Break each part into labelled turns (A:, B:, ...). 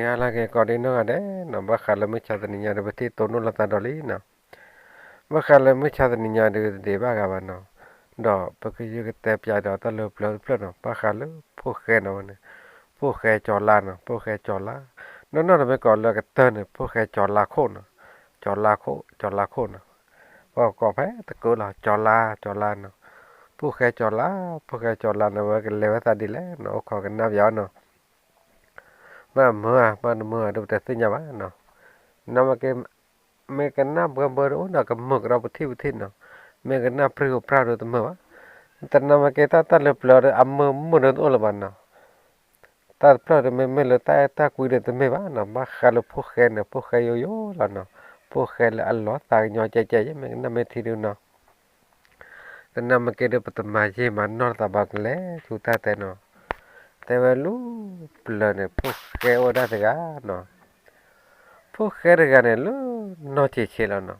A: Ngala ke kodino ade no bakhala mi chad ninya de beti tonu lata doli no bakhala mi chad ninya de baga bano do porque yo que te pya do ta lo plo no bakhala pu khe no ne pu khe chola no pu khe chola no me ko lo ke tane pu khe chola kho no ko phe ta ko la chola no pu khe chola no ke le ta di le no ko ke na ya no mà mưa đâu thể sinh nhá nó mà cái mấy cái nắp cái bờ đó nó cái mực ra bút thi nó mấy cái nắp priu prao được mưa tao nó mà cái ta lợp lờ âm mưa được ôn là bạn nó ta prao được mấy lợp ta quy được mưa nó mà khai lợp phô khen yo là nó phô khen là ăn lót ta nhỏ chạy mấy cái nắp mấy thi được nó tao nó mà cái được bắt mà gì mà nó ta bạc lẽ chúng ta tên nóแต่ว่าลูกเลยเนี่ยพวกแกว่าได้แต่กันเนาะพวกแกได้กันเนี่ยลูกนอชิเชลเนาะ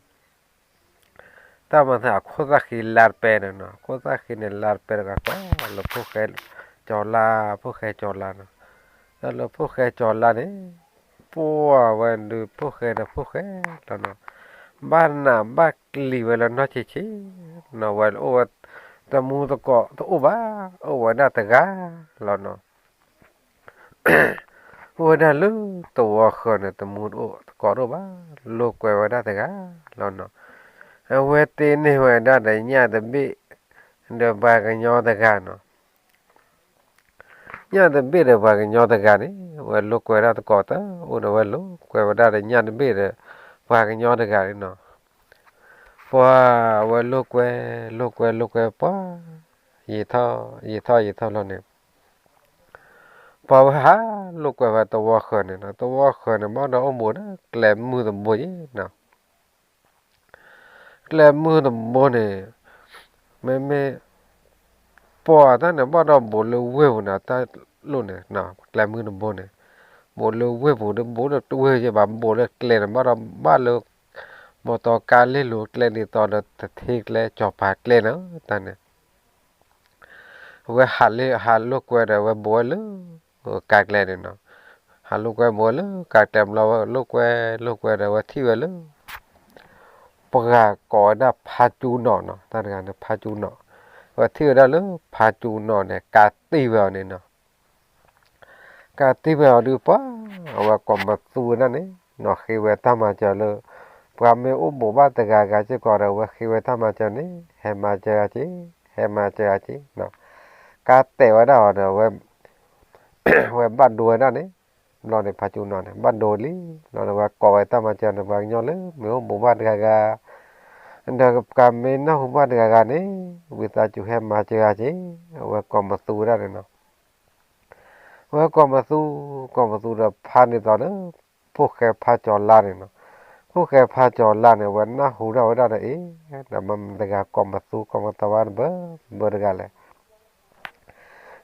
A: แต่มันถ้าโคตรขี้ลาร์เปนเนาะโคตรขี้เนี่ยลาร์เปนก็แล้วพวกแกจอลาเนาะแล้วพวกแกจอลาเนี่ยปัววันดูพวกแกแล้วเนาะบ้านน่ะบ้านลีเวลานอชิเชเนาะวันโอ้แต่มูตะกอตัวโอ้วันได้แต่กันแล้วเนาะ Wada lu to wakhone to mud o koro ba lo kwe wada te ga lo no we te ne wada de nya de bi de ba ga nyo de ga no nya de bi de ba ga nyo de ga ni we lo kwe da to ko ta o no we lo kwe wada de nya de bi de ba ga nyo de ga ni no pa we lo kwe pa yi tho lo ne pa ha lúc qua tàu qua khơi này nó tàu qua khơi này bao đó muốn á lem mưa tầm mưa chứ nào lem mưa tầm mưa này mẹ pa ta này bao đó muốn lưu quê nào ta luôn này nào lem mưa tầm mưa này muốn lưu quê muốn được quê chứ bà muốn được lên bao đó bao lưu một tàu cá lên lụt lên thì tàu được thiệt lên chọc bạc lên đó ta này quê hà lúc quê rồi quê bùa luôn cạc lên này nó lúc quay múa lắm cả tem lo lúc quay rồi thi về lắm bữa có đã phá chú nó ta nói là phá chú nó và thi ra lắm phá chú nó này cả tì vào này nó cả tì vào được quá và còn một số này nó khi về tham gia chơi lắm và mấy ốm bố ba từ gà chứ còn rồi khi về tham gia chơi này hem mà chơi chứ nó cả tè vào đó rồi về bắt đuôi đó này lo này phá chú nó này bắt đồ lý lo này và coi ta mà chờ nó vàng nhau lớn mấy hôm bố bắt gà được cả mấy nó không bắt gà này vì ta chú hem mà chờ chứ và còn một số ra này nó và còn một số là phá này đó nữa phô khe phá trò la này nó phô khe phá trò la này và nó hú ra đấy là mà gà còn một tàu ăn bơ gà này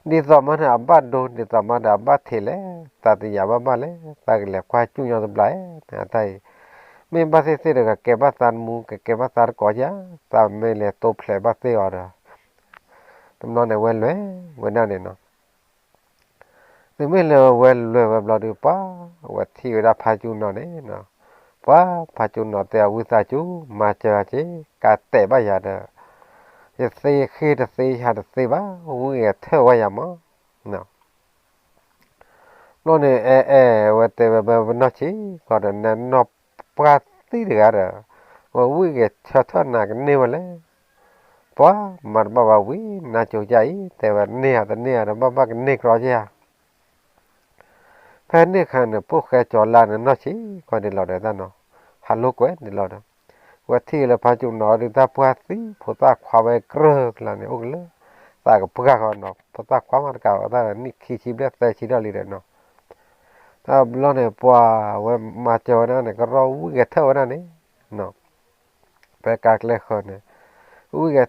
A: đi zaman abad do di zaman abad thile tadi ya baba le tagle kwa chu yo blai tai me ba se de ke ba san mu ke ba sar ko ja ta me le to phle ba se ora tum no ne we na ne no te me le we bla de pa wa thi ra pha chu no ne no pa pha chu no te wi sa chu ma cha che ka te ba ya de se khi de se ha de se ba wi the wa ya mo no nó này và thế và nó chỉ còn là nó bắt tí được à và quý cái cho thoát là cái nêu lên quá mà bà quý là chỗ cháy thế và nè là bà cái nè rõ chưa phải nè khăn là bốc cái chỗ là nó chỉ còn để lọt để ta nó hallo quét để lọt đó và thì là phải chúng nó để ta bắt tí phụ ta khoa về cơ là này ok lắm ta có bốc cái nó phụ ta khoa mà cả ta nị khi chỉ biết ta chỉ đó liền nó ta lo này qua và mà chờ nó này có rau cái thơ nó này nó phải cắt lên khỏi này cái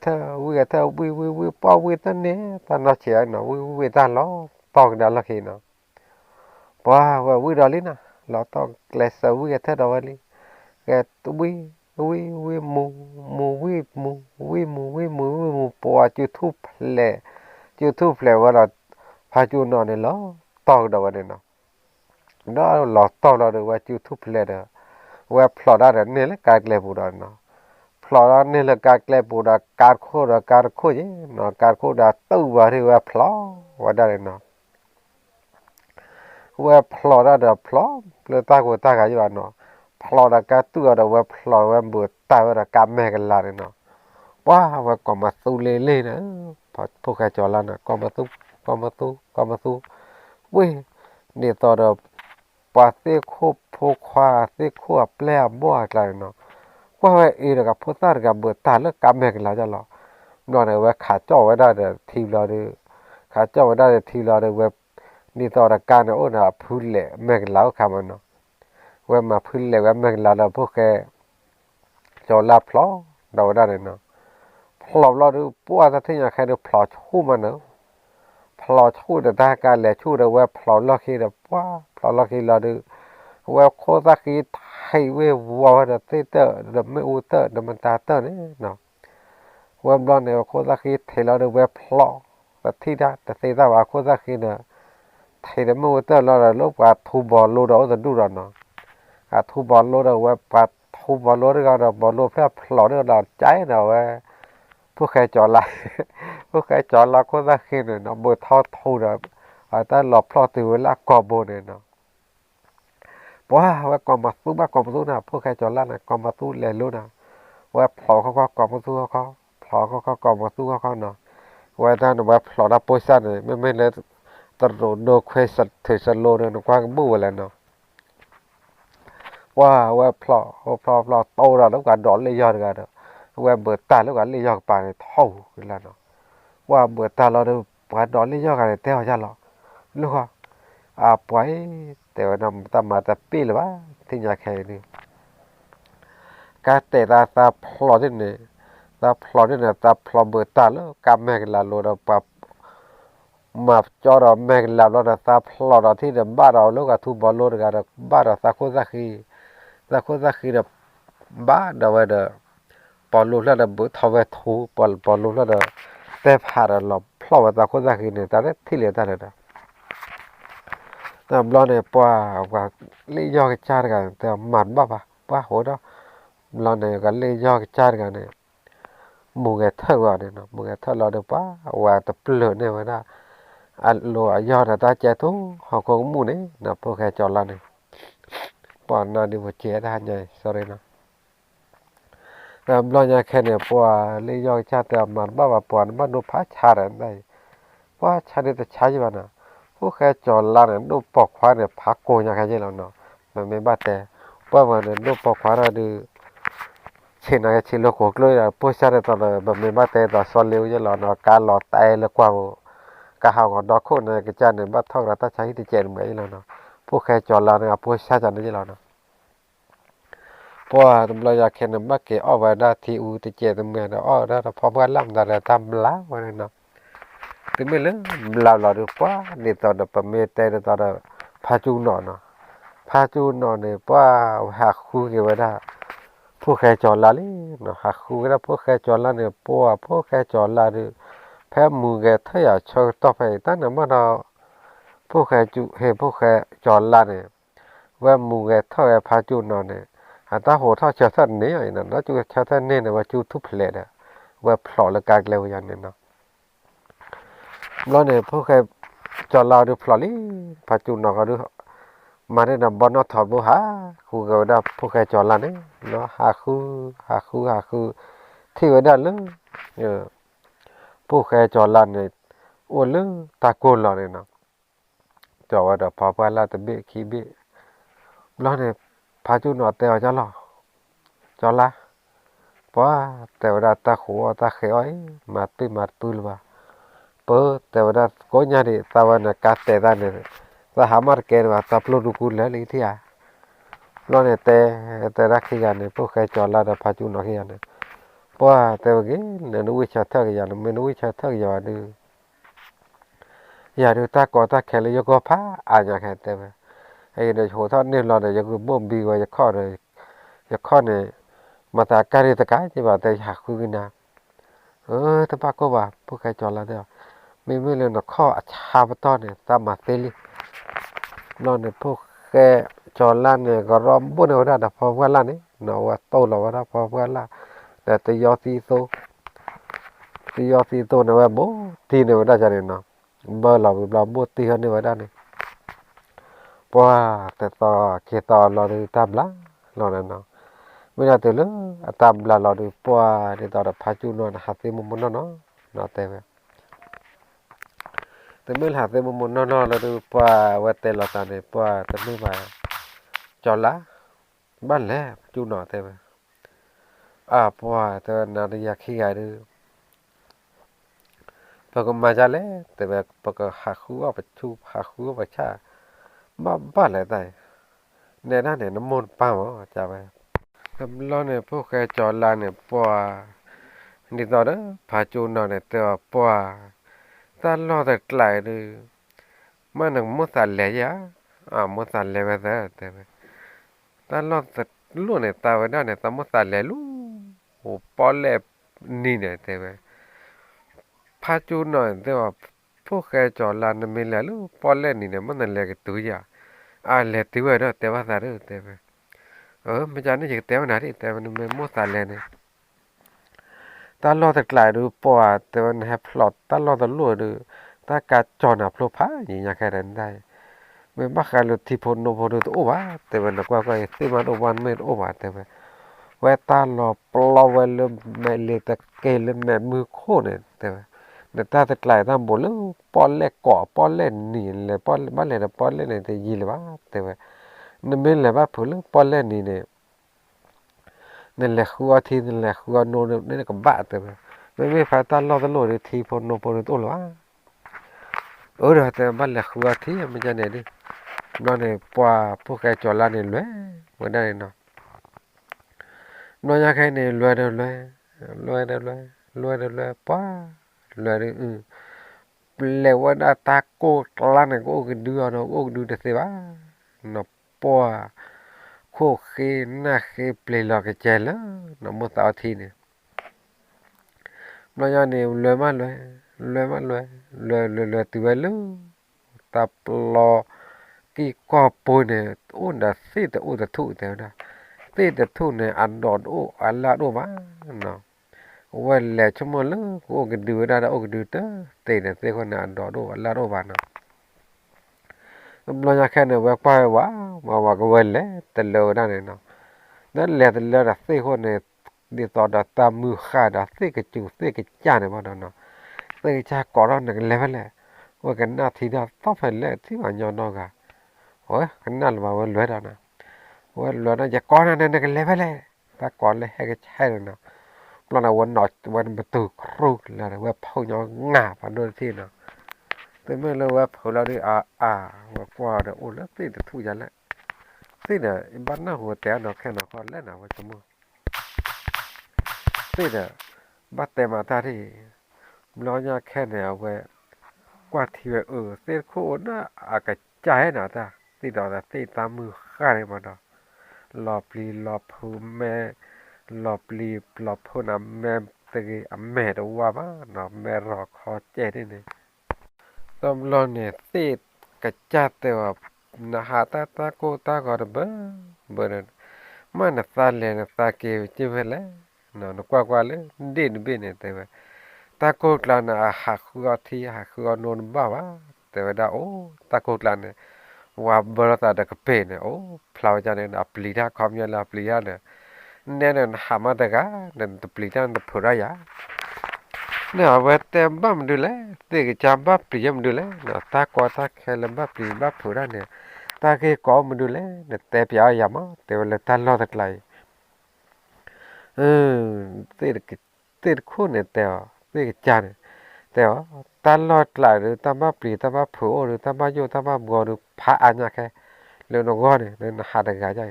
A: thơ ui bao ui tên này ta nói chuyện nó ui ta lo to đó là khi nó qua và ui đó lý nè lo to lấy sợ cái thơ đó đi cái ui mù qua YouTube lệ và là phải chịu nó này lo to đó này nó nó lọt to là được qua YouTube lên đó qua plot ra nên là cái lệ bù đó nó plot ra nên là cái lệ bù đó car khô chứ nó car khô đã tu vào thì qua plot qua đây nó qua plot ra được plotเลยตากูตาcái gì nó plot ra cái tu ra qua plot qua bữa ta ra cái mẹ cái là nóว้าว่าก็มาสู้เล่ๆนะพวกใครจอลันนะก็มาสู้เว้ยเนี่ยตอนเราปาเสโคโพควาเสโคแปลบ่อะไรเนาะว่าเออกับพวกตากับเบิดตาแล้วกำแม่กันแล้วจะหรอนอนว่าขาจ่อไว้ได้ทีเราดิขาจ่อไว้ได้ทีเราดิว่านี่ตอนเราการโอ้น่ะพูดแหละแม่กันแล้วคำมันเนาะว่ามาพูดแหละว่าแม่กันแล้วพวกแกจอลาพลอเราได้เนาะพลอเราดูปัวถ้าที่อยากให้ดูพลอชูมันเนาะพลอชูแต่ถ้าการแหละชูเราว่าพลอเราคิดเราปัวพลอเราคิดเราดูว่าโคตรคิดไทยเว้ยวัวเราเตอร์เราไม่อูเตอร์เรามันตาเตอร์นี่เนาะว่าเราเนี่ยโคตรคิดไทยเราดูว่าพลอแต่ที่ได้แต่ที่ได้ว่าโคตรคิดเนี่ยไทยเราไม่อูเตอร์เราลบกับทูบอลโลเราจะดูเราเนาะทูบอลโลเราว่าปัดทูบอลโลเราบอลโลเพื่อพลอเราใจเราว่าพวกใครจอดละพวกใครจอดละโคตรคิดเนี่ยเนาะเบอร์ทอดทูเราแต่หลบพลอตัวเวลากอบโบเนี่ยเนาะว่ากอมาสู้นะพวกใครจอดละนะกอมาสู้เลยรู้นะว่าพลอเขาก็กอมาสู้เขาพลอเขาก็กอมาสู้เขาเนาะว่าถ้าหนูว่าพลอได้โพสต์เนี่ยไม่เลยตลอดโดนเคยสัตว์ถือสัตว์โลเนี่ยหนูกว้างบู้เลยเนาะว่าพลอโตแล้วก็ดอนเลยยอดกันว่าเบิดตาแล้วก็เลยยอดไปเท่ากันแล้วเนาะว่าเบิดตาเราดูว่าดอนเลยยอดกันเท่าจ้าหรอลูกปล่อยแต่ว่านำตามมาแต่ปีหรือว่าที่อยากแค่นี้การเตะตาพลอที่นี่ตาพลอที่นี่ตาพลอเบิดตาแล้วการแม่กันละโลเราปรับมาจอเราแม่กันละเราตาพลอเราที่เดิมบ้านเราแล้วก็ทุบบอลโลดกันบ้านเราตาโคซักคีเดิมบ้านเราเดิมปอลลูแล้วเดิมบุทเวทูปอลลูแล้วเดิมแต่ผ่านเราพลอตาโคซักคีเนี่ยตาเนี่ยที่เหลือตาเนี่ย เราเนี่ยป้ว่าเลยยอกจานกันแต่มันป้าโหดเราเนี่ยก็เลยยอกจานกันเนี่ยมูกเท่ากันเนี่ยมูกเท่าเราเนี่ยป้าว่าแต่เปลือกเนี่ยว่าอันโลยอดแต่เจ้าทุกเขาคงมูเนี่ยนะพวกแกจอดเราเนี่ยป้านั่นนี่ว่าเจ้าได้ไง sorry นะเราเนี่ยแค่เนี่ยป้าเลยยอกจานแต่มันว่าป้ามันดูพัชชาเรื่องได้ป้าชาเนี่ยแต่ใช่ไหมนะพวกแกจอดร้านเนี่ยดูปอกควายเนี่ยพักโกงอย่างแค่เราเนาะมันไม่บ้าแต่ว่ามันเนี่ยดูปอกควายเราดูเช่นอะไรเช่นโลกโลกเลยพวกชาติตอนนั้นแบบไม่บ้าแต่ตอนสอนเลี้ยวยังหล่อเนาะการหล่อตายแล้วกว่าก็หาของดอกคนเนี่ยก็จะเนี่ยบ้าท่องเราต้องใช้ที่เจนเหมือนเราเนาะพวกแกจอดร้านเนี่ยพวกชาติจันทร์นี่เราเนาะเพราะว่าเราอยากเห็นมันเกี่ยวกับว่าที่อูที่เจนเหมือนเราได้พอเพื่อนล่ำแต่ทำล้างวันนั้นเนาะถึงไม่เลยเราดูว่านี่ตอนนั้นประเมตแต่ตอนนั้นพาจูนเนาะพาจูนเนี่ยว่าหาคู่เกี่ยวกับพวกแกจอดลาเลยเนาะหาคู่ก็พวกแกจอดลาเนี่ยพวกแกจอดลาเนี่ยแพ้มือแกถ้าอยากชอบต่อไปตั้งแต่เมื่อเราพวกแกจูเห็นพวกแกจอดลาเนี่ยว่ามือแกเท่าแกพาจูนเนี่ยตาหัวเท่าเช้าท่านเนี่ยนะแล้วจูเช้าท่านเนี่ยว่าจูทุบเลยนะว่าพลอละกากเร็วอย่างนี้เนาะแล้วเนี่ยพวกแกจอดลาดูพลอลี่พาจูนเนาะก็ดูมาเนี่ยนะบอลนอถอดบุหาคู่ก็ได้พวกแกจอดลาเนี่ยเนาะหาคู่ที่ว่าได้เลยพวกแกจอดลาเนี่ยอ้วนเลยตะโกนเราเนี่ยเนาะจอดว่าเดี๋ยวพอไปลาแต่เบะขี้เบะแล้วเนี่ยพาจูนเนาะแต่ว่าจะหรอจอดละเพราะแต่ว่าตาหัวตาเขียวมาปืนว่าเปิดแต่ว่าก็ยังดีแต่ว่าเนี่ยการแต่ได้เนี่ยถ้าหามาเกณฑ์ว่าตับลูกกูแล้วเลยที่แล้วเนี่ยแต่รักขี้กันเนี่ยพวกใครจอดละแต่พาจูนเนาะขี้กันเนี่ยเพราะแต่ว่าเนี่ยนู้วิชาเท่ากันอย่างไม่นู้วิชาเท่ากันอย่างนี้อย่าดูตาก่อตาแข็งเลยยกผ้าอ่านอย่างแข็งแต่ว่าไอ้เนี่ยโหท่านเนี่ยเราเนี่ยยังบ่มบีว่าจะข้อเลยจะข้อเนี่ยมาตาการีตะกายที่ว่าแต่หักคุยนะแต่ป้าก็ว่าพวกใครจอดละเดียวไม่เลยนะข้อชาบต้อนเนี่ยตามมาเตลินอนเนี่ยพวกใคร ke cholan ne gorom bu ne da pho wa la ni no wa to lo wa da pho wa la da te yo ti to ne wa bo ti ne wa da ja ne no ba la bo ti ha ne wa da ne po te to ke to lo ri tam la lo ne no bây giờ từ lúc tam là lo được po để tao đã phá chu nó hạt thêm một món nó tệ vậy từ mới hạt thêm một món nó là được po và tệ là tao này po từ mới mà cho lá bán lẻ chu nó tệ vậy à po từ nào đi ra khi gai được và còn mà ra lẽ từ vậy và còn hạt khú và chu hạt khú và cha mà bán lẻ tại nên nó môn bao chả vậy lo nàyพวกแกจอลาเนี่ยปัวนี่ตอนนั้นพาจูนเนี่ยตัวปัวตาลอแต่ไกลเลยมันหนังมุสันเลยยะมุสันเลยไปแต่ตาลอแต่ลู่เนี่ยตาวันนั้นเนี่ยตามุสันเลยลู่โอ้ปอลเล็บนี่เนี่ยแต่พาจูนเนี่ยตัวพวกแกจอลาเนี่ยไม่เลยลู่ปอลเล็บนี่เนี่ยมันนั่นเลยก็ตัวยาเลยตัวเนาะแต่ว่าซาเด้อแต่ไม่จานนี่จะเตะมันหนาดิแต่มันไม่มั่วตาเลยเนี่ยตาลอดตะกลายดูปอแต่มันแฮปพลอตตาลอดตะลุ่ยดูตาการจอนับโลภะอย่างแค่นั้นได้ไม่บ้าการลุที่พนโนพนตัวโอ้บ้าแต่มันก็ที่มันโอวันไม่โอ้บ้าแต่ว่าเวตาลอปลอเวลแม่เล็กตะเกลแม่มือโคเนี่ยแต่ว่าแต่ตาตะกลายตามบุญแล้วปอเล็กเกาะปอเล่นนี่เลยปอบ้านเลยนะปอเล่นเนี่ยแต่ยีเลยบ้าแต่ว่านั่นไม่เลยบ้าผู้เล่นปอเล่นนี่เนี่ยนั่นแหละคือว่าที่นั่นแหละคือว่าโน่นนี่ก็บ้าแต่ไม่พาตาลอดตลอดเลยที่พอโนพอตัวหรอเดี๋ยวแต่บ้านแหละคือว่าที่มันจะเนี่ยดินั่นเนี่ยพวกแกจอลาเนี่ยรวยเหมือนได้เนาะน้อยแค่เนี่ยรวยป้ารวยเลยว่าตาโกลาเนี่ยโกกินดูเนาะโกดูแต่เสียบ้าเนาะป้าโคเขน่าเขเปลี่ยนหลอกเจริญน้ำมันต่อทีเนี่ยน้อยเนี่ยรวยมากตัวลูตาปลอกี่กอบปูเนี่ยอุ้นแต่สิแต่อุ้นแต่ทุแต่นะสิแต่ทุเนี่ยอันดอนอุ้อันละดูมาเนาะวันแหละชั่วโมงละโอ้ก็ดูได้โอ้ก็ดูเต้เนี่ยเต้คนเนี่ยอันดอนอุ้อันละดูมาเนาะเราอยากแค่เนี่ยว่าไปว่าก็วันแหละแต่เราได้เนาะนั่นแหละแต่เราได้สิคนเนี่ยดีต่อดตามมือขาดสิกระจุสิกระจ้าเนี่ยมาเนาะสิกระจ้าก่อนเราเนี่ยเลเวลแหละว่ากันหน้าที่เราต้องไปเลยที่มันย้อนนอกอ่ะโอ้ยกันนั่นมาวันรวยแล้วนะวันรวยนะจะก่อนนั่นเนี่ยกันเลเวลเลยถ้าก่อนเลยให้ก็ใช่เลยเนาะเพราะเราวันหนอวันประตูครูแล้วนะว่าพ่อย้อนง่าพันโดนที่เนาะแต่เมื่อเราว่าพอเราได้ว่าพอเดี๋ยวโอ้แล้วที่จะทุกอย่างแล้วที่เนี่ยบ้านน่าหัวแต่เนาะแค่เนาะพอแล้วนะว่าจะมั่วที่เนี่ยบ้านแต่มาท่าที่เราอยากแค่เนี่ยเว้ยกว่าที่เส้นโคน่ะอากาศใจน่ะตาที่ดอกตาที่ตามมือข้าเลยมาดอกหลอบลีหลอบพูแม่หลอบลีหลอบพูน่ะแม่ตะกี้แม่ตัวว่าบ้าเนาะแม่รอคอเจ๊ได้เนี่ยตอมรอเนี่ยที่กระจัดแต่ว่านะฮะตาโกตาก็ระเบ้อนั่นมันน่ะตาเลยน่ะตาเกี่ยวจิ้มไปแล้วเนาะกว่าเลยดินบินเนี่ยแต่ว่าตาโกกลานะหักหัวที่หักหัวนนบ้าวะแต่ว่าดาโอ้ตาโกกลานะว่าบรตาดกเปเนี่ยโอ้พลาวจาเนี่ยอัปลีดาคอมยันอัปลีดาเนี่ยเนี่ยหามาดกะเนี่ยตปลีดาเนี่ยพูดอะไรเนี่ยว่าแต่บ้ามันดูแลเด็กจำบ้าปลีมันดูแลเนี่ยตากอตาแค่ลำบ้าปลีบ้าพูดอะไรเนี่ยตาแค่กอมันดูแลเนี่ยแต่พี่อายามาแต่ว่าตาลอดตะไลเออเด็กคู่เนี่ยแต่เด็กจานแต่ว่าตลอดหลายหรือตามาปรีตามาผัวหรือตามาโยตามาบัวหรือพระอันยาแค่เรื่องนกเนี่ยเรื่องหาได้ไงใจ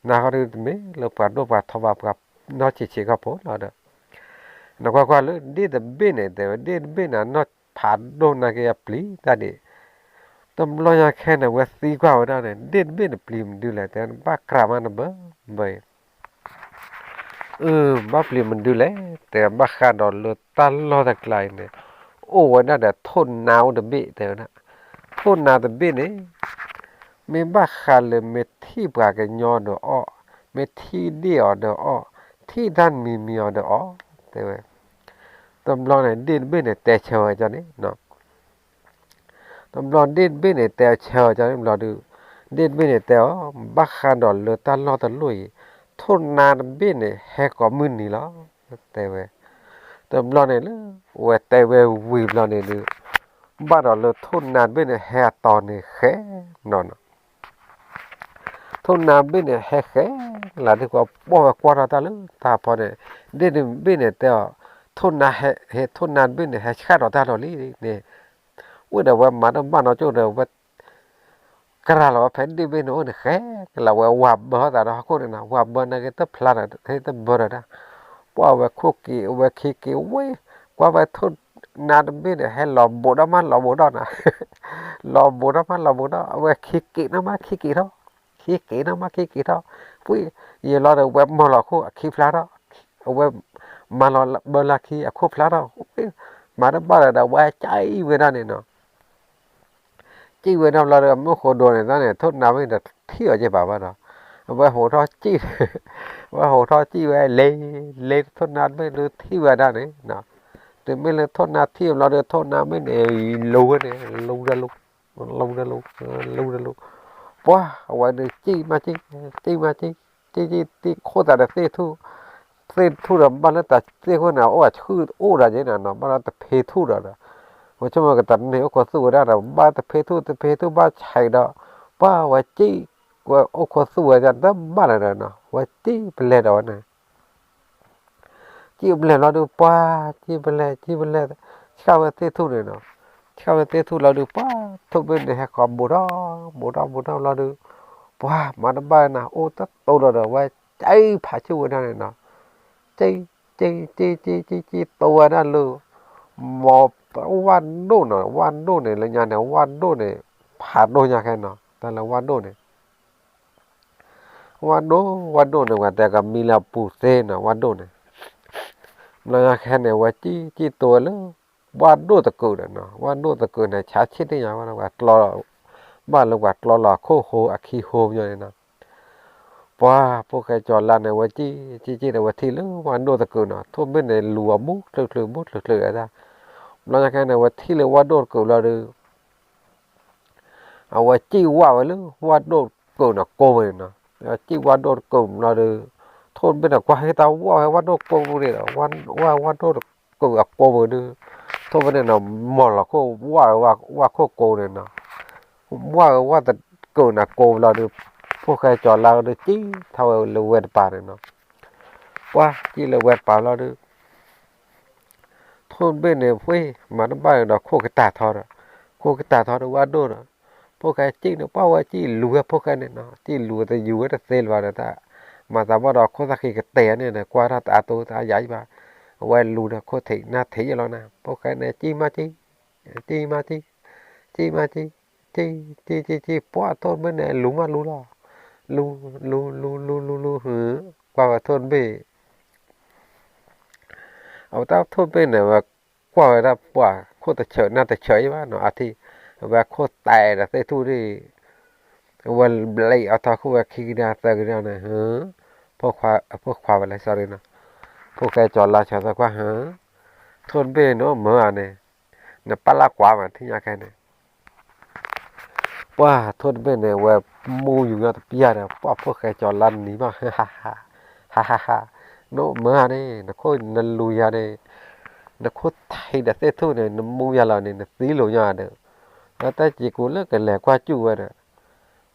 A: นาเขาดูมั้ยเราปวดดูปวดทว่ากับนอชิกับผมเราเด้อนกว่าเลยดีแต่เบนเนี่ยแต่ว่าดีเบนน่ะนอผ่านโดนนักยาปลีตาดิตำรวจแค่เนี่ยว่าสีกว่าได้เนี่ยดีเบนปลีมดูแลแต่บ้ากรามันเบ้บ้าปลีมันดูแลแต่บ้าขาดอนเลยตลอดตะไกลเนี่ยโอ้วันนั้นเดี๋ยวทนหนาวเดี๋ยวเบะแต่นะทนหนาวเดี๋ยวเบะเนี่ย มีบ้าขาเลยมีที่ปากกันยอดอ้อมีที่เดียวเดออ้อที่ด้านมีอเดออ้อแต่ว่าตำรวจเนี่ยดิ้นไม่เนี่ยแต่เชยจังนี่เนาะตำรวจดิ้นไม่เนี่ยแต่เชยจังนี่เราดูดิ้นไม่เนี่ยแต่บ้าขาดอเลยตลอดตลุยทุนนานไม่เนี่ยแหกกว่ามือนี่แล้วแต่ว่าตำรวจเนี่ยเว้แต่ว่าวิบเราเนี่ยดูบ้านเราเลยทุนนานไม่เนี่ยแหกตอนเนี่ยแค่นอนทุนน้ำบินเนี่ยแห่หลังที่ว่าบ่กว่าตาลึตาพอเนี่ยเด่นบินเนี่ยแต่ทุนน้ำแห่ทุนน้ำบินเนี่ยแห่ชาดตาเราลีเนี่ยว่าเดี๋ยวว่ามันบ้านเราจู่เดี๋ยวว่ากระเราแผ่นดินบินโอ้เนี่ยแห่เราว่าวับบ่ตาเราคนนะวับบ่นะก็ต้องพลาดให้ต้องบ่ได้ว่าว่าคุกกี้ว่าขี้กี้เว้ยว่าทุนน้ำบินเนี่ยแห่หลอมบ่ได้มันหลอมบ่ได้นะหลอมบ่ได้มันหลอมบ่ได้ว่าขี้กี้นะมาขี้กี้เนาะขี้เก๋นะมาขี้เก๋เนาะปุ้ยยี่เราเดี๋ยวเว็บมาหลอกคู่ขี้พลาดเนาะเว็บมาหลอกเบอร์ละขี้คู่พลาดเนาะมาได้บ้านเราว่าใจเวลาเนี่ยเนาะจีเวลาเราเดี๋ยวไม่ควรโดนเนี่ยนั่นเนี่ยทุนน้ำไม่เด็ดเที่ยวจะแบบว่าเนาะว่าหัวทอจีว่าหัวทอจีว่าเล่ทุนน้ำไม่รู้ที่เวลาเนี่ยเนาะแต่ไม่เลยทุนน้ำที่เราเดี๋ยวทุนน้ำไม่เนี่ยรู้เนี่ยรู้ได้รู้รู้ได้รู้รู้ได้รู้ว้าวันนี้จีโคตรแต่เสียทูเราบ้านเราแต่เสียคนน่ะโอ้ชื่อโอ้อะไรเนี่ยเนาะบ้านเราแต่เพทูเราเนี่ยว่าชั่วโมงก็ตัดเนี่ยก็สู้ได้เราบ้านแต่เพทูบ้านใช่เนาะว่าว่าจีว่าโอ้ก็สู้ได้แต่บ้านเราเนาะว่าจีเป็นเล่เราเนี่ยจีเป็นเล่เราดูป้าจีเป็นเล่ชาวเสียทูเนี่ยเนาะชาวเสียทูเราดูป้าทุกเป็นเนี่ยความบูดาเราดูว้ามาดบ้านนะโอ้ตัดโตเราว่าใจผาชูนั่นเนาะใจตัวนั่นเลยหมอบวันโน่นน่ะวันโน่นเนี่ยอะไรอย่างเนี่ยวันโน่นเนี่ยผ่านโน่นอย่างแค่เนาะแต่ละวันโน่นเนี่ยวันโน่นเนี่ยว่าแต่ก็มีลาปูเซนน่ะวันโน่นเนี่ยแล้วแค่เนี่ยว่าจีตัวเลยวันโน่นตะกูเนาะวันโน่นตะกูเนี่ยชาชิดเนี่ยว่าตลอดบ้านเราว่าตลอดโคโฮอะคีโฮอย่างเนี่ยนะว่าพวกใครจอดลานเนี่ยว่าจีเนี่ยว่าที่เรื่องวันโน่นตะกูเนาะทุ่มเป็นในลัวมุกเลือมุกเลืออะไรแล้วแค่เนี่ยว่าที่เรื่องวันโน่นกูเราดูเอาว่าจีว่าไว้เลยวันโน่นกูเนาะโกยเนาะจีวันโน่นกูเราดูทนเป็นกว่าให้ตาว่าวันโน่นกูเนี่ยวันโน่นกูอะโกยดูทนเป็นเนาะหมดละก็ว่าโคโกเนี่ยเนาะว่าแต่กูน่ะโกเราดูพวกใครจอดเราดูจี้เท่าเราเวทป่าเนี่ยเนาะว่าจี้เราเวทป่าเราดูทนเป็นเนี่ยเว้ยมาน้ำบ้านเราโคกตาทอดโคกตาทอดว่าโดนพวกใครจี้เนี่ยป้าว่าจี้ลัวพวกใครเนี่ยเนาะจี้ลัวแต่อยู่แต่เซลว่าเนี่ยแต่มาแต่ว่าเราโคตรขี้กระเตะเนี่ยนะกว่าตาโตตาใหญ่บ้าว่าลูนะโคตรถี่น่าถี่แล้วนะพวกใครเนี่ยจี้มาจี้ป้าทนเป็นเนี่ยรู้มารู้ละรู้หือกว่าทนไปเอาตาทนไปเนี่ยว่ากว่าได้ป่าโคตรเฉยน่าจะเฉยว่าเนาะอาทิว่าโคตรตายแต่ได้ทุเรศวันเลยเอาตาคู่ว่าขี้นาตะกันเนี่ยหือพวกความอะไรสอรี่นะพวกแกจอดลาชาตะกว่าหือทนไปเนาะเหมือนเนี่ยปลากว่ามันที่ยาแค่เนี่ยว่าทนไปเนี่ยว่ามูอยู่กับปียเนี่ยว่าพวกแกจอดลันนี้มาฮ่าโน้เหมือนเนี่ยนะโคตรนั่นลุยเนี่ยนะโคตรไทยแต่เท่าเนี่ยนะมูยาลาเนี่ยนะสีลุยเนี่ยแล้วแต่จีกูเลิกกันแหละกว่าจู่เนี่ย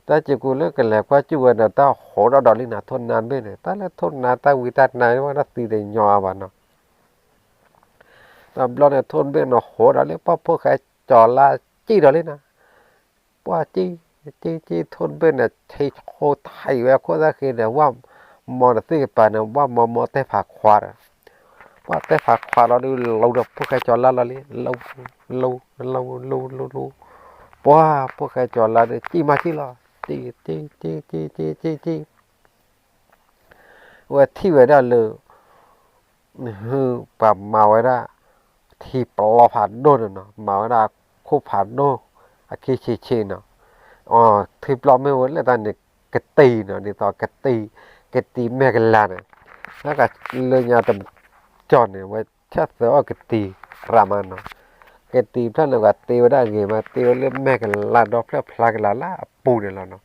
A: แต่จีกูเลิกกันแหละกว่าจู่เนี่ยตาโหดดอลลินะทนนานไปเนี่ยตาละทนนานตาวิตาไหนว่าน่าตีได้ยอวานเนาะแต่เราเนี่ยทนไปเนาะโหดเลยป้าพวกแกจอดลาจี้ดอลลินะว่าจี้ทนไปเนี่ยใช้โคไทยแววโคตรคือเนี่ยว่ามอร์ซี่ไปเนี่ยว่ามอแต่ผักควาว่าแต่ผักควาเราดูเราดูพวกใครจอดลาเราเลยเราว่าพวกใครจอดลาเนี่ยจี้มาจี้ละจี้ว่าที่ไว้ได้เลยฮือปรับมาไว้ได้ที่ปลอผ่านโดนเนาะมาไว้ได้คู่ผ่านโดอาคิเชเนาะ อ๋อที่ปลอมไม่หมดแล้วตอนนี้กตีเนาะนี่ต่อกตีแม่กันลาเนี่ยแล้วก็เลยยาตำจอนเนี่ยว่าชัดเสือกตีรามันเนาะกตีท่านเลยว่าตีว่าได้ไงมาตีว่าเรื่องแม่กันลาดอกเพื่อพลากันลาละปูเนี่ยเราเนาะ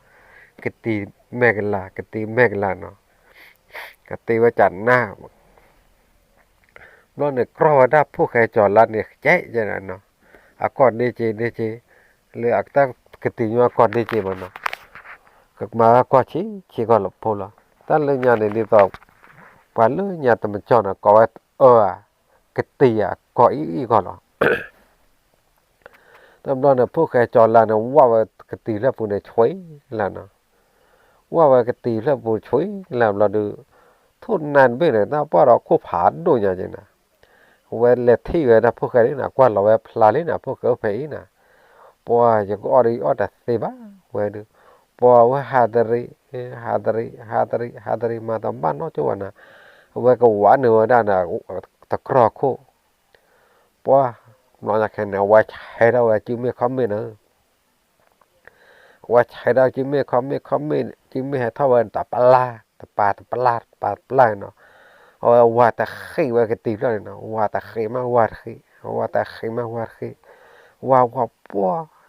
A: กตีแม่กันลากตีแม่กันลาเนาะกตีว่าจันหน้าnó này cro đã phụ khai trò là này chạy vậy nè nó à còn đi chơi lừa à ta cái tiếng mà còn đi chơi mà nó các mà qua chỉ còn là phụ là ta lên nhà này đi tàu và lên nhà tụi mình cho nó có cái tì à có ý còn là tụi nó phụ khai trò là nó qua cái tì là phụ này chuối là nó qua cái tì là phụ chuối làm là được thôn nan bên này ta bắt đầu cố phá đôi nhà vậy nèเวลาที่เวลาพวกนี้นะกว่าเราเวลาพลาลินะพวกเขาไปนะปัวยังก็อดีอดัดเสียบ้าเวลาปัวว่าฮาดรีมาตามบ้านนอกจังหวัดนะเวลาก็หวานเนื้อด้านน่ะตะกรอกคู่ปัวนอกจากนั้นว่าใช้เราจึงไม่คอมเมนต์นะว่าใช้เราจึงไม่คอมเมนต์จึงไม่ให้เท่าวันตะปลาเนาะว่าแต่ขี้ว่าก็ตีแล้วเนาะว่าแต่ขี้มาว่าขี้ว่าปัว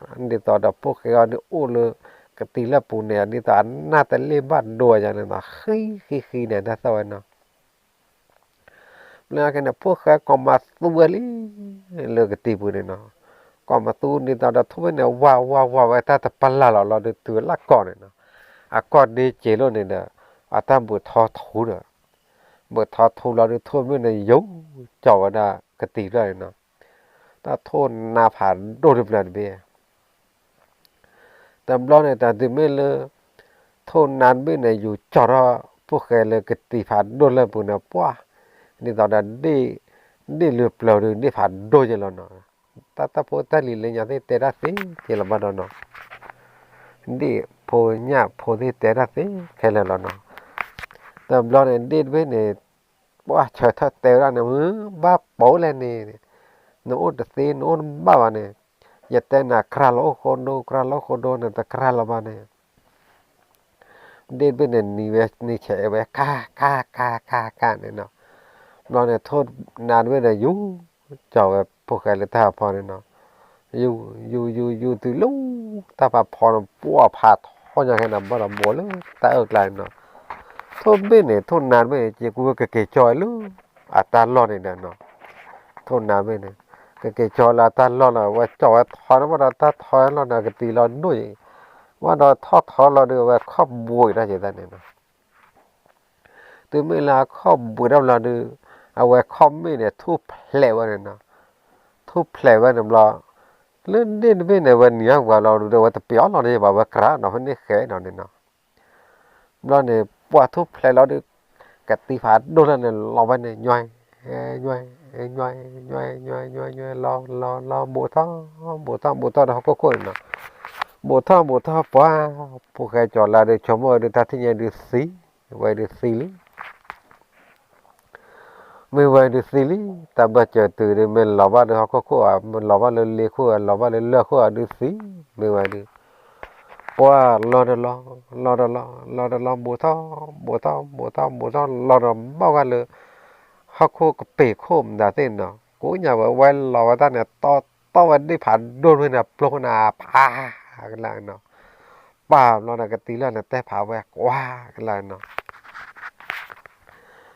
A: อันนี้ต่อดอกพวกเขาเนี่ยโอ้เลยก็ตีแล้วปูเนี่ยนี่ตอนน่าจะเล่นบ้านด้วยอย่างนั้นเนาะขี้เนี่ยได้สวรรค์เนาะแล้วกันเนี่ยพวกเขาก็มาสู้เลยเลยก็ตีปูเนี่ยเนาะก็มาสู้นี่ตอนเราทุ่มเนี่ยว่าแต่ปลาเราเดือดตัวละก่อนเนาะก่อนนี้เจริญเนี่ยตามบุตรทอทูเนาะเมื่อทอทูเราได้โทษเมื่อในยุคเจ้าน่ะกติได้เนาะถ้าโทษนาผ่านโดนเปลี่ยนไปแต่เราเนี่ยแต่ที่ไม่เลยโทษนานไม่ในอยู่จอดพวกแกเลยกติผ่านโดนเลยปุ่นเนี่ยป้านี่ตอนนั้นได้เลือบเราได้ผ่านโดนจะแล้วเนาะแต่พอแต่ลีเลยอย่างที่เตระสิเจริญบ้านเนาะนี่พอเนี่ยพอที่เตระสิแค่แล้วเนาะแต่เราเนี่ยเด็ดไว้เนี่ยว่าเฉยถ้าเตะแล้วเนี่ยบ้าโป้เลยเนี่ยโน้ตตีโน้ตบ้าเนี่ยอย่าแต่หนักคราโลโคโดเนี่ยแต่คราละมาเนี่ยเด็ดไว้เนี่ยนี่เวนี่เฉยไว้ค่าเนี่ยเนาะเราเนี่ยโทษนานไว้เนี่ยยุ่เจ้าแบบพวกใครเลยท่าพอเนี่ยเนาะอยู่ตื่นลุ้ถ้าพอปัวผาทออย่างแค่นั้นบ้าเราบัวเลยแต่ไกลเนาะโทษเบ้เนี่ยโทษนานเบ้เจ้ากูก็เกยจอยลูตาล้อเนี่ยเนาะโทษนานเบ้เนี่ยเกยจอยละตาล้อละว่าจอยถอนว่าเราตาถอนเราเนี่ยก็ตีเราด้วยว่าเราทอเราเดือว่าครอบบุยได้ยังไงเนี่ยถึงเวลาครอบบุยเราเดือเอาไว้คอมไม่เนี่ยทุบแผลว่าเนี่ยเนาะทุบแผลว่าเนี่ยเราเล่นเด่นเบ้เนี่ยวันนี้ว่าเราเดือว่าแต่เปียวเราเนี่ยแบบว่ากระเราเนี่ยแค่เราเนี่ยเนาะเราเนี่ยปวดทุบแผลเราเดือกติผาโดนเนี่ยเราไปเนี่ยย่อยรอบัวท่อเราก็คนเนาะบัวท่อป้าพวกใครจอดละเดี๋ยวชมว่าเดี๋ยวตัดที่เนี่ยเดี๋ยวสีไว้เดี๋ยวสีลิไม่ไว้เดี๋ยวสีลิแต่บัดเจอตื่นเดี๋ยวมันเราว่าเดี๋ยวเขาก็คู่มันเราว่าเลยเลี้ยคู่เราว่าเลยเลือกคู่เดี๋ยวสีไม่ไว้เดี๋ยวว่ารอบัวท่อรอบ้ากันเลยเขาคู่กับเปะโคมด่าเส้นเนาะกูอยากว่าไว้เราว่าท่านเนี่ยต่อวันได้ผ่านโดนเลยเนี่ยโปรนาพากันแล้วเนาะป้าเราเนี่ยกติแล้วเนี่ยแต่ผาแวกว่ากันแล้วเนาะ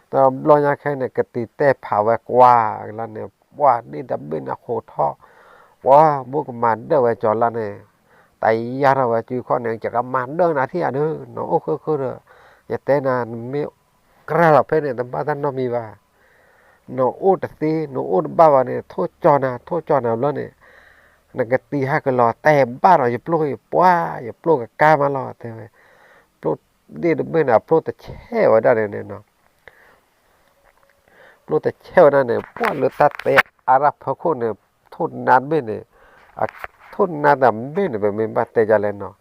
A: แต่เราอยากให้เนี่ยกติแต่ผาแวกว่ากันแล้วเนี่ยว่านี่ดับเบิลนะโคท่อว่าบุกมันเด้อไว้จอดแล้วเนี่ยแต่ยาเราว่าจีข้อหนึ่งจะกำมันเด้อนะที่อันนี้เนาะคืออย่าแต่นานไม่กระลับเพเนี่ยแต่บ้านน้องมีว่าโนอุดตีโนอุดบ้าเนี่ยโทษจอนะแล้วเนี่ยนักตีฮักรอแต่บ้านเราอย่าปลุกอย่าปลุกกับกามารอแต่ปลุกนี่ไม่น่ะปลุกแต่แช่ไว้ได้เนี่ยเนาะปลุกแต่แช่ไว้ได้เนี่ยป้วนหรือตัดเตะอารับพระคุณเนี่ยทุนนานไม่เนี่ยทุนนานแต่ไม่เนี่ยแบบไม่บ้าเตะจะเล่นเนาะ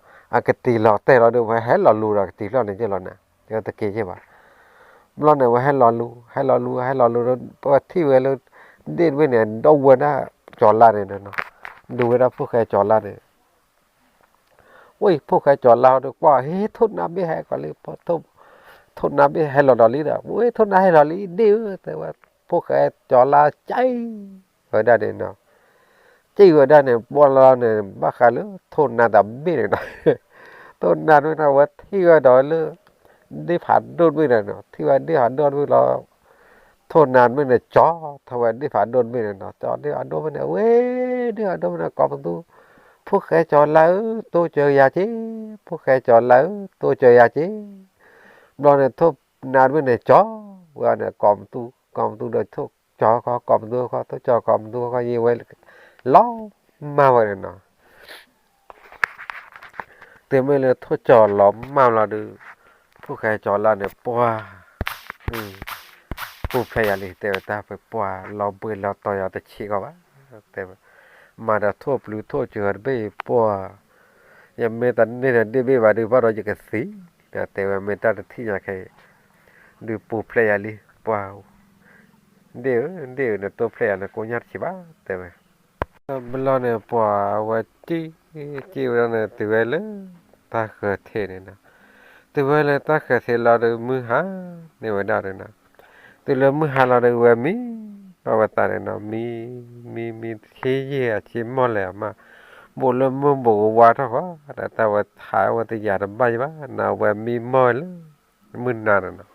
A: กตีเราแต่เราดูไว้ให้เรารู้เราตีเราเนี่ยจะเราเนี่ยจะตะเกียใช่ปะเราเนี่ยว่าให้รอรู้เพราะว่าที่เวลาเด่นไว้เนี่ยดูว่าน่าจอดละเนี่ยเนาะดูว่าพวกใครจอดละเนี่ย อุ้ยพวกใครจอดเราดีกว่าเฮ้ทุนน้ำไม่ให้ก่อนเลยพอทุนน้ำไม่ให้เราดอลลี่นะอุ้ยทุนน้ำให้เราลี่เดียวแต่ว่าพวกใครจอดเราใจเออได้เนาะใจว่าได้เนี่ยบอลเราเนี่ยบ้าขาเลยทุนน้ำดำไม่เลยนะทุนน้ำไม่นะว่าที่ว่าดอลเลยได้ผ่านโดนไม่เลยเนาะที่ว่าได้ผ่านโดนไม่เราทุนน้ำไม่เนี่ยจอทว่าได้ผ่านโดนไม่เลยเนาะจอได้ผ่านโดนไม่เนี่ยเว้ยได้ผ่านโดนไม่เนี่ยกอบประตูพวกแกจอดแล้วตัวเจอยาจีพวกแกจอดแล้วตัวเจอยาจีเราเนี่ยทุบนานไม่เนี่ยจอว่าเนี่ยกอมตูเดือดทุกจอเขากอมตัวเขาตัวจอกอมตัวเขายี่ไว้ล้อมาไว้เนาะเต็มไปเลยทุกจอล้อมมาเราดูพวกแกจอดแล้วเนี่ยปัวผู้พยายามเลยแต่ตาไปปัวเราเบื่อเราต่อยเอาแต่ชี้เขาวะแต่มาดาทั่วปลือทั่วเจอเบ้ปัวยังไม่ตันนี่นะเดี๋ยวเบ้ว่าดูว่าเราจะกันสิแต่ว่าไม่ตัดที่อยากให้ดูผู้พยายามเลยปัวเดี๋ยวเนี่ยตัวพยายามเนี่ยกูยัดชิบ้าแต่ว่าเวลาเนี่ยปัวว่าจีเวลาเนี่ยตัวเลยตาเกิดเทเนี่ยนะตัวเลยตาเกิดเทเราดูมือหาเนี่ยว่าได้เลยนะตัวเลยมือหาเราดูว่ามีว่าตาเนี่ยนะมีเฮียชิมอลเลยมาบุลมึงบอกว่าท่าว่าแต่ว่าถ่ายว่าตัวอย่างนั้นไปบ้านาว่ามีมอลมึงนานนะ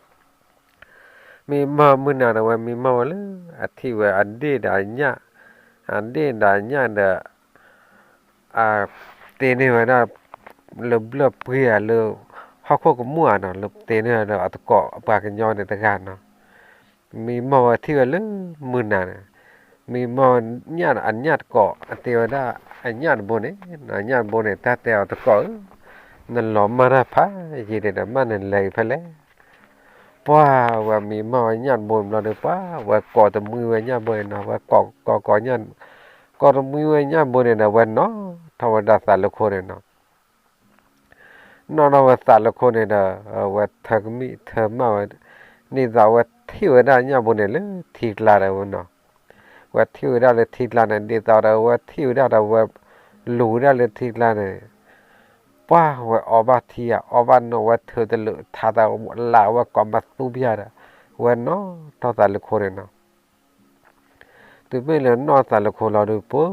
A: มีมอมึงนานว่ามีมอลอาทิตย์ว่าอันเดียดอันเดเตนี่ว่านะเลิบเพื่อเลิบเขาก็มั่วเนาะเลิบเตนี่เนาะอัตเกาะปากกันย้อนในตะการเนาะมีมอที่ว่าเลิมึงนานมีมอญาติอันญาติเกาะเทวดาอันญาติบนเนี่ยญาติบนเนี่ยตาเตวตะเกาะนั่นหลอมมาราพาจีเดนมันนั่นเลยพะแล้วป้าว่ามีมอญาติบนเราเด้อป้าว่าเกาะตะมือไว้ญาติบนเนาะว่าเกาะญาติเกาะตะมือไว้ญาติบนเนี่ยนะวันเนาะธรรมดาสารโคเนี่ยเนาะนว่าสารโคเนี่ยนะว่าทักมีเธอมานี่จะว่าเทวดาญาติบนเนี่ยเลยทีกลาได้วันเนาะว่าที่อุดาเลยทีละนั่นดีต่อเราว่าที่อุดาเราว่าหลูได้เลยทีละนั่นป้าว่าอบาทีอ่ะอบานโนว่าเธอจะเลือท่าตาลาว่ากอมบัตุบิอาระว่าน้อท่าตาลุโคเรนะตัวไม่เลยน้อตาลุโคเราดูปุ๊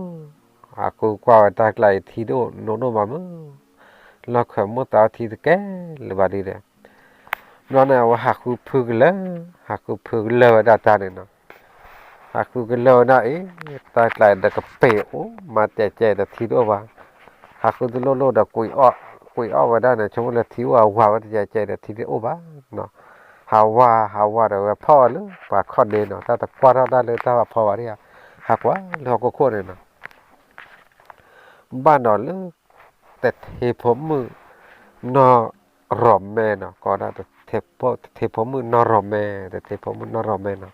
A: อากูกว่าตากลายทีโดโนโนมามั้งเราขโมยตาทีตะแกหรือบาดีเลยน้อเนี่ยว่าหากูพึกเลยว่าดาตาเนี่ยนะaku gelo na ta klai da ka pe o ma che che da thi do ba aku tu lo da kui o wa da na chu le thi wa wa che che da thi o ba no ha wa da wa pho lu pa khot de no ta kwa da le ta wa pho wa ri ha kwa lo ko kho de no ba no lu te thi phom mu no rom me no ko da te phom mu no rom me te phom mu no rom me no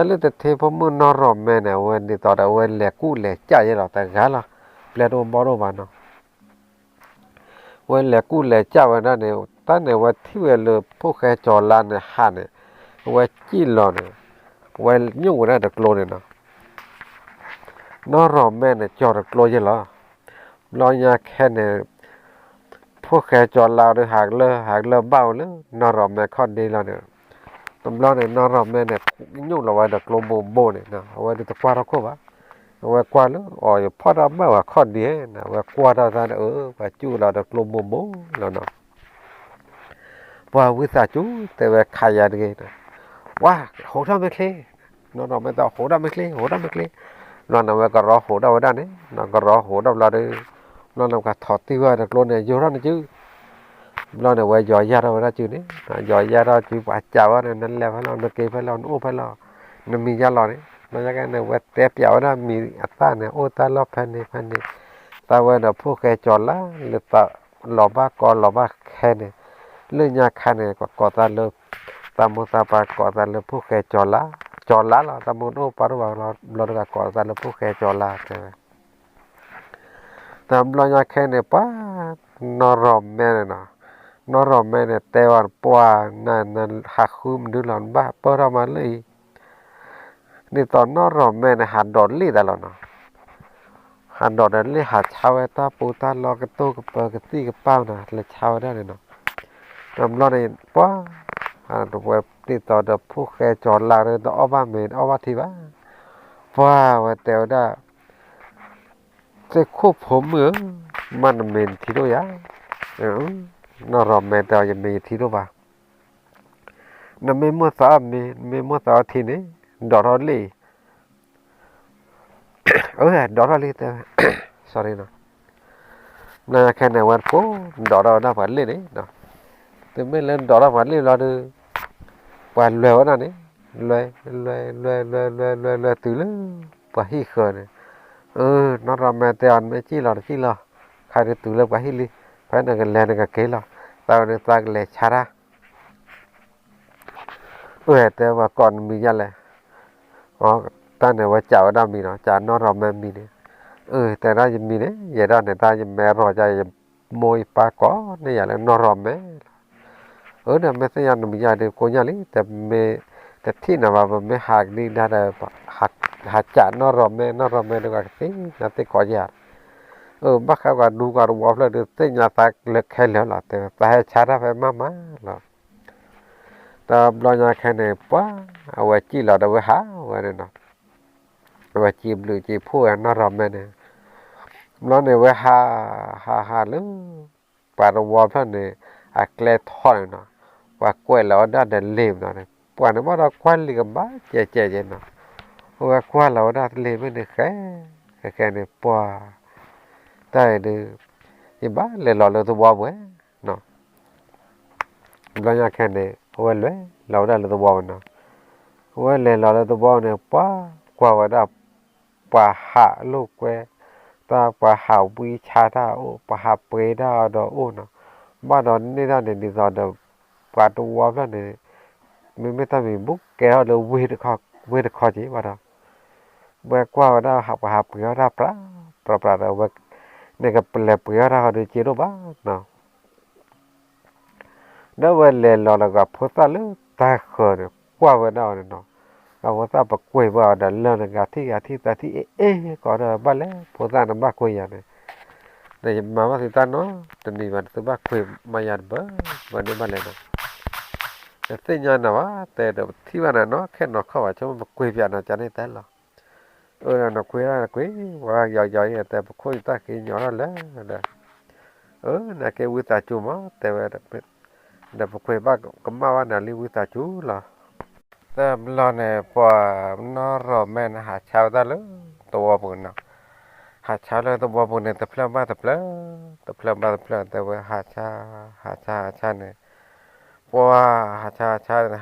A: แล้วแต่เทพมือนอรอมแม่เนี่ยวันนี้ต่อแต่วันแหลกกู้แหลกจ่ายเราแต่กาละเปลี่ยนบอลวันเนาะวันแหลกกู้แหลกจ่ายวันนั้นเนี่ยตั้งแต่วันที่เวลาพวกแกจอลานเนี่ยหันเนี่ยวันจีนเราเนี่ยวันยุ่งวันนั้นตะโกนเนี่ยเนาะนอรอมแม่เนี่ยจอตะโกนยังเหรอรอยาแค่เนี่ยพวกแกจอลาวเนี่ยหากเลิกเบาเลยนอรอมแม่ข้อดีเราเนี่ยตำรวจเนี่ยนอนรอแม่เนี่ยยุ่งเราไว้ดักลมโบเนี่ยนะเอาไว้ดูตะกวาเราก็ว่าเอาไว้กวาดแล้วอ๋อพอเราไม่ว่าข้อดีนะว่ากวาดเราเนี่ยว่าจู่เราดักลมโบแล้วเนาะว่าวิสาจู่แต่ว่าขายอะไรนะว่าโหดไม่เคลนอนรอไม่ต่อโหดไม่เคลนอนเอาไว้ก็รอโหดเอาไว้ได้เนี่ยนอนก็รอโหดเอาเราเลยนอนเอาก็ถอดที่ว่าดักลมเนี่ยอยู่ร้านจื้อเราเนี่ยว่าย่อยยาเราได้จืดนี่ย่อยยาเราจืดว่าจ้าวนั่นแหละพะเราเกยพะเราโอ้พะเรานั่นมียาเราเนี่ยเราจะกันเนี่ยว่าแต่เปียวนะมีอัตตาเนี่ยโอ้ตาเราพันนี่ตาว่าเนี่ยพวกแกจอดละหรือตาหล่อบ้ากอหล่อบ้าแค่เนี่ยเรื่องยาแค่เนี่ยกอตาเลิกตามุตาปากอตาเลิกพวกแกจอดละเราตามุโอ้ปารุว่าเราก็กอตาเลิกพวกแกจอดละใช่ไหมตามเรายาแค่เนี่ยป้านอรอมแม่เนี่ยนะนอรอมแม่เนี่ยแต่วันปัวนั่นหักคุ้มดูหลอนบ้าเปิดมาเลยนี่ตอนนอรอมแม่เนี่ยหัดดอดลี่แต่ละเนาะ หันดอกนั้นเลยหาเช้าไอ้ตาปูตารอกระโตกระเปกระตี้กระเป้านะเลยเช้าได้เลยเนาะนำรอในป้าตัวเว็บติดต่อเด็กผู้แก่จอดลาเลยต่ออ้อบ้านเมนอ้อบ้านที่บ้านป้าว่าแต่ว่าจะควบผมเหมือนมันเมนที่ด้วยอ่ะนอรอมเมนแต่ยังมีที่ด้วยป่ะนั่นไม่เมื่อสามไม่เมื่อสามทีนี้ดอร์ลี่ดอร์ลี่แต่ sorry เนาะน่าแค่ในวันโฟดอร์น่าฝันเลยเนาะแต่ไม่เล่นดอร์ฝันเลยเราดูวันเร็วนั่นนี่เลยตื่นเลยป่ะฮีเขินนอรอมเมนแต่อันไม่ชี้หรอใครจะตื่นเลยป่ะฮีลีไปนั่งกันเล่นกันเกล้อตอนนี้ตากเลยชาระแต่ว่าก่อนมีอะไรอ๋อตอนนี้ว่าเจ้าได้มีเนาะจ่านอรอมเมนมีเนี่ยแต่น่าจะมีเนี่ยอย่าได้เนี่ยตาจะแม่รอใจจะมวยปากก้อนเนี่ยอย่างนอรอมเมเนี่ยไม่ใช่ยันมีอย่างเดียวคนอย่างนี้แต่ที่น่ะว่าไม่หักนี่ได้หักจ่านอรอมเมดูกันสินั่นที่ก่อนยาบักเขาก็ดูกันวัวเลยดูสิยาตากเล็กแค่แล้วล่ะแต่ให้ชาร์จไปมาล่ะแต่บลอยาแค่เนี่ยป้าเอาไว้จีเราเอาไว้หาไว้เนี่ยว่าจีบหรือจีบผู้นอรอมแม่เนี่ยแล้วเนี่ยว่าหาลึปารวอลท่านเนี่ยอักเลทอนเนาะว่ากล้วยแล้วได้เดินเลี้ยเนาะเนี่ยปานว่าเราควันลิกบ้าเจ๊เนาะว่ากล้วยแล้วได้เลี้ยไม่ได้แค่เนี่ยปัวได้เนี่ยยี่บ้าเลยหล่อเลยตัวบัวเว้ยเนาะเราอยากแค่เนี่ยว่าเลยเราได้เลยตัวบัวเนาะว่าเลยหล่อเลยตัวบัวเนี่ยป้ากว่าว่าได้ป่าหาลูกเว้ยตาป่าหาวิชาได้โอ้ป่าหาเปรได้ดอกโอ้เนาะบ้านเรานี่ได้เนี่ยนี่ตอนเดียวป่าตัวแล้วเนี่ยไม่ต้องมีบุ๊กแก้วเลยวิธีข้อจีบ้านเราเมื่อกว่าได้หาป่าหาเปรได้ปลาเราเมื่อเนี่ยก็เปลือกเปรได้เขาดูจีโร่บ้านเนาะแล้วเวลาเราก็พูดตาลึกตาเขยกว่าวันนั้นเนาะเราก็ต้องไปคุยว่าเดินเรื่องงานที่แต่ที่ก่อนเดินบ้านแล้วพูดตาหน้าบ้านคุยอย่างนี้แต่มาว่าสิตาเนาะตอนนี้มันตัวบ้านคุยมาอย่างเบ้อวันนี้บ้านเลยเนาะแต่สิ่งนั้นนะว่าแต่เดี๋ยวที่วันนั้นเนาะแค่เนาะเขาว่าจะมาคุยแบบนั้นจะได้แต่ละเนาะคุยว่าย่อยแต่คุยตาขี้หยอแล้วเด้อน่ะแกวิตาจูมาแต่ว่าเดี๋ยวคุยบ้านก็มาว่าน่ะลิวิตาจูล่ะแต่เราเนี่ยพอน้อรอแม่นะหาเช้าได้เลยตัวปุ่นเนาะหาเช้าเลยตัวปุ่นเนี่ยแต่เพลินบ้าแต่เพลินแต่ว่าหาเช้าเนี่ยเพราะว่าหาเช้าเ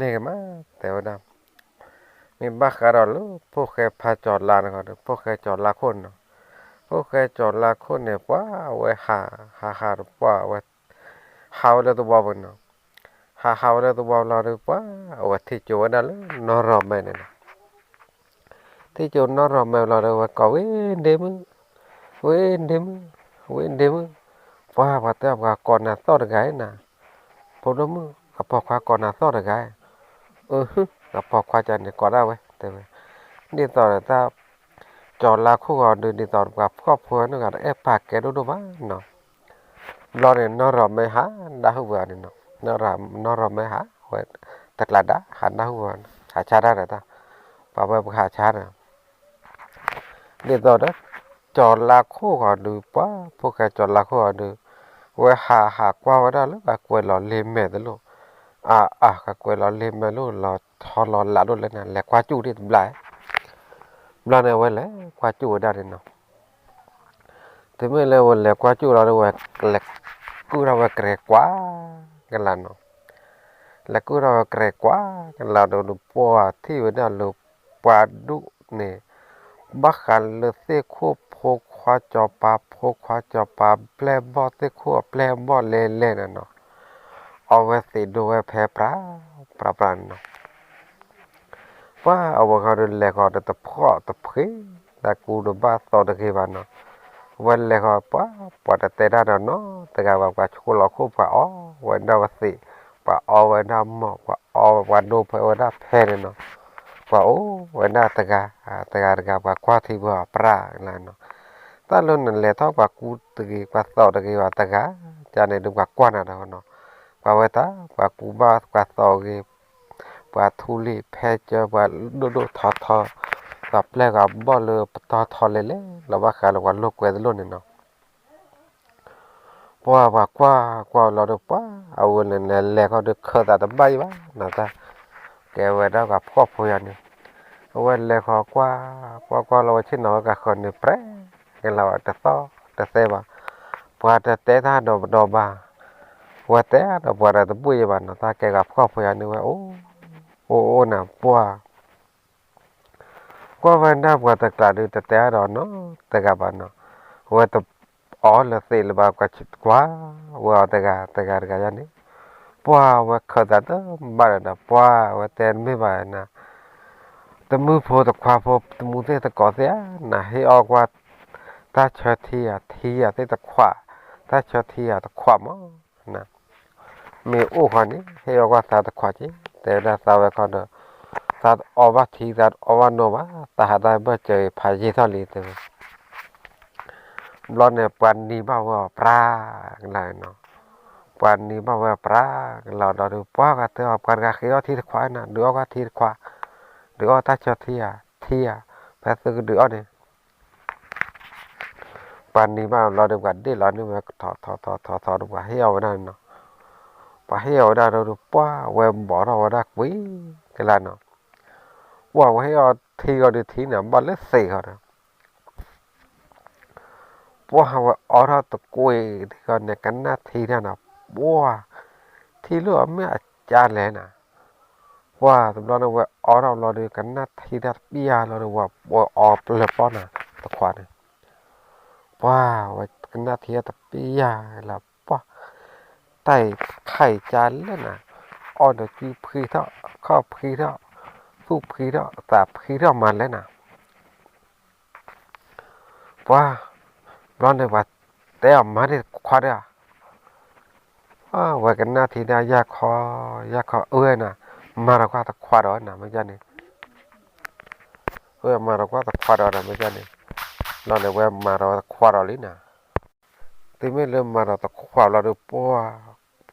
A: นี่ยมาแต่ว่านะมีบ้าการอลูพวกแกพาจอดลานก่อนพวกแกจอดลาคนเนาะพวกแกจอดลาคนเนี่ยว่าไว้หาว่าไว้หาเลยตัวปุ่นเนาะหาเลยตัวเราเลยว่าว่าที่โจนั่นเลยนอรอแม่เนี่ยที่โจนอรอแม่เราเลยว่าก็เว้นเดมว่าแต่ว่าก่อนน่ะต่อได้ไงน่ะพอดมึงกับพอควาก่อนน่ะต่อได้ไงกับพอควาจะเนี่ยก่อนได้เว้ยแต่นี่ต่อถ้าจอดลาคู่ก่อนดูนี่ต่อกับครอบครัวนึกว่าปากแกดูบ้าเนาะเราเนี่ยนอรอไม่หาได้หัวนี่เนาะนอรอไม่หาเว้ยแต่ละได้หาได้หัวหาชาได้แต่ป่าวไปหาชาเนี่ยนี่ต่อได้จอดลาคู่ก่อนดูป้าพวกแกจอดลาคู่ก่อนดูเว้ยหากว่าได้แล้วก็กวยหล่อเลี้ยแม่ตลอดก็กวยหล่อเลี้ยแม่ลูกหล่อทอหล่อหลาลูกเลยนะแหลกว่าจู่ที่บลายเนี่ยเว้ยแหละกว่าจู่ได้เนาะแต่เมื่อเลยวันแหลกว่าจู่เราเลยว่าแหลกกูเราว่าเกรกว่ากันละเนาะแหลกกูเราว่าเกรกว่ากันละดูปัวที่วันนั้นลูกปัวดุเนี่ยบักขันเลยเสียคู่โพควาจอปาโพควาจอปาแปลบอเสียคู่แปลบอเล่นเนาะเอาไว้สิดูไว้แพ้ปลาเนาะว่าเอาไว้เขาเดินแหลกเขาเดินตะเพาะตะเพยแต่กูดูบ้าต่อตะกี้บ้านเนาะวันแหลกเขาป้าปวดแต่ได้เนาะแต่การว่าชูหลอกคู่ป้าอ๋อวันดาวสิป้าอ๋อวันดาวหมอกป้าอ๋อวันดูไปวันดาวแพ้เนาะป้าโอ้วันดาวตะการกับควาที่ว่าปลาอะไรเนาะ ta luôn là thao quả cú từ cái quả sò từ cái quả ta gá cha này được quả quan à đó nó quả vậy ta quả cú ba quả sò cái quả thu li phe cho quả đô đô thọ thọ gặp lại gặp bao lơ thọ thọ lele là quả khá là quả lô quẹt luôn này nó qua là được quá ao lên là có được khơi ta tầm bay quá nào ta cái vậy đó gặp khó phơi anh vậy là khó qua là trên nó cả con này pre cái là ta to ta xe ba qua ta té ta đồ ba qua té đồ qua ra tụi bui ba nó ta cái gặp khó phơi anh vậy ô nè qua vậy đó qua ta cả được ta té đó nó ta gặp nó qua ta ở là xe là ba qua chít quá qua ta gặp cái gì qua khơi ta đó ba là qua tên mấy bài nè tụi mưa phô tụi khoa phô tụi mưa thế tụi có thế nè hay ở qua ta cho thi à thế tụi khoa ta cho thi à tụi khoa mà nè mình ô khoa ní hay ở qua ta tụi khoa chứ thế là sao vậy con đó ta ở qua thi ta ở qua nô mà ta hạt ta bây giờ phải gì thôi liền thế lo này quan đi bao giờ pra lại nó quan đi bao giờ pra là đó được quá cái thứ học quan cái khi đó thi tụi khoa nè đứa qua thi tụi khoa đứa ta cho thi à phải từ đứa này pan ni ma lo được gần đi lo được mà thọ được quả heo đó nó quả heo đó được quá quên bỏ rồi đó quý cái là nó quả heo thi rồi đi thi nè bao lớp xì rồi quá ở đó tụi quỳ thì còn này cắn nát thi ra nào quá thi lúc mấy cha lẽ nè quá tụi nó nói ở đó lo được cắn nát thi ra bia lo được quá ở lập đó nè tụi khoa này wow cáiนาทีตะปียาละปะไต่ไข่จานแล้วนะออเดอร์จีพีเท่าข้าวพีเท่าซุปพีเท่าตาพีเท่ามันแล้วนะว้าร้อนเลยว่าแต่ออกมาได้คว้าได้ว่ากันนาทีได้ยากคอนะมาเราก็ตะคว้าร้อนนะไม่ใช่เนี่ยมาเราก็ตะคว้าร้อนนะไม่ใช่เนี่ยร้อนเลยว่ามาเราตะคว้าร้อนเลยนะที่ไม่เริ่มมาเราตะขวาเราดูปัว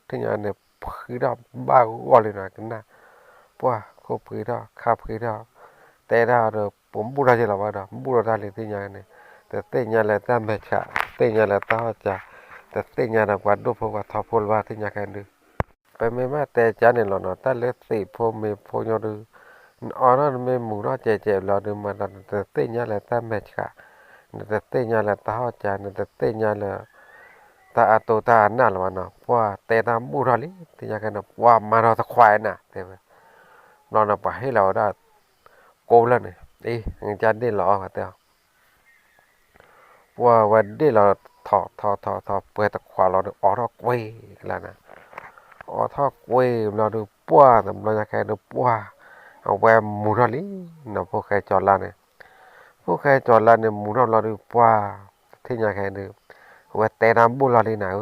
A: ที่อย่างเนี่ยพื้นเราบ้าก็เลยนะกันนะปัวก็พื้นเราข้าพื้นเราแต่เราผมบูราจะเราว่าเราบูราได้เลยที่อย่างเนี่ยแต่ที่อย่างเลยแต่ไม่ใช่ที่อย่างเลยต่อจะแต่ที่อย่างเราว่าดูพวกทับพลว่าที่อย่างกันดูไปไม่มาแต่จานเนี่ยเราเนาะแต่เล็กสิพวกมีพวกยอดูอ๋อนั่นไม่หมูเราเจ็บเราดูมาแต่ที่อย่างเลยแต่ไม่ใช่แต่ที่อย่างเลยต่อจะแต่ที่อย่างเลยta atau ta anal mana wah te ta murali tinya kana wah mana ta khwai na te lo na pa he lo da ko la ne ngi chan de lo ka te wah wa de lo thọ pe ta khwa lo de o ro kwe la na o tho kwe lo de pwa tam lo ya ka de pwa a wa murali na po ka cho la ne po ka cho la ne murali lo de pwa tinya ka deว่าแต่น้ำบุหรี่หนาว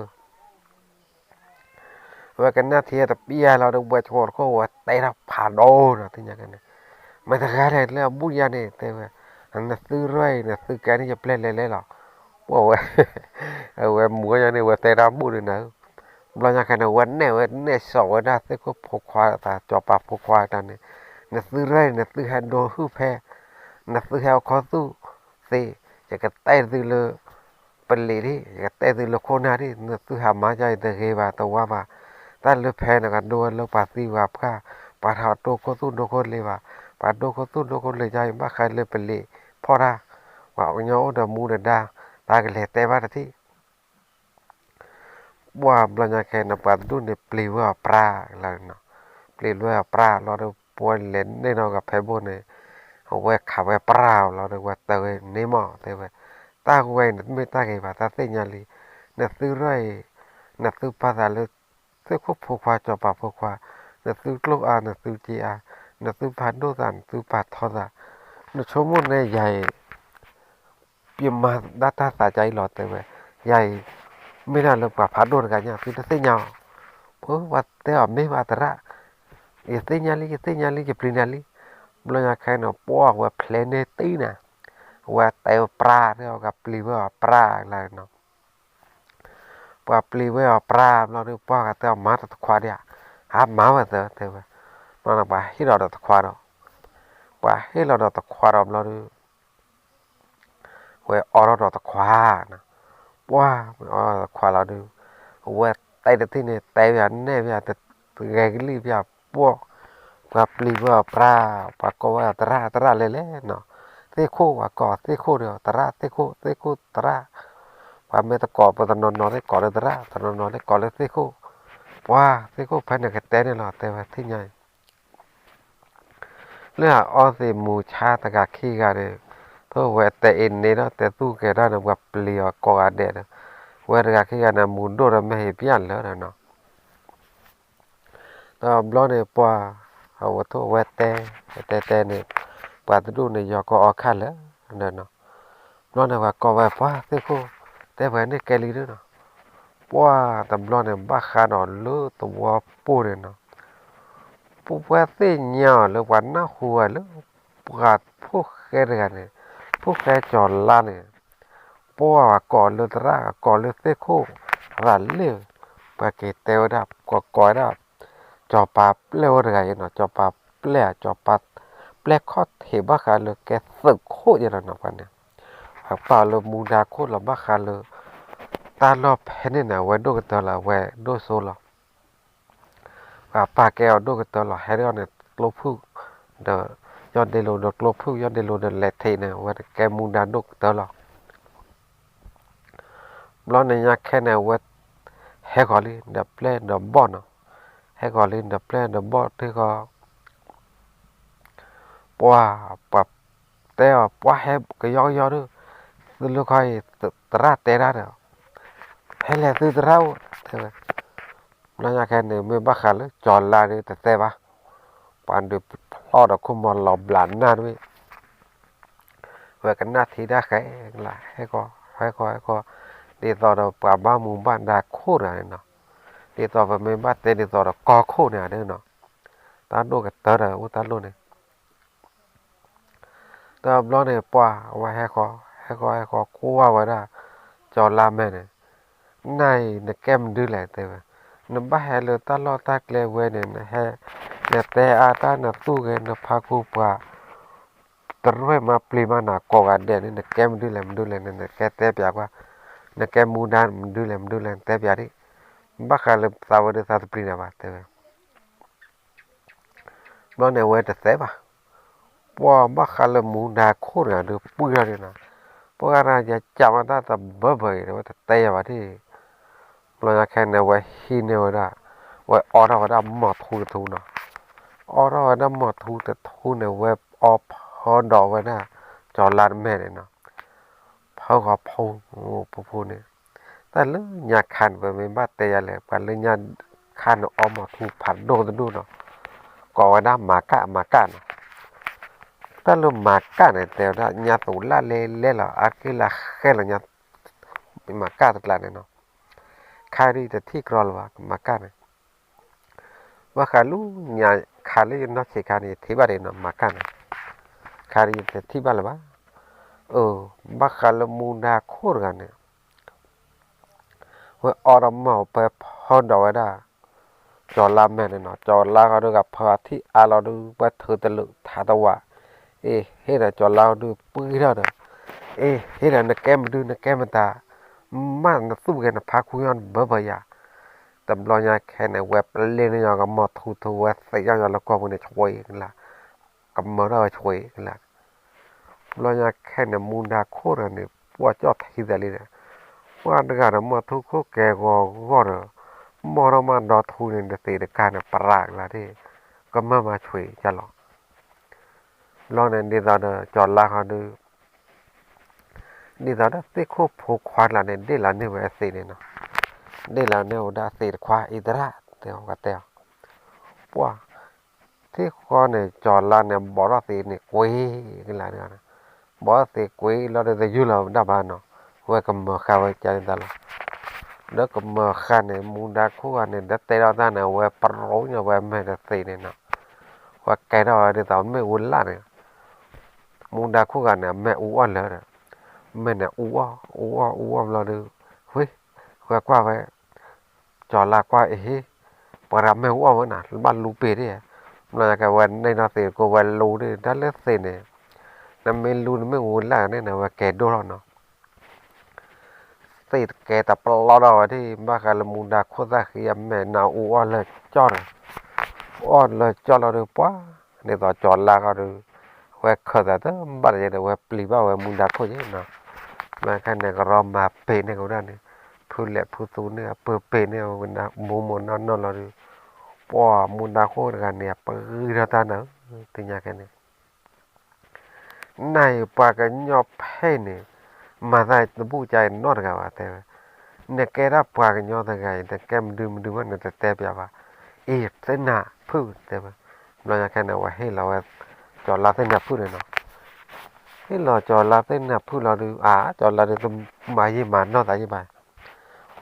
A: ว่ากันนาทีแต่ปีเราต้องไปชดเขาว่าแต่เราผ่านโอ้นะที่อย่างนั้นไม่ต้องการอะไรแล้วบุญญาเนี่ยแต่ว่าอันนั้นซื้อไรนะซื้อแกนี่จะเปลี่ยนเลยหรอว่าว่าหมูอย่างนี้ว่าแต่น้ำบุหรี่หนาวเราอยากให้วันเนี่ยสองวันได้แต่ก็พกควายแต่จอปากพกควายตอนนี้นะซื้อไรนะซื้อฮันโดฮือแพ้นะซื้อแฮวคอสู้สิจะกระแตซื้อเลยเป็นเลยที่แต่ตัวละคนนั้นที่ตัวหามาใจแต่เกี่ยวตัวว่าแต่เลือกแพ้นะครับดูแล้วปัสสิว่าพ้าปัดหาโตก็สู้โดคนเลยว่าปัดโดก็สู้โดคนเลยใจบ้าใครเลยเป็นเลยพอละว่าเอาเนาะเดมูเดด้าตากันเลยแต่ว่าที่ว่าบลังแค่นับปัดดูเนี่ยปลิวว่าปลาอะไรเนาะปลิวว่าปลาเราดูปวนเล่นได้เนาะกับแพ้บนเนี่ยเอาไว้ขับไว้ปลาเราดูว่าเตยนี่หม้อเตยตาเว้ยนั่นไม่ตาเกี่ยวกับตาเสียงเลยนั่นซื้อไรนั่นซื้อภาษาเลยซื้อควบผูกควาจอปากผูกควานั่นซื้อโลกอานั่นซื้อจีอานั่นซื้อพันโดสันซื้อปัดทอสานั่นชั่วโมงในใหญ่เปี่ยมมาดัตตาสาใจหลอดเตยใหญ่ไม่น่าเลยกว่าพันโดนกันเนี่ยซื้อเสียงเพราะว่าแต่ไม่ว่าแต่ละเสียงเลยจะปริญญาลีบลอยากใครเนาะปอกว่าเพลนเนตี้น่ะ ว่าเตวปลาเนี่ยกับปลีว่าปลาอะไรเนาะว่าปลีว่าปลาเราดูป้ากับเตวมาตะควาเดียหามาว่าเตวมันว่าให้เราตะควาเราว่าให้เราตะควาเราดูว่าอเราตะควานะว่าอตะควาเราดูว่าไตเด็ดที่เนี่ยไตแบบเนี่ยแบบแต่ไงก็รีบแบบพวกว่าปลีว่าปลาปากก็ว่าตระเล่ๆเนาะเตะคู่ว่าก่อเตะคู่เดียวตระเตะคู่ตระว่าไม่ตะกอบตะนอนได้ก่อเลยตระตะนอนได้ก่อเลยเตะคู่ว่าเตะคู่ภายในกระเตเนี่ยเนาะแต่ว่าที่ใหญ่เรื่องอ้อสิมูชาตะกาขี้กันเลยตัวเวทแต่อินนี่เนาะแต่ตู้แกได้นะว่าปลีว่าก่อเด็ดเวทกาขี้กันนะมุนโดนไม่เห็นเพี้ยนแล้วเนาะแต่บล็อกเนี่ยปัวเอาวัตถุเวทแต่เนี่ยปัดดูเนี่ยยอก็ออกขันแล้วเนาะบล็อกเนี่ยว่าก่อเวทว่าเตะคู่แต่เวทนี่แกลีด้วยเนาะปัวแต่บล็อกเนี่ยบ้าขาดอนเลือตัวปูเนี่ยเนาะปูเวทที่เหนียวหรือว่าหน้าหัวหรือปวดผู้แก่กันเนี่ยผู้แก่จอดล้านเนี่ยปัวก่อนเลือดร่างก่อนเลือดเตะคู่รันเลี้ยวปากเกตเตวดับก่อดับจอปาเลี้ยวอะไรเนาะจอปาเปล่จอปาเปล่ข้อเห็นบ้าขาเลยแกสึกโคตรอย่างนั้นเนาะกันเนี่ยหากป่าเลยมูดาโคตรละบ้าขาเลยตาลอบแพ้เนี่ยนะไว้ดูกันตลอดไว้ดูโซลว่าป่าแก้วดูกันตลอดให้เรื่องเนี่ยลบผู้เดย้อนเดโลดลบผู้ย้อนเดโลดแลเทเนี่ยว่าแกมูดาดูกันตลอดร้อนในยักแค่เนี่ยว่าให้ก่อนเลยดับเล่นดับบอลเนาะให้ก่อนเลยดับเล่นดับบอลที่ก็ปัวปับแต่ว่าปัวให้ก็ย่อด้วยคือลูกคอยตระเตระเนี่ยให้แหละคือตระใช่ไหมนั่นยักแค่เนี่ยไม่บ้าขันเลยจอดลาเนี่ยแต่ปะปานดูพอดอกคุ้มมอลหลอบหลานหน้าด้วยเวกันหน้าที่ได้แค่ละให้ก็ดีต่อเราป่าบ้านมุงบ้านดาโคตรอะไรเนาะดีต่อไปไม่บ้านเตดีต่อเรากอโคเนี่ยเนาะตาดูกันเตอร์อุตาลุเนี่ยตาบล้อเนี่ยป้าไว้ให้ก็กู้ว่าไว้ได้จอลาแม่เนี่ยในแก้มดื้อแหละแต่ว่าน้ำบ้าแห่เลยตาลอตาเกลียวเว้เนี่ยแห่เนี่ยแต่อาตาหน้าตู้เงินพาคูปะตรวยมาปลีมาหน้ากอกันเดียนี่แก้มดื้อแหละมันดื้อแหละเนี่ยแกแต่เปียกว่าเนี่ยแก้มมูดานมันดื้อแหละแต่เปียดิบ้าขาเลยสาวเดือดสาวปลีนะบ้าแต่ว่าล้อเนี่ยเว้แต่เสบ้าว่าบ้าขาเลยมูดาโคตรเนี่ยดูปุ้ยอะไรนะเพราะอะไรจะจำมาได้แต่เบื่อเลยว่าแต่เตะว่าที่เราจะแค่เนี่ยไว้หินเนี่ยว่าได้ไว้ออเราได้หมดทูเนาะออเราได้หมดทูแต่ทูเนี่ยไว้ออพอดอกไว้นะจอลานแม่เนี่ยเนาะพอก็พอโอ้พูเนี่ยแต่เรื่องอยากขันไปไม่บ้าเตะเลยแต่เรื่องอยากขันออหมดทูผัดโดนดูเนาะก็ไว้ได้หมากะเนาะแต่เรื่องหมากะเนี่ยแต่ละญาตุละเล่ละอากิละแค่ละญาหมากะตัวละเนี่ยเนาะใครที่จะที่กรอลวะหมากะเนี่ย ว่าขาลูเนี่ยขาเลยนักเสกานี่ที่บ้านเนาะมากันขาลีแต่ที่บ้านละบ้าบ้าขาลมูนาโคตรกันเนี่ยว่าออรมาไปพอดเอาได้จอลาแม่เนาะจอลาเขาดูกับพาที่อาเราดูว่าเธอตะลุทาตะวะเฮ้ยจอลาดูปื้อแล้วเนาะเฮ้ยนะแกมดูนะแกมตามันสู้กันนะพักคุยกันเบื่อตำรวจแค่ในเว็บเล่นอย่างกับหมดทูเว็บใส่อย่างแล้วก็มันจะช่วยกันละกับมันเราช่วยกันละเราอยากแค่ในมุนดาโคตรเนี่ยว่าจอดที่เดลีเนี่ยว่าในการมาทุกข์แกก็เนอะมอเรามาดอทูเนี่ยตีในการปรากละที่ก็มาช่วยจะหรอเราเนี่ยดีตอนจอดลาเขาดูดีตอนนั้นที่ควบผูกควานละเนี่ยดีละเนี่ยเวสีเนี่ยเนาะดีละเนี่ยได้สีควาอิตระเตียวกับเตียวว่าที่ควาเนี่ยจอดลาเนี่ยบอกว่าสีเนี่ยกุยกันละเนี่ยนะบอกว่าสีกุยเราได้ยุ่งเราได้บ้านเนาะเว้กับมือข้าวใจตลอดแล้วกับมือข้าเนี่ยมุนดาคู่เนี่ยได้เตะเราได้เนี่ยเว้ปร้อยเนี่ยเว้ไม่ได้สีเนี่ยเนาะว่าแกเราได้ตอนไม่วุ่นละเนี่ย มุนดาคู่กันเนี่ยแม่อ้วนเลยนะแม่เนี่ยอ้วนเราดูเฮ้ยกว่าไปจอดลากว่าเฮ้ยปราแม่อ้วนนะบ้านลูเปรี่ยเราจะวันในนาเสียก็วันลูดิดันเลือดเสียเนี่ยนั่นไม่รู้ไม่งูล่าเนี่ยนะว่าแกดูเราเนาะติดแกแต่ปลอดที่บ้านกันมุนดาคู่สักยามแม่นาอ้วนเลยจอดอ้วนเลยจอดเราดูป้าเนี่ยต่อจอดลากเราดูว่าเขาแต่ถ้าบ้านจะว่าปลีบ้าว่ามุนดาคู่ยังเนาะมาแค่เนี่ยก็รอมาเป็นเนี่ยก็ได้เนี่ยพูดแหละพูดตูเนี่ยเปิดเป็นเนี่ยมันนะมุมนอนเราดูป้ามุนดาคู่กันเนี่ยปืนเราตาเนาะถึงอย่างแค่นี้นายปากกันยอบเพ่เนี่ยมาได้ตัวผู้ใจนอดกันว่าแต่เนี่ยแกรับปากกันยอดแต่ไงแต่แกมันดูว่าเนี่ยแต่แบบว่าเอ๊ะเส้นหน้าพูดแต่ว่าเราอยากแค่เนี่ยว่าให้เราจอดลาเส้นหน้าพูดเลยเนาะให้เราจอดลาเส้นหน้าพูดเราดูจอดลาดูตัวมายี่มานอดแต่ยี่มา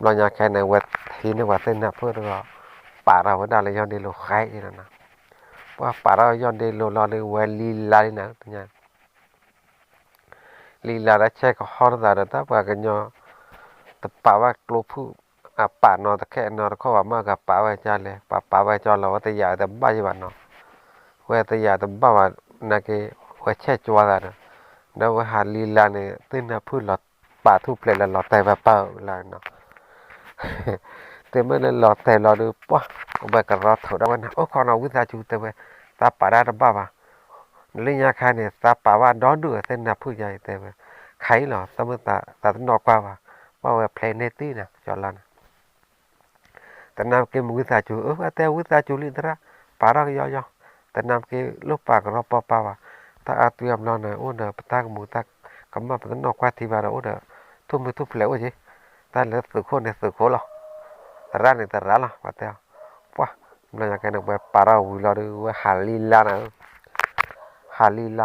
A: เราอยากแค่เนี่ยว่าทีนี่ว่าเส้นหน้าพูดเราป่าเราว่าได้เลยย้อนเดโลใครนี่นะว่าป่าเราย้อนเดโลเราเลยว่าลีลานี่นะตัวนี้ลีลาแล้วเช็คฮอร์ดาร์แต่ว่ากันยอแต่ป่าว่ากลัวผู้ป่านอแต่แค่นอเขาว่ามากกับป่าไว้จานเลยป่าไว้จานเราว่าแต่ยาแต่บ้าจีบันเนาะว่าแต่ยาแต่บ้าว่านักเกว่าเช็คจัวได้เนาะแล้วว่าหาลีลาเนี่ยตื่นน่ะพูดหลอดป่าทุบเลยแล้วหลอดแต่ว่าเปล่าแล้วเนาะแต่เมื่อนั้นหลอดแต่หลอดดูป่ะว่ากับรอดถูกได้วันนะโอ้ขอเราวิชาจูแต่ว่าตาป่าได้บ้าว่ะเรื่องยาคาเนี่ยตาป่าว่าดอนดูเส้นน่ะผู้ใหญ่แต่ว่าใครเหรอสมมติตาต้องนอกกว่าว่าเพลนเนตี้นะจอลันแต่นำเกมวิชาจูแต่วิชาจูลินทระป่าเราย่อยแต่นำเกมลูกปากรอปป่าวถ้าอาตุยามเราเนี่ยโอ้เนอปตักมูตักกำมาเป็นนอกกว่าที่บ้านโอ้เนอทุ่มไปทุ่มเปล่าใช่แต่เหลือสุขคนเนี่ยสุขคนหรอแต่ร้านเนี่ยแต่ร้านละว่าแต่ว่าเราอยากกันแบบป่าเราเราดูว่าฮาลิลานะฮาลิล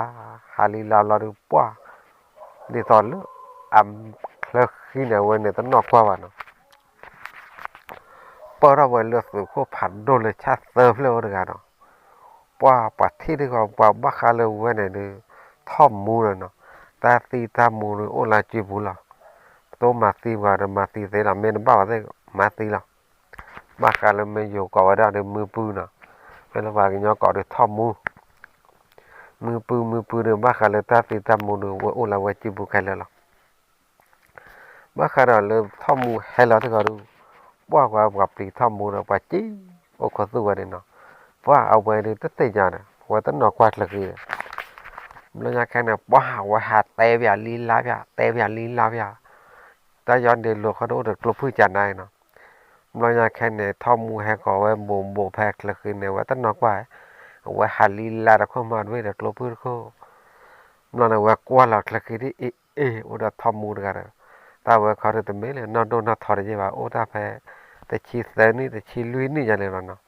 A: าเราดูว่าเดี๋ยวตอนลูกเคลื่อนขึ้นเนี่ยวันเนี่ยต้องนอกกว่าเนาะพอเราวันเลือกสุขผันโดนเลยชาเซิร์ฟเลยว่ากันเนาะว่าปัจที่ที่เขาว่าบ้าคาเลยวันเนี่ยท่อมมูเลยเนาะแต่ตีตามมูเลยโอ้ลาจีบุละตัวมาตีว่ามาตีเสร็จแล้วเมนบ้าว่าเสร็จมาตีละบ้าคาเลยไม่อยู่ก่อว่าได้มือปืนเนาะเป็นระหว่างย้อนก่อด้วยท่อมมูมือปืนเดิมบ้าคาเลยตาตีตามมูเลยว่าโอ้ลาว่าจีบุใครเลยล่ะบ้าคาเลยท่อมมูให้เราที่เขาดูว่าปลีท่อมมูเราปัจจีโอ้ขอสู้วันนี้เนาะว่าเอาไปเลยตั้งแต่ยังนะว่าตั้งนอกกว่าเลยเราอยากแค่เนี่ยว่าหาเตะแบบลีลาแบบแต่ย้อนเดินโลกเขาดูเด็กกลุ่มผู้จัดนายเนาะเราอยากแค่เนี่ยท่อมูให้ก่อไว้โบแพกเลยคือเนี่ยว่าตั้งนอกกว่าหาลีลาเราเข้ามาด้วยเด็กกลุ่มผู้เขาเราเนี่ยว่ากว่าเราเลยคือที่โอ้เด็กท่อมูกันแต่ว่าเขาจะไม่เลยนอนโดนนอนถอดใจว่าโอ้ถ้าแพ้แต่ชีเซนี่แต่ชีลุยนี่จะเลยเนาะ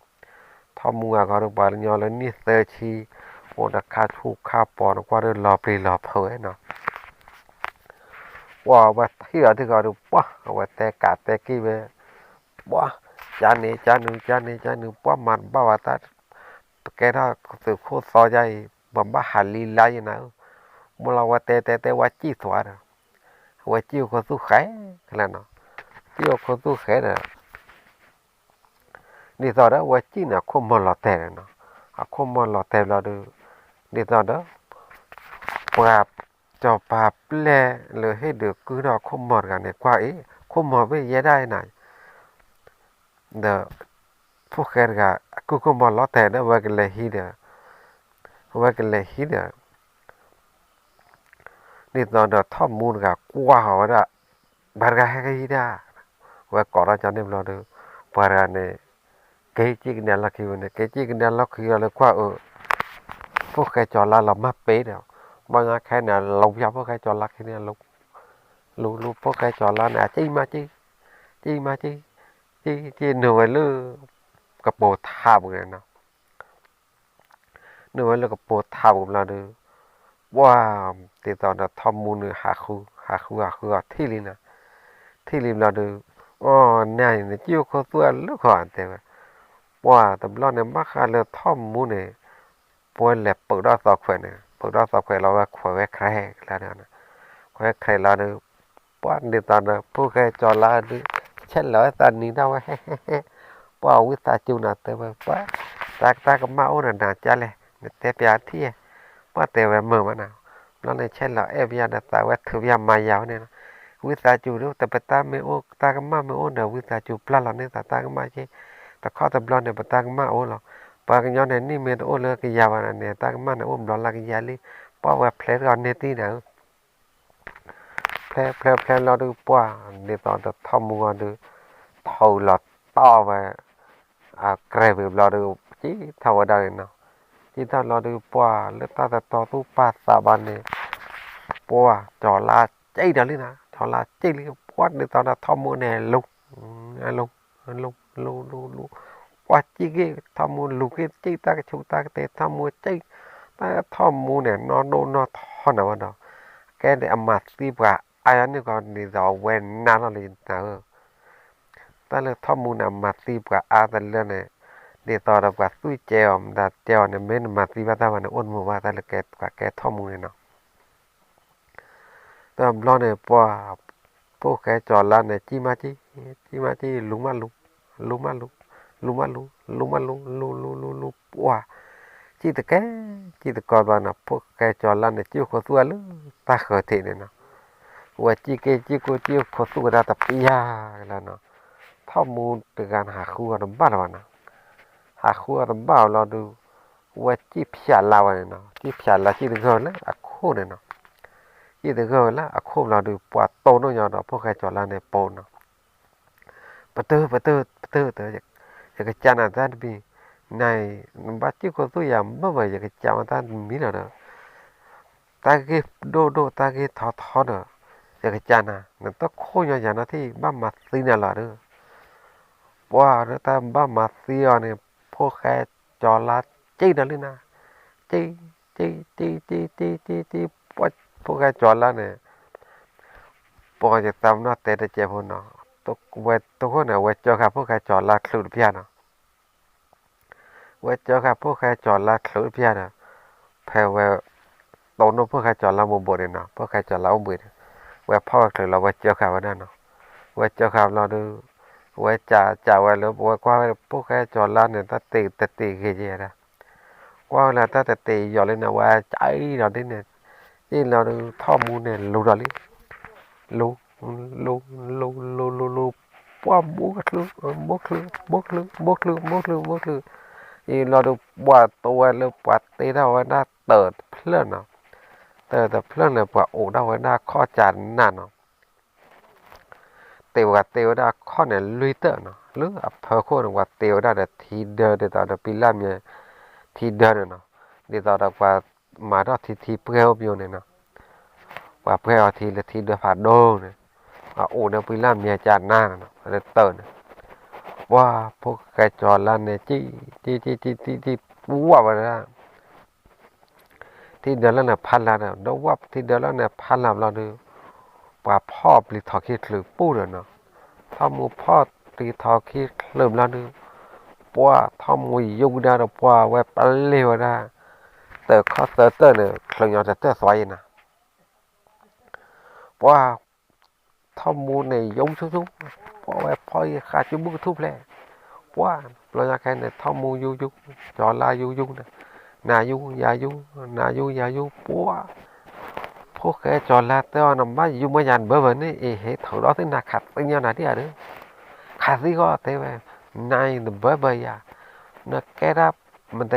A: ท่อมูเขาดูบาลยอเลยนี่เซชีโอ้ดักขาทุกขาปอนกว่าเรื่องรอปลีรอเพยเนาะว่าที่เราที่เขาดูว่าแต่กาแต่กี้เว้ว่าจานนี้มันบ้าว่าตาแกถ้าสืบโคตรซอยใจบ้าหาลีลาอย่างนั้นมื่อเราว่าแต่ว่าจี้สวรรค์ว่าจี้คนสู้แข่ขนาดนั้นจี้คนสู้แข่เนี่ยนี่ตอนนั้นว่าจี้เนี่ยคนมันหล่อแต่เนาะคนมันหล่อแต่เราดูนี่ตอนนั้นปราบจอปราบแล่เลยให้เดือดคือเราคนมันกันเนี่ยกว่าคนมันไม่แย่ได้ไหนเด้อพวกแกก็คนมันหล่อแต่เนี่ยว่ากันเลยฮีเด้อนี่ตอนนั้นท่อมูลกับกว่าหัวละบาร์กาให้กันฮีเด้อว่าก่อนเราจะเนี่ยเราดูบาร์กาเนี่ยเกจิกเนี่ยลักขี้วันเนี่ยเกจิกเนี่ยลักขี้อะไรกว่าพวกแกจอละเรามาเป๊ะเดียวบางแค่เนี่ยลงยาพวกแกจอลักขี้เนี่ยลูกพวกแกจอละเนี่ยจี้หน่วยลือกระโปรงท่าบุเลยนะหน่วยลือกระโปรงท่าบุเราดูว่าติดต่อเนี่ยทอมมูลหาคูที่ลินะที่ลิเราดูอ๋อเนี่ยจิ้วเขาตัวลูกขวานแต่ว่าแต่เราเนี่ยมาคาเลยทอมมูเนี่ยปวยแหลบเปิดดอกสอกเฟนเนี่ย พวกเราสับเคยเราว่าขวายใครแล้วนะขวายใครเราเนี่ยป้อนเดี๋ยวตอนนั้นพวกแกจอลาดิเช่นแล้วตอนนี้เราว่าป้าวิตาจูน่ะแต่ว่าป้าตาก็มาโอ้น่ะน่าจะเลยแต่เปียที่ป้าแต่ว่าเมื่อวันน่ะแล้วในเช่นแล้วเอฟยาน่ะแต่ว่าถือยามายาวเนี่ยวิตาจูเนี่ยแต่ปตาไม่โอ้ตาก็มาไม่โอ้เนี่ยวิตาจูปลาเราเนี่ยตาก็มาใช่แต่ข้อแต่บลอนเนี่ยปตาก็มาโอ้หรอปากย้อนเนี่ยนี่เมื่อโอ้เลยก็ยาวน่ะเนี่ยตาก็มาเนี่ยโอ้บลอนละก็ยาลีป้าว่าเพลย์ก่อนเนี่ยที่เนี่ยเพลเราดูป้าเนี่ยตอนจะทำมัวดูเท่าหลอดต่อไปกระเบื้องเราดูจีเท่าใดเนาะจีถ้าเราดูป้าเลือดตาแต่ต่อตู้ป้าสาบานเนี่ยป้าจอลาใจเดียวเลยนะจอลาใจเลยป้าเนี่ยตอนนั้นทำมัวเนี่ยลุกลุกลุกป้าจีเกทำมัวลุกจีตากระชูตากระเตะทำมัวจีตาทำมัวเนี่ยนอนโดนนอนท่อนเอาไว้เนาะแกเนี่ยอามาสีบว่าอันนี้ก่อนนี่จะเว้นนานเลยนะแต่เลยทำมูนมาสีบว่าอาแต่เรื่องเนี่ยเดี๋ยวต่อเรากว่าสู้เจียวแต่เจียวเนี่ยไม่มาสีว่าแต่วันอ้วนมัวว่าแต่เลยแกกว่าแกทำมูเนี่ยเนาะแต่เราเนี่ยพวกแกจอดแล้วเนี่ยจีลุงมาลุลุงมาลุลุงมาลุลุงมาลุว่าจีตะแกจีตะกอดบ้านนะพวกแกจอดแล้วเนี่ยจิ้วเขาตัวเลยตาเขาเทเนี่ยเนาะว่าจีเกจีกูจิ้วเขาตัวได้แต่ปียาแล้วเนาะข้อมูลในการหาคู่กันบ้านเรานะหาคู่กันบ้านเราดูว่าจีพิจารณาวันเนาะจีพิจารณาจีถึงเขาแล้วอะคู่เนี่ยเนาะจีถึงเขาแล้วอะคู่เราดูปวดโตโน่ยอเนาะพวกใครจอดแล้วเนี่ยโปนเนาะปะเตออยากจะจานอาจารย์บีในบัดจีก็ตัวยามบ่อยอยากจะจานอาจารย์มีเนาะตาเกโดตาเกทอเนาะอยากจะจานะนั่นต้องโค้ยอย่างนั้นที่บ้านมาซีเนี่ยหรอเด้อว่าแล้วแต่บ้านมาซีเนี่ยพวกแกจอลาจีนั่นเลยนะจีจีพวกแกจอลาเนี่ยพวกจะตามนาแต่เจ็บหัวเนาะตัวคนเนี่ยเวจอครับพวกแกจอลาคลุดเพียนะเวจอครับพวกแกจอลาคลุดเพียนะแพ้เวตอนนู้นพวกแกจอลาโมบเนี่ยเนาะพวกแกจอลาอุบิเนี่ยเวพ่อคือเราเวจอครับวันนั้นเนาะเวจอครับเราดูเวจ่าเวแล้วเวกว่าพวกแกจอลาเนี่ยตัดตีเกี่ยนะว่าแล้วตัดตีย้อนเลยนะว่าใจเราดิเนี่ยที่เราดูข้อมูลเนี่ยรู้เราลิรู้รู้ว่าบุกอีเราดูว่าตัวหรือว่าตีเราไว้หน้าเติร์ดเพื่อนเนาะแต่เพื่อนเนี่ยว่าโอ้เราไว้หน้าข้อจานนั่นเนาะเตียวได้ข้อเนี่ยลุยเตอร์เนาะหรือเพอโคว่าเตียวได้แต่ทีเดินเดี๋ยวตอนปีล่ามีทีเดินเนาะเดี๋ยวตอนว่ามาดอทีเพื่อเอาเนี่ยเนาะว่าเพื่อเอาทีละทีเดือดผ่าโดเนี่ยว่าโอ้เนี่ยปีล่ามีจานหน้าเนาะเตอร์เนี่ยว่าพวกแกจอลันเนี่ยจี้ว่าไปแล้วที่เดือนละเนี่ยพันละเนี่ยเราว่าที่เดือนละเนี่ยพันละเราดูว่าพ่อปลีทอคิดหรือปู้เนาะถ้ามูพ่อปลีทอคิดเริ่มแล้วดูว่าถ้ามูยุ่งได้เราว่าไว้ปเลวได้แต่ข้อเตอร์เนี่ยเครื่องยนต์เตอร์สวยนะว่าถ้ามูเนี่ยยุ่งชุบว่าไว้พ่อขาดจุบุกทุบเลยว่าเราอยากให้เนี่ยถ้ามูยุ่งจอลายุ่งนะนายุ่งยายุ่งปัวพวกแกจอดแล้วแต่ว่าน้ำมันยุ่งไม่ยันเบอร์นี่เฮ้ถอดล้อที่นาขัดตั้งยังไงที่อะไรขัดที่ก็แต่ว่านายเบอร์ยานักแกรับมันแต่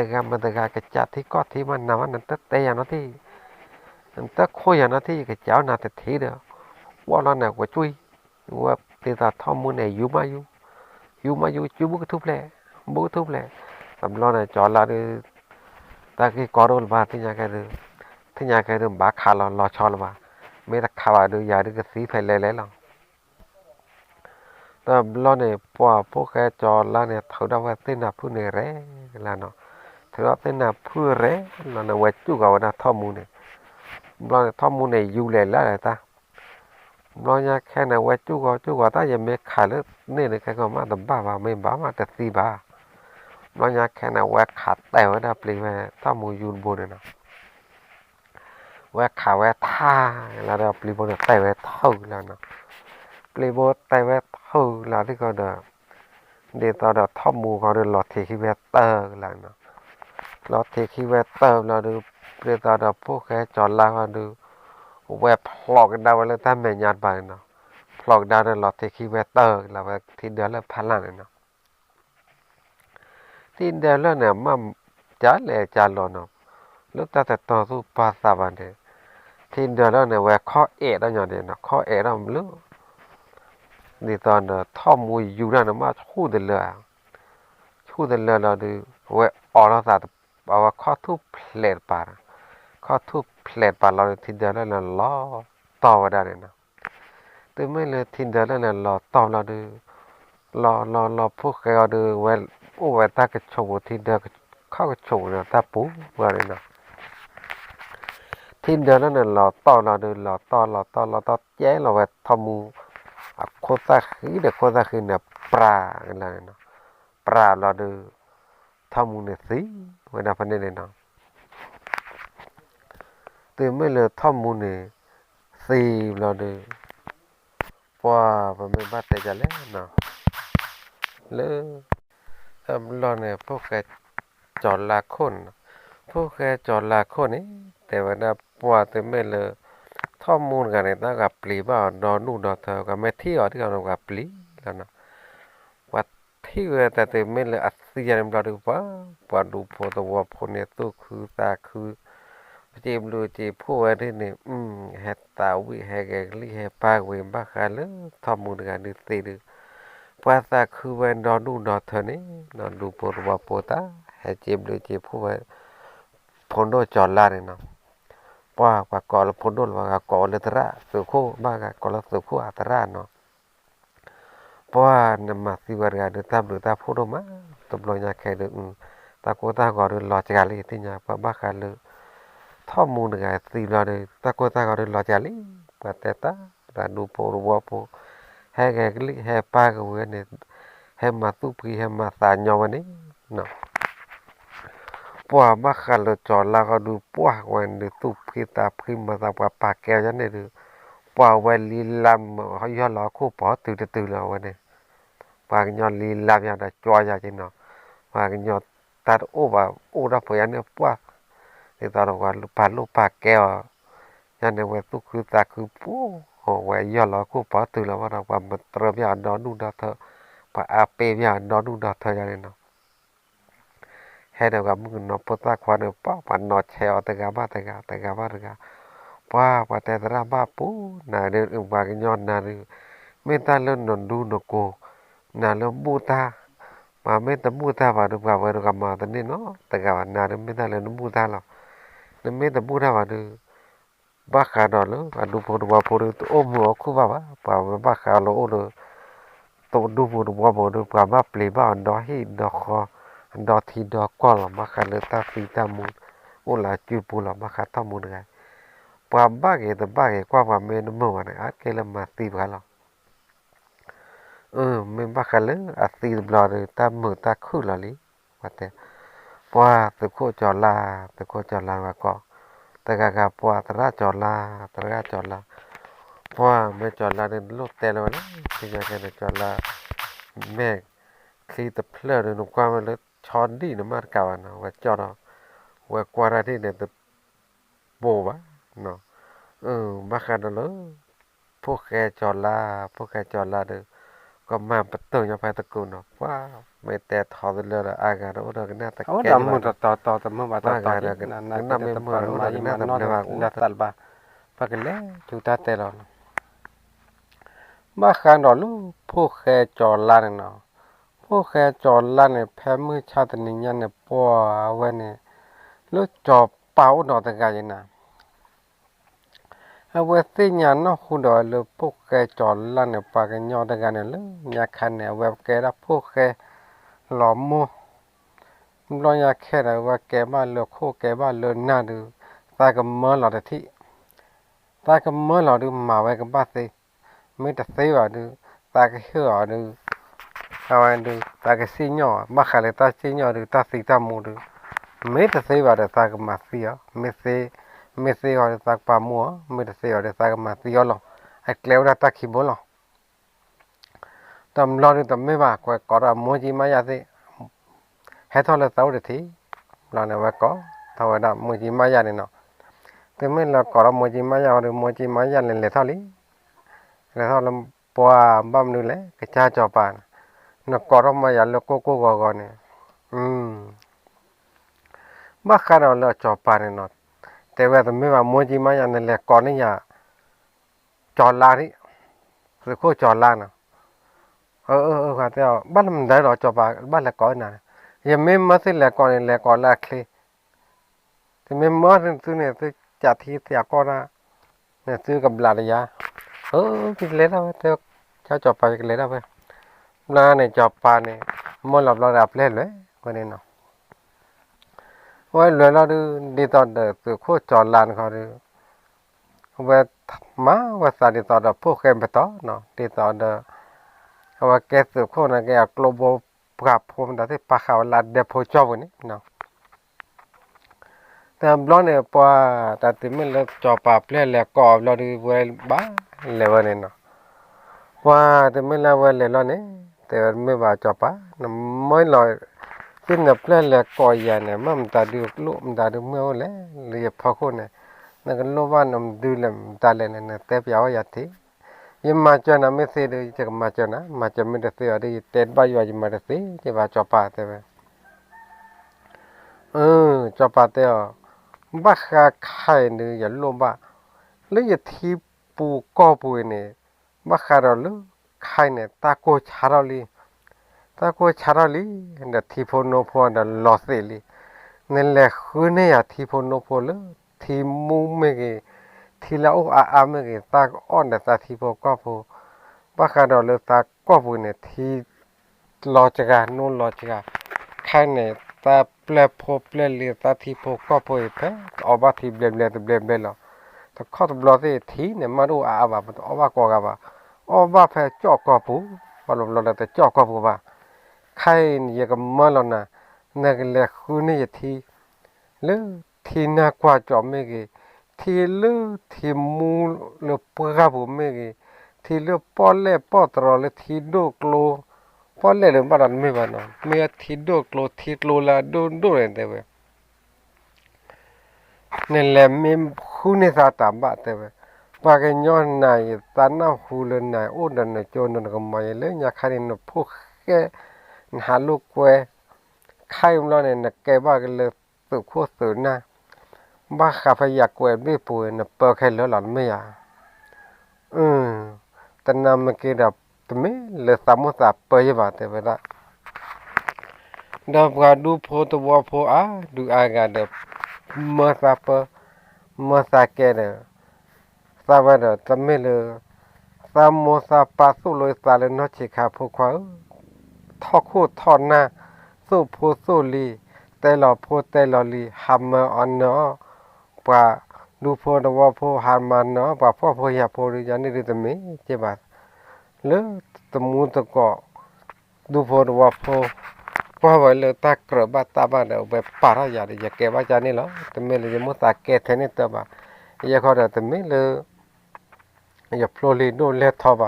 A: กระจัดที่ก็ที่มันน้ำมันนั่นแต่อย่างนั้นที่นั่นแต่คุยอย่างนั้นที่กระเจ้านาแต่ทีเดียวว่าเราเนี่ยว่าช่วยว่าตีตาทอมมือเนี่ยอยู่จุบุกทุบเลยสำรองเนี่ยจอดแล้วताकि करोल बातที่ยาแกเดิมบ้าขาลอชอลบ้าไม่ตักขาวดูยาดูก็สีไฟเลยล่ะแต่เราเนี่ยพวกแกจอแล้วเนี่ยเขาได้ว่าเต้นนับผู้เนี่ยเร่แล้วเนาะถือว่าเต้นนับผู้เร่เราเนี่ยว่าจู่กับว่าท่อมูเนี่ยเราเนี่ยท่อมูเนี่ยอยู่เลยแล้วตาเราเนี่ยแค่เนี่ยว่าจู่กับตายังไม่ขาดเลยเนี่ยเนี่ยแค่ก็มาแต่บ้าไม่บ้ามาแต่สีบ้าเราเนี่ยแค่เนี่ยว่าขาดแต่ว่าได้ปลีมาท่อมูยูนบนเนี่ยนะ ว่าข่าวว่าท่าแล้วเราปลีโบเดไตว่าเท่าแล้วเนาะปลีโบไตว่าเท่าแล้วที่ก็เดเดี๋ยวตอนเดท่อมูเขาเดหลอดเทคิเวเตอร์แล้วเนาะหลอดเทคิเวเตอร์แล้วดูเดี๋ยวตอนเดพวกแค่จอดล่างเขาดูเว็บพลอกกันดาวเลยถ้าไม่ยากไปเนาะพลอกดาวเดหลอดเทคิเวเตอร์แล้วว่าที่เดือดแล้วพันล้านเนาะที่เดือดแล้วเนี่ยมันจ้าเลยจ้าหลอเนาะลูกตาแต่ต่อสู้ภาษาบันเดที่เดือดแล้วเนี่ยว่าข้อเอแล้วอย่างเดียวเนาะข้อเอเราไม่รู้นี่ตอนเดท่อมูอยู่นั่นมาชูเดือดเลยชูเดือดเลยเราดูว่าออกแล้วสัตว์เอาว่าข้อทุบเพลทปาข้อทุบเพลทปาเราที่เดือดแล้วเนี่ยล้อต่อว่าได้เนาะแต่ไม่เลยที่เดือดแล้วเนี่ยล้อต่อเราดูรอพวกเขาดูว่าโอ้ว่าตากระโชว์ที่เดือดเข้ากระโชว์เนี่ยตาปูว่าเลยเนาะที่เดือดแล้วเนี่ยล้อต่อเราดูล้อต่อแย่เราว่าทอมูโคตรขี้เด็กโคตรขี้เนี่ยปลาอะไรเนาะปลาเราดูทอมูเนี่ยสิเวลาพันเนี่ยเนาะแต่ไม่เลยทอมูเนี่ยสิเราดูว่ามันไม่บาดแต่จะเล่นเนาะเลยเราเนี่ยพวกแกจอดลาคนพวกแกจอดลาคนนี่แต่ว่านะว่าแต่ไม่เลยข้อมูลกันเนี่ยตั้งกับปลีบ้านอนนู่นนอนเธอกับแม่ที่ที่เรากับปลีแล้วนะว่าที่แต่แต่ไม่เลยอัศยาเราดูว่าดูพอตัวพอเนี่ยตัวคือตาคือเจ็บดูเจ็บผู้ว่าที่เนี่ยเฮตาวิเฮเกลิเฮปากเวมบ้ากันเลยข้อมูลกันดูตีดูภาษาคือวันนอนนู่นนอนเธอเนี่ยนอนดูพอตัวพอตาเฮเจ็บดูเจ็บผู้ว่าพอนโดจอดลาเนี่ยนะว่าก่อนพอนโดว่าก่อนเลยตระสุโขบ้าก่อนแล้วสุโขอัตระเนาะเพราะว่าเนี่ยมาสิวารกันเดินตามดูตาพูดมาตบลอยากแค่เดินตาโกตาก่อนเดินรอจักรเลยที่เนี่ยป้าบ้ากันเลยท่อมูลไงสิเราเดินตาโกตาก่อนเดินรอจักรเลยป้าแต่ตาแต่ดูโปรวัวโปให้แกกลิให้ป้าก็เว้ยเนี่ยให้มาตุปีให้มาสานยอวันนี้เนาะปัวบ้ากันเลยจอดแล้วก็ดูปัววันเดือตุปีตาพิมมาตาปากแก้วยันเนี่ยดูปัววันลีลำเขาย้อนล้อคู่ปอตื่นแล้ววันนี้ปากย้อนลีลำอย่างแต่จอยอย่างจริงเนาะปากย้อนตัดโอ้รับเผยเนี่ยปัวที่ตอนเราว่าปากลูกปากแก้วยันเนี่ยว่าตุคือตาคือปัวโอ้ว่าย้อนล้อคู่ปอตื่นแล้วว่าเราว่ามันเติมอย่างนอนนู่นนอนเธอปากอาเปย์อย่างนอนนู่นนอนเธออย่างนี้เนาะให้เดี๋ยวกับมึงนอนพุทธะควันเนี่ยป้าปันนอนแชร์แต่กาบ้าป้าแต่ตระบ้าปูน่าเดินปากย้อนน่าเดินไม่ตาเล่นนอนดูนโกน่าเล่นบูตามาไม่ตบูตาว่าดูกับมาตอนนี้เนาะแต่กับน่าเดินไม่ตาเล่นบูตาหรอกนั่นไม่ตบูตาว่าดูบ้าขาดอนเลยว่าดูพอดูตัวโอ้หัวคู่ว่าบ้าขาโลโอเลยตัวดูพอดูว่าบ้าเปลี่ยบ้าดอฮีดอคอดอทีดอกอลบ้าขาเลยตาฟีตามุนโอลาจูปูลบ้าขาทามุนไงว่าบ้าเกตบ้าเกกว่าเมนเมื่อวันนี้อาจเกลมาตีบ้าหรอไม่บ้ากันเลยอาตีบลอเลยตามือตาคู่ละลิว่าแต่ว่าตะโคจอลาว่าก็แต่กะว่าตระจอลาว่าไม่จอลาเนี่ยลูกแต่ละวันที่ยังไงจอลาแม่คีตะเพลอเนี่ยนุ่มกว่ามันเลยช้อนดีนะมากกว่านะว่าจอดว่ากว่าที่เนี่ยตะโบวะเนาะบ้ากันเลยพวกแกจอลาเด้อก็มาประตูยังไปตะกูเนาะว่าไม่แต่ทอเลยละอากาศเราก็น่าตะแก
B: Awak dahต่อแต่เมื่อวานต่อนั่นเป็นเมื่อมายิ่งมันนอนแล้วตัดบ่าปากเล่จุดตาเตลอนบ้าขันดอลูพวกแกจอลานเนาะพวกแกจอลานเนี่ยแพ้มือชาตินิยันเนี่ยปัวเว้เนี่ยแล้วจอเป้าดอกตะกายนะเอาไว้สิญาณเนาะคุณดอเลยพวกแกจอลานเนี่ยปากยอตะกายเนี่ยเลยอยากขันเนี่ยเว็บแกรับพวกแกหลอมมัวลองอยากแค่ไหนว่าแกบ้านเลือกโคแกบ้านเลือกหน้าดูตากับเมื่อหลอดที่ตากับเมื่อหลอดดูมาไว้กับบ้านสิไม่แต่เสียดูตากับเหี้ยดูเอาไว้ดูตากับสีหยอมาขายเลยตาสีหยอดูตาสีตามูดูไม่แต่เสียดูตากับมาเสียไม่เสีย me se ore sa pa mo me se ore sa ma ti yo lo a kleu ra ta ki bo lo tam lo ni tam me ba ko ra mo ji ma ya se he tho le tao de thi lo ne wa ko tho da mo ji ma ya ni no te me la ko ra mo ji ma ya le tho li le tho lam po bam nu le ke cha cho pa nó có ra mà giờ nó cô gò nè bác khá là cho bà này nó thế vậy thì mấy bà mua gì mà giờ này là có này nhà cho la đi rồi cô cho la nè khá theo bắt làm đấy rồi cho bà bắt là có nè giờ mấy mà thì là có là khi thì mấy mà thì này thì chả thì có ra nè thì gặp là gì cái lấy đâu theo cho bà cái lấy đâu vậy là này cho bà này mua lọc lo đạp lên đấy cái này nó vậy rồi đi tao để từ khu tròn làn khỏi đi về má về sao đi tao để phố kem bê tó nó đi tao để về cái từ khu này cái global gặp hôm đó thì bà khảo là để phố cho vậy nóแต่บล็อกเนี่ยพอแต่ที่มันเลยจอปาเปลี่ยนเลยก่อบเราดูเวลบ้าเลยวันนี้เนาะว่าแต่ไม่ละเวลเลยแล้วเนี่ยแต่ไม่ว่าจอปาน้ำไม่ลอยซึ่งเนี่ยเปลี่ยนเลยก่อยยันเนี่ยมันตาดูลุมันตาดูเมื่อเลยเลยพอคนเนี่ยนั่นก็รู้ว่าน้ำดูเลยตาเลยเนี่ยแต่เปียวยัดที่ยังมาเจอนะไม่เสียเลยจะมาเจอนะมาเจอไม่ได้เสียดีเต็มใบอยู่ยังไม่ได้เสียจะว่าจอปาแต่ว่าจอปาแต่บ้าใครเนี่ยอย่าลงบ้าแล้วอย่าทีปูก้อปูเนี่ยบ้าใครเราลูกใครเนี่ยตาโกชาเราลีตาโกชาเราลีเนี่ยทีโฟโนโฟเนี่ยลอสเลยนั่นแหละคือเนี่ยทีโฟโนโฟเลยทีมุมเมกทีละอุอาเมกตาอ่อนแต่ตาทีโฟก้อปูบ้าใครเราเลยตาก้อปูเนี่ยทีลอจิกาโนลอจิกาใครเนี่ยตาเปลโพเปลลีตาทีโพก็โพอีเพออบาทีเบลลถ้าข้อตบลอสิทีเนี่ยมาดูอาบาอบากอกาบาอบาเพจอกก็ปูบาลบลอแต่จอกก็ปูบาใครเนี่ยก็มาแล้วนะนั่นก็เลยคือเนี่ยทีหรือทีน่ากว่าจอมเมกทีหรือทีมูหรือปะกาปูเมกทีหรือปอเล่ปอตรอเลยทีดูกโลพอเล่นบ้านไม่บ้านเนาะมีทิดโดกโลทิดโลละดูเรนเตเวเนี่ยแหละมีคู่ในสาตามบ้านเตเวปากย้อนนายตาหน้าหูเลยนายโอ้ดันเนี่ยโจนนก็มาเลยอยากให้เนี่ยพวกแกหาลูกแกใครมันเนี่ยแกบ้ากันเลยสุขโคตรสุดนะบ้าข้าพยากแกไม่ป่วยเนี่ยเปิดแค่แล้วหลังไม่อยากแต่นำมาเกิดแต่ไม่เลยสามารถเปิดบ้านเตเวละดับการดูโพตัวโพดูอากาศเดมาซาเปมาซาเกเดซาวันเดตไม่เลยซาโมซาปาสุเลยซาเลนอชิคาพวกเขาทอคู่ทอหน้าสู้โพสู้ลีแต่หล่อโพแต่หล่อลีฮัมเมออนเนาะปะดูโพตัวโพฮาร์มันเนาะปะพ่อโพยาโพดิจันนี่ดิตมีเจ็บาหรือตมูตะก็ดูโพตัวโพพอไว้เลยตากระบาตาบ้านเดี๋ยวไปปาระยาดิจะเก็บไว้จานี่เหรอแต่ไม่เลยมุตาเก็บเท่านี้ตัวบ้าอย่าขอเดี๋ยวแต่ไม่เลยอย่าโผล่ลีโดนเล็ดทอบ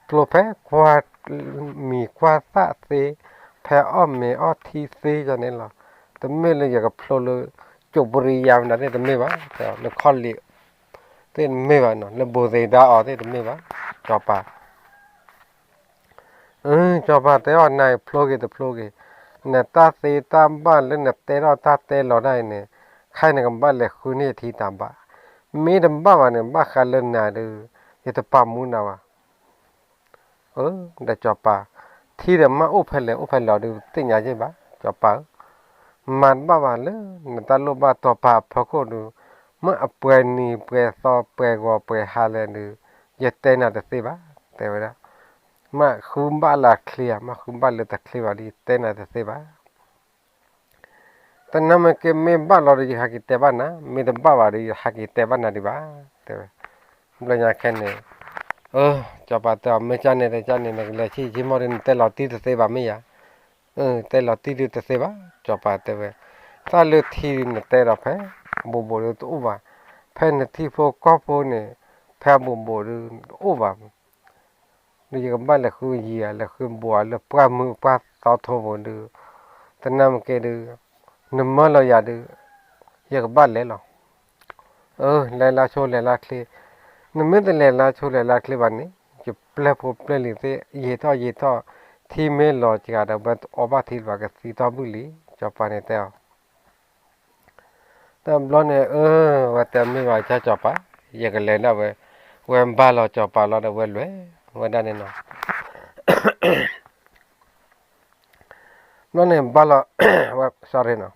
B: โผล่แพ้กว่ามีกว่าซาเซแพ้อ้อมเมอ้อทีเซจานี่เหรอแต่ไม่เลยอยากโผล่เลยจุบริยามนั่นแต่ไม่บ้าแต่เลยข้อลีแต่ไม่บ้าเนาะเลยโบเซดาอ๋อแต่ไม่บ้าจอปาจอปาแต่อ่อนนายโผล่กี่แต่โผล่กี่เนี่ยตาเสียตามบ้านแล้วเนี่ยเตะเราตาเตะเราได้เนี่ยใครเนี่ยกับบ้านเลยคุณนี่ที่ตามบ้านมีดบ้านเนี่ยบ้านเขาเล่นนาดูจะตะปามุนเอาเดี๋ยวจอปาที่เดี๋ยวมาอุปเหล่เราดูติ่งยาใช่ปะจอปามันบ้านเลยเนี่ยตาลูกบ้านตัวปาพอก็ดูเมื่อเปลี่ยนนี่เปลี่ยนซอเปลี่ยนว่าเปลี่ยนฮาเลนดูจะเตะน่าจะสิบะแต่เวลามาคุมบ้านละเคลียมาคุมบ้านเลยตะเคลียวันนี้เต้นอะไรเสียบ้าแต่นั่นมันก็ไม่บ้านเราดีฮักกิเตบ้านนะไม่ต้องบ้านเราดีฮักกิเตบ้านนะดีบ้าแต่เราอยากแค่เนี่ยจะไปแต่ไม่จานเนี่ยจานเนี่ยเลยที่มอรินเตลอตีเสียบ้าไม่ยาเตลอตีดูเสียบ้าจะไปแต่ถ้าเลือกที่เนี่ยเตลอแพ้บูบูเลยตัวบ้า แผ่นที่พวกก็พวกเนี่ยแผ่บุบดูโอ้แบบนี่ก็บ้านละคือเยียละคือบัวละปลามือปลาต่อทบดูแต่น้ำเกดูน้ำมันเราอยากดูอยากบ้านเลยหรอเลยลาโชเลยลาคลีน้ำมันเลยลาโชเลยลาคลีบ้านนี้จะเปล่าพบเปล่าลิเตเยท่อที่เมลลอจิกาดบัดอบาทิลวากสีตอบุลีจะปานเตอแต่บลอนเนี่ยว่าแต่ไม่ว่าจะจับปะอยากเลยนะเว้บาลอจับปะลอเดเวลเววันนั้นเนาะบลอนเนี่ยบาลอว่า sorry เนาะ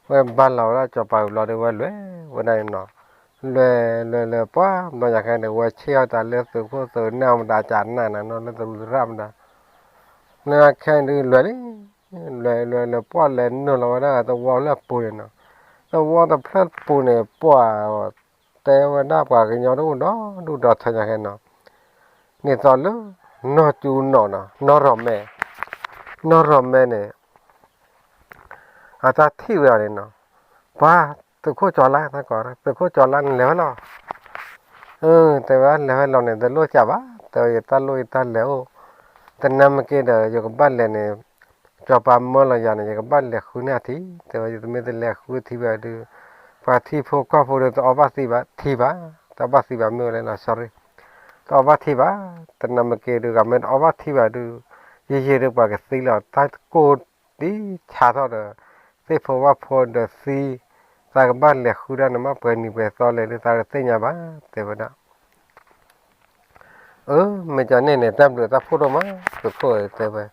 B: เว้บาลอละจับปะลอเดเวลเววันนั้นเนาะle pa no ya kan de wa chia ta le su ko su na ma da cha na na no le tu ram da na kan de le pa le no lo da to wa le pu ne to wa da plat pu ne pa te wa da pa ke nyo du da tha ya kan no ni to lu no chu no na no ro me ne a ta thi wa ne no pa tu ko cho la ta ko tu ko cho la le loแต่ว่าแล้วเราเนี่ยจะรู้จักว่าแต่ตาลุยตาแล้วแต่น้ำมันเดี๋ยวกับบ้านเลยเนี่ยจอปามมอลอย่างเนี่ยกับบ้านเลยคุณเนี่ยที่แต่ว่าจะไม่ได้เลยคุณที่แบบดูพอที่พวกก็พวกเดี๋ยวตัวบ้าที่บ้าที่บ้าตัวบ้าที่บ้าไม่เลยนะ sorry ตัวบ้าที่บ้าแต่น้ำมันดูกับมันบ้าที่บ้าดูเยอะๆดูปากสีแล้วถ้าโกดดีชาเท่าเดิมที่พวกว่าพอเดือดสีตากับบ้านเลยคุณนั่นมาเปิดนี่เปิดต่อเลยตาเสียบ้าแต่ว่านะไม่จะเนี่ยตำรวจตาพูดออกมาตัวโค้แต่ว่า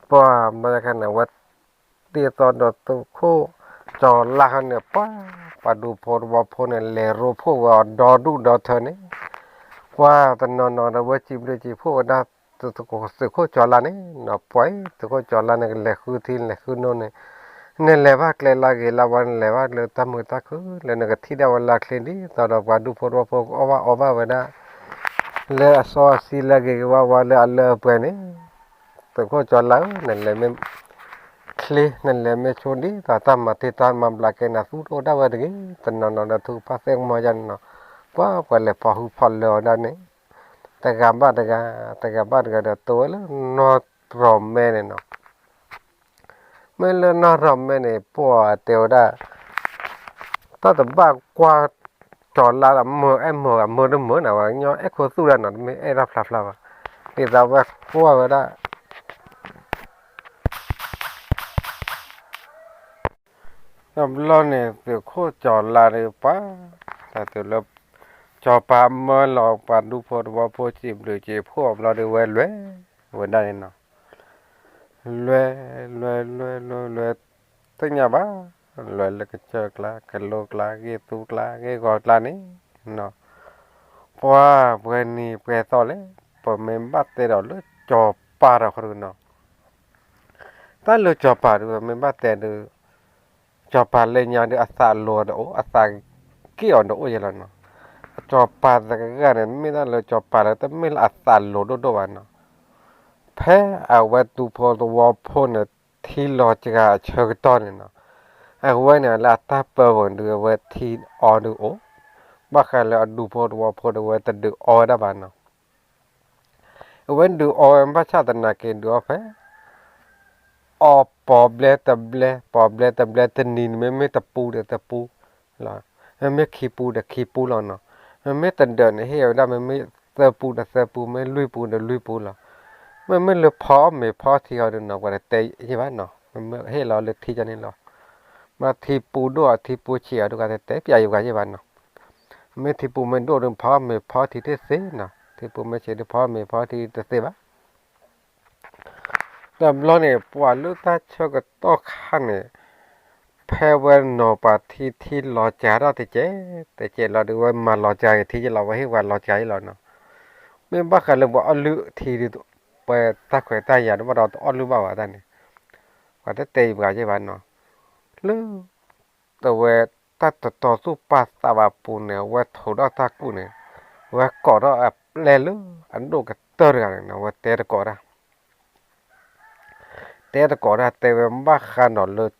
B: พอมาจากไหนวัดเดียตอนตัวโค้จอละหันเนี่ยป้าดูพอว่าพอเนี่ยเลรูพวกว่าดอดูดอเธอเนี่ยว่าตอนนอนเราว่าจีบเลยจีพวกว่าตัวโค้จอละเนี่ยนับไปตัวโค้จอละเนี่ยเลคือที่เลคือโน่นเนี่ยเลวักเลลาเกลาวันเลวักเลตามุตาคือเลนกที่ดาวลักเลนี่ตอนเราว่าดูพอว่าพวกอว่าเวนะle so si lagi wa le alla pene to ko chala ne me kle ne me chodi ta ma te ta ma bla ke na su do da wa de tan no no thu pa se mo jan no pa le pa hu phal le da ne ta ga ba da to le no rom me ne no me le no rom me ne po te da ta ba kwa cho là mơ nó mơ nào nhớ ép khô su ra nó mới ép rập rập rập thì ra về qua về đó làm lo này từ khô cho là được pa ta từ lớp cho pa mơ lò pa du phô vào phô chìm được chỉ phô lo được về về đây nó lue tới nhà ba lue là cái chợ là cái lô là cái tu là cái gọt là này nóว่าเพื่อนนี่เพื่อนตอนเลยพอเมมบัตเตอร์เราจอปาร์ครูนอตอนเราจอปาร์เมมบัตเตอร์จอปาร์เลยยังเดืออาสาโลดโออาสาเกี่ยวโอ้ยแล้วเนาะจอปาร์แต่ก็เนี่ยไม่ได้เราจอปาร์แต่ไม่อาสาโลดโดวันเนาะแพ้เอาไว้ดูพอตัวพ่นที่เราจะเชิญตอนเนี่ยเนาะเอาไว้เนี่ยเราตัดเปิดดูไว้ที่ออดูโอบ้าใครเลยดูพอดูไว้แต่ดูออได้บ้านเนาะเว้นดูออมบ้าชาตินักเก็นดูออปอบเบลตับเบลตันนินไม่ตะปูเดตะปูล่ะไม่ขี้ปูล่ะเนาะไม่ตันเดินเฮียได้ไม่เสือปูไม่ลุยปูล่ะไม่เลยพอไม่พอที่เขาเดินเนาะว่าแต่ใช่ไหมเนาะไม่ให้เราเลือกที่จะนี่หรอมาที่ปูด้วยที่ปูเฉียดูกันแต่ใหญ่อยู่กันใช่ไหมเนาะไม่ที่ปูไม่ดูเรื่องพอไม่พอที่เทเสเนาะที่ปูไม่เฉียดูพอไม่พอที่เทเสบ้าแต่เราเนี่ยปวดลูกตาชอบก็ต้องขันเนี่ยแพ้เวนโนปาที่รอใจเราแต่เจเราดูว่ามารอใจที่จะเราไว้ให้วันรอใจเราเนาะไม่บ้ากันเลยว่าอันลึทีดีไปตาแขวตาหยาดว่าเราต้องอันลึบ้าวะท่านเนี่ยว่าแต่เตยบ้าใช่บ้านเนาะลึแต่ว่าตาต่อสู้ปัสสาวะปูเนี่ยว่าถูกเอาตากูเนี่ยว่าก่อเราแล่ลึอันดูกับเตอร์กันเนาะว่าเตะก่อเราแต่ก่อนแต่ว่าบ้าขนาดเลย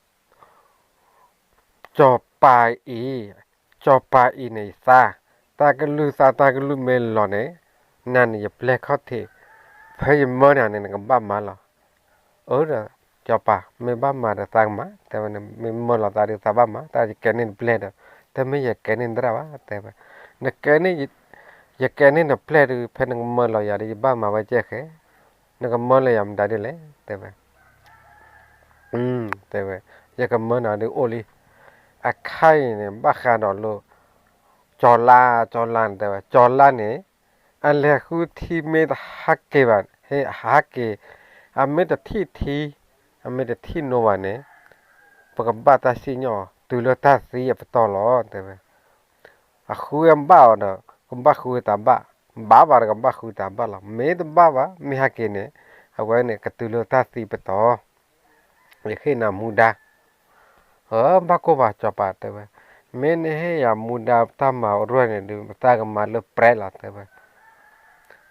B: จอปลายอี จอปาอีในซาตากลูซาตากลูเมลลอเนนั่นอย่าเปลกเขาเทพยมอเนี่ยเนี่ยกับบ้ามาหรอจอปาไม่บ้ามาแต่ตังมาแต่มันไม่มอลตาดิซาบ้ามาตาจะแกนินเปลดแต่ไม่อยากแกนินดราวะแต่ว่านักแกนี่อยากแกนินเปลดเพนังมอลอยาดิบ้ามาไว้เจ๊แค่นักมอลยามได้ดิเลยแต่ว่าแต่ว่าอยากมอนาดิโอลีอะไข่เนี่ยบ้าขาดอโลจอลานแต่ว่าจอลานเนี่ยอันแรกคือที่เมตฮักเกบันเฮฮักเกอเมตที่อเมตที่โนวันเนี่ยปกบ้าตาสิญอตุลตาสีอัปตอลอแต่ว่าอะคุยอันบ้าเนาะกุมบ้าคุยตาบ้าบาร์กัมบ้าคุยตาบ้าละเมตบ้าวะมีฮักเกเนี่ยเอาไว้เนี่ยกตุลตาสีปตอเยขึ้นนามูดาบ้าก็บ้าจอปาแต่ว่าเมนเฮียมูดาตามมาอรวยเนี่ยดูตากมาเลเปรล่ะแต่ว่า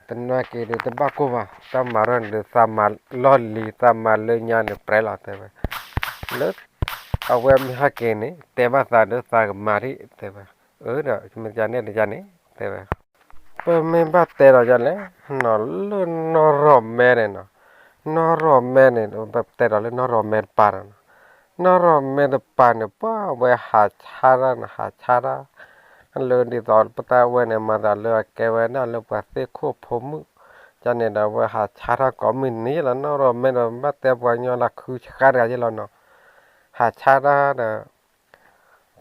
B: ตันว่าเกเดตบ้าก็บ้าตามมาเรื่องเดตามมาลอลลีตามมาเลยญาณเปรล่ะแต่ว่าเลิกเอาไว้มีฮักเกเนี่ยแต่ว่าตาเดตากมาที่แต่ว่าเนาะมันจะเนี่ยแต่ว่าเปิดไม่บ้าแต่เราจะเลยนอลนอรอมแม่เนี่ยเนาะนอรอมแม่เนี่ยแบบแต่เราเลยนอรอมแม่ปานนอรอมแม่ปานเนี่ยป้าไว้หาชาระอันเลยดีตอนปตาไว้เนี่ยมาตาเลยแกไว้น่าเลยว่าเสกโคผมจะเนี่ยเราไว้หาชาระก็มินนี่แล้วนอรอมแม่เราบ้าแต่ไว้เนี่ยละคือชาระที่เราเนาะหาชาระเนี่ย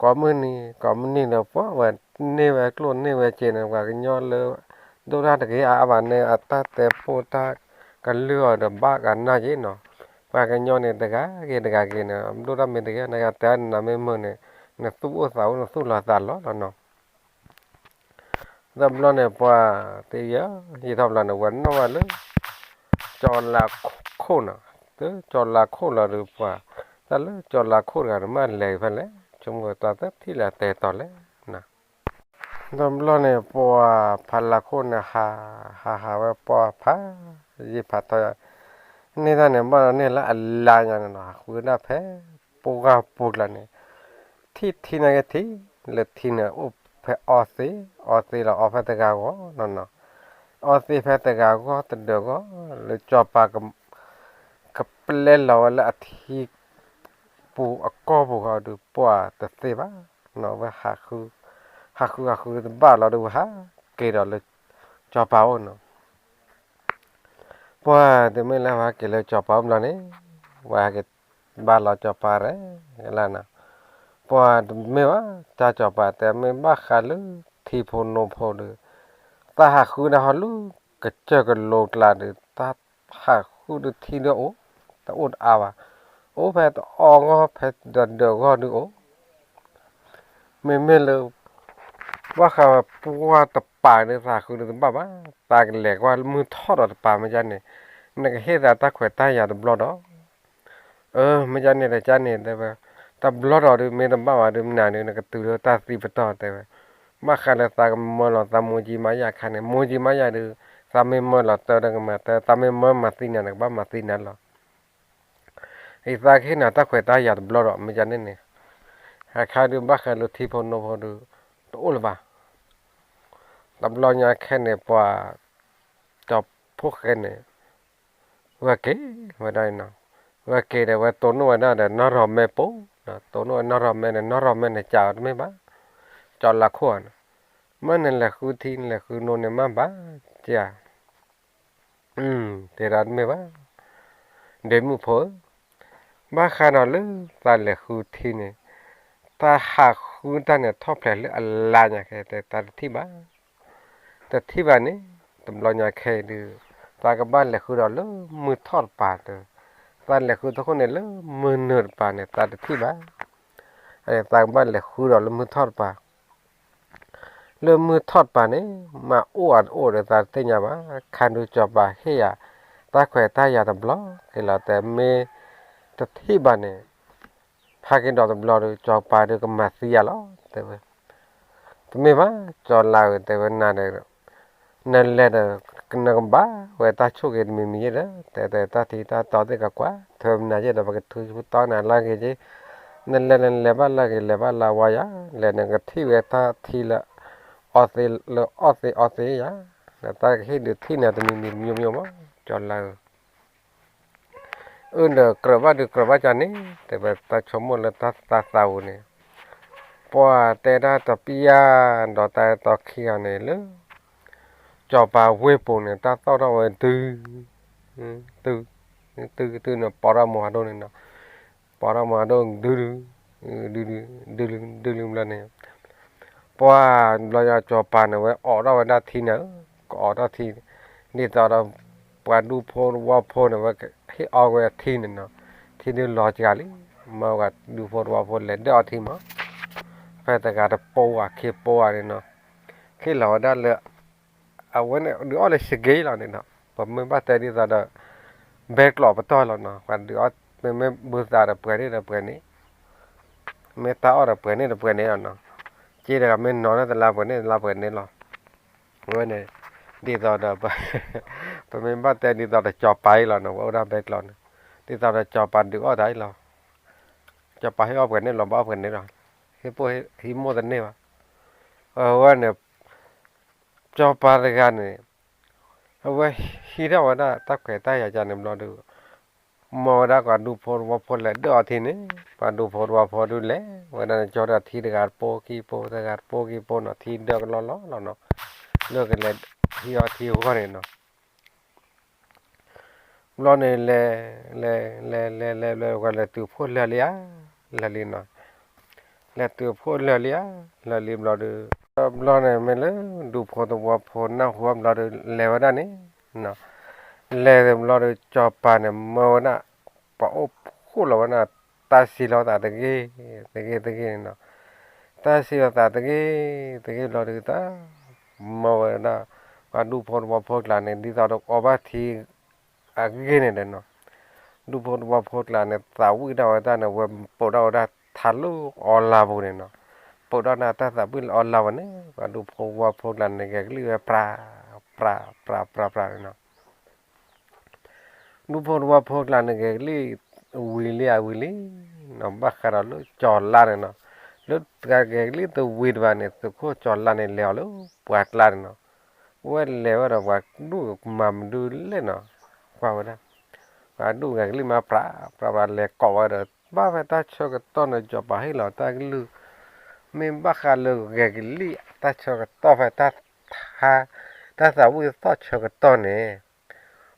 B: ก็มินนี่เราป้าไว้นี่ไว้กลุ่นนี่ไว้เจนว่ากันย้อนเลยดูน่าตะกี้อาวันเนี่ยอัตตาแต่โพตากันเลือดบ้ากันน่าเย็นเนาะว่ากันย้อนเนี่ยตะกะเนี่ยดูน่าเป็นตะกี้นะครับแต่น่าไม่เหมือนเนี่ยสู้สาวสู้ลาตาล้อเนาะดับล้อเนี่ยป้าตีเยอะยี่ทำล้อเนี่ยวันนั้นวันเลยจอลาโคนะจอลาโคละหรือป้าแต่เลยจอลาโคกันมาเลยพันเลยจงก็ตัดที่ละแต่ต่อเลยนะดับล้อเนี่ยป้าพันละโคนะหาว่าป้ายี่พัดต่อนี่ท่านเนี่ยบ้านเนี่ยละลายอย่างนั้นนะคือน่าแพ้ปูละเนี่ยที่นั่นก็ที่เลือที่เนี่ยอุปออซีละออฟเตกาก็นั่นเนาะออซีเฟตกาก็ตัดเดียวก็เลยจอบปากกับเปล่นเราละที่ปูก็ปูเขาดูปัวแต่เสียบ้าเนาะว่าหาคือบ้านเราดูฮะเกเราเลยจอบปากเนาะปัวแต่ไม่แล้วว่าเกเลยจอบปากเราเนี่ยว่าเกบ้านเราจอบปากเลยแล้วนะปัวไม่ว่าจะจอบปากแต่ไม่บ้าขาดเลยที่พนพอเลยตาหาคือนะฮะลูกก็เจอกันโลดลาดตาหาคือดูที่เดียวโอ้ตาอุดอาวะโอ้แพทอองก็แพทเดินก็ดูโอ้ไม่เลยว่าเขาปัวตะปาเนี่ยตาคือดูบ้าบ้าตากันแหลกว่ามือทอดตะปาไม่จันเนี่ยนั่นก็เฮ็ดตาแขวตายาตะบลอดไม่จันเนี่ยแต่จันเนี่ยแต่ว่าตะบลอดดูไม่ตะบ้าว่าดูนานเนี่ยนั่นก็ตื่นตาสีปตอแต่ว่ามาขันเลยตากมอลตามูจิมายาขันเนี่ยมูจิมายาดูตาไม่มอลตาดังมาแต่ตาไม่มอมาตีนั่นบ้ามาตีนั่นหรอไอ้ตาแค่น่ะตาแขวตายาตะบลอดไม่จันเนี่ยหาข้าวดูบ้าขันลุที่พนพอดูโอ้ละบ้าตะบลอดเนี่ยแค่เนี่ยปัวจอบพวกแค่เนี่ยว่าเก๋ว่าได้นะว่าเก๋แต่ว่าตัวนู้นน่ะแต่นอรอมแม่ปูตัวนู้นนอรอมแม่เนี่ยนอรอมแม่เนี่ยจ่าไม่บ้าจอดละขวานมันนั่นแหละคือที่นั่นแหละคือโน่นเนี่ยมาบ้าจ้ะแต่ร้านไม่บ้าเดี๋ยวมึงพอบ้าขนาดเลยตาแหละคือที่เนี่ยตาหากคือตาเนี่ยทอดแผลหรืออะไรเนี่ยแค่แต่ตาที่บ้าแต่ที่บ้านนี้ตำรวจเนี่ยแค่ดูตากับบ้านแหละคือเราเลยมือทอดปาดเลยตาแหละคือทุกคนเนี่ยเลยมือเนื้อปาดเนี่ยตาที่บ้าไอ้ตาบ้านแหละคือเราเลยมือทอดปาดเริ่มมือทอดป่านนี้มาอ้วนตาเตียบ้าคันดูจอบาเฮียตาแขวตายาตบล้อเฮลาแต่เมตที่บ้านเนี่ยพากินดอกตบล้อดูจอบปาดูก็มาเสียล้อแต่ว่าไม่ว่าจอลาวแต่ว่านาเดนั่นแหละกันนักบ้าเวตาชุกเอ็ดมีเยอะแต่ตาที่ตาต่อเด็กกว่าเธอน่าจะได้บักทุกตอนนั้นละเกจิ นั่นแหละนั่นแหละบ้านละกันแหละบ้านละวายาแล้วนั่นก็ที่เวทาทีละออสิลออสิยาแล้วตาให้ดูที่เนี่ยตัวนี้มีมั้งจอละเด้อกระบะจานนี้แต่แบบตาชมหมดแล้วตาเศร้าเนี่ยเพราะว่าแต่ได้ต่อปียาดอแต่ต่อเขียนเนี่ยเลยจอปาเวปุ่นเนี่ยตาเศร้าเราตื้อตื้อตื้อเนี่ยปอรามัวโดนเนี่ยปอรามัวโดนดื้อแล้วเนี่ยเพราะว่าเราจะจอปาเนี่ยไว้ออกเราได้ทีเนี่ยก็ออกได้ทีนี่ตอนเราปาดูโพว่าโพเนี่ยว่าให้ออกไว้ทีเนี่ยเนาะทีนี้ลอจิกาลีมาว่าดูโพว่าโพเลยเดี๋ยวทีมั้งแค่แต่การปูอ่ะเคปูอ่ะเนี่ยเนาะแค่เราได้เลยเอาไว้เนี่ยดูอะไรสิเกย์เราเนี่ยเนาะผมไม่บ้าแต่ดีตอนเดแบกหลอกไปต่อเราเนาะวันดูอ่ะไม่บูษาเปิดนี่ไม่ตาอ่ะเปิดนี่เนาะจีเด็กไม่นอนแต่ลาเปิดนี่หรอเว้ยเนี่ยดีตอนเดผมไม่บ้าแต่ดีตอนเดจอไปเราเนาะว่าได้แบกเราเนาะดีตอนเดจอปันดูอ่ะได้เราจอไปให้เอาเปิดนี่เราบ้าเปิดนี่เราให้พวกให้โมดันนี่วะว่าเนี่ยจอปาร์กันเนี่ยเอาไว้ฮีร่าวันน่ะตักไก่ตายอาจารย์เนี่ยเราดูมอดาก็ดูพอว่าพอเลยเดี๋ยวทีนี้ก็ดูพอว่าพอดูเลยวันนั้นจอดทีเดียวโปกีโปแต่การโปกีโปเนาะทีเดียวก็ล้อเนาะเลิกกันเลยทีหัวเนี่ยเนาะล้อเนี่ยเลยก็เลยตัวพูดเลยเนาะเลยตัวพูดเลยเราดูล้อเนี่ยไม่เลยดูพอตัวว่าพอหน้าหัวเราดูเลยวันนั้นเนาะเลยเราดูจอปานเนี่ยมาวันน่ะปะโอ้คู่เราวันน่ะตาสีเราตะกี้เนาะตาสีเราตะกี้เราดูตามาวันน่ะก็ดูพอว่าพอหลานเนี่ยดีต่อดอกอบาทีอาเกเนี่ยเนาะดูพอว่าพอหลานเนี่ยสาวิดาวตาเนี่ยว่าปวดเราได้ทะลุออนลาบุเนี่ยเนาะปวดเราหน้าตาสาวิออนลาวันเนี่ยก็ดูพอว่าพอหลานเนี่ยก็เรียกปลาเนาะ ดูพอว่าพวกลานเกลี่วิลลี่น้องบักคาราลุจอลลานเนาะลุกาเกลี่ตัววิดวานเนี่ยตัวโคจอลลานเนี่ยเลี้ยวลุปวดลานเนาะว่าเลี้ยวเราว่าดูมาดูเล่นเนาะว่าวันว่าดูเกลี่มาปลาเล็กกว่าเด้อบ้าไปตาชกต้นจอบให้เราตาลูไม่บักคาลูเกลี่ตาชกต้อไปตาสาวิตาชกต้นเนี่ย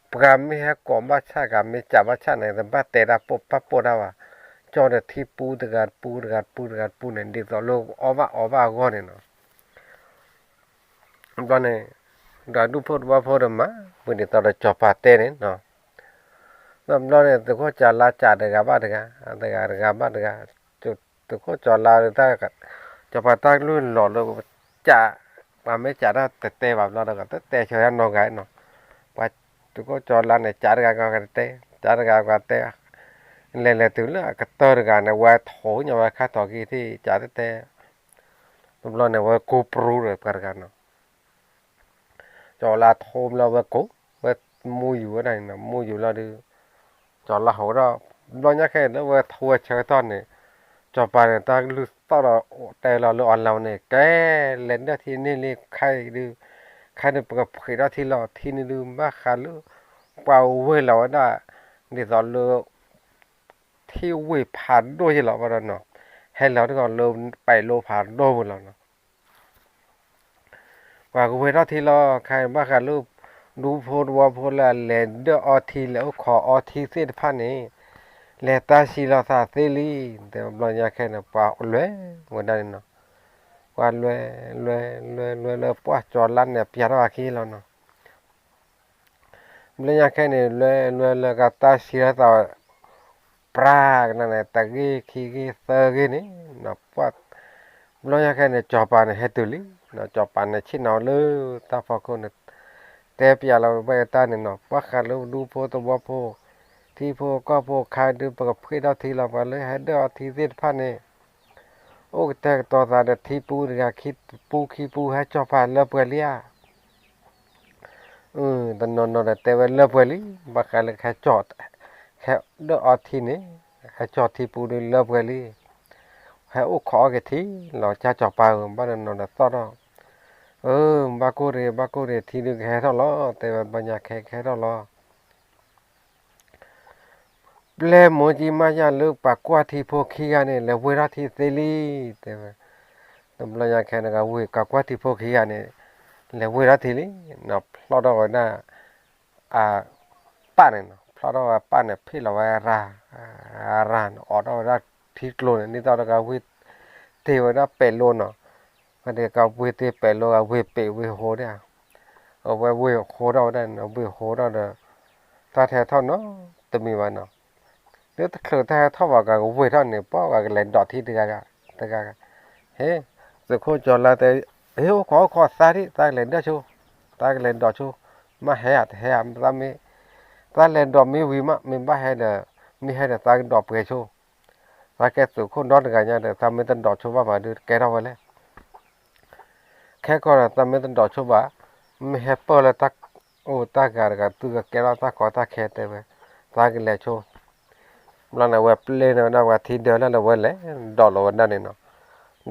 B: ปกาไม่ให้กอมบ้าชากาไม่จับบ้าชาในแต่บ้าเตะระปบปั๊บปวดว่าจอดที่ปูเนี่ยดีต่อโลกอว่าก้อนเนี่ยตอนนี้เราดูพูดว่าพูดมาวันนี้ตอนเราจบปาเต้เนี่ยเนาะแล้วตอนนี้ตัวก็จะลาจ่าเด็กบ้าเด็กจุดตัวก็จะลาเด็กกันจะปาตั้งรุ่นหล่อเลยจ่าว่าไม่จ่าได้แต่แบบเราเด็กแต่เฉยๆน้องไงเนาะ tu ko chola ne char ga te le tu la ka tor ga ne wa tho nya wa kha to ki thi char te tu lo ne wa ko pru re par ga no chola thom la wa mu yu này na mu yu la đi chola ho ra lo nya khe no wa thua chơ ton ne cho pa ne ta lu to ra te la lu on la ne ke len da thi ni li khai đi khai ne pa phai da thi lo thi ni lu ma kha lu pa we la da ni zo lu thi we phan do ji lo ba no hay lo ko lu pai lu phan do bu lo no wa ko we da thi lo khai ma kha luดูโพดว่าโพดละเลนเดออทีแล้วขออทีเสพันนี่เลตาชีลาซาเซลีแต่บลอยาแค่น่ะปาเลยวันนั้นเนาะว่าเลยปัวจอลันเนี่ยพิจารณาขี้แล้วเนาะบลอยาแค่นี่เลยก็ตาชีลาซาปรากนั่นแหละตะกี้ขี้เซอร์กี้นี่เนาะปัวบลอยาแค่นี่จอปานเฮตุลีเนาะจอปานเนี่ยชินเอาเลยตาฟอคนแต่เปียเราไปตาเนี่ยเนาะว่าขาดเราดูโพตัวว่าโพที่โพก็โพขายดูประกับเพื่อเราทีเราไปเลยให้เดือดทีเสียพันเนี่ยโอ้แต่ต่อจากเด็ดที่ปูเนี่ยคิดปูขี้ปูให้จอผ่านเลือกเปลี่ยแต่นอนแต่ว่าเลือกเปลี่ยบักอะไรแค่จอดแค่เดือดทีนี้ให้จอดที่ปูเลือกเปลี่ย ให้อุขอกันทีเราจะจอปาบ้านนนท์ต่อเนาะบากูเรทีนึงแค่เท่าล้อแต่บรรยากาศแค่เท่าล้อเล่โมจิมายาลูกปากกว่าที่พวกขี้กันเนี่ยแล้วเวลาที่เซลีแต่บรรยากาศนะครับเวกากว่าที่พวกขี้กันเนี่ยแล้วเวลาที่นี่เนาะพลอดเอาหน้าป้าเนี่ยเนาะพลอดเอาป้าเนี่ยพี่เราไว้รานออดเอาได้ที่กลัวนี่ตอนนั้นวิเทวดาเปโลเนาะมันเด็กกับวิเทเปโลกับวิเปวิโหเนี่ยเอาไว้วิโหเราได้เนาะวิโหเราเนาะตาแท้เท่าเนาะจะมีวันเนาะเดี๋ยวถ้าเกิดเท่าว่ากับวิเท่าเนี่ยป้อกับเล่นดอทที่เด็กกันเด็กกันเฮ้จะโคจรละแต่เฮ้ขอสาธิตาเล่นได้ชูตาเล่นดอชูมาเฮียตามีตาเล่นดอมีวิมามีบ้าเฮเดมีเฮเดตาดอเปชูตาแกสุขคนดอดกันเนี่ยเดตามีตันดอชูว่ามาดูแกเราไว้เลยแค่ก็ตามีตันดอชูว่ามีเฮเปอร์ละตักตาการกันตัวแกเราตาขอตาแค่เตะไปตากิเลชูแล้วเนี่ยเว็บเล่นนะว่าที่เดียวแล้วเราเว้นเลยดอลลาร์นั่นเนาะ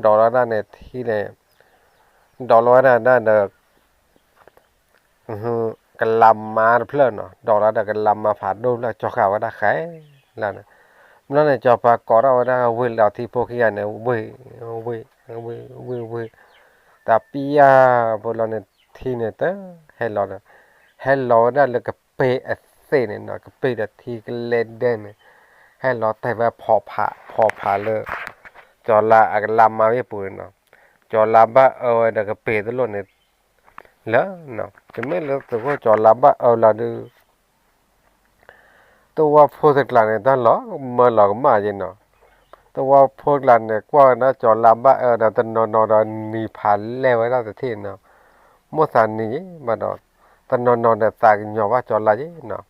B: ดอลลาร์นั่นเนี่ยที่เนี่ยดอลลาร์นั่นเด้อกลำมาเพลินเนาะดอลลาร์เด้อกลำมาผ่านดูแล้วจอข่าวว่าได้ขายแล้วเนี่ยแล้วเนี่ยจอปากก่อเราได้เว้นเราที่พวกขี้เนี่ยเว้ยแต่ปียาพวกเราเนี่ยที่เนี่ยเต้ให้เราเนี่ยให้เราได้เลยกับเปย์เซ่เนี่ยเนาะกับเปย์ที่กันเล่นเด่นให้เราแต่ว่าพอผ่าเลยจอละอักลำมาไม่ปุ่นเนาะจอละบ้าเด็กกับเปย์ตลอดเนี่ยแล้วเนาะจะไม่เลิกตัวจอละบ้าละดูตัวโพสต์กลางเนี่ยตลอดเมื่อหลอกมาเย็นเนาะตัวโพสต์กลางเนี่ยกว่านะจอละบ้าเราตนอนนีผ่านแล้วไว้ได้แต่ที่เนาะมั่วสันนี้มาดอตนอนเนี่ยตายหยอว่าจอละเย็นเนาะ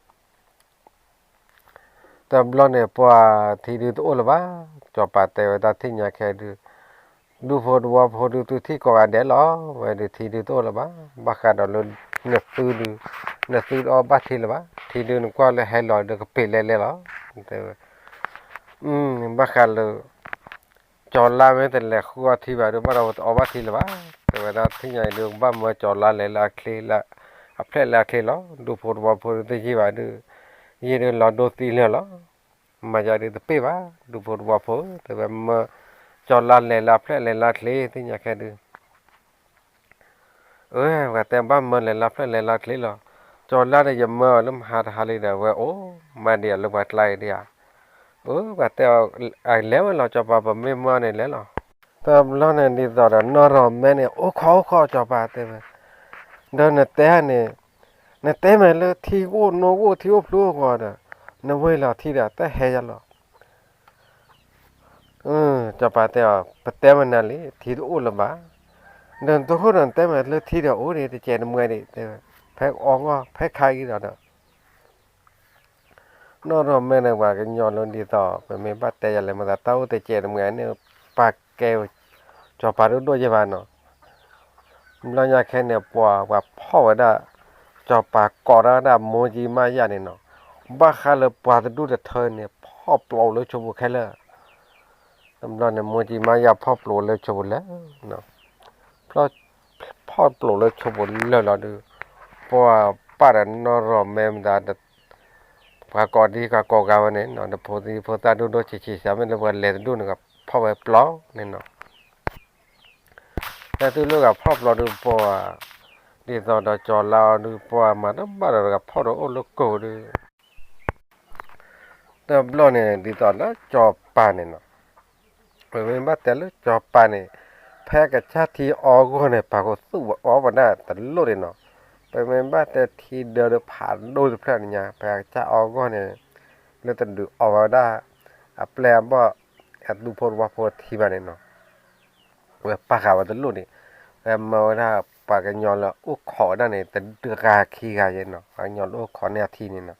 B: แต่เราเนี่ยพอที่ดูตัวละบ้าจอปาเตวดาที่เนี่ยแค่ดูพอดูตัวที่ก่อนเดี๋ยวล้อไว้ดูที่ดูตัวละบ้าบักการเราเนื้อซื้อเอาบัตรที่ละบ้าที่ดูนึกว่าเลยให้รอเด็กเปลี่ยนเลยล้อแต่บักการเราจอละไม่แต่ละขั้วที่แบบว่าเราเอาบัตรที่ละบ้าแต่เวลาที่ใหญ่เรื่องบ้ามาจอละเลยละเคลีละอัพเลละเคลีล้อดูพอดูที่แบบดูยี่เรื่องล้อดูตีเลยล้อมาจากเรื่องเป๊ะบ้าดูพอแต่แบบมาจอละเลยละเพลเลยละเคลีที่อยากแค่ดูว่าแต่บ้านมันเลยละเพลเลยละเคลีล้อจอละเนี่ยยังมาลุ่มหาเลยเด้อว่าโอ้มาเดียวลุ่มวัดไล่เดียวว่าแต่ไอ้แล้วเราจะไปแบบไม่มาเนี่ยแล้วแต่เราเนี่ยดีต่อเรานรแม่เนี่ยโอ้เขาจะไปแต่เดินแต่เนี่ยแต่ไม่เลยที่โอ้โนโอ้ที่โอ้พลูกว่าเด้อเนี่ยเวลาที่เดียวแต่เฮียละจะไปแต่มันนั่นเลยที่โอ้ละบ้าเดินตัวคนนั้นแต่ไม่เลยที่เดียวโอ้เนี่ยจะเจนเมื่อยนี่แต่แพ็กออกว่าแพ็กขายกี่ดอกเนาะนรแม่เนี่ยว่ากันย้อนลงดีต่อไปไม่บัดแต่ยังเลยมาแต่เต้าแต่เจนเมื่อยเนี่ยปากแก้วจะไปดูด้วยใช่ป่ะเนาะเราอยากแค่เนี่ยปัวว่าพ่อว่าจะปากก่อได้โมจิมาอย่างนี้เนาะบ้าข้าเลยปัวจะดูแต่เธอเนี่ยพ่อปล่อยเลยชมบุแค่เลยตำรวจเนี่ยโมจิมายาพ่อปล่อยเลยชมบุแล้วเนาะเพราะพ่อปล่อยเลยชมบุแล้วเราดูเพราะว่าป้าเรนนรแม่มดาเด็กปากก่อนที่ก็ก่อกันวันนี้เนาะเดี๋ยวพอตาดูชี้สามีเลยว่าเล่นดูนะครับพ่อไปปล่อยเนี่ยเนาะแต่ตัวลูกกับพ่อปล่อยดูเพราะว่าดีต่อดจอลาวดูเพราะว่ามันบ้านเรากับพ่อเราโอ้ลูกโกดูแต่ปล่อยเนี่ยดีต่อแล้วจอป้าเนี่ยเนาะเป็นบ้านแต่ละจอป้าเนี่ยแพ้กับชาติออกก็เนี่ยปากก็สู้ออกวันนั้นแต่ลูกเนี่ยเนาะเป็นบ้านแต่ที่เดินผ่านดูสุดแค่นี้แพ้ชาออกก็เนี่ยแล้วแต่ดูออกได้แปลว่าดูพลว่าพลที่บ้านเนี่ยเนาะเว้ยปากเขาแต่ลูกนี่แต่มาว่าปากกันย้อนแล้วอุ้ขอได้เนี่ยแต่เดือกาขี้กาเย็นเนาะปากย้อนอุ้ขอเนี่ยทีนี่เนาะ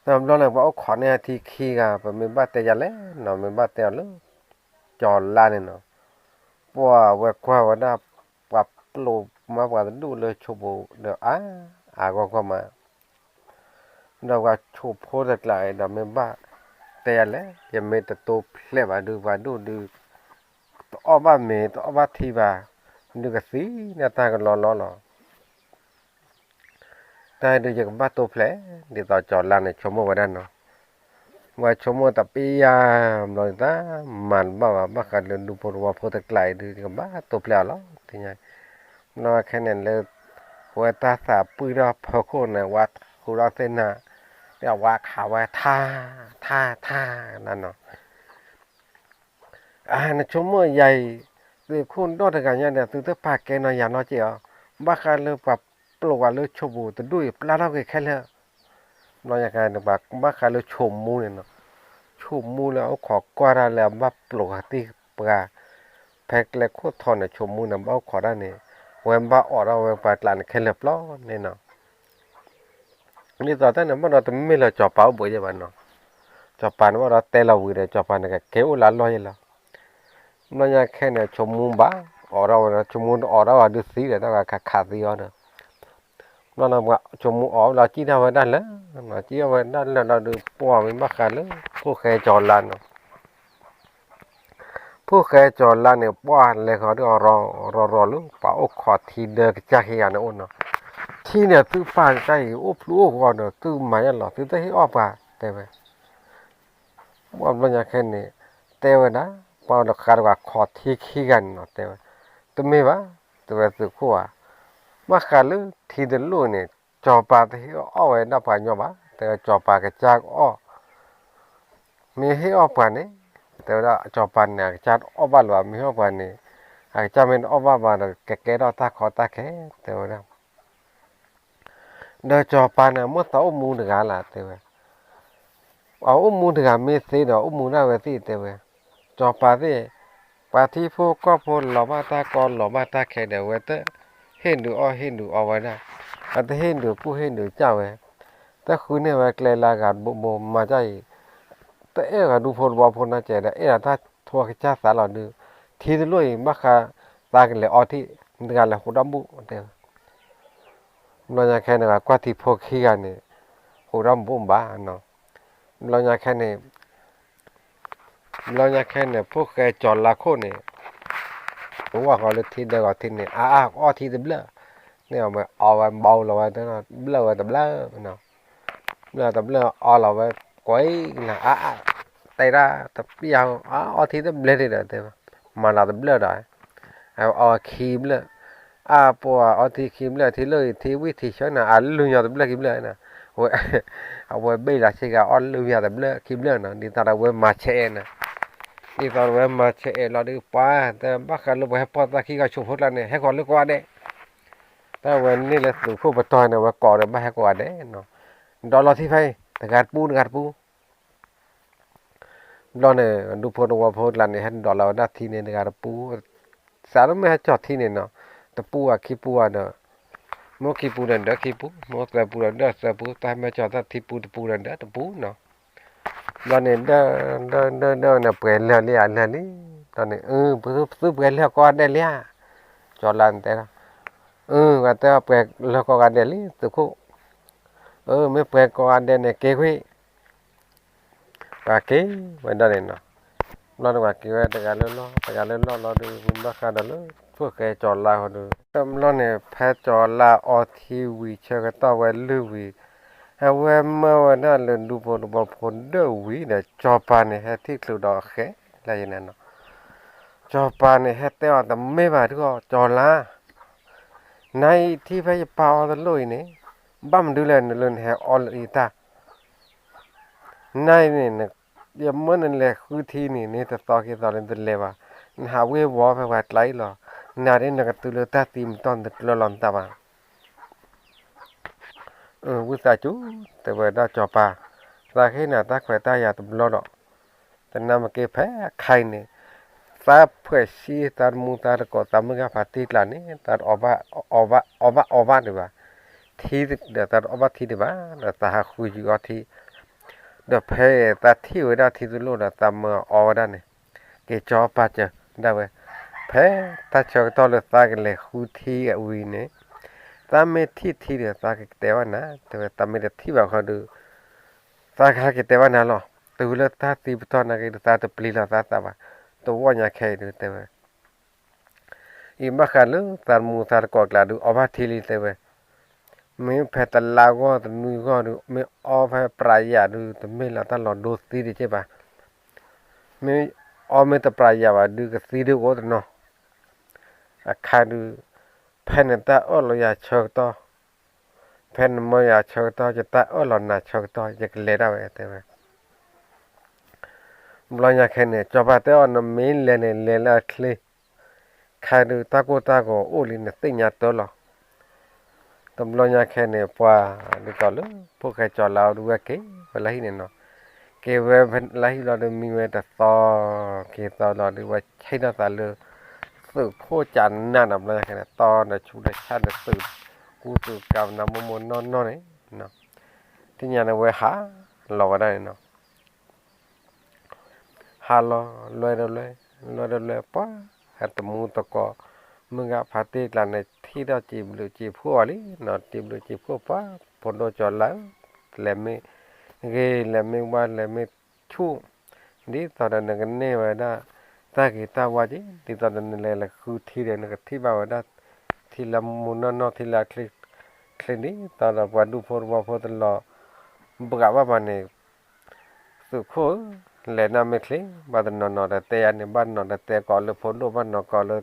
B: แต่เราเนี่ยว่าขอเนี่ยที่ขี้กาเป็นบ้านแต่ยันแล้วเนาะเป็นบ้านแต่ยันแล้วจอลาเนี่ยเนาะเพราะว่าเว้ยกว่าได้ปรับโลมากกว่าดูเลยชั่วโมงเดี๋ยวก็มาเราก็ชูโพสต์หลายเราไม่บ้าแต่ แต่แหละยังไม่ตะโตเพลบาดูออบาเมตอบาทีบาดูกะสีเนี่ยตาก็รอได้ดูจากบ้าตัวเพลดีต่อจอดลานในชั่วโมงวันนั้นเนาะว่าชั่วโมงแต่ปียามลอยตามันบ้ากันเดินดูพอว่าพอตะไกลดูกับบ้าตัวเพลแล้วทีนี้นอแค่นั้นเลยว่าตาสาปืนเราพอคนนะว่าคูเราเส้นน่ะเรียกว่าข่าวว่าท่านั่นเนาะในชั่วโมงใหญ่คือคุณดอดกันเนี่ยตื่นแต่ปากแกนอนอย่างน้อยเจียวบ้ากันเลยแบบปลุกว่าเลยชบูแต่ด้วยปลาเราแค่เลย น้อยอย่างไรนะบักบ้าคาเลยชมมูเนี่ยเนาะชมมูแล้วเอาขอกว่าแล้วมาปลุกที่ปลาแพ็กแล้วโคตรทอนเนี่ยชมมูเนี่ยเอาขอได้เนี่ยเว้นบ้าออกเราเว้นปลาตลาดแค่เล็บล้อเนี่ยเนาะนี่ตอนนั้นเนี่ยมันเราจะไม่เลยจอปลาบ่อยจังเนาะจอปลาเนี่ยว่าเราเตะเราวิ่งเลยจอปลาเนี่ยเกี่ยวละลอยละน้อยอย่างแค่เนี่ยชมมูบ้าออกเราเนี่ยชมมูออกเราดูสีเลยแต่ว่าขาดสีอ่ะเนาะนั่นว่าชมมูออกเราจีน่าไว้ได้แล้วเราจีน่าไว้ได้แล้วเราดูปัวมันบ้ากันเลยพวกแค่จอลานเนาะพวกแค่จอลานเนี่ยปัวเลยเขาดูรอลูกป่าอกขอทีเด็กจากเฮียนะอุ่นเนาะที่เนี่ยตื้อปานใจโอ้พลูก่อนเนาะตื้อหมายหรอตื้อได้ให้ออกป่ะแต่ว่าว่ามันอยากแค่นี้แต่ว่านะป่าเราขาดว่าขอทีขี้กันเนาะแต่ว่าตัวไม่ว่าตัวตื้อขั้วมาขาดลูกทีเดินลูกเนี่ยจอปลาที่เอาไว้หน้าป่าเนี่ยมาแต่จอปลากระจากอ้อมีให้ออกป่านี่แต่ว่าจอปลาเนี่ยจัดออกบ้านว่ามีออกป่านี่อาจจะเป็นออกบ้านแก่ๆเราตาขอตาแค่แต่ว่าเดินจอปลาเนี่ยมันต้องมูนกันละแต่ว่าเอามูนกันไม่เสียดอกมูนเอาไว้สิแต่ว่าจอปลาที่ปลาที่พวกก็พลหล่อมาตากรหล่อมาตาแค่เดียวเว้ยแต่เห็นดูเอาไว้นะอันที่เห็นดูผู้เห็นดูเจ้าเว้ยแต่คุณเนี่ยว่าเกลลากันบ่มาใจแต่เอ๊ะดูพลว่าพลน่าใจได้เอ๊ะถ้าทัวร์กิจสารเราดูทีเดียวเลยมักคาตากันเลยอที่นึกอะไรหัวดำบุเดียวเราอยากแค่เนี่ยกว่าที่พวกขี้กันเนี่ยหัวดำบุบ้าเนาะเราอยากแค่เนี่ยพวกแกจอดละคนเนี่ยผมว่าเขาเลยทีเดียวก็ทีเนี่ยอ้อทีเดียวเนี่ยมาเอาไว้เบาเราไว้ตั้งแต่เบลอแต่เบลอเนาะเบลอแต่เบลอเอาเราไว้ก้อยนะแต่ละแต่พี่เอาเอาทีเดียวเบลอเลยเดี๋ยวมาเราแต่เบลอได้เอาคีมเลยปัวเอาทีคีมเลยทีเลยทีวิธีช่วยนะลุงยอดแต่เบลอคีมเลยนะเว้ยเอาไว้เบลอใช่ก็ลุงยอดแต่เบลอคีมเลยนะนี่ตอนเราเว้ยมาเชนะนี่ตอนเว้ยมาเชเราดูป้าแต่บ้ากันลูกไปให้พ่อตาขี้ก็ชุบพดแล้วเนี่ยให้ก่อนลูกว่าเด้แต่วันนี้เลยสูผู้ปตอยเนี่ยว่าก่อนเนี่ยไม่ให้ก่อนเด้เนาะดอลลาร์ที่ไฟแต่การปูดอเนี่ยดูพอว่าพอหลังเนี่ยให้ดอลลาร์นาทีเนี่ยในการปูสารไม่ให้จอดที่เนี่ยเนาะแต่ปูขี้ปูเนาะมอขี้ปูนั่นเด้อขี้ปูมอแต่ปูนั่นเด้อแต่ปูแต่ไม่จอดแต่ที่ปูนั่นเด้อแต่ปูเนาะดอนเนี่ยเด้อเนี่ยเปลี่ยนแล้วเนี่ยนี่ตอนนี้ซื้อเปลี่ยนแล้วก็ได้แล้วจอดลันแต่ก็แต่เปลี่ยนแล้วก็กันเดลี่ตุกไม่เปลี่ยนก็กันเดเนี่ยเก๋คุยปากเก๋เหมือนเดิมเนาะเราดูว่าเก๋ว่าแต่การเล่นเราดูคุณบ้ากันเลยพวกแกจอดลาเขาดูแต่เราเนี่ยแพ้จอดลาออทีวีเชื่อกันต่อไว้ลือวีเอาไว้เมื่อวันนั้นเล่นดูบอลผลเดือวีเนี่ยจอปานเนี่ยให้ที่คลุดอกแค่อะไรอย่างนั้นเนาะจอปานเนี่ยให้แต่ว่าแต่ไม่มาที่ก็จอลาในที่ไปป่าวตะลุยเนี่ยบัมดูแลเนี่ยเล่นให้ออลอีตาในเนี่ยเนี่ยยังเหมือนนั่นแหละคือที่นี่แต่ต่อกี่ตอนเล่นตัวเลวะหาเว็บวอลไปวัดไล่หรอนาเรนนักตุลตาทีมตอนตัวลอนตาบ้าวุฒิจูแต่ว่าได้จอปาตาให้หน้าตาแขวตายาตุบลอดแต่นำมาเก็บแพ้ใครเนี่ยซาเพื่อชีตารมูตารก็ตามมึงกับปฏิลานี่ตารอบ้าดีกว่าที่เดี๋ยวตารอบ้าที่ดีกว่าเดี๋ยวตาคุยก็ที่เดี๋ยวเพตาที่เวลาที่ตุลุนะตามมาอวดานเนี่ยเกจอปาเจได้เว้เพตาเชกตอลตากันเลยคุที่กับวินเนี่ยตาไม่ที่เดี๋ยวตาเก็บแต่ว่านะแต่ว่าตาไม่ได้ที่แบบเขาดูตาเขาเก็บแต่ว่านะหรอ tu le ta ti to na ke ta te pli la ta ba to wa nya khe du te ba I ma kha lu tar mu tar ko la du o ba thi li te ba me phe ta la go tu nu go du me o phe pra ya du te me la ta lo do ti di che ba me o me ta pra ya ba du ke si du go no a kha du phe ne ta o lo ya chok to phe ne mo ya chok to je ta o lo na chok to je ke le da ba te ba lo nya khe ne cho ba te o no me le ne le la kle kha du ta ko o li ne te nya to lo tâm lo nha khe ne pa đi có lu po khe cho lao du ke và lấy này nó ke ve lấy lo de mi ve ta to ke to lo de wa chai da ta lu sự khô chán na nằm lo khe to na chu de cha de sự cu sự cam na mo non đấy nó thì nhà này ve ha lo vào đây nó ha lo pa hat mu to ko mừng gặp phát đi là này thi đó chỉ phù lý nó chìm được chỉ phù phá phần đồ cho lắm làm mấy ghê làm mấy ba làm mấy chu đi tao đã cái này vậy đó ta cái ta qua chứ thì tao đã là khu thi để nó thi vào đó thì làm muốn nó thì là click click đi tao đã qua đủ phô tao lo gặp ba này sự khổ lẽ nào mấy click ba tao nó đã tè anh ban nó đã tè có le phone đồ ban nó có le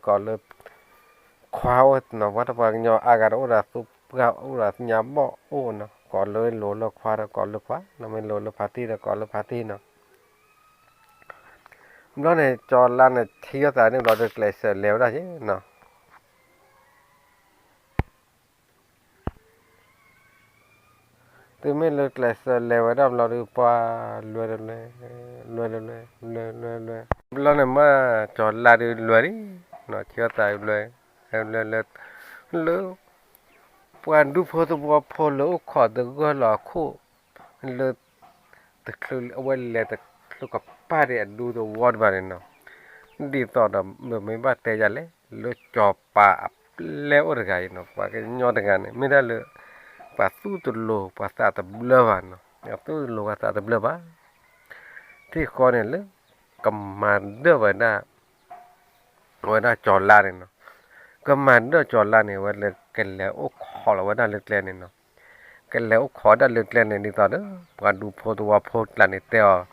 B: khoa nó bắt vào nhau agar ora tu ga ora nhà bỏ ô nó có lối lối khoa đó có lối khoa nó mới lối phá ti đó có lối phá ti nó này cho lan này thi ra tại nên nó được lại sợ léo ra chứ nó từ mới được lại sợ léo ở đâu nó được qua lối nó này mà cho lan được lối đi nó chưa tại lối lối quan du phô tu phô phô lỗ khó được gọi là khô lơ từ từ ở lệ từ lúc gặp ba để du tu vót vào nó đi tao đó mới bắt tay ra lấy lơ cho pa leo ở cái nó và cái nhỏ được cái này mới ra lơ pa tu tu lô pa sa tập lơ vào nó tu lô pa sa tập lơ vào thì con này lơ cầm mà đưa vào cho la này nó cầm mà đưa cho la này vào lơ cái leo khó là vào lơ cái này nó cái leo khó đã lơ cái này đi tao đó và du phô tu phô là này teo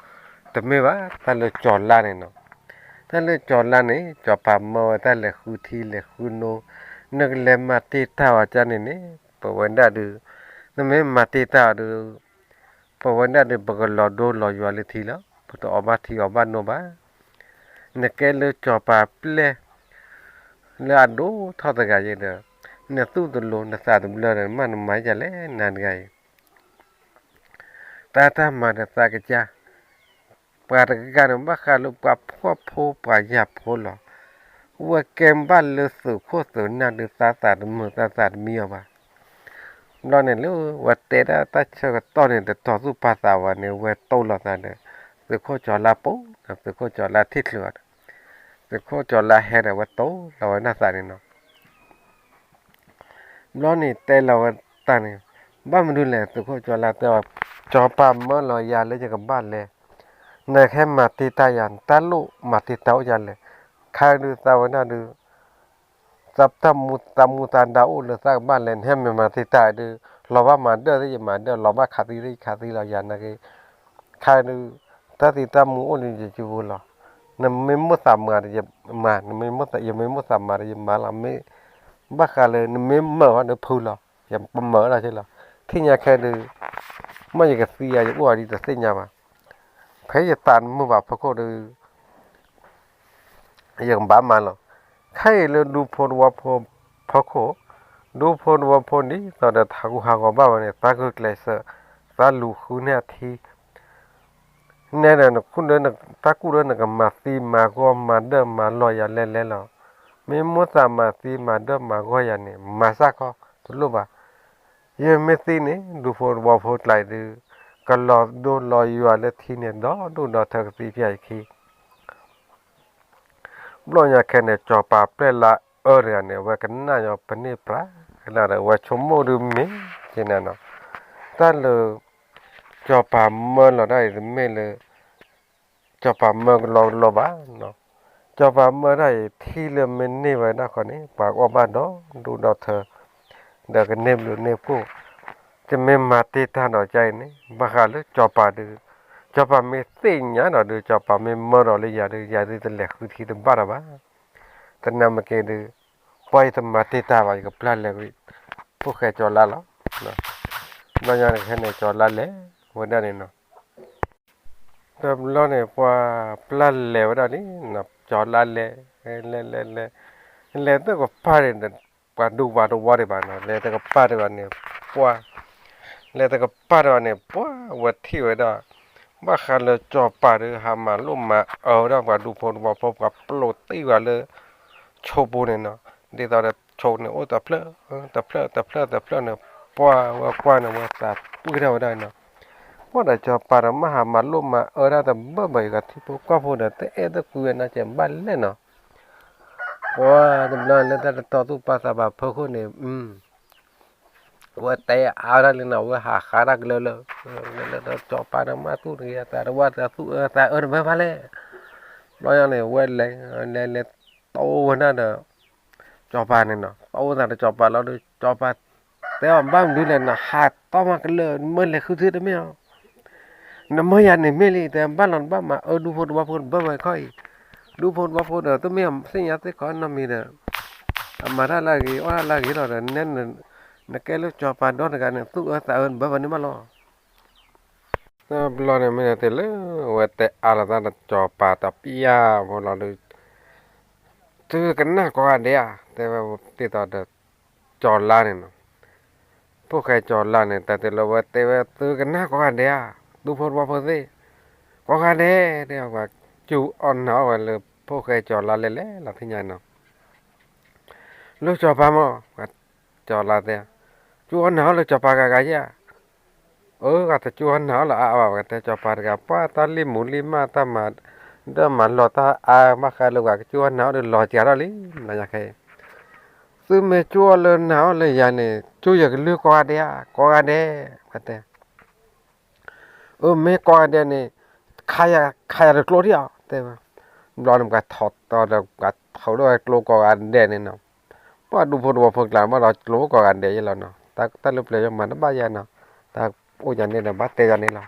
B: แต่ไม่ว่าถ้าเราจอดล่าเนี่ยเนาะถ้าเราจอดล่าเนี่ยจอดป่าเมื่อถ้าเราคูทีเราคูโนนึกเล่มาตีเท้าอาจารย์เนี่ยปวันดาดูนั่นไม่มาตีเท้าดูปวันดาดูบักหลอดหลอดอยู่อะไรทีแล้วพอตัวออกมาทีออกมาโนบ้าเนี่ยแกเราจอดป่าเปล่เราอัดดูทอดตะกายเด้อเนี่ยตู้ตัวโลเนี่ยสาธุเบลอมันไม่จะเล่นนานไงแต่มาเนี่ยตากจ้าpara que gane baja lo pa po pa ya polo wa kemba le su kho su na de sa mu sa mi ba lo ne lo wa te da ta cha to ne de to su pa sa wa ne wa to lo sa ne su kho cho la po su kho cho la thit lo su kho cho la he da wa to lo na sa ne no lo ne te lo wa ta ne ba mu le su kho cho la te wa cho pa mo lo ya le ja ka ba le này khi mà tì ta yàn ta lụ mà tì tao yàn lệ khai được tao na được sắp tam mu tan đau được sang ban lên hem mà tì ta được lo ba mà đưa thì mà đưa lo ba khát đi là yàn này cái khai được ta tì tam mu ôn gì chú lo nằm mấy mốt sắm mà thì mà mấy mốt sắm mà thì mà làm mấy bác khai lên mấy mở nó phù lo yàn mở là thế là thì nhà khai được mấy cái gì à cũng đi từ nhà mà phải giờ tàn mua vào phải có được giờ bả mà lo khai lên du phôn qua phôn phải có du phôn qua phôn đi tao đã thằng hàng qua này ta cứ lại sợ ta lù khu này thì này là khu đó là ta khu đó là cái mà xí mà go mà đỡ mà lo ya lên lo mình muốn sao mà xí mà đỡ mà go ya này mà sao có tôi lúc bà giờ mấy xí này du phôn qua phôn lại được cái lò đồ lò yêu là thì nên đó đồ đó thật sự phải khi lo nhà cái này cho bà ple là ở đây này và cái này cho bên này pra là và chấm mô được mấy cái này nó ta là cho bà mơ là đây mấy là cho bà mơ lo bá nó cho bà mơ này thi là mình nè vậy đó còn ấy bà qua bà đó đủ đó thờ được cái nêm được nêm cô cho mình mà tê tha nó chạy này bà khá là cho bà được cho bà mình tin nhá nó được cho bà mình mơ rồi lấy giờ đi tên lẹ cứ thi đừng bắt bà tên nào mà cái được quay tầm mà tê ta vậy cái plan là cái phúc khai cho la lắm nó nhà này này cho la lẽ vấn đề này nó lo này qua plan lẹ vấn đề này nó cho la lẹ lẹ tức là phá đi nó qua đủ vào đi bạn nó lẹ tức là phá đi bạn này qua lẹ tức là phá đi bạn này qua vật thi vậy đó bà khá là cho phá đi hàm mà lúc mà ở đó và đủ phong vào phong gặp lột tí vàoเลยโชว์ปูเนี่ยเนาะดีต่อแต่โชว์เนี่ยโอ้แต่เพลอเนี่ยป้ว่าเนี่ยว่าตาปุ้ยเราได้เนาะว่าแต่จะปารามหามาลุมาได้แต่เบื่อเบื่อกับที่พวกก็พูดแต่ตะกุยน่าจะบ้านเล่นเนาะว่าแต่เราเล่นแต่ต่อตู้ภาษาแบบพวกคนเนี่ยว่าแต่เอาได้เลยเนาะว่าหาขาดักเลยจะปารามาตู้เนี่ยแต่ว่าแต่ตู้แต่ไม่พอเลยเราอย่างเนี่ยว่าเลยโตนั่นเนาะจอบปานเนาะโตนั่นจอบปานเราดูจอบปานแต่ว่าบ้านดูเลยนะหาต่อมากันเลยเมื่อไรคือที่ได้ไม่เอาน้ำมันยันเนี่ยไม่เลยแต่บ้านหลังบ้านมาดูพอดูว่าพอบ้านไม่ค่อยดูพอว่าพอเดี๋ยวต้องไม่เอาสิ่งอย่างที่ก่อนน้ำมีเด้อมาได้ละกี่ว่าละกี่เราเน้นนักเกลูกจอบปานโดนกันเนี่ยตู้แต่บ้านนี้มาล้อเราเนี่ยไม่ได้เลยว่าแต่อะไรต่างจอบปานแต่ปียพอเราดูซื้อกันนะก็อันเดียแต่ว่าติดต่อเดจอดล้านเนี่ยพวกใครจอดล้านเนี่ยแต่เราว่าแต่ว่าซื้อกันนะก็อันเดียดูพอว่าพอสิก็อันเดียเดี๋ยวว่าจูอ่อนหนาวเลยพวกใครจอดล้านเลยหลับที่ไหนเนาะลูกจอดปามั้งจอดล้านเดียจูอ่อนหนาวเลยจอดปากกายะก็แต่จูอ่อนหนาวละว่าแต่จอดปากกาป้าตาลิมุลิมาตามาเดิมมันหลอดตามาขายลูกก็จูอ่อนหนาวเดินหลอดเจ้าเราลิน่าจะใครซึ่งไม่จั่วเลยหนาวเลยอย่างนี้จู่อยากเลือกกอดเดียก็แต่ไม่กอดเดียนี่ขายกลัวเดียวแต่ว่าเราทำการถอดตอนเราการเขาด้วยกลัวกอดเดียนี่เนาะเพราะดูพอดูพวกเราว่าเรากลัวกอดเดียแล้วเนาะแต่ลูกเลยยังมันบ้ายันเนาะแต่โอ้ยันนี่นะบ้าเตยันนี่เรา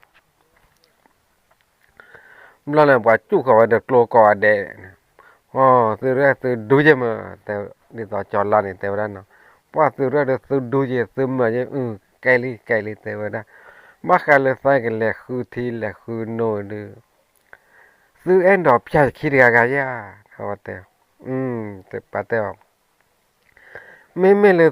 B: เนี่ยว่าจู่เขาว่าเด็กกลัวกอดเดียซื้อเรื่องซื้อดูเยอะมาแต่นี่ต่อจอดล้านนี่แต่ว่าเนาะว่าซื้อเรื่องซื้อดูเยอะซื้อมาเยอะไกลแต่ว่านะมาขายเลยใส่กันแหละคือทีแหละคือโน่นซื้อเอ็นดอกพิจคิดกันยาเขาว่าแต่แต่ป้าแต่ว่าไม่เลย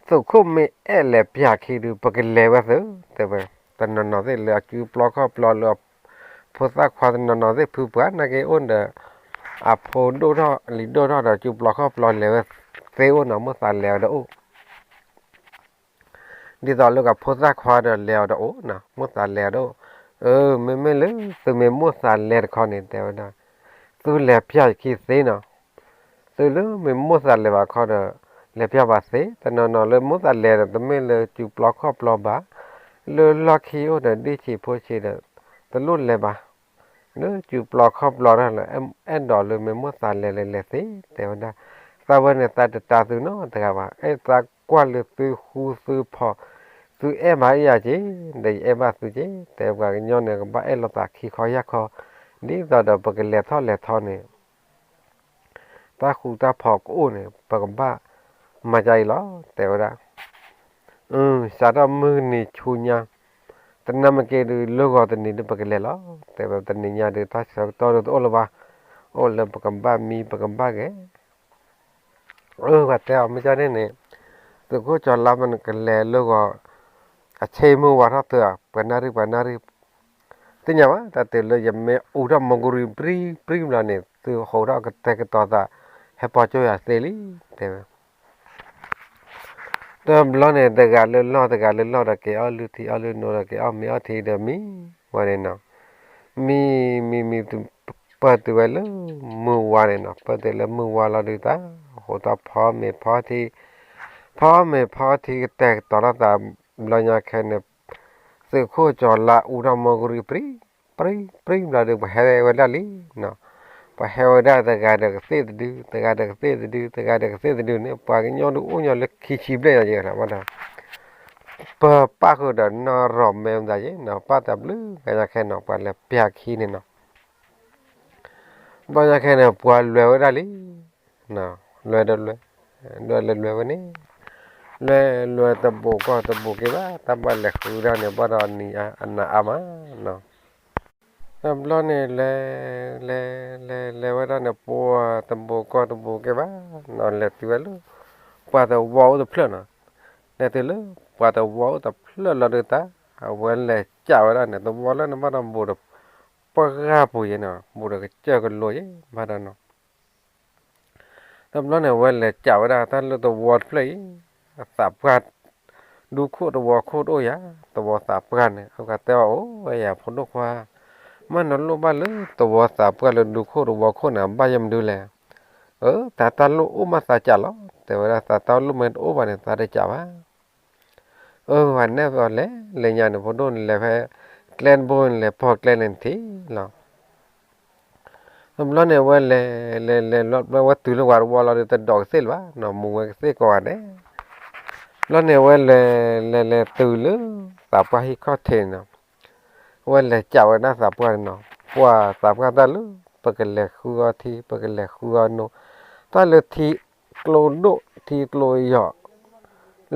B: สุขุมไม่เอเลยพิจคิดดูปกติเลยว่าซื้อแต่ว่าตอนนั้นเนี่ยเลยคือปลอกปลอกเลยพอสักความนั้นเนี่ยผู้ป่วยนักเก็ตเดอพอดูท่าลิดูท่าเราจูบล็อกปลอยเลยเซลล์น้ำมันสั่นแล้วเด้อดีต่อลูกกับพอสักความเดียวแล้วเด้อนะมันสั่นแล้วเด้อไม่เลยตัวไม่มันสั่นแล้วคนนี้แต่ว่านะตัวเล็บยาขี้เสียเนาะตัวเลยไม่มันสั่นเลยว่าเขาเด้อเล็บยาบาดเสียแต่นอนเลยมันสั่นแล้วแต่ไม่เลยจูบล็อกปลอยบ้าเลยล็อกขี้เด้อดีชีพอชีเด้อแต่ลุ้นเลยบ้าเนื้อจูบล็อกปลอยนั่นแหละเอ็นดอลเลยไม่มันสั่นเลยสิแต่ว่านะตาวันเนี่ยตาตัวน้องแต่ว่าตากว่าเลยซื้อหูซื้อพอซื้อมาอยากจีได้มาซื้อจีแต่ว่าย้อนเนี่ยก็บ่เราตาขี้คอยักคอนี่ตอนเดี๋ยวปกติเล่ทอเนี่ยตาคูตาพอกอู้เนี่ยปกติบ้ามาใจล้อแต่ว่าสารมือนี่ชูญาแต่นั่นมันเกิดโลกอันนี้ปกติล้อแต่ว่าตอนนี้ญาติตาสักตัวโอละบ้าโอละปกติบ้ามีปกติบ้าแกว่าแต่ไม่ใช่เนี่ยตัวก็จอดลามันกันแล้วลูกก็เชื่อมือว่าถ้าเถอะปนารีที่เนี่ยว่าแต่เดี๋ยวเลยยังไม่อุดมมงกุฎปรีมแล้วเนี่ยตัวเขาเราก็แต่ก็ต่อตาให้พอช่วยอาศัยลิแต่ล้อเนี่ยแต่การเล่นล้อแต่เกี่ยวลือที่ลือโน่ละเกี่ยวมีที่เดิมมีวันนี้เนาะมีตัวเปิดตัวเลยมือวันนี้เนาะเปิดตัวเลยมือวันเราดูตาเขาตาพอที่แต่ตอนนั้นเราอยากแค่เนี่ยสื่อคู่จอละอุดมมกุฎป
A: prim la de he wa la li no pa he wa da ta ga da se du ta ga da se du ta ga da se du ne pa cái nyo du nyo le khi chi ble ya je la ma da pa ko da no ro me da je no pa ta blu ga ya khe no pa le pya khi ne no ba ya khe ne pa lwe wa da li no lwe da lwe wa ne lwe ta bo ke ba ta ba le khu ra ne ba da ni na ama no lo ne le wa da ne po ta bo ke ba no le ti wa lu pa ta wo the plan no ne te lu pa ta wo ta plan la de ta a wa le cha wa da ne ta wo la ne ma da bo da pa ga po ye no bo da ke cha ko lo ye ma da no ta lo ne wa le cha wa da ta lu ta wo play sa pa du khu ta wo khu do ya ta wo sa pa ne ka ta o ya pho do kwa ma no lo ba lu ta wo sa pa lu du khu wo khu na ba yam du le ta lu u ma sa cha lo te wa ta lu men u ba ne ta de cha baวันนี้ก็เลยยานพอโดนเลยไปแกลนบนเลยพอแกลนทีล่ะแล้วเนี่ยว่าเลยรถว่าตื่นวันวันเราจะดอกเสียวะเนาะมัวเสียก่อนเนี่ยแล้วเนี่ยว่าเลยตื่นเลยสับไปให้ข้อเทนเนาะว่าเลยเจ้าหน้าสับกันเนาะว่าสับกันตลอดปกติเลยคู่ที่ปกติเลยคู่โนตอนเลยที่โกลโนที่โกลยอ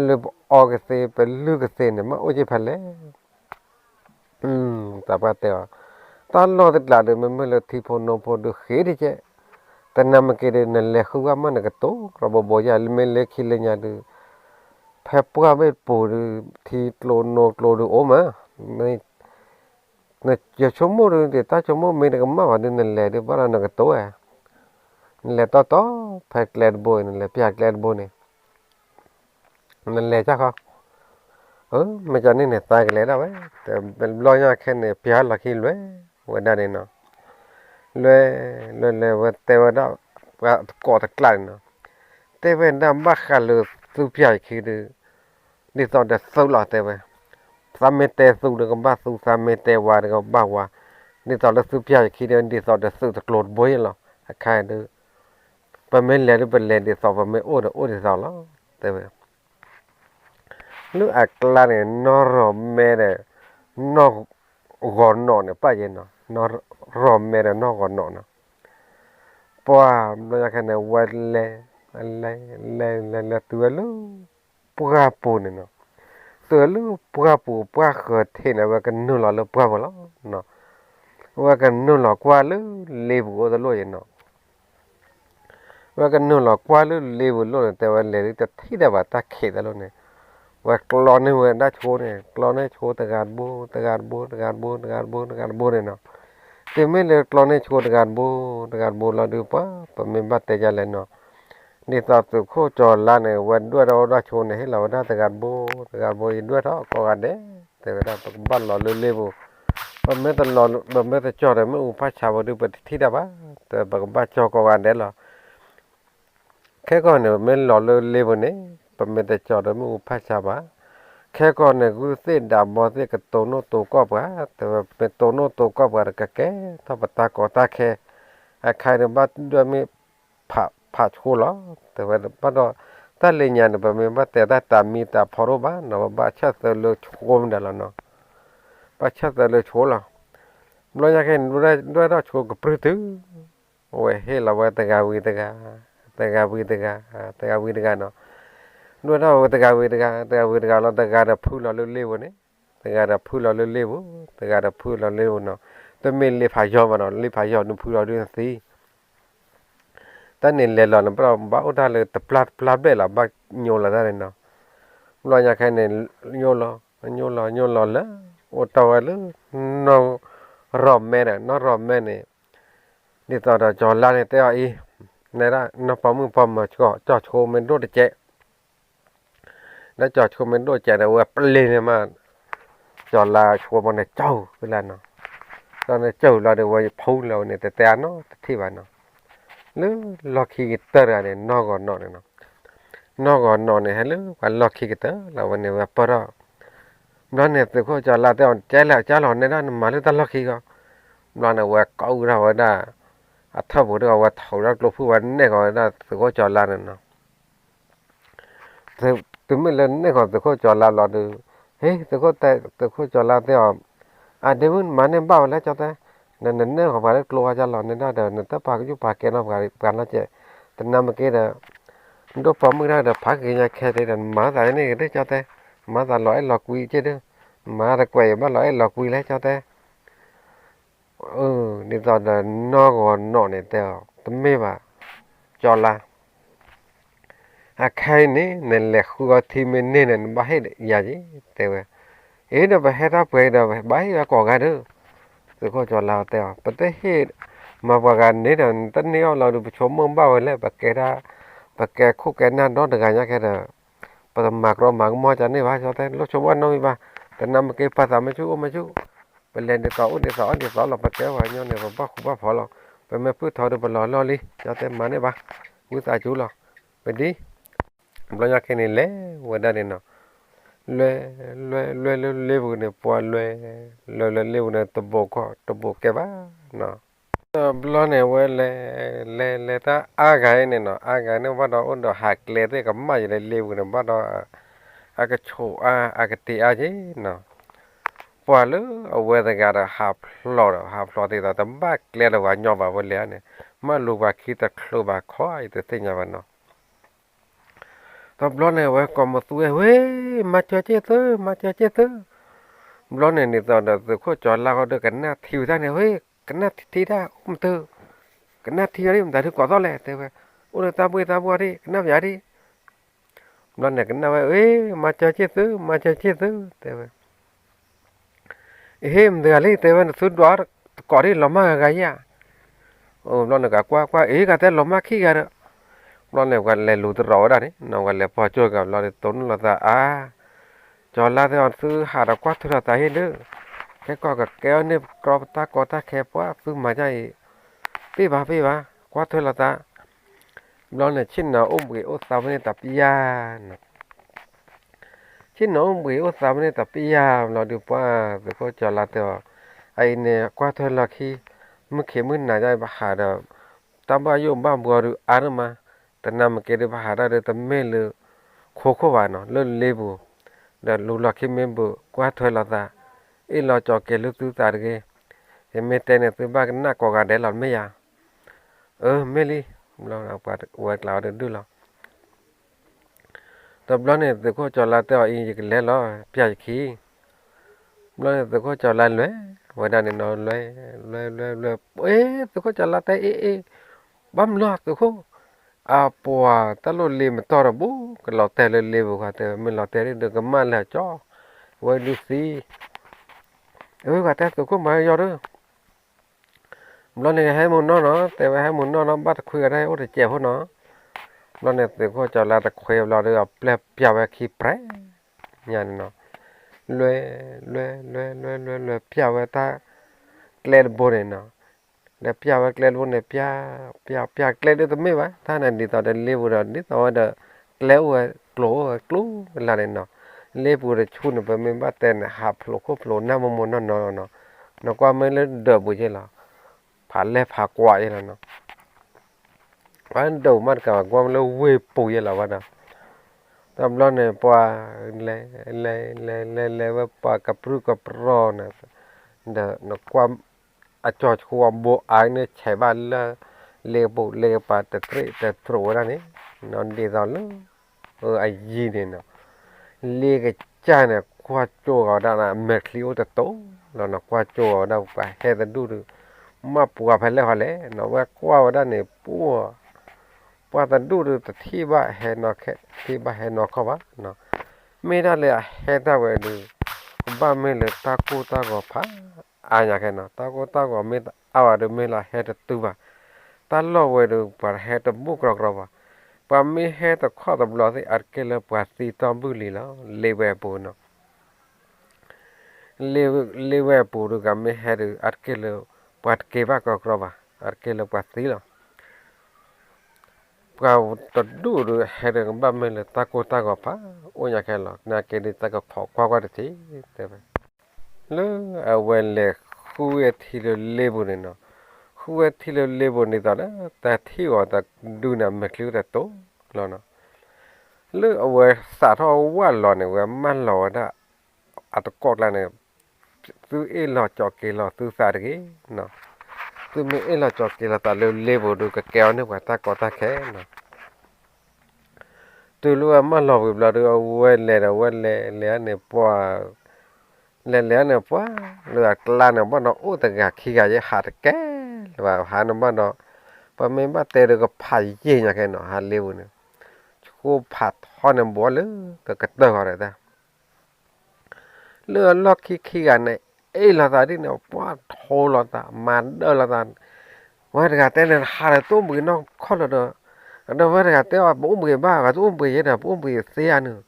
A: เลยออกเสียเป็นลูกเสียเนี่ยมันโอ้ยพันเลยแต่ว่าแต่ว่าตอนรอติดหลาดมันไม่เลยที่พอนพอดูเขียดเจ๊แต่นำมาเกิดนั่นแหละคือว่ามันก็โตเราบอกอย่าไม่เล็กขี้เลยเนี่ยดูแพ้ปัวไม่ปูดูที่โกลโนโกลดูโอ้มาเนี่ยจะชั่วโมงดูเดี๋ยวตาชั่วโมงไม่ได้ก็มาว่าดูนั่นแหละดูบ้านนั่นก็โตนั่นแหละโตแพ้แกลดโบยนั่นแหละพี่แกลดโบยเนี่ยนั่นแหละจ้าเขาไม่จำนี่เนี่ยตายกันเลยนะเว้ยแต่เป็นรอยแค่เนี่ยพิหารหลักขี้เลยวันนั้นเนาะเลยว่าแต่ว่าเราก่อตะกลายเนาะแต่ว่าน้ำบ้าขันเลยสู้พิหารขี้ดูนี่ตอนเด็กสู้หล่อแต่ว่าสามเมตรสู้เด็กบ้าสู้สามเมตรว่าเด็กบ้าว่านี่ตอนเด็กสู้พิหารขี้เดียวนี่ตอนเด็กสู้ตะกรวดบ่อยหรอใครดูเป็นเมล่หรือเป็นเล่นี่สอบเป็นเมโอ้เดี๋ยวสอบแล้วแต่ว่าลูกอักลาเนี่ยนอรอเมเรนอกอนนอเนี่ยป้าเย็นเนาะนอรอเมเรนอกอนนอเนาะเพราะว่าเราอยากให้เนี่ยวันเลตัวลูกปัวปูเนี่ยเนาะตัวลูกปัวปูปัวเกิดเห็นว่ากันนู่นหล่อลูกปัวหมดแล้วเนาะว่ากันนู่นหล่อกว่าลูกเลี้ยบุก็ลูกเนาะว่ากันนู่นหล่อกว่าลูกเลี้ยบุลูกแต่ว่าเลี้ยแต่ที่เดียวตาเข็ดแล้วเนี่ยว่ากลอนนี่มันได้โชว์เนี่ยกลอนนี่โชว์ตะการบูเนี่ยเนาะแต่ไม่เลยกลอนนี่โชว์ตะการบูเราดูป่ะผมมีบัตรแต่จะเล่นเนาะนี่ตอนสุดโคจรล้านเนี่ยวันด้วยเราได้โชว์เนี่ยให้เราได้ตะการบูยินด้วยเท่ากันเด้แต่เวลาบ้านเราเรื่อยๆบูมันไม่ตลอดมันไม่ตจอดเลยไม่อุปชาวดูปฏิทินได้ปะแต่บางบ้านจอกันเด้หรอแค่ก่อนเนี่ยไม่หล่อเรื่อยๆเนี่ยปไม่ได้จอดไม่อุปชาบะแค่ก่อนเนี่ยกูเส้นดำมอเส้นกับโตโนโตก็ปะแต่ว่าเป็นโตโนโตก็ปะกับแกถ้าปตากอตาแค่ใครในบ้านด้วยไม่ผ่าชูหรอแต่ว่าบ้านเราถ้าเลี้ยงเนี่ยแบบไม่บ้านแต่ได้ตามมีแต่พอรู้บ้านเนาะบ้านชาติเลยโชว์ได้แล้วเนาะบ้านชาติเลยโชว์แล้วเราอยากเห็นด้วยเราโชว์กับพฤติโอ้ยเฮ้เราว่าแต่กาวีเนาะด้วยเราตะการวิตะการเราตะการพูดเราเร็วๆเนี่ยตะการพูดเราเร็วๆตะการพูดเราเร็วเนาะแต่ไม่เลี้ยพายอมาเนาะเลี้ยพายอนุ่มพูดเราด้วยสิแต่เนี่ยเลี้ยเราเนี่ยเราบ้าอุตส่าห์เลยแต่พลาดไปละบ้าโยนละได้เนาะเราอยากให้เนี่ยโยนละละโอ้ตัวเลยน้องรอมแม่เนี่ยนี่ตอนเราจอดล้านเนี่ยแต่ว่าอีเนี่ยละน้องพอมาจอดโชว์มันรถเจ๊แล้วจอดชมเป็นด้วยใจแต่ว่าเปลี่ยนมาจอดลาชัวมันเนี่ยเจ้าเวลาเนาะตอนนี้เจ้าเราเดี๋ยวว่าพูดเราเนี่ยแต่เนาะที่บ้านเนาะหรือล็อกขี้เตอร์เนี่ยนอกก่อนนอนเนี่ยเนาะนอกก่อนนอนเนี่ยหรือว่าล็อกขี้เตอร์เราวันนี้ว่าปะเราเนี่ยตัวเขาจอดลาแต่ใจแล้วจ้าหลอนในด้านมาหรือตลอดขี้ก็ lo này qua câu ra vào đó à thâu bữa đó qua thầu ra lô phuวันnày gọi là từ có cho la này nó từ mới lên này còn từ có cho la lo được hey từ có cho la thế à nếu mà nên bảo lại cho ta nên nên họ phải lo cho lo nên đó để nên ta phải cái phải cái nó phải nó chứ từ năm cái đó đó phải mới ra được phải cái nhà khe thì mà tại này đấy cho ta mà tại lõi lọt quy chứ đó mà ta quay mà lõi lọt quy lấy cho ta đi rồi là nó còn nọ này tao tấm mê bà cho la à khai này nên là khu vực thì mình nên là bà hết giờ chứ tao ấy nó bà hết ra về đó bà hết có cái đó tôi có cho la tao bất thế hết mà bà gần này là tất nhiên là được chốn mông bao lại bà kể khu cái nan đó được cái cái đó bà mặc rồi mặc mua cho nên bà cho thế lúc chốn ăn nó bàแต่นำcáiภาษาไม่ชูไปเรียนเดี๋ยวสอนเราไปแก้ว่าเนี่ยเนี่ยบ้าคุบ้าพอเราไปไม่พูดทอดูไปรอลิจะเต็มมาเนี่ยบ้ากูตายจูเราไปดิเราอยากแค่นี้แหละวันนั้นเนาะเลี้ยวเนี่ยปวดเลี้ยวเนี่ยตบโบกแกบ้าเนาะเราเนี่ยว่าเลยถ้าอากาศเนี่ยว่าเราอุ่นเราหักเลยที่กับไม่เลยเลี้ยวเนี่ยว่าเราอากาศโชอากาศตีอาจีเนาะพอแล้วเอาไว้แต่การหับหลอดที่เราบ้าเกลียดว่าหยอบว่าเลี้ยเนี่ยมาลูกว่าคิดแต่ครูว่าคอยแต่สิ่งอย่างนั้นตบล้อเนี่ยว่าก็มาตัวเว้ยมาเจอเจ้าล้อเนี่ยนี่ตอนเด็กเขาจอดเราเด็กกันหน้าทิวได้เนี่ยเว้ยกันหน้าทีได้เธอกันหน้าทีอะไรแต่ถึงก่อนตอนแรกแต่ว่าอุณตาบัวดิกันหน้าใหญ่ดิล้อเนี่ยกันหน้าว่าเว้ยมาเจอเจ้าแต่ว่าเฮ้ยมันเดือดเลยแต่ว่าสุดยอดก่อนที่เรามาไงอ่ะเราเนี่ยก็กว่าก็แต่เรามาขี้กันเราเนี่ยก็เลยรู้ตัวเราได้เราก็เลยพอช่วยกับเราเนี่ยต้นเราจะจอดแล้วที่เราซื้อหาดกว่าทุเรศให้เด้อแค่ก็กับแก้วเนี่ยกรอบตาแคบว่าซื้อมาใจพี่บ้ากว่าทุเรศเราเนี่ยชิ้นหนาไปอุตสาหเนี่ยตับยาชิ้นหนาไปอุตสาหเนี่ยตับยาเราดูว่าเดี๋ยวก็จอดแล้วที่ไอเนี่ยกว่าทุเรศขี้มึงเขียนมึงหนาใจบ้าหาดตามบ้านโยมบ้านบัวดูอารมาแต่นำเกลือบ้าหาดแต่ไม่เลือโควานเนาะเลือเลบุเดี๋ยวลูกหลักขี้เมมบุกว่าทุเรศเราจอเกลือตู้ตาเกเห็นไม่เต้นเนี่ยตัวบ้านน่ากว่าเดี๋ยวเราไม่ยาไม่ลีเราเอาไปวัดเราเดินดูเราตบล้อเนี่ยตัวก็จอดลาตัวอีกแล้วล้อพี่ใหญ่ขี้ล้อเนี่ยตัวก็จอดลาเลยวันนั้นเนี่ยนอนเลยตัวก็จอดลาแต่บัมล้อตัวก็ปัวตลอดเลยมันต่อระบุก็เราแต่เลยบุกแต่ไม่เราแต่เด็กก็มาแล้วจ้อไว้ดูสิก็แต่ตัวก็มาย่อเด้อเราเนี่ยให้มุนเนาะแต่ว่าให้มุนเนาะบัดคุยกันได้โอ้แต่เจ็บหัวเนาะเราเนี่ยตัวก็จะลาตะคุยเราเด้อเปล่าเปียกขี้แปรเนี่ยเนาะเลยเปียกตาเกล็ดบนเนาะแล้วเปียกเกล็ดบนเนี่ยเปียกเกล็ดตัวไม่วะท่านั้นดีต่อเดินเลี้ยวเราดีต่อเดินเกล็ดกลัวเวลาเนี่ยเนาะเลี้ยวชุนไปไม่บ้าแต่หับโผล่หน้ามันเนาะก็ไม่เล่นเดือบบุญใช่หรอผ่านแล้วผ่ากว่าอย่างนั้นเนาะวันเดียวมันก็ว่าแล้วเว้ยปุ๋ยแล้ววะเนาะตำล้อเนี่ยปว่าเลยว่าปว่ากับรู้กับรอนะเดี๋ยวเนาะความจอดความโบอายเนี่ยใช้บ้านละเลปาแต่โตนะนี่นอนดีตอนแล้วไอ้ยีเนี่ยเนาะเลกจ้าเนี่ยกว่าโจก็ได้นะเมคลิโอแต่โตแล้วเนาะกว่าโจก็ได้ไปให้แต่ดูมาปัวไปแล้วฮะเลยเนาะว่ากว่าได้เนี่ยปัวแต่ดูแต่ที่บ้านให้เนาะแค่ที่บ้านให้เนาะเขาว่าเนาะไม่ได้เลยให้ได้ไว้ดูบ้านไม่เลยตาก็พาอย่างแค่เนาะตาก็ไม่เอาอะไรไม่ละให้แต่ตัวตาล้อไว้ดูปะให้แต่บุกรอกว่าปะไม่ให้แต่ข้อตำรวจที่อัดเกลือปะสีตอมบุรีแล้วเลเวปูเนาะเลเวปูดูกันไม่ให้ดูอัดเกลือปัดเก็บก็กรอบอัดเกลือปัดสีแล้วก็ตัดดูให้เรื่องบ้านไม่เลยตาก็พาโอ้ยแค่หรอกนาเกดิตาก็ขอความก็ได้ทีแต่ไปแล้วเอาไว้เลย
B: khu ye thi lo le bu ne no khu ye thi lo le bu ne ta ta thi wa ta du na me klu ta to lo no le awe sa tho wa lo ne we man lo da at ko la ne tu e lo cho ke lo tu sa de no tu me e lo cho ke la ta le bu du ka ke ne wa ta ko ta khe no tu lu ma lo bu la du we le ne po le ne po le la ne bo no u ta ga khi ga ye ha ta ke wa ha no bo no pa me ba te de ko pha ye nya ke no ha le bu ne ko pha tho ne bo le ka ta ho re ta le lo khi ga ne e la ta di ne po tho la ta man de la ta wa ga te ne ha re tu mu no kho lo do đó với cả tế bào 43 và 47 là 47 xe nữa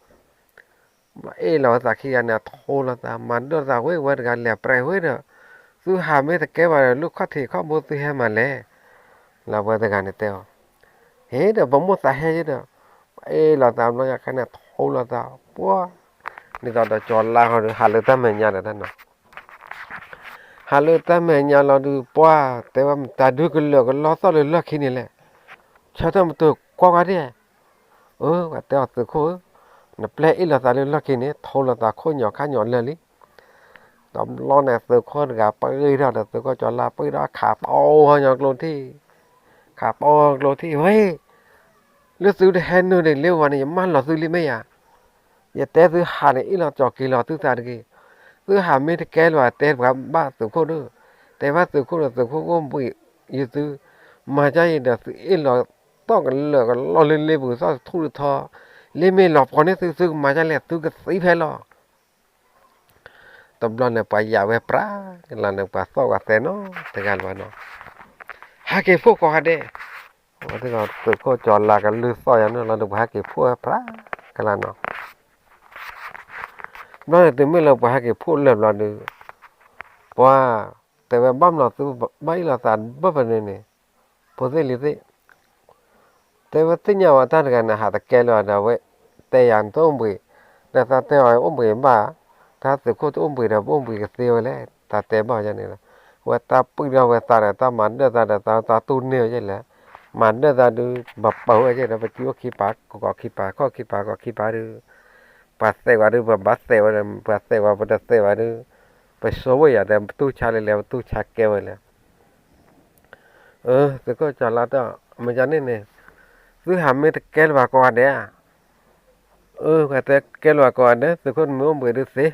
B: mà ấy là tại khi anh thô là ta mà đó là với cả lẻ prai với đó cứ hàm ấy thì cái vào lúc khác thì có một thứ mà lẽ là với cả này teo hết được bấm một tại hết đó ấy là tao nói cái này thô là tao quá nên tao đã chọn là họ hà lư ta mình nhà là thân nào hà lư ta mình nhà là được quá tế bào ta đưa cái lửa cái lót sau lửa khi này lẽ cho tao một từ qua cái đi và tao từ khối nó plei ít là ta lên là kia này thâu là ta khối nhỏ khá nhỏ lên đi tóm lo này từ khối gặp bơi ra được từ có cho là bơi đó khá bao hơi nhỏ luôn thì khá bao luôn thì ơi lúc xử để hen nữa để liêu vào này mang là xử lý mấy à giờ té thứ hai này ít là cho kỳ lọ thứ ta được thứ hai mấy cái kéo là té vào ba từ khối nữa té ba từ khối là từ khối ôm bị như thứ mà trái được ít làต้องกันเลยก็รอเล่นเล่บุษย์ทุเรศเล่นไม่หลอกคนนี้ซื้อมาจะเล่นซื้อก็สีเพลอตบลอนเนี่ยไปยาเวปรากันลอนเนี่ยไปสอกเตโนแต่กันวันเนาะหาเก็บพวกก็หาได้วันที่เราซื้อก็จอดลากันลือซอยนั่นเราดูหาเก็บพวกปรากันลอนเนาะนั่นแต่เมื่อเราไปหาเก็บพวกเริ่มเราดูว่าแต่ว่าบ้านเราซื้อไม่เราสานบ้านเนี่ยพอเสร็จเลยแต่ว่าที่เนี่ยว่าท่านกันนะหาตะแกรงเราไว้แต่อย่างต้องไปแต่ถ้าแต่ว่าอุ้มไปบ้าถ้าสุดก็อุ้มไปเราอุ้มไปก็เสียแล้วถ้าแต่บ้าอย่างนี้นะว่าตาปุ๊บเราว่าตาเนี่ยตามันเด้อตาตูนเนี่ยใช่แล้วมันเด้อตาดูแบบเป่าใช่แล้วไปจิ้วขี้ปากก็ขี้ปากก็ขี้ปากก็ขี้ปากดูปัสเสาวะดูแบบบัสเสวะปัสเสวะปัสเสวะดูไปโซ่ไว้แต่ตู้ชาเลยแล้วตู้ชาแก้วแล้วสุดก็จะลาต่อมันจะนี่เนี่ยcứ hàm mấy cái vào còn đấy à cái vào còn đấy từ con muốn bữa được xí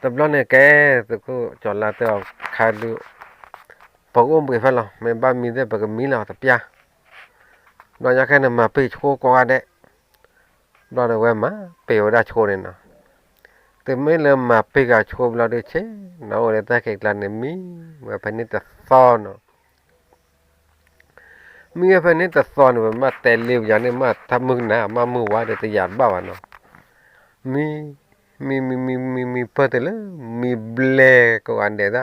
B: tập lo này cái từ cô chọn là từ khai được bảo ôm bữa phải lo mình ba mình đấy bảo cái mí nào tập ya đó nhà cái này mà bị chô qua đấy đó là cái mà bị ở đây chô này nè từ mấy lần mà bị cả chô là được chứ nó ở đây ta cái là này mí mà phải nên tập so nóมีอะไรนี่แต่สอนว่ามาแต่เลี้ยวอย่างนี้มาทำมึงนะมามือว่าเดี๋ยวจะหยาดบ้าวันเนาะมีเพื่อนเลยมีเบลก็อันเดียด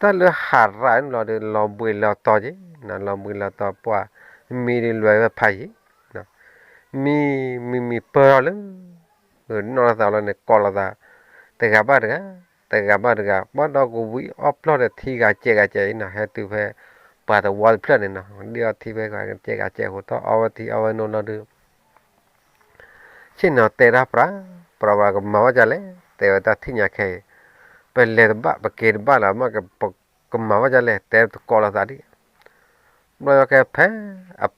B: ถ้าเราหาร้านเราเดี๋ยวเราบุยเราต่อจีนะเราบุยเราต่อปัวมีเรื่องแบบไพ่นะมีเพื่อนเลยนอนเราเนี่ยกอลเราแต่กับบ้านบ้านเราก็วิอัพโหลดที่กาเจนะให้ตัวเพื่อป่าตัววอลเพลนเนี่ยนะเดี๋ยวที่ไปกันเจ๊หัวต่อเอาที่เอาโน่นนั่นดูเช่นเอาเตะรับปราว่าก็มาว่าจะเล่แต่ว่าที่เนี่ยแค่เป็นเล่บ้าเป็นเกณฑ์บ้าแล้วมันก็มาว่าจะเล่แต่ตัวกอล์ฟอะไรเราแค่แพ้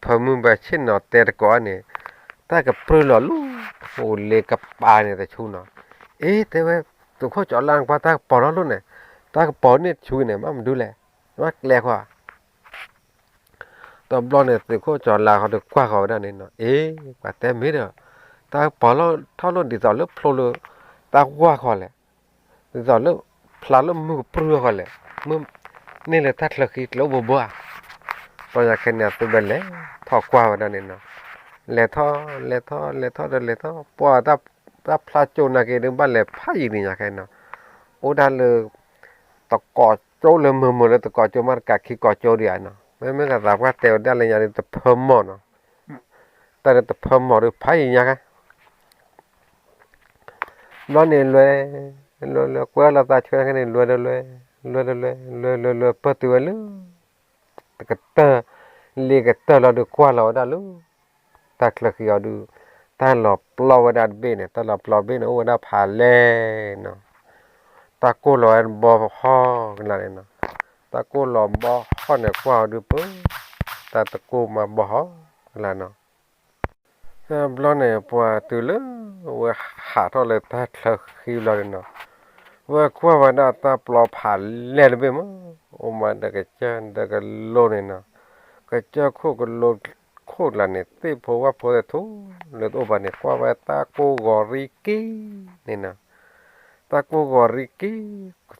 B: พอมึงไปเช่นเอาเตะก่อนเนี่ยถ้ากับเปลือยลูโอ้เล่กับปลาเนี่ยแต่ชูน่ะแต่ว่าตัวเขาจอดล่างปลาถ้าปอแล้วเนี่ยถ้ากับปอเนี่ยชูเนี่ยมันดูแลว่าแรงกว่าตอนบอลเนี่ยตัวเขาจอดลาเขาดูกว่าเขาได้เนี่ยเนาะกว่าแต่ไม่เด้อตาพอเราถ้าเราดิจอดแล้วพลเลยตากว่าเขาเลยดิจอดแล้วพลาแล้วมือปลื้มเขาเลยมือนี่แหละทัดเลยคิดแล้วบัวตอนอยากแค่เนี่ยตัวเบลเลยทอกว่าได้เนี่ยเนาะเล่ท่อปัวถ้าพลาโจนักเองบ้านเลยพายนี่อยากแค่เนาะโอ้ดันเลยตะกอโจเลยมือเลยตะกอโจมันกัดขี้กอโจเดียเนาะไม่ก็รับว่าเตียวได้เลยอย่างนี้จะเพิ่มหมดเนาะแต่จะเพิ่มหมดหรือพายยังไงนั่นเองเลย lo kwa la ta chwa cái lo pa tu lo cái tơ li cái tơ lo được qua lo đã lu ta kla khi du ta lo plo đã bên ta lo plo bên ô đã phá lệ nó ta cô lo en bo ho là này nó ta cô lo bo ho này qua được bơ ta cô mà bo ho là nó lo này qua từ lớn và hạ thôi là ta kla khi lo nó và qua và đã ta plo phá lệ được bên mà ô mà đã cái lo này nó cái cha khô cái lo khô là này tí phôว่าphô thúเลยตัวบ้านเนี่ยว่าว่าตาโกกอริกีนี่นะตาโกกอริกี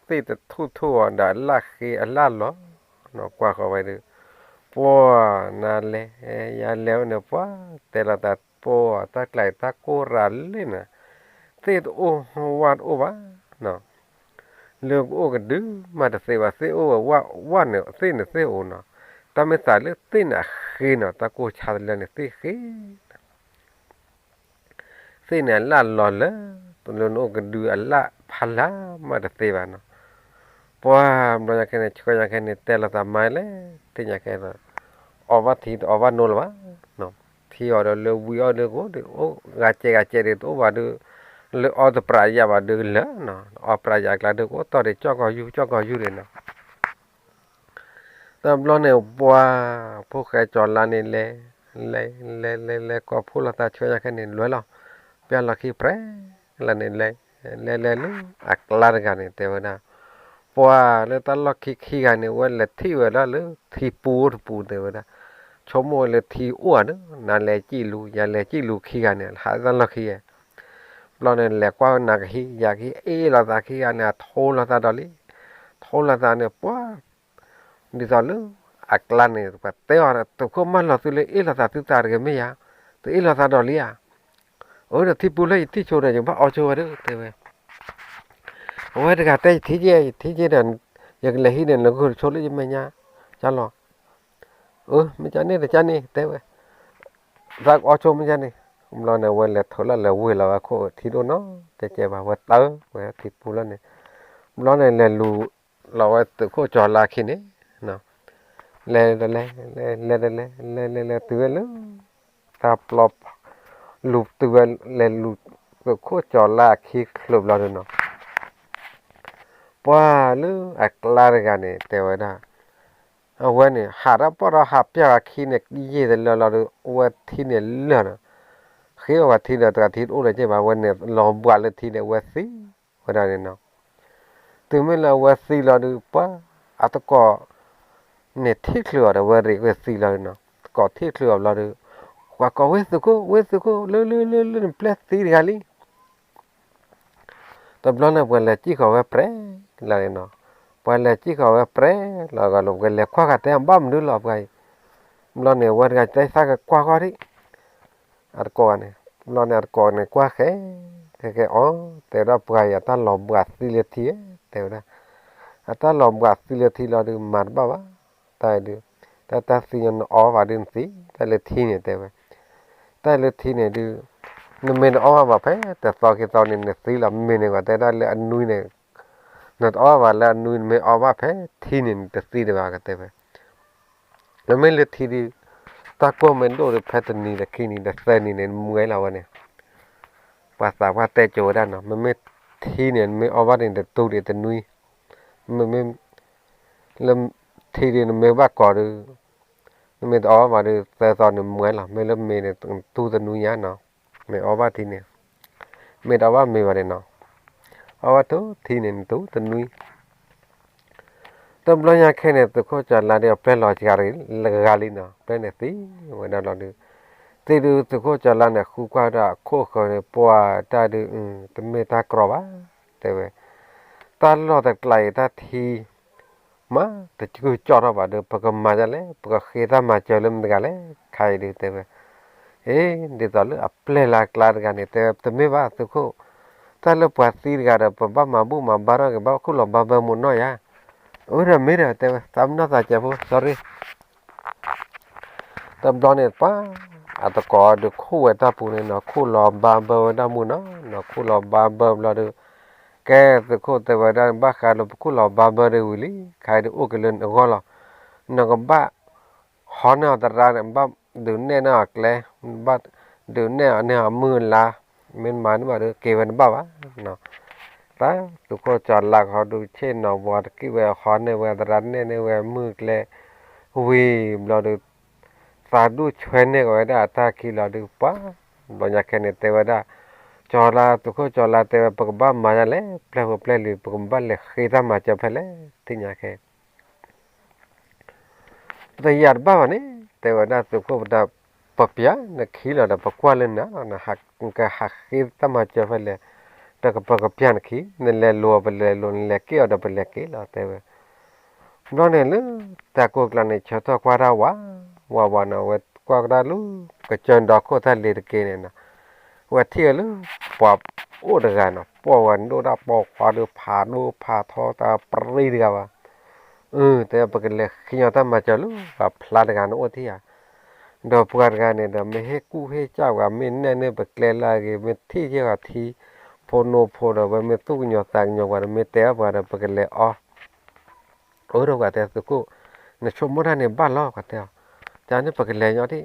B: ตีแต่ทุอันดาลักขี้อันละล้อเนาะกว่าเขาไปดูปัวนั่นเลยยาแล้วเนี่ยปัวแต่ละตาปัวตาไกลตาโกรันเลยนะตีตัวโอวันโอวะเนาะเรื่องโอกันดื้อมาแต่เสียว่าเสียโอว่าวันเนี่ยเสียเนี่ยเสียโอเนาะta mới xài nước tin à khi nào ta cố chặt lên này tí khi khi này là lò lỡ tụi nó cái đưa là phá lá mà được tiền vào nó qua bây giờ cái này cho cái này tên là tạm mai lấy thì nhà cái là ở vắt thì ở vắt nô là nó thì ở đó lưu vui ở đó có được ô gà chè để tổ vào được lưu ở đó praia vào được lỡ nó ở praia là được có to để cho có du để nóตำรวจเนี่ยว่าพวกแกจอดลานนี่เลยก็พูดละตาช่วยกันนี่รวยแล้วเปลี่ยนลักขี้แปรลานนี่เลยลูอักลาดกันนี่แต่ว่านะว่าเลยตลอดขี้กันนี่ว่าเลยที่ว่าแล้วที่ปูแต่ว่านะชมว่าเลยที่อ้วนนั่นเลยจีลูอย่าเลยจีลูขี้กันเนี่ยหาตลอดขี้เราเนี่ยแหลกว่านักขี้อยากขี้ละตาขี้กันเนี่ยโทละตาดอลลี่โทละตาเนี่ยว่าdi sana aklan ni tu kata orang tu kau malah tu le ilah satu tar ke meja tu ilah satu dia oh dah tipu le itu coba je pak ojo ada tu oh ada kata tiji dan yang lehi dan lagu coba je meja calo oh meja ni tu rak ojo meja ni mula ni wala thola la wala aku tido no te bawa tahu wala tipu le ni mula ni le lu lawa tu kau coba kini nó le từ lúc ta plop lụp từ le lụp cái khó cho là khi lụp là nó qua lúc aklar cái này thế vậy đó à vậy này hạ ra bỏ ra hạ bia khi này gì thì là vậy thì này là khi vậy thì là cái thì ủa chứ mà vậy này làm bữa là thì này vậy gì vậy đó nó từ mình là vậy gì là được pa à tôi cóเนี่ยที่เหลือเดี๋ยวเรียกสิเลยเนาะก็ที่เหลือเราดูว่าก็เวสุโกเลื่อนเพลสตีกันเลยแต่บลอนเนี่ยจี้เขาว่าเปรเลยเนาะเลยจี้เขาว่าเปรเราก็ลงกันเลยคว้ากันแต่บ้ามดูหลบไงบลอนเนี่ยวันกันใจสักคว้าก็ได้อาร์กอนเนี่ยบลอนเนี่ยอาร์กอนเนี่ยคว้าแค่อ๋อแต่เราไปอ่ะถ้าหลบกัดสิเลยทีแต่ว่าถ้าหลบกัดสิเลยทีเราดูมันบ้าtại được ta xin ó vào đường xí ta lên thi này ta lên thi này được mình ó vào phải ta sau khi sau này xí là mình này gọi ta đã là ăn nuôi này nó ó vào là nuôi mình ó vào phải thi này ta xí được vào cái nó mình lên thi đi ta có mình đồ được phải tình này là khi này là xe này mới là vậy này và sao qua tay chỗ đó nó mình thi này mình ó vào để tu để ta nuôi mình làm thì đi mới bắt cỏ được mới ó vào được giờ giờ nó mới là mới lớp mới này tu tân nuôi nhá nó mới ó vào thì nè mới đó vào mới vào đây nó ó vào tu thì nè tu tân nuôi tâm lo nhà cái này tôi có trả lại được plan lo gari nó plan này tí mà đó là được thì được tôi có trả lại này khu qua đó khu khỏi này qua ta được tôi mới ta cỏ quá thế vậy ta lo thật lại ta thì màแต่กูจอดว่าเดี๋ยวพวกมาจะเลยพวกขี้ตามาเจอเริ่มกันเลยใครดีแต่ว่าเอ๊ะเดี๋ยวตอนนี้อัปเปล่าคลาดกันเนี่ยแต่ไม่ว่าสุขุถ้าเราปวดตีกันเราปั๊บมาบุมาบาร์กันบ้าคุณเราบ้ามุนน้อยอ่ะโอ้ยไม่ได้แต่ว่าทำน่าจะเจ็บ sorry แต่ตอนนี้ป้าอาจจะก่อเดี๋ยวคู่ไอ้ตาปูเนี่ยเนาะคู่เราบ้ามุนเนาะคู่เราบ้าเราเดี๋ยว แกตะโคแต่ว่าด้านบ้าขาลกูหล่อบาเบอร์เรวิลีขายดูโอเกลันก็หล่อนกบ้าหอนเอาแต่ร้านบ้าดูเนี่ยน่าแกล้บ้าดูเนี่ยมือละมันมันว่าเก็บวันบ้าวะเนาะแต่ตะโคจอดหลักเขาดูเช่นเนาะว่ากี่เวหอนเนี่ยเวร้านเนี่ยเวมือแกล้วีเราดูสาดูช่วยเนี่ยก็ได้ตาขี้เราดูป้าบางอย่างแค่เนี่ยแต่ว่าได้จอลาตุกจอลาแต่ว่าปกบ้ามาแล้วเปล่าเปล่าหรือปกบ้าเลยขี้ตามาจะเพลทิ้งยาแค่แต่ยาบ้าวันนี้แต่ว่าได้ตุกได้ปะเปียนักขี้เราได้ปกว่าเล่นนะนะหักก็หักขี้ตามาจะเพลแต่ก็ปกเปียนักขี้นั่นแหละลัวไปเลยลัวนั่นแหละขี้เอาได้ไปเลยขี้เราแต่ว่าน้องเนี่ยลูแต่กูกลางในชดตัวกว่าเราว่านะว่ากว่าเราลูก็จนดอกก็ทะเลตะเกียเนี่ยนะว่าเที่ยวลูปอบโอ้เดือนนะปอวันดูดาปอกพาดูผาทอตาปรีเดียวแต่ปกติขี้ยอตามาจัลูกับพลาดกันโอ้ที่อ่ะดอกปกติกันเนี่ยนะไม่ให้กู้ให้เจ้าว่าไม่เนี่ยปกติละก็ไม่ที่เจ้าที่พอโนพอเราไม่ตู้ยอต่างยอว่าไม่เตะว่าปกติอ๋อเราก็แต่ตุกุเนี่ยชมมดเนี่ยบ้านเราก็แต่จานนี้ปกติยอที่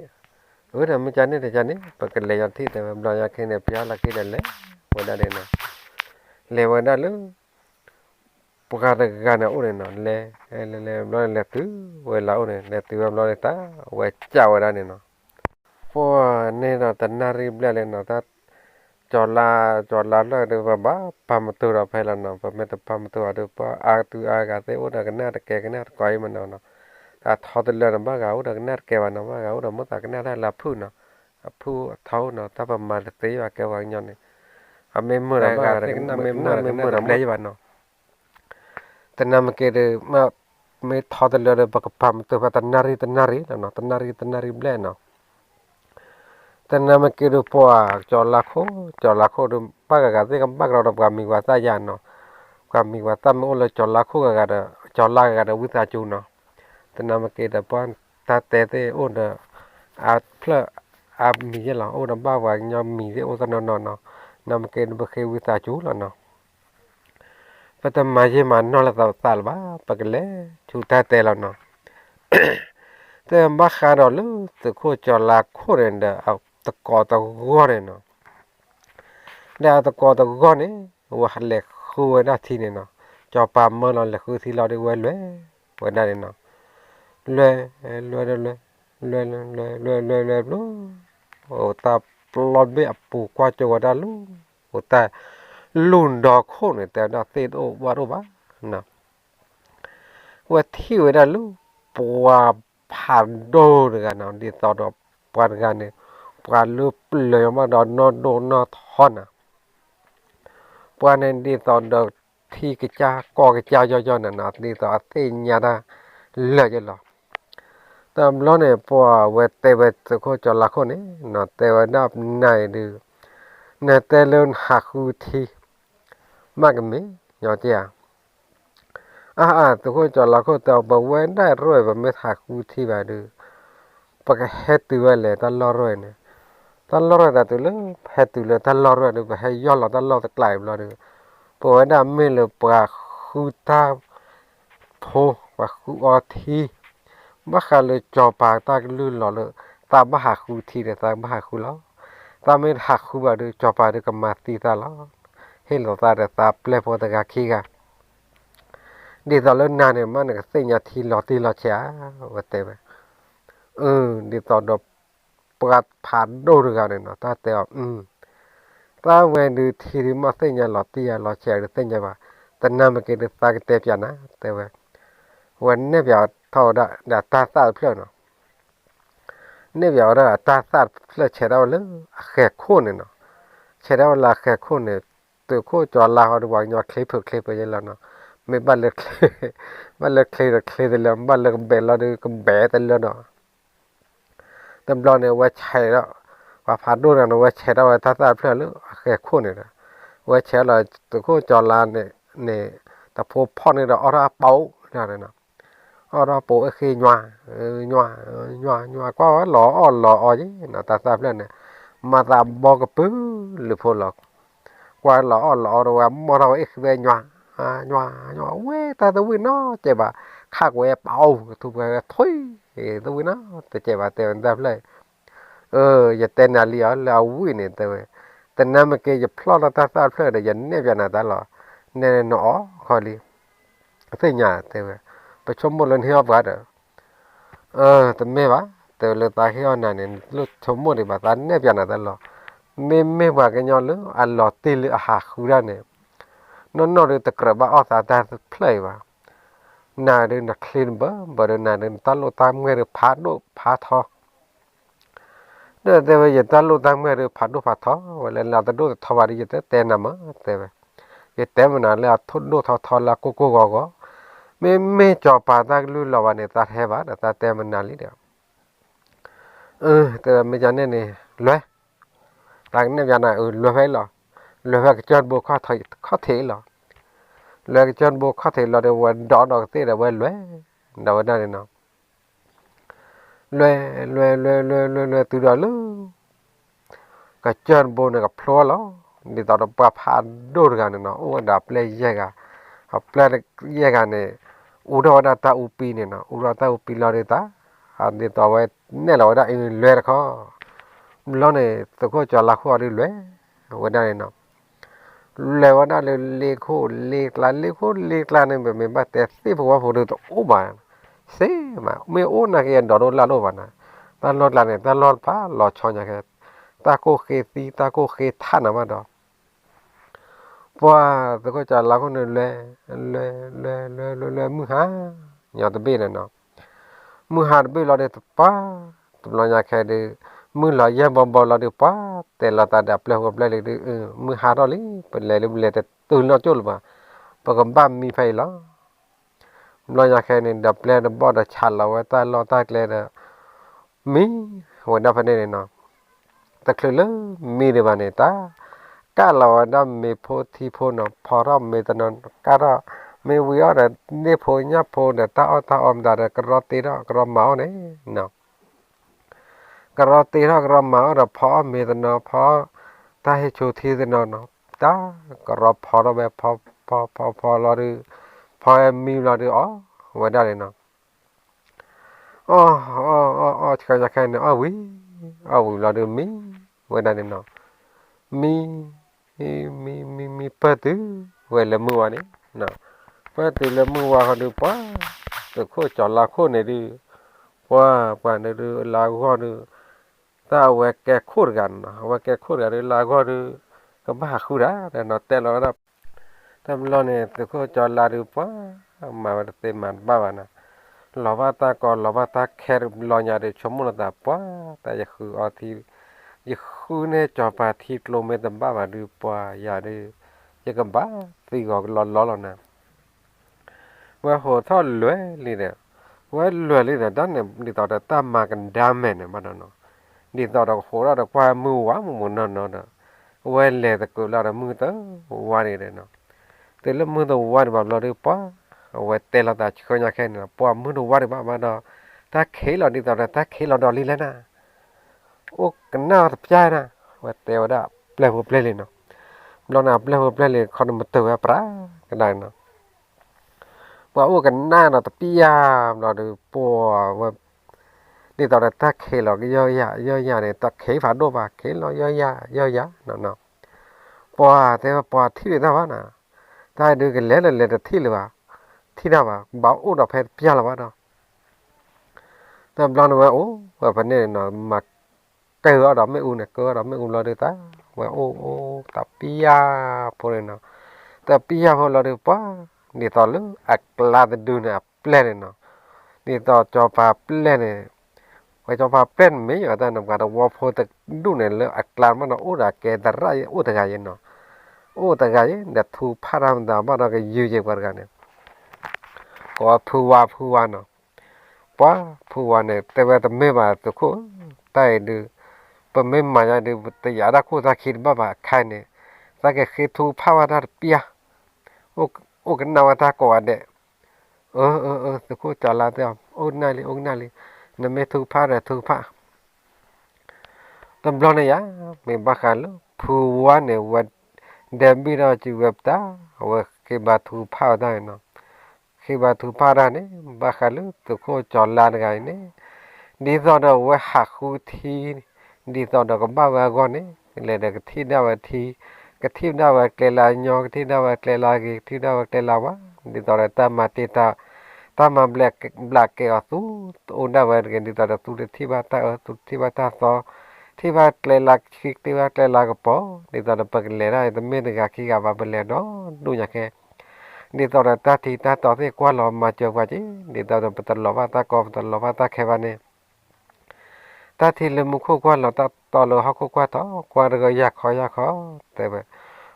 B: เราไม่จานนี้แต่จานนี้ปกติยอที่แต่เราอยากให้เนี่ยพิจารณาคิดเลยวันนั้นเนี่ยเลยวันนั้นเลยปกติกันเนี่ยโอ้เนี่ยเลยเราเนี่ยตื้อเวลาโอ้เนี่ยตื้อเราเนี่ยตาเวเจ้าวันนั้นเนี่ยพอเนี่ยเราแต่นารีบเลยเนาะแต่จอลาเลยเดี๋ยวบ้าพามตัวเราไปแล้วเนาะพอไม่ต้องพามตัวเดี๋ยวพอตัวกันเตะโอ้เด็กน่าจะแก่กันน่าก้อยมันเนาะแต่ทอดเลยนะบ้าเขาเด็กน่าแก่วันเนาะบ้าเขาเด็กมันแต่กันน่าได้รับผู้เนาะผู้เท่าเนาะถ้าประมาณตีว่าแกวางย้อนเนี่ยไม่เมื่อไรกันไม่เมื่อไรได้ยังเนาะแต่นั่นมันเกิดมาไม่ทอดเลยเดี๋ยวพอพามตัวตันนารีเนาะตันนารีเบลเนาะแต่นั่นมันเกิดพอจอลาโคดูป้ากันที่กำปั้งเราทำการมีว่าตายานเนาะความมีว่าตามโอ้เลยจอลาโคกันจอลากันวิชาจูเนาะแต่นั่นมันเกิดพอตาเตะโอ้เนาะเพลมีเยอะหรอโอ้น้ำบ้าว่ายอมมีที่โอ้ตนนเนาะนั่นมันเกิดบุคคลวิชาจูแล้วเนาะพอทำมาเยมันนอนละสาวบ้าปากเล่ชูตาเตะแล้วเนาะแต่บ้าขาดเลยตะโคจอลาโคเรนเดอเอาตะกอตะกอเรนเนาะเดี๋ยวตะกอตะกอเนี่ยว่าหันเล็กคู่ไว้หน้าที่เนี่ยเนาะจอปามเมื่อเราเล็กคือที่เราได้ไว้เลยไว้ได้เนาะเลยโอ้ตาปลอดเบี้ยปูกว่าจังหวัดลูโอ้แต่ลุนดอกโคนเนี่ยแต่ดอกเตโอวารุบ้านะว่าที่ไว้ได้ลูปัวผ่านโดนกันเนาะดีต่อดอกปานกันเนี่ยปานลูปเลยมาดอนนอนโดนนอทอนอ่ะปานเนี่ยดีต่อดอกที่กระจากอกระจายย่อยๆน่ะนะดีต่อเตียนะเลยจะหรอตามล้อเนี่ยพอเวทเวทโคจรละคนนี่เนาะแต่ว่านับไหนดูเนี่ยแต่เรื่องหักหูทีมากมั้ยยอดเจ้าตัวโคจรละคนแต่ว่าเว้นได้รวยแบบไม่หักหูทีแบบดูปากเฮ็ดตัวเลยตลอดรวยเนี่ยตลอดรวยแต่ตัวเลยเฮ็ดตัวเลยตลอดรวยดูไปให้ย้อนเราตลอดตะไกลบลอดูพอเว้นได้ไม่เลยปากหูตาโพปากหูอทีบ้าขาเลยจอปากตาลื่นหล่อเลยตาบ้าหักคูทีเดียตาบ้าหักคูแล้วตาไม่หักคูบาดูจอปากดูกับมาตีตาแล้วเห็นหล่อตาเดียตาเปล่าพอตะกาขี้กันดีตอนเล่นนานเนี่ยมันก็เสียทีหล่อตีหล่อเช้าว่าเต็มดีตอนดอกปาดผ่านโดนกันเนี่ยตาเตะตาเวนดูทีนี้มาเสียหล่อตีหล่อเช้าเสียว่าแต่นั่นมันก็ตาเตะยันนะแต่ว่าวันนี้เดี๋ยวท่าได้ตาตาเพื่อนเนาะนี่เดี๋ยวได้ตาตาเพื่อเชื่อเราเลยแขกคนเนาะเชื่อเราละแขกคนเนี่ยตัวโคจรลาเขาดูว่ายอดคลิปไปยังแล้วเนาะไม่บ้านเล็กบ้านเล็กเดี๋ยวบ้านเล็กเบลเราดูก็เบะแต่แล้วเนาะแต่เราเนี่ยว่าใช่แล้วว่าผ่านดูนะว่าใช่แล้วว่าตาเพื่อนเลยแขกคนเนี่ยว่าใช่แล้วตัวโคจรลาเนี่ยแต่พอพ่อเนี่ยเราเอาราเป้าเนี่ยเนาะเราปูไอ้ขี้ยัวก็หล่ออ่อนหล่ออ่อยนะตาตาเพื่อนเนี่ยมาตาบอกกับปื้อหรือพอหลอก qua lọ rồi mà đâu ít về nhòa quê ta tôi nó chơi bà khác quê bao thu về thôi tôi nó tôi chơi bà tôi đáp lại giờ tên là liao là vui nè tôi tên nam cái giờ plot là ta plot để dẫn nè vậy nè ta lo nè nó khỏi đi thế nhà tôiไปชมหมดเลยที่ว่าบ้านแต่ไม่ว่าแต่เลยตาที่ว่านั่นเนี่ยลูกชมหมดเลยบ้านเนี่ยเป็นอะไรล่ะไม่ว่ากันย้อนเลยอัลลอฮ์ตีเลยอาหารคุราเนี่ยนอนเลยตะกระบะอ้อตาเพลย์ว่านาเดินนักคลีนบ่เดินนาเดินตาโลตามเงยพาดพาทอเด้อแต่ว่าอย่าตาโลตามเงยพาดพาทอเวลาเราตะดูทวารีจะแต่นำแต่ว่าอย่าแต่มันนั่นเลยทุดดูทอละกูก็ไม่จอปาตากลุลาวานี่ตาเทบาตาเตมันนาลีเดียวแต่ไม่จำเนี่ยนี่เลยตางเนี่ยจำน่ะเลยไปหรอเลยไปก็จนบุกข้อเทหรอเลยก็จนบุกข้อเทหรอเดี๋ยววันดอกเตะเดี๋ยววันเลยเดี๋ยววันนั้นเนาะเลยตัวเดียวเลยก็จนบุกเนี่ยก็พลัวแล้วนี่ตอนเราปะพาดูกันเนาะโอ้ดับเลยแยกอ่ะเพลย์แยกกันเนี่ยอุดรตาอุปีเนี่ยนะอุดรตาอุปีลาเรตาอันนี้ตัวไว้เนี่ยเราได้เลื่อยเขาแล้วเนี่ยตัวก็จะลักหัวเลื่อยวันนั้นเนาะเลื่อยวันนั้นเลี้ยคู่เลี้ยลาเนี่ยแบบไม่บ้าแต่ที่ผมว่าผมดูตัวอุบาเสียมาไม่อุนักเรียนดอลลาร์โลวันนะตลอดลาเนี่ยตลอดป้าหล่อชอนอย่างเงี้ยตาโคเขตีตาโคเขท่านมาดอกว่าตัวก็จะลักคนเลยมือหาอย่าตัวเบี้ยเนาะมือหาตัวเบี้ยเราเด็ดป้าตัวเราอยากแค่เดือมือเราแย่บอลเราเดือป้าแต่เราตาดับแล้วก็เปล่าเลยเดือมือหาเราเลยเป็นเลยแต่ตื่นเราจุลมาปกติบ้านมีไฟแล้วเราอยากแค่เนี่ยดับแล้วบอลชันเราไว้ตาเราตาเลยเด้อมีหัวดับเนี่ยเนาะแต่คือเลยมีเดี๋ยววันนี้ตาก็เราได้ไม่พูดที่พูดเนาะพอเราไม่ตอนนั้นก็เราไม่วิวอะไรเนี่ยพูดเนี่ยพูดเนี่ยตาอมได้ก็รอตีเราก็รอเมาเนี่ยเนาะก็รอตีเราก็รอเมาเราพอไม่ตอนนั้นพอตาให้ชูที่ตอนนั้นเนาะตาก็รอพอเราแบบพอเราดูพอมีเราดูอ๋อวันได้เลยเนาะอ๋อจะแค่เนี่ยวิเราดูมีวันได้เลยเนาะมีเปิดดูเวลามัวนี่นะเปิดดูแล้วมัวเขาดูป้าตัวโคจอลาโคเนี่ยดูป้าเนี่ยดูลาโคดูถ้าเวกแกโคกันนะเวกแกโคกันดูลาโคดูก็บ้าคูระแต่เนาะแต่เราเนี่ยทำเราเนี่ยตัวโคจอลาดูป้ามาเต็มมันบ้านะเราว่าตาก่อนเราว่าตาแค่เราเนี่ยเดี๋ยวชมมันตาป้าแต่จะคืออาทิตย์ยี่คู่เนี่ยจอปาที่กิโลเมตรบ้ามาดูปะอย่าดูยังกับบ้าตีกอกล้อนะว่าหัวทอดรวยเลยเนี่ยว่ารวยเลยเนี่ยด้านเนี่ยนี่ต่อแต่ตามมากันดามแม่เนี่ยบ้านเนาะนี่ต่อแต่หัวเราแต่ความมือวะมือนอนเนาะว่าเลยแต่กูเราแต่มือเต้ว่านี่เลยเนาะแต่ละมือตัวว่าแบบเราดูปะว่าเตะเราแต่ชิคกี้พายแค่เนี่ยปะมือตัวว่าแบบมาเนาะถ้าเขยเรานี่ต่อแต่ถ้าเขยเราดอลลี่แล้วนะโอ้กันน่าทับใจนะว่าเตวดาเปล่าเลยเนาะเราหน้าเปล่าเลยคนมันเตวปลากันได้เนาะว่าโอ้กันน่าเราทับยามเราดูปัวว่านี่ตอนนั้นถ้าเขยเราก็ย่อยเนี่ยถ้าเขยผ่านดูว่าเขยเราย่อยเนาะปัวแต่ว่าปัวที่ไหนวะนะถ้าดูกันเลยแต่ที่เลยว่าที่นั่นว่าบ่าวอุดรเพชรพิจารณาเนาะแต่เราเนี่ยว่าโอ้ว่าพันเนี่ยเนาะมาcái ở đó mấy u này cơ đó mấy u lo được ta và ô tapi ya por nó tapi ya por lo được quá đi tao lúc akla de du này plan nó đi tao cho pa plan này phải cho pa plan mấy ở đây nằm cả đó po tự du này lúc akla mà nó u đã cái đó ra u ta cái nó u ta cái để thu param đó mà nó cái yêu gì vậy cái này có phu wa nó quá phu wa nàyแต่ว่าแต่ไม่มาตัวเขาใต้ดูปะไม่มาจะดูแต่ยาดาคูตาคิดบ้าใครเนี่ยถ้าแกคิดถูกภาวนาเปียโอ้กันนาวตาก่อนเด้สุขุจาลาเดียวโอ้นาลีนั่นไม่ถูกภาเลยถูกภาตำรวจเนี่ยไม่บ้ากันแล้วผู้ว่าเนี่ยวัน เดมบีเราจีเว็บตาว่าคือบาทูพาวได้เนาะคือบาทูพาวได้เนี่ยบาขาลุตุโคจอลลานไงเนี่ยดีตอนเราว่าหักคูทีดีตอนเราก็บ้าว่าก่อนเนี่ยเลยเด็กที่ได้ว่าทีก็ที่ได้ว่าเกลายองที่ได้ว่าเกลากีที่ได้ว่าเกลาวะดีตอนเราตามมาติตาตามมาแบล็กเกอตูอุนได้ว่ากันดีตอนเราตุที่บ้าตาตุที่บ้าตาต่อที่บ้าเกลาคิกที่บ้าเกลากระป๋อดีตอนเราเปิดเลยนะแต่ไม่ได้กาคิกาบ้าเปเลยเนาะดูอย่างแค่ดีตอนเราตาที่ตาต่อที่กว่าเรามาเจอว่าจีดีตอนเราเปิดเราว่าตากอบตเราว่าตาแค่วันนี้ ta thì là một khu quan là ta to là họ khu quan đó quan rồi ya khó tại vậy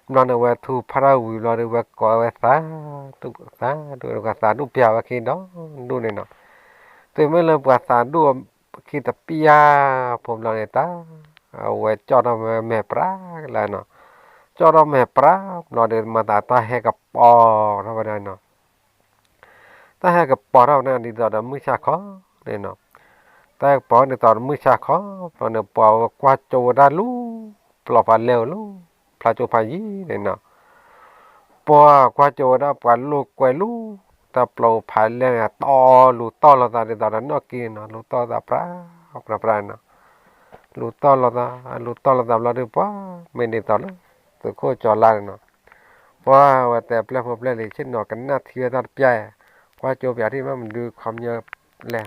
B: nó là về thu parau nó là về có về xa rồi cái xa đu bia khi đó đu này nó từ mới là cái xa đu khi tập biaผมlà này ta về cho nó mẹ pra là nó cho nó mẹ pra nó để mà ta hay gặp bò nó vào đây nó ta hay gặp bò đâu nè đi giờ đó mới xa khó đây nó ta bỏในตอนมื้อชาขอตอนปอกว่าโจดาลูปลอปาเลวลูพลาโจพายีเนี่ยเนาะปอกว่าโจดาปาลูกวยลูตาปลอพาเลวตอลูตอละตาในตอนนั้นเนาะกินเนาะลูตอตาปลาเนาะลูตอละตาเราได้ปะไม่ได้ตอนนั้นตัวโคจอลาเนาะว่าแต่เปล่าเปล่าเลยเช่นเนาะกันหน้าเทียตัดใหญ่กว่าโจแบบที่มันดูความเยอะแหละ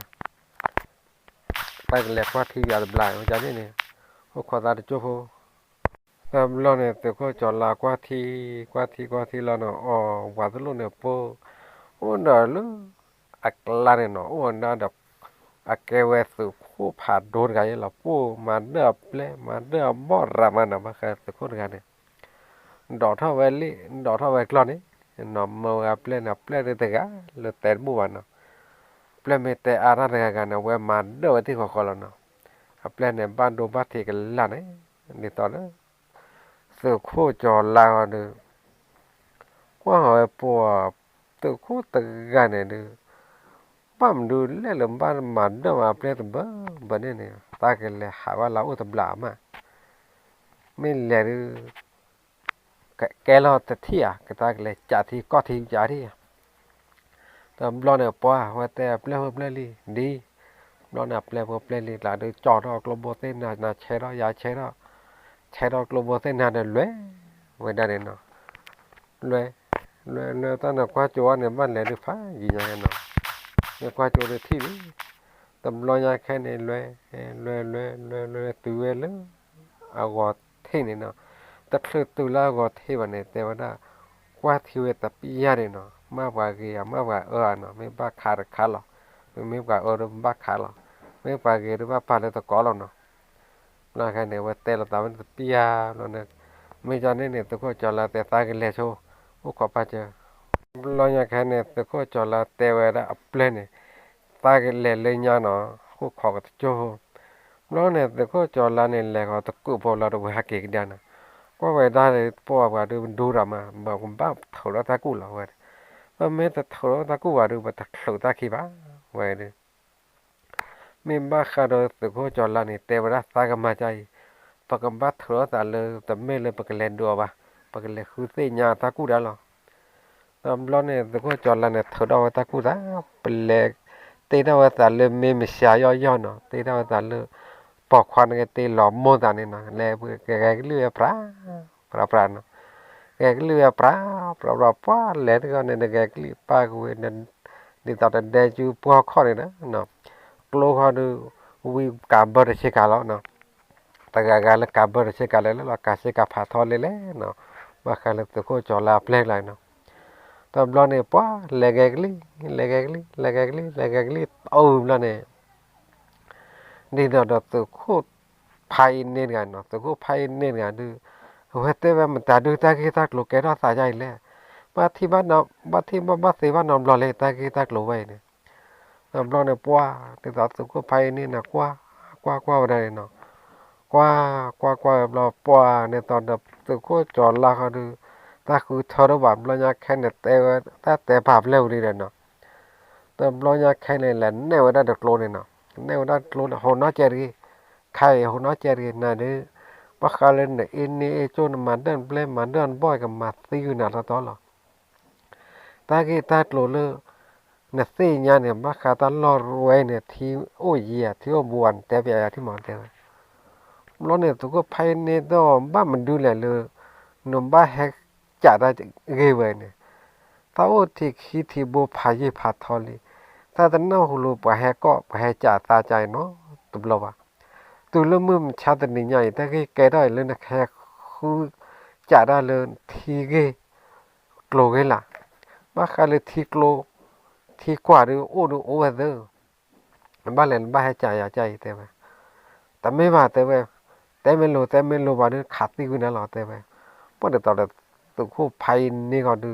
B: ไปกันแหลกว่าที่ยาบลายมันจะนี่เนี่ยพวกความตาจะจบแต่เราเนี่ยแต่ก็จอดลากว่าที่เราเนาะอ๋อว่าตัวเราเนี่ยโปโอ้เนาะลูอักลาเนี่ยเนาะโอ้เนาะแบบอักเกเวสุผู้ผ่านโดนกันยังหรอผู้มาเดือบเลยมาเดือบบ่รามันนะมาแค่แต่คนกันเนี่ยดอกเท่าเวลี่ดอกเท่าเวกลอนนี่เนาะมาอัพเลยนะเปลี่ยนแต่กะเลยแต่บัวเนาะเปลี่ยนไม่แต่อาราเรื่องกันนะเว้มาเดือบที่เขาเนาะเปลี่ยนเนี่ยบ้านดูบ้านที่กันล้านนี่ตอนนั้นสุขจอลาวเนี่ยว่าหอยปัวตัวโคตรกันเนี่ยปั๊มดูเล่ลบ้านมันเดิมมาเปลี่ยนตัวบ้านเนี่ยตาเกลหาว่าเราอุตบลามาไม่เลี้ยแกเราแต่ที่อ่ะก็ตาเกลจ่าที่ก็ที่จ่าที่แต่เราเนี่ยปัวว่าแต่เปลี่ยนลีดีเราเนี่ยเปลี่ยนลีหลานดูจอดออกลมโบเต้นน่ะใช้เราอย่าใช้เรากลมโบเต้นน่ะเดินเลยไว้ได้เนาะเลยตอนนั้นกว่าจัวเนี่ยบ้านเลยดูฟ้าอย่างเงี้ยเนาะเนี่ยกว่าจัวเลยที่ตำรวจแค่เนี่ยเลยตัวเลยเอาก็เท่เนี่ยเนาะแต่คือตัวละก็เท่วันเนี่ยแต่ว่าได้กว่าที่เวทปียาเนี่ยเนาะมากกว่ากี่มากกว่าเนาะไม่บ้าขาหรอกไม่กว่าหรือบ้าขาหรอกไม่กว่ากี่หรือว่าปาเลยตะกอหรอกเนาะแล้วแค่เนี่ยว่าแต่ละตามันปียาแล้วเนี่ยไม่จำเนี่ยตัวก็จอละแต่ตากันเลยโชว์โอ้ขอป้าเจอเราอยากแค่เนี่ยตัวก็จอละแต่ว่าได้อัปเลนเนี่ยตากันเลยยาเนาะโอ้ขอกระโจเราเนี่ยตัวก็จอละเนี่ยแหละก็ตะกุบเราดูหักเกกเดียนะก็ไว้ได้เลยพวกว่าดูรามาบอกคุณป้าเท่าไรตะกุเราไว้ว่าไม่แต่เท่าไรตะกุว่าดูว่าตะเท่าตะขี้บ้าไว้เลยไม่บ้าขาดตัวก็จอละเนี่ยแต่ว่าตากันมาใจปากกันบ้าเท่าไรแต่เลยแต่ไม่เลยปากกันเล่นดัวบ้าปากกันเล่นคือเสียญาตะกุได้หรอเราเนี่ยตัวก็จอละเนี่ยเท่าไรตะกุได้เป็นเล็กตีได้ว่าแต่เลยไม่เสียย่อเนาะตีได้ว่าแต่เลยปอกควันกันตีหลอมโม่ตานี่นะแล้วแกเลือปลาเนาะแกเลือปลาป้าแล้วก็เนี่ยแกเลือปลากูเนี่ยนี่ตอนนั้นเดจูพวกข้อนี่นะเนาะกลัวเขาดูวิกาบเบอร์เชกาแล้วเนาะแต่กาลกาบเบอร์เชกาแล้วเรากาเชกาผาทอเลยเนาะมาคันเลยตัวก็จอลาเพลงเลยเนาะตอนเราเนี่ยป้าเล็กโอ้เราเนี่ยนี่เดี๋ยวตัวโคตรพายเนี่ยกันเนาะตัวโคตรพายเนี่ยกันดูว่าแต่ว่ามันตาดูตากีตากลูกแกเราสายใจเลยมาที่บ้านเราบ้านเสบ้านเราเราเลยตากีตากลูกไว้เนี่ยเราเนี่ยป้าแต่ตัวโคตรพายนี่นะกว่าอะไรเนาะกว่าเราป้าเนี่ยตอนตัวโคตรจอดลาเขาดูตาคือทอร์บับเราอยากแค่เนี่ยแต่ภาพเร็วดีเลยเนาะแต่เราอยากแค่เนี่ยแหละแนวได้ดักโลเนี่ยเนาะแนวได้โลหัวน้อเจรีใครหัวน้อเจรีน่ะนี่ ปะคาเลนเนี่ยเอโจนมาเดินเปลมาเดินบ่อยกับมาซีอยู่นะละตอหรอตาเกตาโลเลเนี่ยซีญาเนี่ยมาคาตาลอรวยเนี่ยที่โอ้ยที่โอ้บวนแต่เบียที่หมอนแต่แล้วเนี่ยตัวก็ภายในตัวบ้านมันดูแลเลยนมบ้าแฮกจ่าได้เกยเว้เนี่ยถ้าโอ้ที่คิดที่บัวพายพาทอลีถ้าแต่น่าหูลูปะแฮก็ปะแฮจ่าตาใจเนาะตุบลาวะตัวเริ่มมือมันชาตินี่ใหญ่แต่แกได้เลยนะแค่คือจ่าได้เลยทีเกโกลเกล่ะมาคาเลยทีโกลทีกว่าดูโอ้ดูโอ้เด้อบ้านเล่นบ้าแฮจ่าอย่าใจแต่ว่าแต่ไม่มาแต่ว่าแต่ไม่รู้ว่าเนี่ยขาดที่กูนั่นหรอแต่ว่าพอเดี๋ยวตอนตัวคู่ไพ่นี่ก็ดู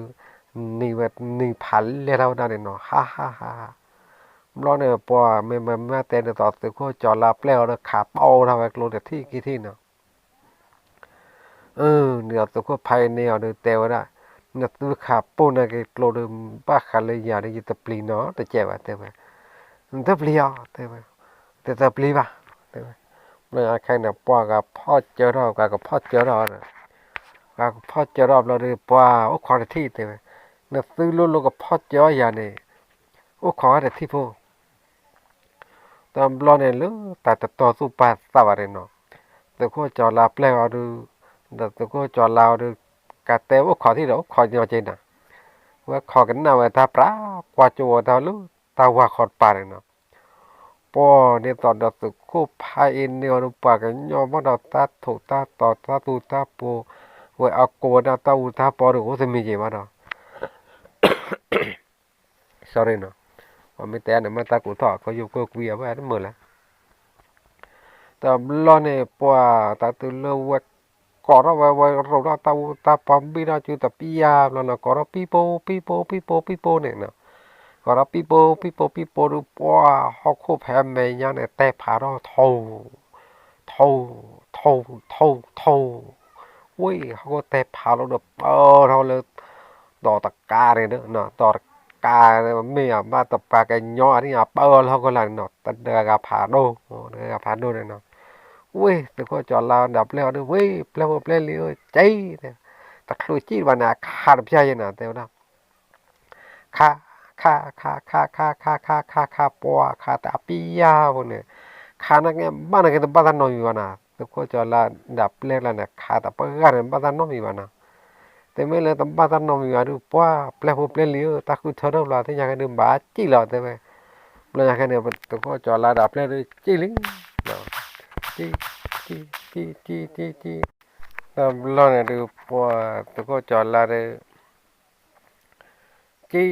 B: นี่แบบนี่พันเลี้ยเราได้เนาะฮ่าฮ่าฮ่าเราเนี่ยพอไม่แต่เดี๋ยวต่อตัวคู่จอลาเปล่าเนี่ยขาเป้าทำไมกลัวเดี๋ยวที่กี่ที่เนาะเดี๋ยวตัวคู่ไพ่เนี่ยเดี๋ยวแต่ว่าได้เนี่ยตัวขาปูนเนี่ยกลัวเดี๋ยวบ้าขาเลยอย่างนี้จะปลีเนาะแต่เจ็บแต่ว่าจะปลีอ่ะแต่ว่าแต่จะปลีป่ะแต่ว่าเมื่อใครเนี่ยปอกับพ่อเจอรอบกับพ่อเจอรอบ và phát giờ rồi là được qua ô khó để thi thế nó từ lúc lúc phát giờ giờ này ô khó để thi vô tầm lo này lúc tại tập to su pa sa vào đây nó từ cô cho là play vào được từ cô cho là được cả té ô khó thi đó khó nhiều trên nè và khó cái nào mà ta pra qua chùa ta lúc ta qua khó pa này nó poเนี่ยตอนเราสึกคู่พายเอ็นเนี่ยเราปากกันย่อว่าเราตาถูกตาต่อตาตูตาปูเว้ยเอาโกดาตาอุตาปอดูก็จะมีเจมาดอ sorry เนาะว่าไม่แต่เนี่ยมาตากูต่อเขาอยู่ก็คุยเอาไว้ทั้งหมดแล้วแต่ล้อเนี่ยปัวตาตัวเลือกก่อเราไว้เราตาตาปอมบีเราจูตาปียาแล้วเนาะก่อเราปีโปเนี่ยเนาะก่อเราปีโปดูปัวฮอกคู่แพ้แม่ยังเนี่ยแต่ผาเราเท่า เว้ยเขาก็แต่พาเราเด้อเราเลยต่อตะกาเลยเด้อเนาะต่อตะกาเลยไม่อ่ะมาตะกาแกย่อที่อ่ะเราก็เลยเนาะตันเดือกาผาโดเดือกาผาโดเลยเนาะเว้ยแต่ก็จอดเราดับแล้วด้วยเว้ยเปล่าเลยใจเนี่ยตะครุยจีวันน่ะขาดใจน่ะแต่ว่าค่าค่าปัวค่าตาปียาพวกเนี่ยค่านักเนี่ยบ้านนักเนี่ยบ้านน้อยวันน่ะแต่ก็จอดเราดับแล้วเนี่ยค่าตาปะกันเนี่ยบ้านน้อยวันน่ะ แต่ไม่เลยตั้งบ้านตั้งนมอยู่ดูป้าเปล่าเปล่าเลี้ยวตาคุยเท่านั้นละที่ยังไงดูบ้าจีหล่อแต่ไม่เปล่าอย่างนี้ตัวก็จอดลาดับเลยจีลิงเนาะจีจีแล้วเราเนี่ยดูป้าตัวก็จอดลาเลยจี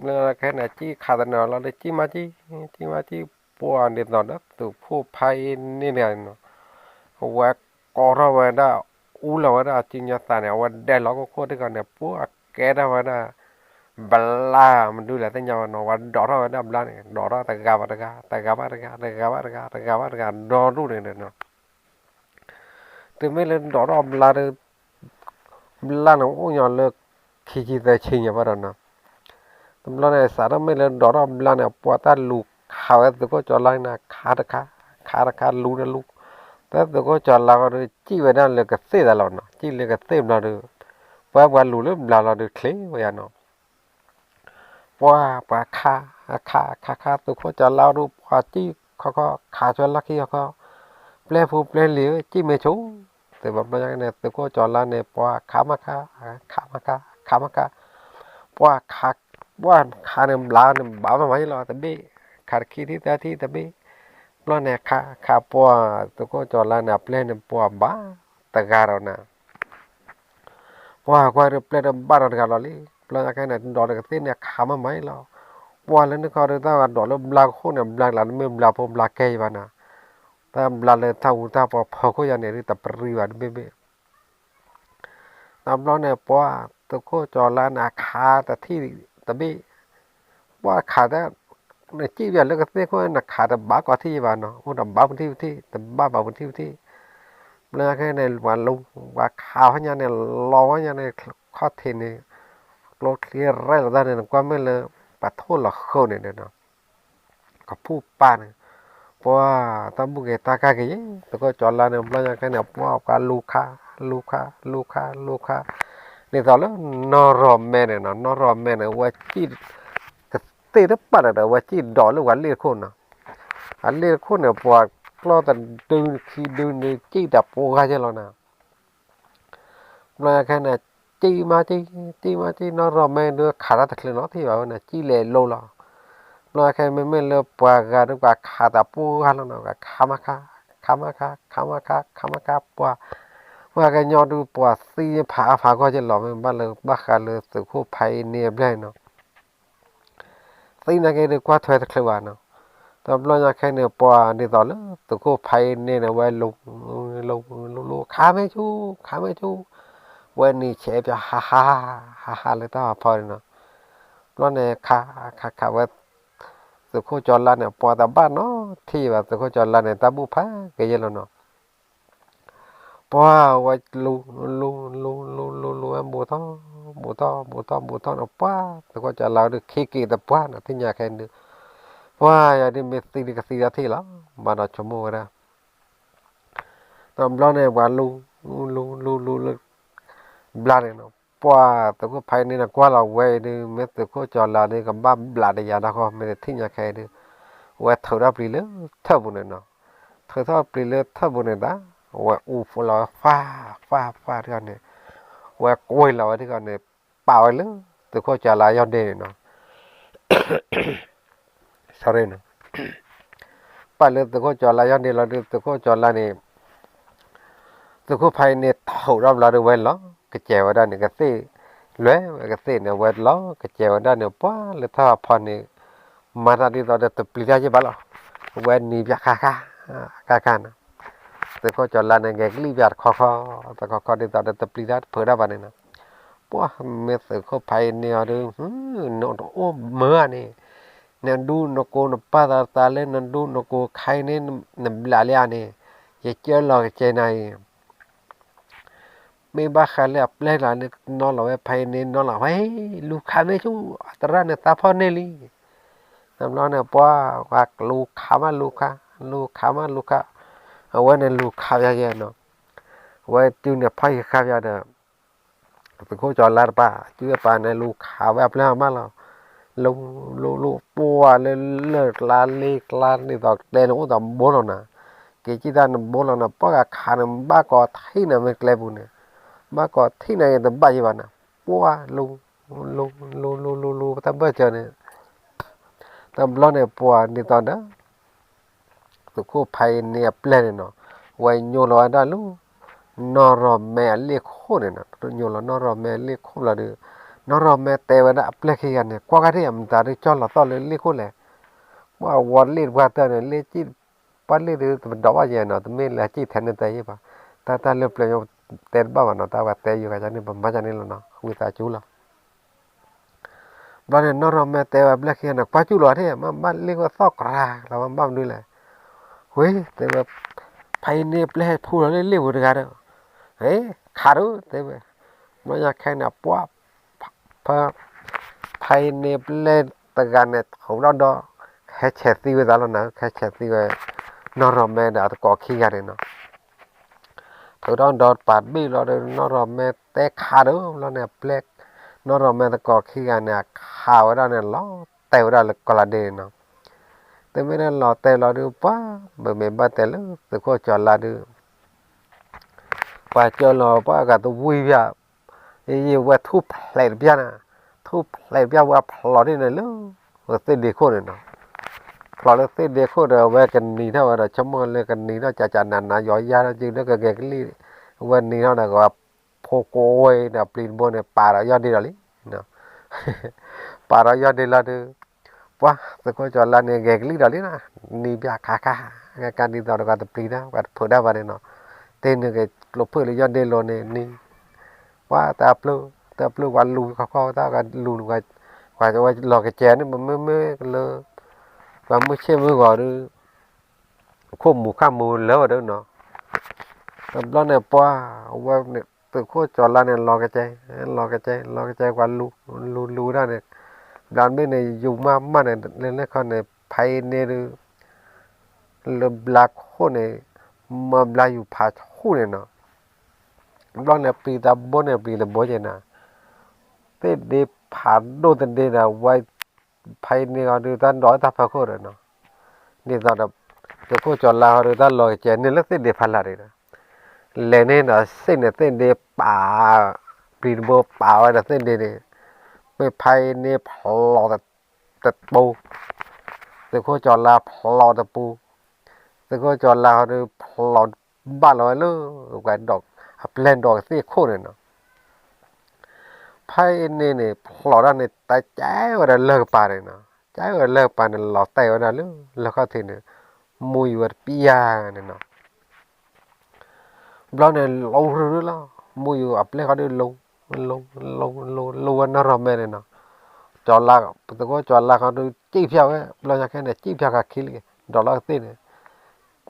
B: เปล่าแค่ไหนจีขาดเนาะเราเลยจีป้าเนี่ยตอนนั้นตัวผู้พายนี่เนี่ยเนาะว่าก่อเราไว้ได้ ula wada cinya tane wada logo ko de kan pu akeda wada bala mendula tanya no wada dora wada bala ne dora tagaba doru ne no te mele dora bala no o nya le khiji de chinya wada no bala ne sara mele dora bala ne pota lu khawa de ko chola na kha lu ne luแต่ตัวก็จอดเราดูจี้ไว้นั่นเลยก็เสียตลอดเนาะจี้เลยก็เสียเราดูว่าวันรู้เรื่องเราดูเคลิ้มไว้เนาะว่าปะค่าตัวก็จอดเราดูว่าจี้เขาก็ขาจนลักขี้เขาก็เปลี่ยนผู้เปลี่ยนเหลือจี้ไม่ชูแต่แบบนั้นเนี่ยตัวก็จอดเราเนี่ยว่าขามาว่าขาเนี่ยเราเนี่ยบ้ามาไม่รอแต่เบ้ขาขี้ที่แต่เบ้lo ne kha po to ko cho la na plan po ba ta ga ro na po ko re plan ba ro ga lo li plan ka na do ga tin ne kha ma mai lo po le ne ko re ta do lo bla ko ne bla la me bla po bla ke ba na ta bla le ta u ta po pho ko ya ne ri ta pri ba be ta lo ne po to ko cho la na kha ta thi ta be po kha taเนี่ยจี้เบียร์แล้วก็เสียก็นักขาแต่บ้าก็ที่บ้านเนาะโอ้ดำบ้าบนที่แต่บ้าบนที่เมื่อแค่ในวันลงว่าข่าวให้ยันเนี่ยรอให้ยันเนี่ยข้อเทนเนี่ยรถเคลียร์ไรหรือได้เนี่ยก็ไม่เลยปัดโทษหรอกเขาเนี่ยเนาะกับผู้ป้าเนี่ย ปัวตาบุกเกตากาเกยตะก็จอลาเนี่ยปลายกันเนี่ยปัวกาลูคานี่ตอนแล้วนอรอมแม่เนี่ยนะนอรอมแม่เนี่ยว่าจีกเตะปะเนี่ยว่าจีดอลว่าเลี้ยคนนะอันเลี้ยคนเนี่ยปัวกล้อแต่ดึงขี้ดึงเนี่ยจีดับปัวกันใช่หรอนะปลายกันเนี่ยจีนอรอมแม่เนี่ยขาดตะเคลนอที่ว่าเนี่ยจีเล่โลละปลายกันไม่เลือกปัวกันด้วยว่าขาดปัวกันแล้วนะว่าขามาคาปัว ว่ากันยอดูปวดซีผาก็จะหล่อมันบ้านเลยบ้ากันเลยสุขุภัยเนี่ยไม่ได้เนาะซีนักเรียนกว่าถอยตะเคลวาเนาะตอนเราอยากแค่เนี่ยปวดนี่ต่อเลยสุขุภัยเนี่ยนะว่าลงขาไม่ชูวันนี้เชฟจะฮ่าเลยต่อพอเลยเนาะเราเนี่ยขาว่าสุขุจอลาเนี่ยปวดแต่บ้านเนาะที่ว่าสุขุจอลาเนี่ยตาบุพาเกยแล้วเนาะเพราะว่าลูบูทอนะป้าแต่ก็จะเล่าดูขี้แต่ป้านะที่อยากเห็นดูว่าอย่างนี้มีสิ่งที่กสิทธิ์ละมาเราชมว่านะตอนเราเนี่ยว่าลูบลาเนี่ยเนาะป้าแต่ก็ภายในนะกว่าเราเว้ยดูไม่แต่ก็จะเล่าดูกับบ้าบลาเดียนะก็ไม่ได้ที่อยากเห็นดูว่าเท่าไรปลีเลยเท่าบุญเนาะเท่าปลีเลยเท่าบุญเนี่ยนะว่าอูฟลอยฟ้าที่กันเนี่ยว่าโกยเราที่กันเนี่ยเปล่าเลยแต่ก็จะลายยอดเด่นเนาะ sorry เนาะป่าเลยแต่ก็จะลายยอดเด่นเราแต่ก็จะลายเนี่ยแต่ก็ภายในเท่าเราเราดูไว้แล้วก็เจ้าด้านเนี่ยก็เสียเลยก็เสียเนี่ยไว้แล้วก็เจ้าด้านเนี่ยป้าเลยถ้าพอเนี่ยมาตอนนี้เราจะตุปลีได้ยังบ้างล่ะเว้นนี่อยากฆ่านะแต่ก็จะลาเนี่ยแกกลีบยาดคอแต่คอที่ตอนนี้ตุปลีได้เผื่อได้บ้างเนี่ยนะป้าเมื่อสึกเขาภายเนี่ยดูนอนโอ้เมื่อนี่เนี่ยดูนกโกนป้าตาเล่นนั่นดูนกโกใครเนี่ยนำลาเลียเนี่ยจะเจอหลอกเจนายไม่บ้าขันเลยเปล่าเนี่ยนอนหลับไปภายเนี่ยนอนหลับเฮ้ยลูกขาไม่ชูตระเนี่ยตาพอเนลี่นำล้อเนี่ยป้าว่าลูกขามาลูกเอาไว้ในลูกขาเยอะๆเนาะไว้จึงเนี่ยพ่อขาเยอะเนี่ยเป็นคนจอดลาดป้าจื้อป้าในลูกขาแบบแล้วมาแล้วลูปัวเลยเลิกลานี่ต่อเดินก็ต่อบ่แล้วนะเกี่ยจีด้านบ่แล้วนะป้าก็ขาเนี่ยบ้าก็ที่เนี่ยไม่เกลียบุเนี่ยบ้าก็ที่เนี่ยแต่บ้าอยู่บ้านะปัวลูแต่เบื่อเจอเนี่ยแต่เราเนี่ยปัวนี่ตอนนั้นสุขุภัยเนี่ยเปลี่ยนเนาะไว้โยนเอาได้ลูนอรอแม่เลี้ยโคเนี่ยนะโยนนอรอแม่เลี้ยโคละเด้อนอรอแม่เตวันน่ะเปลี่ยนขี้กันเนี่ยกว่ากันที่มันตาได้จอละต่อเลยเลี้ยโคเลยว่าวันเลี้ยว่าตาเนี่ยเลี้ยจีปันเลี้ยดูมันดอกว่าเยอะเนาะแต่ไม่เลี้ยจีแทนแต่ยี่ปะตาเลี้ยเปลี่ยนเตนบ้ามันเนาะตาว่าเตยอยู่กันจังนี่มาจังนี่แล้วเนาะวิตาจูละบ้านเนี่ยนอรอแม่เตว่าเปลี่ยนขี้กันปัจจุบันเนี่ยมันเลี้ยว่าซอกราเรามันบ้ามด้วยเลยเฮ้ยแต่ว่าภายในเปลี่ยนพูดอะไรเลี้ยวกันกันเฮ้ยขาดูแต่ว่ามันอยากแค่เนี่ยปัวพอภายในเปลี่ยนตะการเนี่ยของเราดอแค่เช็ดซีไว้ตลอดนะแค่เช็ดซีไว้นอรอแม่เดี๋ยวตะกอขี้กันเนาะถึงเราดอดปัดบี้เราเดินนอรอแม่แต่ขาดูเราเนี่ยเปลี่ยนนอรอแม่ตะกอขี้กันเนี่ยข่าวเราเนี่ยล้อแต่เราเลยก็ละเดนเนาะแต่ไม่ได้ล้อแต่เราดูป้าเมื่อไม่บ้าแต่แล้วตะก็จอดละดูว่าเจอเราป้าก็ตัววิ่งแบบยี่ว่าทุบไหลเบี้ยนะทุบไหลเบี้ยว่าพลอดนี่เลยลูกเส้นเดียวคนเนาะพลอดเส้นเดียวคนเราแวกันนี่เท่าเราชั่วโมงเลยกันนี่เราจะนานย้อยยาจริงแล้วก็แกกลี่วันนี้เราเนี่ยก็พกโอยเนี่ยปลินบนเนี่ยป่าเรายอดดีเลยเนาะป่าเรายอดดีแล้วดูว่าแต่ก็จอดแล้วเนี่ยแกกลี่เลยนะนี่เบี้ยขาการนี่เราก็จะปลินนะว่าเผื่อได้วันนี้เนาะเต้นเนี่ยก็ลบเพื่อเลยยอดดีเลยนี่ว่าแต่ปลื้วันลูเขาตากันลูกว่าจะว่าหลอกแกแจนี่มันไม่เลยว่าไม่ใช่ไม่ก่อนดูควบหมู่ข้ามหมู่แล้วเด้อเนาะแต่เราเนี่ยป้าว่าเนี่ยตัวโคจรละเนี่ยหลอกแกใจวันลูได้เนี่ยด้านไม่ในอยู่มาเนี่ยเล่นเขาเนี่ยไพ่เนี่ยดู le bla khone ma bla yu pha khune no bla ne pi da bo ne pi le bo je na te de pha do te de na wai phai ne ga de tan do ta pha kho re no ni da da te ko cho la re da lo che ne le te de pha la re le ne na se ne te de pa pi bo pa wa da te de pe phai ne phlo da te bo te ko cho la phlo da pu te ko cho la re phlo ba lo lo ga dok a plan dok se kho re no phai ne phlo da ne ta chai wa da le pa re no chai wa le pa ne lo tai wa da lo ka the ne mui wa pia ne no blo ne lo ru la mui a ple ka de lo na ra me ne no cho la te ko cho la ka du chi phya we blo ya ke ne chi phya ka khil ke do la te ne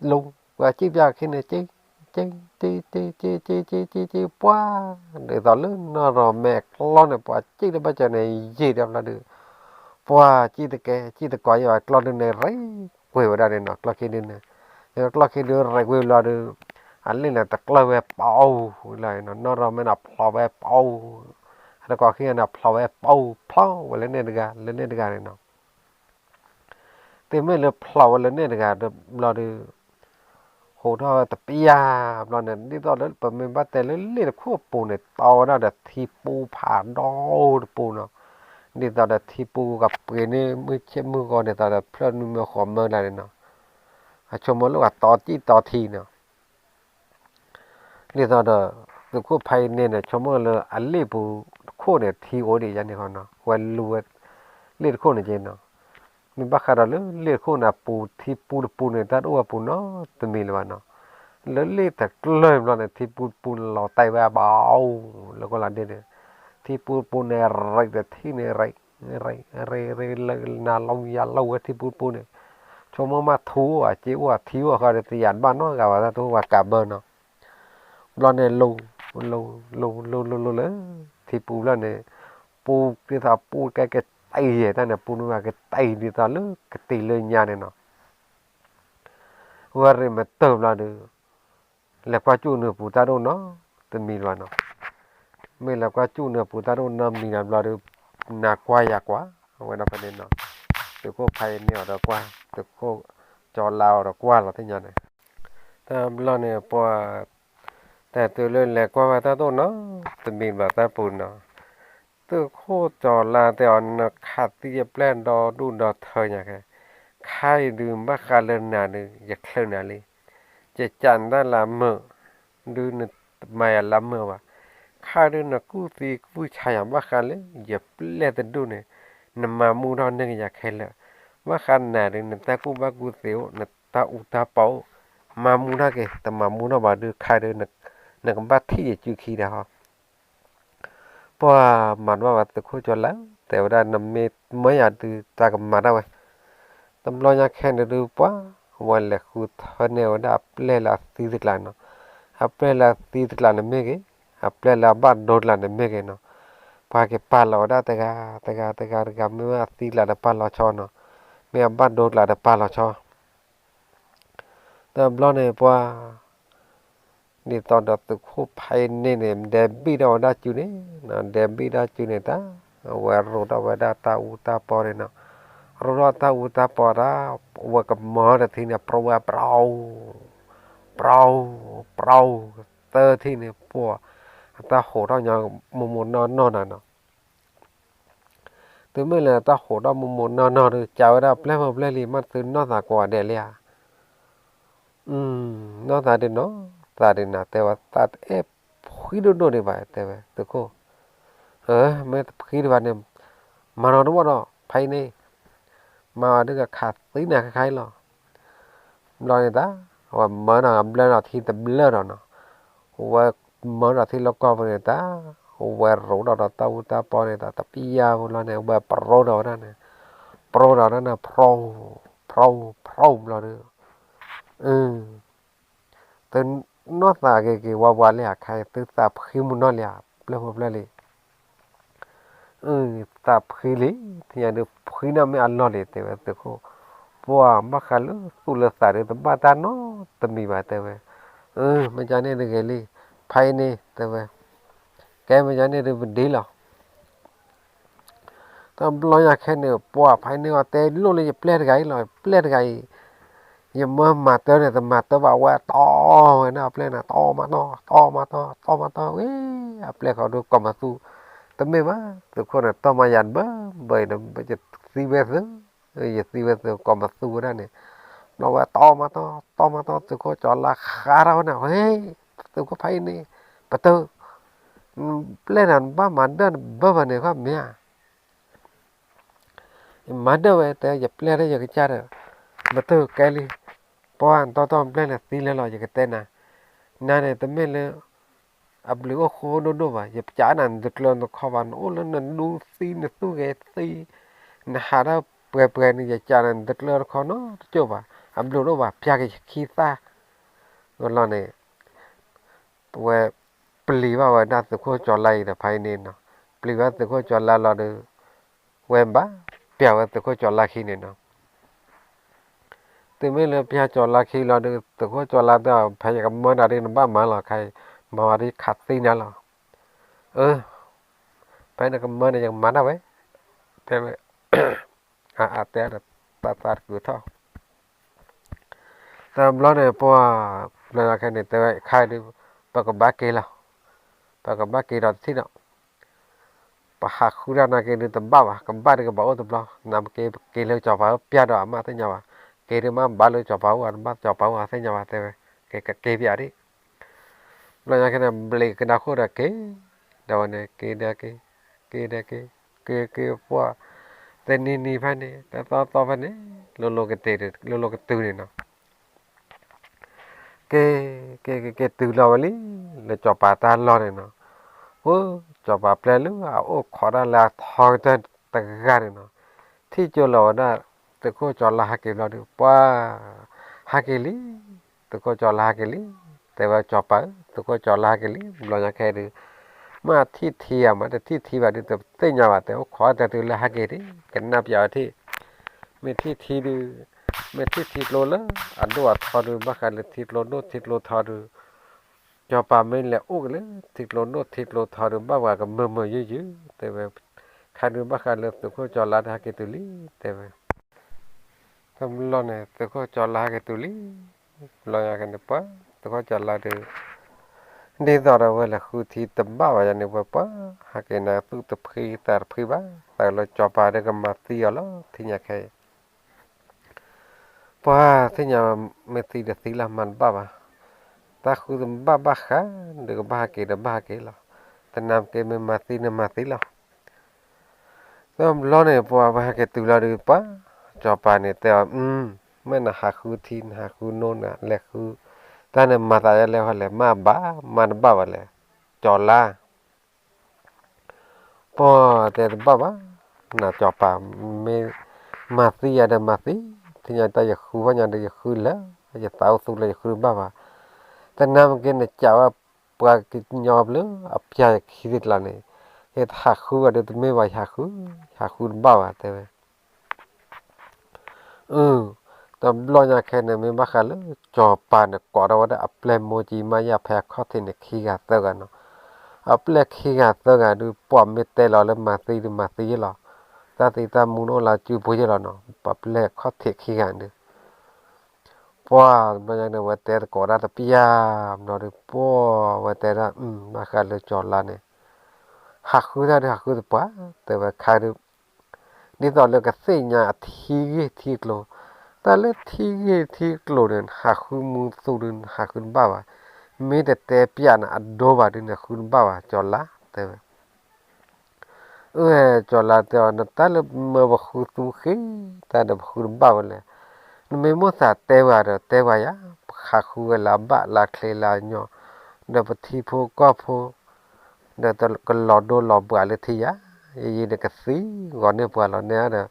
B: lo wa chi phya ke ne chi chi qua để tao lớn nó rồi mẹ lo này qua chi để bây giờ này gì đâu là được qua chi để cái chi để coi rồi lo được này rấy quay vào đây này nó lo khi đi này lo khi đưa rồi quay lo được anh lên là tật lo về bao lại nó rồi mới nạp lo về bao nó có khi nạp lo về bao và lên đây này nó thì mới là lo lên đây được lo được hồ đó tập biaเราเนี่ยนี่ตอนนั้นผมเป็นบ้านแต่เล่นคู่ปูเนี่ยตอนนั้นที่ปูผ่านดอปูเนาะนี่ตอนนั้นที่ปูกับเพื่อนนี่มือก่อนเนี่ยตอนนั้นเพื่อนมีขอมเมื่อไรเนาะชมว่าต่อที่ต่อทีเนาะนี่ตอนนั้นตัวคู่ไพ่เนี่ยชมว่าเลยอันเล่ปูคู่เนี่ยที่โอดียันนี่เขาเนาะวันรู้เล่นคู่เนี่ยเจนเนาะมีบ้าคาราเลยเลี้ยคู่น่ะปูที่ปูเนี่ยตัดอ้วปูเนาะตัวมีเลยเนาะแล้วเลี้ยแต่เลยเราเนี่ยที่ปูเราไตว่าเบาแล้วก็หลังเดียเนี่ยที่ปูเนี่ยไรแต่ที่เนี่ยไรเลยน่าลงยาเล่าที่ปูเนี่ยชมมาทูอ่ะจีว่าทิวอ่ะเขาจะตียันบ้านเนาะกับว่าทูว่ากาเบอร์เนาะเราเนี่ยลงเลยที่ปูแล้วเนี่ยปูที่ถ้าปูแกไอ้เหี้ยนั่นเนี่ยปูนึกว่าแกไตดีตาลึกแกตีเลยญาเนี่ยเนาะว่าเรื่องมันเติมแล้วเด้อแล้วก็จู่เนื้อปูตาโดนเนาะตึมีแล้วเนาะไม่แล้วก็จู่เนื้อปูตาโดนน้ำมีน้ำแล้วเด้อหนักกว่ายากกว่าเอาไว้นับประเด็นเนาะแต่ก็ไพ่เนี่ยเรากว่าแต่ก็จอลาวเรากว่าเราที่ยันเนี่ยแต่เราเนี่ยพอแต่ตัวเล่นแหลกกว่าตาโดนเนาะตึมีแบบตาปูนเนาะตัวโคจอลาแต่อันขาดที่จะแปลนดอดูดอเธออย่างไรใครดื่มบ้าคาเลนนาเนี่ยอยากเล่นอะไรจะจันได้ละเมื่อดูเนี่ยไม่ละเมื่อว่าใครดูเนี่ยกู้ตีกู้ชายบ้าคาเลยอย่าเปลี่ยนแต่ดูเนี่ยนำมามูนอนเนี่ยอยากเห็นเลยว่าขนาดเนี่ยตากู้บ้ากู้เสียวเนี่ยตาอุตาเป่ามามูนอะแกแต่มามูนอะว่าดูใครดูเนี่ยก็บ้าที่จะจุขีได้ฮะเพราะมันว่าตะคู่จนแล้วแต่ว่าน้ำเมย์ไม่อยากดูตากับมาได้เว้ยตำรวจอยากแค่ดูป่ะวันละคู่ทอนเนี่ยว่าอัปเล่ละตีสิกลานเนาะอัปเล่ละตีสิกลานเนี่ยไม่เกี่ยอัปเล่ละบ้านโดดลานเนี่ยไม่เกี่ยเนาะพาเก็บปลาเราได้แต่กาไม่ว่าตีละปลาเราชอเนาะไม่บ้านโดดละปลาเราชอแต่บล็อกเนี่ยป่ะนี่ตอนเราตุกคู่ไพ่เนี่ยเดบิดเอาได้จุเนี่ยนะเดบิดได้จุเนี่ยตาว่าเราได้ว่าได้ตาอุตาปอเลยเนาะเราตาอุตาปอได้ว่ากับหมอแต่ที่เนี่ยเพราะว่าเปล่าเตอที่เนี่ยปัวตาโหเราอย่างมุนนอนน่ะเนาะถึงเมื่อไรตาโหเรามุนนอนเลยเจ้าได้เปล่าลีมันคือนอนตากว่าเดลียนอนตาเดนเนาะตาเดนนะแต่ว่าตาพี่ดูโน่นเลยไปแต่ว่าตุกคู่ไม่พี่ดูวันเนี่ยมานอนรู้ว่าเนาะไพ่เนี่ยมาดึกขาดตีน่ะคล้ายๆหรอรอยตาว่าเมื่อน่ะเบลอที่แต่เบลอเนาะว่าเมื่อน่ะที่เราก็เป็นตาว่ารู้เราตาอุตาปอเนี่ยตาตะปียาวเราเนี่ยว่าโปรเรานั่นเนี่ยโปรเรานั่นน่ะโปรเราเนี่ยแต่นอกจากเกี่ยวว่าเลยอะใครตึกตาพิมุนนอเลยอะเปล่าเลยตาพิลิที่อันนี้พิน่าไม่อันนอเลยแต่ว่าตัวเขา
A: ปัวมาคัลสุลสาริตบาตาโนตมีบาเตเวมันจะเนี่ยเกลีไพนี่เตเวแกมันจะเนี่ยดีหรอตอนลอยแค่เนี่ยปัวไพนี่ว่าเตลุเลยจะเปลี่ยนไงเลยเปลี่ยนไงยังเมื่อมาเตเนี่ยแต่มาเตบอกว่าต่อนะเปลี่ยนนะต่อมาต่อต่อมาต่อต่อมาต่อเว้ยเปลี่ยนเขาดูกอมาสู้แต่ไม่ว่าทุกคนต่อมายันบ้าใบนั้นมันจะซีเวสอย่าซีเวสกอมาสู้ได้เนี่ยเราว่าต่อมาต่อต่อมาต่อทุกคนจอดราคาเราเนี่ยเฮ้ยทุกคนไพนี่ปะเตอเปลี่ยนนั้นบ้ามันเดินบ้ามันเนี่ยครับเนี่ยมันเดินไปแต่อย่าเปลี่ยนได้อย่ากิจารปะเตอแกลีพออันต่อเปลี่ยนสีเลยเราอย่ากิจนะนั่นเนี่ยแต่ไม่เลยอับลิโอโคโดโดว่าอย่าจานันดึกเลยนกขวานโอ้แล้วนั่นดูสีนั่นสู้แกสีนะฮะเราเปลี่ยนนี่อย่าจานันดึกเลยเขาเนาะจบว่าอับลิโอว่าพิจารณาขี้ตาก็แล้วเนี่ยตัวปลีว่าว่าน่าจะควรจอดไล่แต่ภายในเนาะปลีว่าจะควรจอดไล่เราเด้อเว้นบ้าเปียว่าจะควรจอดไล่ขี้เนี่ยเนาะแต่ไม่เลยเปียจอดไล่ขี้เราเด้อจะควรจอดไล่แต่พยายามมันอะไรนั่นบ้ามาหรอใครมาอะไรขัดสีนั่นหรอไปนักมันยังมันเอาไว้แต่แต่ตัดกูท่อแต่เราเนี่ยพอเราแค่เนี่ยแต่ใครดูปากกับบ้าเกล้าปากกับบ้าเกล้าที่เนาะปะหักคู่เราเนี่ยเกล้าตัวบ้ากับบ้าเนี่ยก็บ้าตัวเรานำเกล้าจับเอาเปียดเอามาที่เนี่ยว่าเกล้ามาบ้าเลยจับเอาอันบ้าจับเอาที่เนี่ยว่าแต่เกล้าอะไรเราเนี่ยแค่เนี่ยเบลกันนะคู่เราเกล้าเดี๋ยวเนี่ยเกล้าพวกแต่นี่พันนี่แต่ต่อพันนี่โลกเตะโลกตื่นเนาะเกตื่นเราเลยเลยจับปลาตาล้อเนี่ยเนาะโอ้จับปลาเปล่าลูกโอ้ขอได้ละทองแต่ตะการเนาะที่เจอเราน่ะตะโกจอละฮักเกเราดิป้าฮักเกลีตะโกจอละฮักเกลีแต่ว่าจับปลาตะโกจอละฮักเกลีเราอยากแค่ดิมาที่เทียมแต่ที่ทีว่าดิแต่เต้นยาวแต่ขอแต่ตัวละฮักเกลีกันนับยาวที่ไม่ที่ทีดูไม่ที่ทีโลละอันดูว่าทอดูบ้ากันเลยทีโลโนทีโลทอดูจอปาไม่แหละอุกเลยทีโลโนทีโลทอดูบ้าว่ากับเมื่อเยอะๆแต่ว่าคันดูบ้ากันเลยตัวก็จอลาฮักเกตุลีแต่ว่าทำล้อเนี่ยตัวก็จอลาฮักเกตุลีลอยกันเนปะตัวก็จอลาเดือดีต่อเราเวลาคือที่ตบบ้าว่าอย่างนี้ว่าปะฮักเกน่าตุตบขี้ตาขี้บ้าแต่เราจอปาเด็กมาตีเอาแล้วที่นี่แค่เพราะที่นี่ไม่ตีเด็กตีละมันบ้าว่าตาคือบ้าค่ะเด็กบ้าเกล้าบ้าเกล้าแต่น้ำเกไม่มาตีละแล้วล้อเนี่ยพอว่าฮักเกตุลาดูปะจอปาเนี่ยแต่ไม่น่าหักคือทีนหักคือโน่นน่ะแหละคือตอนนี้มาตายแล้วแหละมาบ้ามันบ้าเลยจอลาพอแต่บ้าน่าจอปาไม่มาตีอะไรมาตีที่ยังตายคือว่ายังได้คือแล้วจะเต้าสุดเลยคือบ้าแต่น้ำกินเนี่ยจ้าว่าปลากินยอบเลยอับยาคิดละเนี่ยเฮ็ดหักคือว่าเดี๋ยวไม่ไหวหักคือบ้าแต่ตอนรอยาแค่เนี่ยไม่บ้ากันเลยจอปานเนี่ยก่อเราได้อัปเลโมจิมายาแพ้ข้อที่เนี่ยขี้กาเตกันเนาะอัปเลขี้กาเตกันดูปอมเมตเตลเลยมาตีหรอตาตีตามูโนลาจูปุยหรอเนาะอัปเลข้อที่ขี้กันดูปัวมันยังเนี่ยว่าแต่ก่อได้แต่พิยามเนาะดูปัวว่าแต่ละมากันเลยจอลาเนี่ยหักคือได้หักคือปัวแต่ว่าใครดูนี่ตอนเรื่องกับเสียงทีกโลแต่เลือทีกโลเนี่ยหักคือมูสูดินหักคือบ้าไม่แต่แต่พิจารณาดูว่าดิเนี่ยคือบ้าจอละแต่จอละแต่ว่านั่นแต่เลือเมื่อว่าคือตุขี้แต่เดี๋ยวคือบ้าเลยไม่มั่วสัตว์แต่ว่าอย่าหักคือลาบ้าลาเคลลาเนาะเดี๋ยวทีพูก็พูเดี๋ยวตอนก็หลอดบ้าเลยทียะยี่เนี่ยก็สีก่อนเนี่ยบ้าเราเนี่ยเด้อ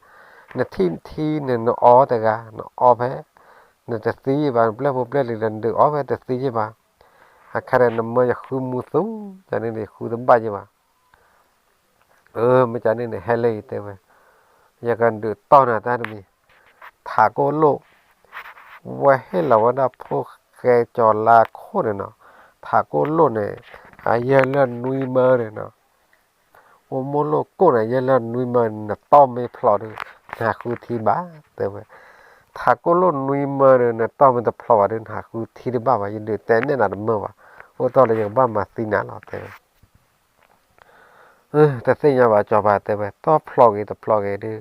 A: เนี่ยที่เนี่ยเนาะอ๋อแต่กะเนาะอ๋อไปเนี่ยจะสีบ้านเปล่าเลยนั่นเด้ออ๋อไปจะสีบ้าหากใครนำมาจากคือมุสุจะนี่เนี่ยคือตั้งบ้าบ้าไม่จะนี่เนี่ยเฮเลยแต่ว่าอยากกันเดือดต้อนอ่ะท่านมีท
B: ถาโกโลว่าให้เราว่านะพวกแกจอลาโคเนี่ยเนาะถาโกโลเนี่ยอาเยลนุยเมอร์เนี่ยเนาะโอโมโลโกเนี่ยเยลนุยเมอร์เนี่ยต้อมไม่พลอดหาคือทีบ้าแต่ว่าถาโกโลนุยเมอร์เนี่ยต้อมมันจะพลอดหาคือทีบ้าว่ายินดีแต่เนี่ยน่ะเมื่อว่าโอ้ตอนเรายังบ้ามาซีน่าเราแต่แต่สิ่งอย่างว่าจอบาแต่ว่าต้อพลอดกันต้อพลอดกันดิ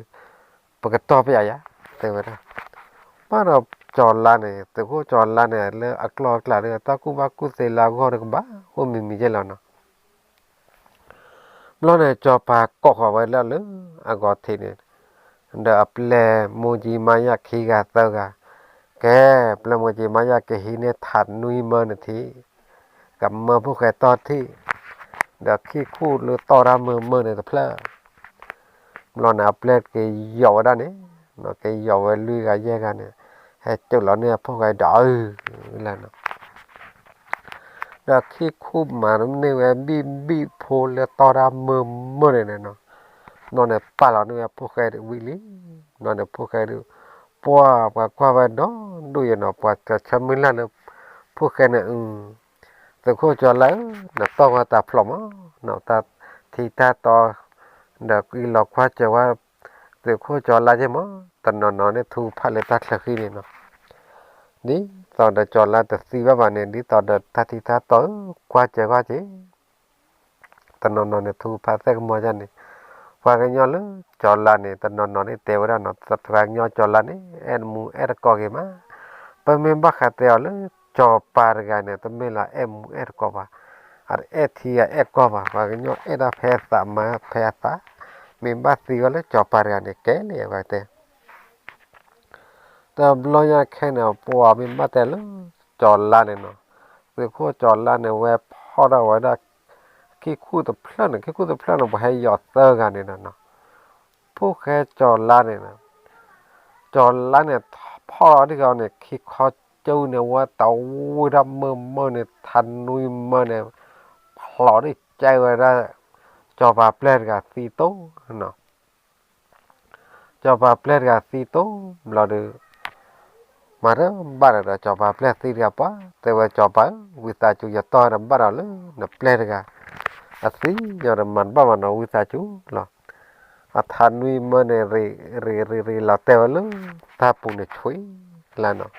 B: ปกติต้อไปอ่ะแต่ว่าบ้านเราจอลาเนี่ยแต่พวกจอลาเนี่ยเลือกอักลอกลาเนี่ยตากูบ้ากูเซลากูหรือบ้าโอ้มีเจแล้วเนาะแล้วเนี่ยจอปากก็ขอไว้แล้วเลยอากอทีเนี่ยเดี๋ยวเปลโมจิมายาคีกาเตอร์กาแกเปลโมจิมายาเกหิเนี่ยถัดนุยเมอร์นทีกับเมื่อพวกแกต่อที่เดี๋ยวขี้คู่หรือต่อรำเมื่อเนี่ยเพลแล้วเนี่ยเปลเกยยาวด้านนี้เนาะเกยยาวไว้ลุยกันแยกกันเนี่ยให้จุดแล้วเนี่ยพวกแกด่าแล้วเนาะแล้วขี้คู่มาเนี่ยเว้บีโพลต่อรำเมื่อเนี่ยเนาะนอนเนี่ยป่าเราเนี่ยพวกแกวิลลี่นอนเนี่ยพวกแกดูปัวปัวกว่าไปเนาะดูอย่างเนาะปัวจะชมิลาเนี่ยพวกแกเนี่ยแต่คู่จอแล้วเนี่ยต้องมาตาพลอมเนาะตาที่ตาต่อเดี๋ยวอีหลอกว่าจะว่าแต่คู่จอละใช่ไหมตอนนอนเนี่ยทูพัดเลยตัดเลยขี้เนี่ยเนาะนี่ตอนเดี๋ยวจอละแต่ซีบ้านเนี่ยนี่ตอนเดี๋ยวทัดที่ตาต่อกว่าจะตอนนอนเนี่ยทูพัดแต่ก็มัวจันนี่ว่ากันย้อนเลยจอละเนี่ยตอนนอนเนี่ยเตวด้านเนาะตัดทางย้อนจอละเนี่ยกอเกมาเป็นเมมบักขัดเตวเลยจอปาร์กันเนี่ยตั้งเมล่ากอว่าทีกอว่าว่ากันย้อนเพสามาเพสาเมมบักซีก็เลยจอปาร์กันเนี่ยแกเลยว่าแต่บลอยแค่เนี่ยปัวเมมบักแต่เลยจอละเนี่ยเนาะคือคู่จอละเนี่ยเว็บพอได้ไว้ได้ขี้คู่ตัวเพลินขี้คู่ตัวเพลินเราไปให้ยอดเตอร์กันเนี่ยเนาะผู้แค่จอละเนี่ยนะจอละเนี่ยพ่อที่เขาเนี่ยคิดเขาเจ้าเนี่ยว่าเต่าดำเมื่อเนี่ยทันนุยเมื่อเนี่ยพลอได้ใจไว้ได้จอบาเปลดกับซีโต้เนาะจอบาเปลดกับซีโต้เราดูมาเรื่องบ้านเราจอบาเปลดซีเรียปะแต่ว่าจอบาวิตาจูจะต่อรำบ้านเราเลยนะเปลดกับอาศัยยอดมันบ้านเราวิตาจูหรออาทานุยเมื่อเนี่ยเรเราเตวเลยถ้าปุ่นเนี่ยช่วยแล้วเนาะ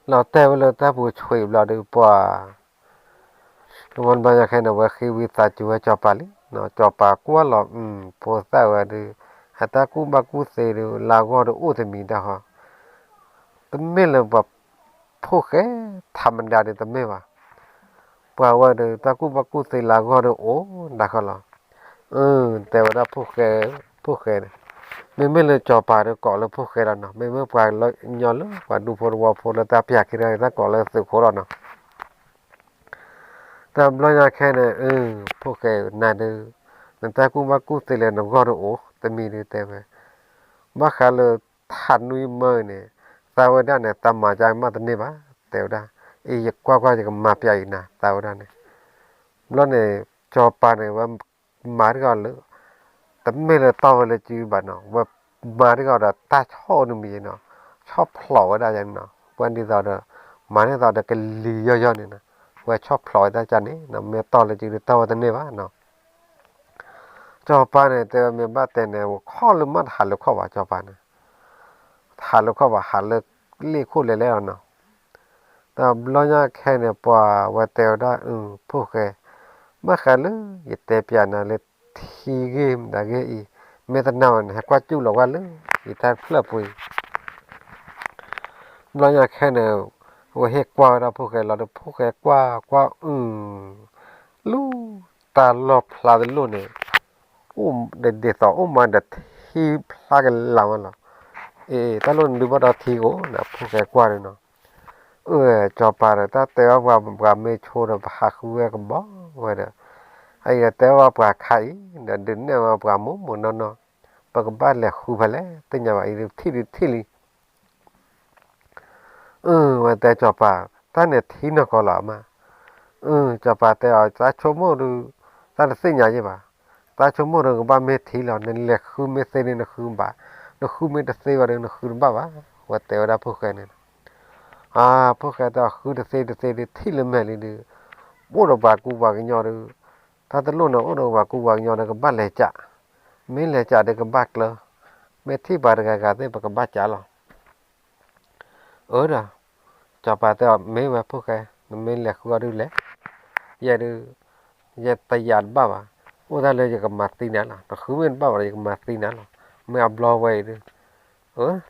B: เราเตวเลยถ้าปุ่นช่วยเราดูป่าวันบางอย่างแค่เนี่ยว่าคือวิตาจูจอบาลีเนาะจอบากัวหรอพอสาวดูฮัตตากูบากูเสดูลาวก็ดูอุตมีดาฮะแต่ไม่เลยแบบพวกแกทำมันได้แต่ไม่ว่าป่าวว่าดูตากูบากูเสลาวก็ดูโอ้ดักเขาหรอแต่ว่าพวกแกเนี่ยไม่เลยจอปาเลยก่อเลยพวกแกแล้วเนาะไม่ปลายเลยย้อนเลยว่าดูพอว่าพอแล้วตาเปียกอะไรตาก่อเลยสึกโคตรเนาะแต่เราอยากแค่เนี่ยพวกแกน่าดูแต่ตากูบากูเสเลยเนาะก็ดูโอ้แต่มีดูแต่ว่าบ้าขาเลยทันนุยเมื่อเนี่ยสาวด้านเนี่ยตามมาใจมาตันนี่บ้าแต่ว่าอีกกว่าจะมาเปียอีกนะสาวด้านเนี่ยแล้วเนี่ยจอปาเนี่ยว่ามาที่ก่อนเลยแต่ไม่เลยต่อเลยจีบันเนาะว่ามาที่ก่อนตาชอบนึงมีเนาะชอบพลอยได้ยังเนาะวันที่ตอนเดมาที่ตอนเดก็ลีย่อยๆเนี่ยนะว่าชอบพลอยได้จันนี่เนาะเมื่อต่อเลยจีต่อตันนี่บ้าเนาะจอปาเนี่ยแต่เมื่อบ้าแต่เนี่ยข้อลืมมันหันเลยข้อว่าจอปาเนี่ยหันเลยข้อว่าหันเลยเลี้ยคู่เลยแล้วเนาะแต่เราอยากแค่เนี่ยปัวว่าเตวได้พวกแกมาขันเลยอย่าเตะเปียนะเลยทีเกมได้เกอีเมื่อตอนนั้นให้กว่าจู่หรอกว่าเลยอีทานเพลิดเพลินเราอยากแค่เนี่ยว่าเฮกว่าเราพวกแกเราพวกแกกว่าลู่ตาลอบพลาดลู่เนี่ยเด็ดต่อมาเด็ดที่พลาดกันหลังมันหรอตาลุ่นดูว่าเราทีโก้นะพวกแกกว่าเลยเนาะจอปาร์ตาเตว่าไม่โชว์แบบหักเวกับบ้าว่าเด้อไอ้แต่ว่าปลาไข่เดินเนี่ยว่าปลาหมูนอนปลากบ้านแหละคู่ไปแล้วตั้งอย่างว่าไอ้ที่ลีว่าแต่จอปาตาเนี่ยที่นก็หล่อมาจอปาแต่เอาตาชมดูตาสิ่งอย่างนี้ป่ะตาชมดูก็บ้าไม่ที่หล่อนั่นแหละคือไม่เส้นนี่นะคือบ้า nó khu mình đã xây vào đây nó khu bao á và tèo đã phô khai này phô khai ta khu đã xây đi thi lên mẹ đi bố đồ bà cụ bà cái nhỏ đi ta tới luôn nó đồ bà cụ bà nhỏ này cái bát lẻ chả mấy lẻ chả để cái bát lơ mấy thi bà cái thế bà cái bát chả lo ở đó cho bà tèo mấy bà phô khai mấy lẻ khu đi lẻ giờ đi giờ tay giàn bà bà ô ta lấy cái mặt tin nó khu mình bà bà cái mặt tin nó mấy áp lo vậy đi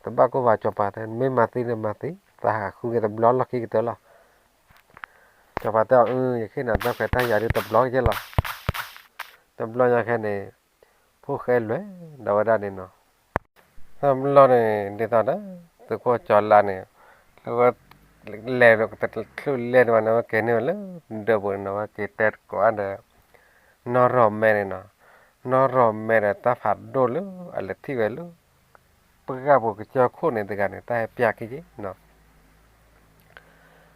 B: tamba ko va chopa ta me mati ne mati ta khu ke ta blog la ki ke la chopa ta ye ke na ta ta ya ta blog je la ta blog ya ke ne phu khe lwe da wa da ne no ta blog ne de ta da to ko chol la ne lo le ro ta khu le wa na ke ne le de bo na wa ke ter ko ada no ro me ne no ro me ne ta phat do le ale thi ve le pega bo ke cha kho ne de ga ne ta pya ki ji no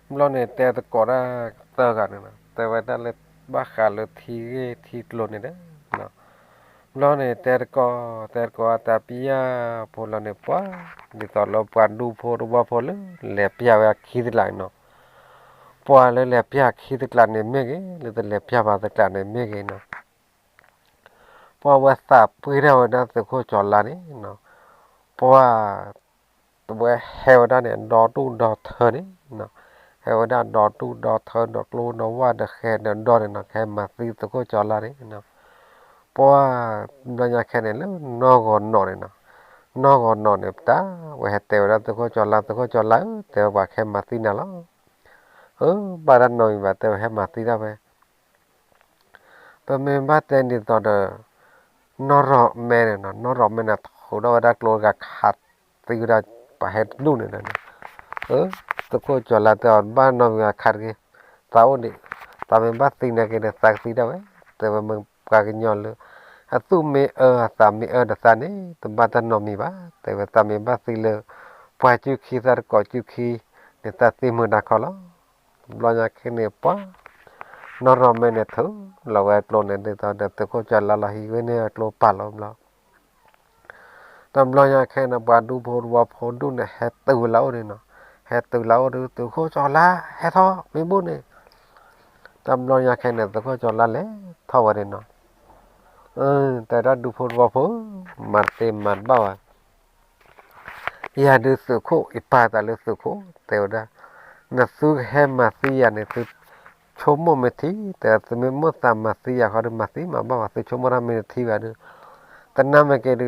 B: lo này tè tè có ra tờ cả nữa tè vậy ta lên ba khá là thì luôn này đấy nó lo này tè có ta pia po lo này quá đi tao lo pandu po ru ba po le le pia wa khi lại nó po le pia khi lại này mấy cái le pia ba lại này mấy cái nó po wa sa pui ra wa da se ko chol la ni nó po wa tụi heo đó này đo tu đo thơ đấy nó heo đó đo tu đo thơ đo lu nóว่าthe khe đo này nó khe mà si tụi cô cho la đấy nó po nó nhà khe này nó còn nó còn nọ này ta và hạt tèo đó tụi cô cho la tèo và khe mà si nào đó bà đang nói và tèo khe mà si ra về tụi mình bắt tên đi tao đó nó rõ mẹ này nó rõ mẹ là thầu đó đã lôi gạt hạt từ ra bà hết luôn này tụi cô cho là tụi ba nó khát cái tao đi tao mình bắt tin này cái này sáng tí đâu ấy tụi mình cái nhỏ luôn tụi mình tao mình đó sao này tụi ba tao nó mi ba tụi tao mình bắt tin là phải chịu khi ra có chịu khi để ta tìm mình đã khó lắm lo nhà cái này quá nó rồi mình này thứ là vậy luôn này để tao để tụi cô cho là hi cái này lo pa lo tao lo nhà cái này ba đu phô đu này hết từ lâu rồi nó hết từ lâu rồi từ cô cho la hết thôi mấy bún này tao lo nhà cái này từ cô cho la lẽ thôi vậy nó tại đó đu phô mặt tem mặt bao à ya được sự khổ ít ba ta được sự khổ theo đó nó sự hem mà si ya này sự chôm một mấy tíแต่sự mình mất tam mà si ya họ được mà si mà bao sự chôm một năm mấy tí vậy đượcแต่นั่นไม่เกิด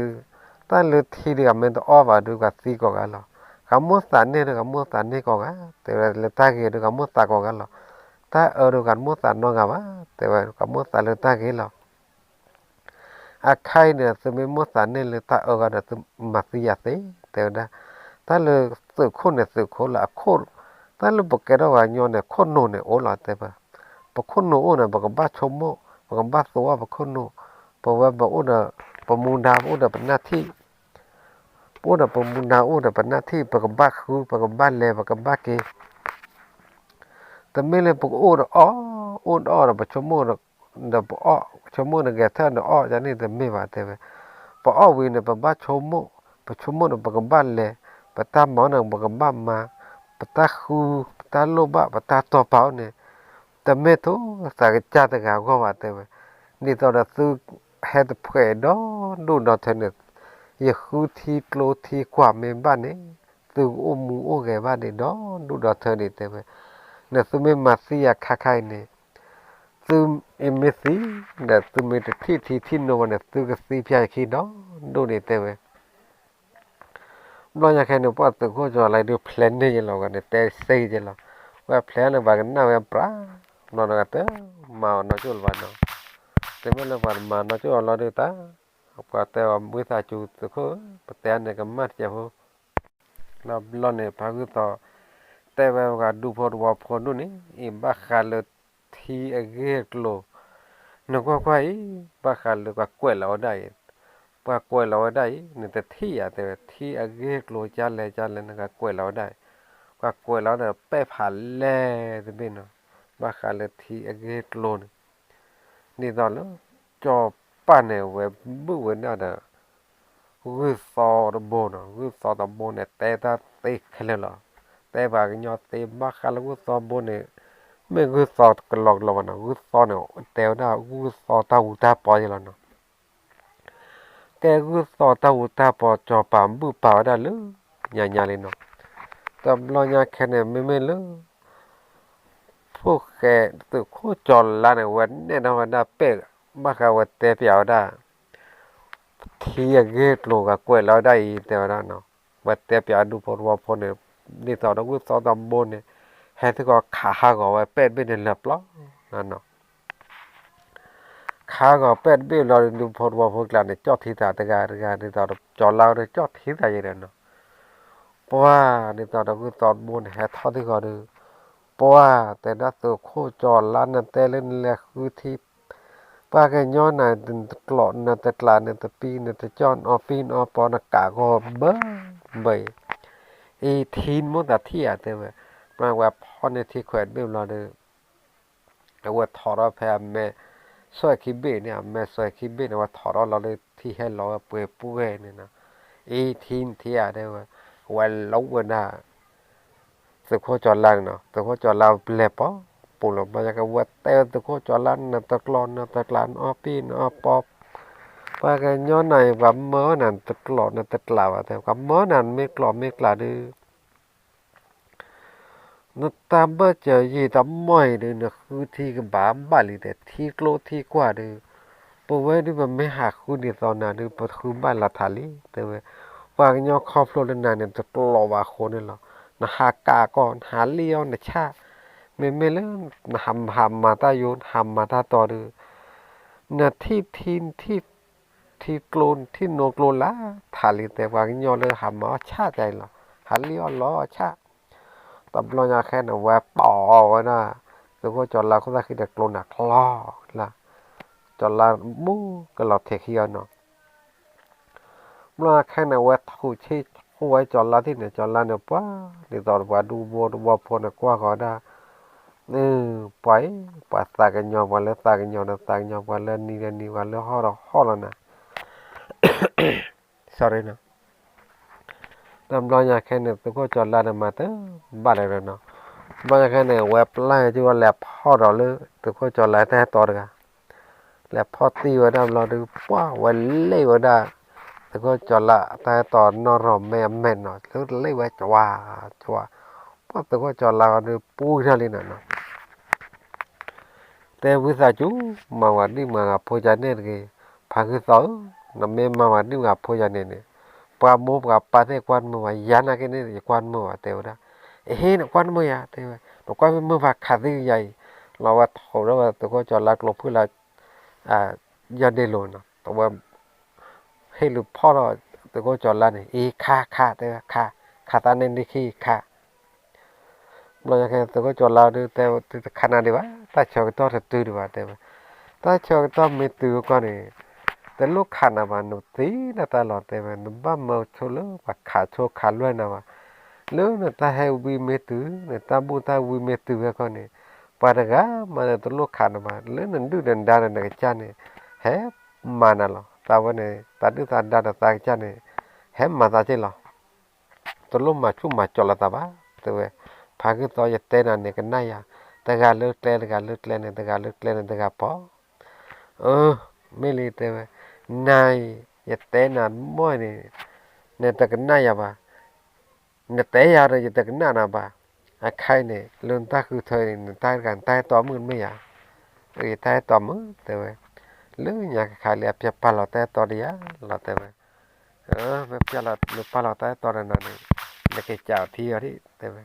B: แต่เลือดที่เดียวมันต้องอ้อว่าดูกับสีก่อนละคำมั่วสันเนี่ยคำมั่วสันนี่ก่อนแต่ว่าเลือดตาเกิดคำมั่วสันก่อนละถ้าดูคำมั่วสันน้องกับว่าแต่ว่าคำมั่วสันเลือดตาเกิดละใครเนี่ยสมัยมั่วสันเนี่ยเลือดตากันเนี่ยสมัครยาสีแต่ว่าถ้าเลือดสื่อคนเนี่ยสื่อคนละคนถ้าเลือดบอกแกเราว่าย้อนเนี่ยคนโน่เนี่ยโอ้ละแต่ว่าบอกคนโน่เนี่ยบอกกับบ้าชมโม่บอกกับบ้าตัวบอกคนโน่บอกว่าบอกโอ้เนี่ยประมูลดาวโอ้เนี่ยเป็นหน้าที่โอ้เนี่ยประมูลดาวโอ้เนี่ยเป็นหน้าที่ประกับบ้าคือประกับบ้านเล่ประกับบ้าเกแต่ไม่เลยประกโอ้เนี่ยโอ้เนี่ยประชมโม่เนี่ยประชมโม่เนี่ยแกเท่าเนี่ยจากนี้แต่ไม่ว่าแต่ว่าประวินเนี่ยประบ้าชมโม่ประชมโม่เนี่ยประกับบ้านเล่ประตาหมอเนี่ยประกับบ้านมาประตาคือประตาโลบะประตาตัวเปล่าเนี่ยแต่ไม่ทุกสักจ้าแต่กาวก็ว่าแต่ว่านี่ตอนนั้นซื้อให้แต่เพื่อนดูนอนเทนเนตอย่าคือที่โลที่ความเมนบ้านนี้ซื้อโอมูโอแกบ้านนี้ดูนอนเทนเนตแต่ว่าเนี่ยซื้อไม่มาซื้อยาคาไข่เนี่ยซื้อเอ็มเอซีเนี่ยซื้อไม่ที่โน่นเนี่ยซื้อก็ซื้อพิจารณาขี้ดูนี่แต่ว่าเราอยากให้เนี่ยพอซื้อก็จะอะไรดูแพลนเนี่ยเรากันเนี่ยแต่ใส่จะเราว่าแพลนเนี่ยบางน่าว่าปลานอนกันเถอะมาหน้าจุลวันเนาะแต่เมื่อเราวันมาหน้าจุลเราดูตาก็แต่ว่ามือตาจูสุขปแต่เนี่ยก็มัดจะพูเราเนี่ยพากุต่อแต่ว่าก็ดูพอดูว่าพอดูนี่อีบ้าขาลที่เกลโลนึกว่าใครบ้าขาลก็กล้วยเราได้ว่ากล้วยเราได้เนี่ยแต่ที่อะแต่ที่เกลโลจานเลยนะก็กล้วยเราได้ก็กล้วยเราเนี่ยไปผ่านแล่จะเป็นเนาะบ้าขาลที่เกลโลนี่ตอนแล้วจอป้าเนี่ยเว็บบุ้งเนี่ยนะ cứ so đó bồn nó cứ so đó bồn này té ta té khai lên là té vào cái nhau té mắc khai là cứ so bồn này mình cứ so cái lọc lọc nó cứ so nó té đó cứ so tao ta bỏ gì là nó cái cứ so tao ta bỏ cho bám bự bảo đã lứ nhà nhà lên nó tầm lo nhà khai này mình lứพวกแกตึกโคจรลานวันเนี่ยนะวันดาเป็กมาคาวัดเตเปียวดาที่เกตโลกกวยเราได้แต่ว่าเนาะวัดเตเปียวดูพอว่าพอเนี่ยนี่ตอนนั้นก็ตอนตำบลเนี่ยให้ที่ก็ขาก็ว่าเป็ดเป็นหลับล้อนั่นเนาะขาก็เป็ดเป็นเราดูพอว่าพวกเราเนี่ยจอดที่ตาตะการนี่ตอนจอดเราเนี่ยจอดที่ตาอย่างนั้นเนาะเพราะว่านี่ตอนนั้นก็ตอนบนให้ทอดที่ก็ดูเพราะว่าแต่ละตัวโคจรล้านนั่นแต่เล่นแหละคือที่ป้าแกย้อนน่ะตึงตลอดน่ะแต่กลาน่ะแต่ปีน่ะแต่จอนออปีนออปอน่ะกะก็เบ้เบยอีทีนมุตะที่อ่ะแต่ว่าปรางว่าพอในที่แขวนเบิ่มเราเด้อแต่ว่าถอดแพแม่ซอยคิเบเนี่ยแม่ซอยคิเบเนี่ยว่าถอดเราเลยที่ให้เราเปื่อยปุ้ยเนี่ยนะอีทีนที่อ่ะได้ว่าวันลงวันน่ะตึกโคจรล้านเนาะตึกโคจรล้านเปล่าป่ะปุ่นลงมาจากวัดแต่ตึกโคจรล้านน่ะตะกลอนน่ะตะกลานออปีนออปอป้าแกย้อนไหนว่าเมื่อนั่นตะกลอนน่ะตะกลาวแต่ว่าเมื่อนั่นไม่กลอไม่กลาดื้อนั่นตามเบอร์เจอยี่ตามไม่ดื้อน่ะคือที่กับบาลีแต่ที่โกรที่กว่าดื้อปะเว้ยนี่มันไม่หาคุณในตอนนั้นดื้อปะคือบ้านละทาลีแต่ว่าย้อนครอบครัวนั่นเนี่ยตะกลอว่าคนนี่หรอนะหากาก่อนหาเลี้ยวนะชาไม่เล่นนะหำมาตาโยนหำมาตาต่อดื้อนะที่ทีนที่โกลนที่โนโกลนละทาลีแต่ว่าย้อนเลยหำมาชาใจหรอหาเลี้ยวล้อชาตำรวจแค่น่ะว่าปอนะแล้วก็จอดเราเขาได้คือเด็กโกลนหนักล้อละจอดเรามู่ก็เราเทคียนเนาะมาแค่น่ะว่าถูชีหัวจอดเราที่เนี่ยจอดเราเนี่ยป้าเดี๋ยวตอนว่าดูบัวพอนะกว่าก็ได้ไปตากันยอมวันแล้วตากันยอมนะตากันยอมวันแล้วนี่วันแล้วห่อแล้วนะ sorry นะตำรวจแค่เนี่ยตัวก็จอดเราเนี่ยมาเตอบ้านอะไรเนาะบ้านแค่เนี่ยเว็บไล่ที่ว่าแลบห่อเราเลยตัวก็จอดเราแต่ต่อเลยแลบพอตีว่าได้เราดูว้าวันเล่ว่าได้แต่ก็จอดละแต่ตอนนอนรอแม่เนาะแล้วเล่ว่าจัวเพราะแต่ก็จอดเราดูปูเท่านี้เนาะแต่วิสาจูมาวันนี้มาพูดจาเนี่ยเลยพักสองน้ำเมมาวันนี้มาพูดจาเนี่ยปาโมกับปาเทควันมัวยานากันเนี่ยควันมัวเตวดาเฮ้ยควันมัวเตวเราก็มัวขาดที่ใหญ่เราว่าถอดแล้วว่าตัวก็จะลักลบเพื่อละยาเดโลนะแต่ว่าให้ลูกพ่อเราตัวก็จะลักเนี่ยค่าเตวค่าตาเน้นที่ค่าเราอยากให้ตัวก็จะลักดูแต่ขนาดดีวะถ้าชอบตัวตื่นดีวะเตวถ้าชอบตัวไม่ตื่นก็เนี่ยแต่ลูกขันอ่ะมันนุตีน่ะตลอดแต่มันบ้าเมาโชว์ว่าขาโชว์ขาล้วนนะว่าเรื่องน่ะตาให้วิเมตุน่ะตาบุตาวิเมตุก็เนี่ยปาระกามันตัวลูกขันอ่ะมันเรื่องนั้นดูดันดานน่ะกันเนี่ยเฮ้มานะล่ะตาวันเนี่ยตาดูตาดานตากันเนี่ยเฮ้มาตาเจล่ะตัวลูกมาชุ่มมาจอละตาบ้าตัวพาคือตัวจะเต้นเนี่ยกันไหนอ่ะแต่การเลิกเล่นเนี่ยแต่การเลิกเล่นเนี่ยแต่การพอไม่เลยแต่นายอย่าเตะนานมั่วเนี่ยตะกันน่ายบ่าเนี่ยเตะยาเลยอย่าตะกันน่านะบ่าใครเนี่ยเรื่องตาคือเธอเนี่ยตายกันตายต่อมือไม่อยากตายต่อมือแต่ว่าเรื่องอยากขายเลียบจะพาเราตายต่อดีอ่ะเราแต่ว่าแบบจะเราพาเราตายต่อนั่นนี่แล้วแกจ่าที่อะไรแต่ว่า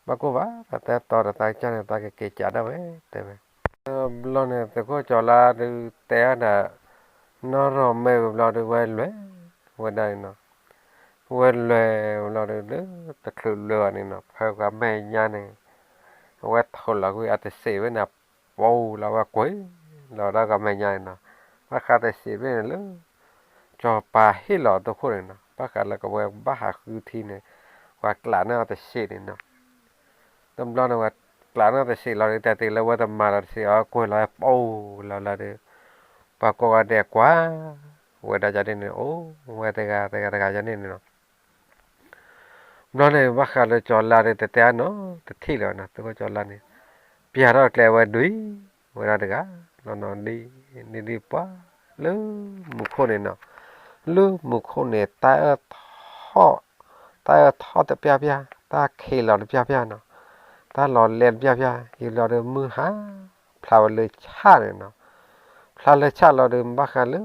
B: บางคนว่าแต่ต่อตายจังตายแกจ่าได้เว้ยแต่ว่าเราเนี่ยแต่ก็จอลาดูแต่น่ะนอรอไม่เราดูไว้เลยวันใดเนาะวันเลยเราดูเด้อตะครุเรือนี่เนาะเพราะว่าแม่ย่านี่ว่าทนเราก็อาจจะเสียไว้นะว้าวเราว่ากุ้ยเราได้กับแม่ย่าเนาะว่าขาดแต่เสียไว้เลยจอปลาให้เราตัวคนเนาะว่าขาดแล้วก็ว่าบ้าหาคือที่เนี่ยว่ากลาเนาะแต่เสียเนาะตำรวจว่าClaro, si la ahorita te la voy a tomar, si va a coger la oh, la de Paco de qua,
A: เวลาจะเนี่ยโอ้เวลาแต่จะเนี่ยเนาะนั่นเองว่าเขาเลยจอดลาเลยแต่เนาะแต่ที่แล้วนะตัวจอดลาเนี่ยพี่ฮาร์ดเลยว่าดุยเวลาเด็กอ่ะนอนดีป่ะลูมุขเนี่ยเนาะลูมุขเนี่ยตายท่อแต่เปียตาเคหลอดเปียเนาะตาหลอดเล่นเปียอีหลอดมือหาพลาวเลยชาเนี่ยเนาะพลาวเลยชาหลอดบ้ากันเลย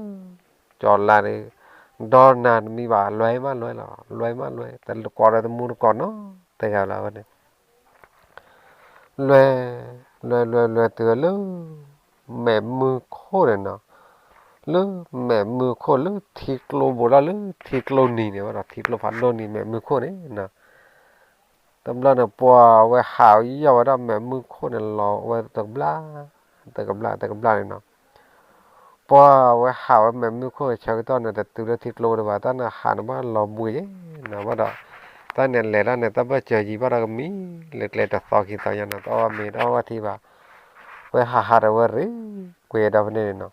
A: จอดลาเนี่ยดอนนานมีบ่าลอยมาลอยหรอลอยมาลอยแต่ก่อนเรามูนก่อนเนาะแต่กันแล้วเนี่ยลอยตัวเลยแม่มือโคตรเนาะเลยแม่มือโคตรเลยทิกโลโบราเลยทิกโลนี่เนี่ยว่าทิกโลพันโลนี่แม่มือโคตรเนี่ยนะตำราเนี่ยปัวไว้หาวยาวว่าแม่มือโคตรเนี่ยรอไว้ตะบลาเนี่ยเนาะปัวไว้หาวแม่มือโคตรเช้าตอนเนี่ยแต่ตัวทิกโลเนี่ยว่าตอนน่ะหาว่ารอบุยนะว่าดอกตอนเนี่ยแหละเนี่ยตอนไปเจอจีบเราก็มีเล็กๆแต่ต่อกินต่อยันนะต่อมีต่อว่าที่ว่าไว้หาเรื่องกุยดาวเนี่ยเนาะ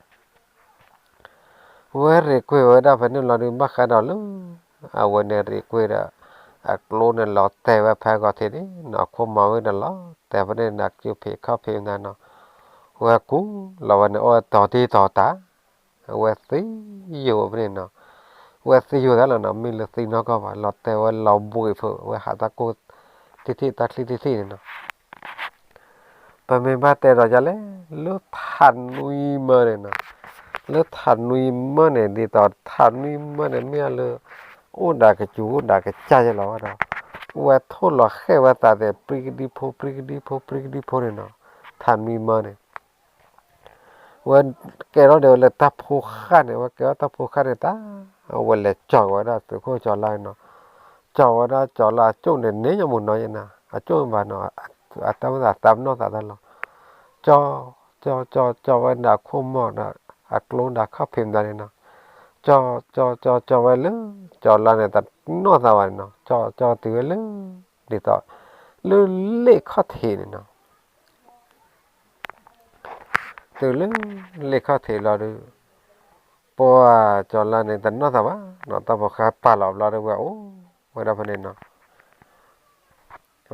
A: เวรีคุยว่าได้เป็นเราดูมากขนาดนู้นวันนี้รีคุยละกลุ่นเราแต่ว่าแพ้ก็ทีนี้นักขโมยนั่นละแต่วันนี้นักยูเพเข้าเพนั่นเนาะว่ากูเราวันนี้โอ้ต่อที่ต่อตาว่าสิอยู่วันนี้เนาะว่าสิอยู่แล้วเนาะมีเรื่องสิเนาะก็ว่าเราแต่ว่าเราบุยเพื่อว่าหาตะกูที่ตัดที่เนาะไปไม่บ้าแต่เราจะเล่ลุทันนุยมาเลยเนาะแล้วทันนุยมันเนี่ยดีต่อทันนุยมันเนี่ยไม่เลยโอ้ด่ากระจูด่ากระจายเราอะว่าทุลแค่ว่าตาแต่ปริกดีโพเนี่ยเนาะทันนุยมันเนี่ยว่าแกเราเดี๋ยวเลยตาผูกขันเนี่ยว่าแกตาผูกขันเนี่ยตาเอาวันเลยจ่อว่าได้ตัวก็จ่อไล่เนาะจ่อว่าได้จ่อลาจุ่มเนี่ยเนี้ยมันน้อยนะจุ่มบ้านเนาะตามนอกตาตลอดจ่อวันด่าคุ้มหมดนะกลุ่นด่าข้าพิมพ์ได้เนาะจ่อไว้เลยจ่อลาเนี่ยแต่นอกตาวันเนาะจ่อตัวเลยดีต่อเลยเล็กข้อเทียนเนาะตัวเลยเล็กข้อเทียนเราดูปัวจ่อลาเนี่ยแต่นอกตาวันเนาะตาบอกข้าป่าเราดูว่าโอ้วันนั้นเนาะ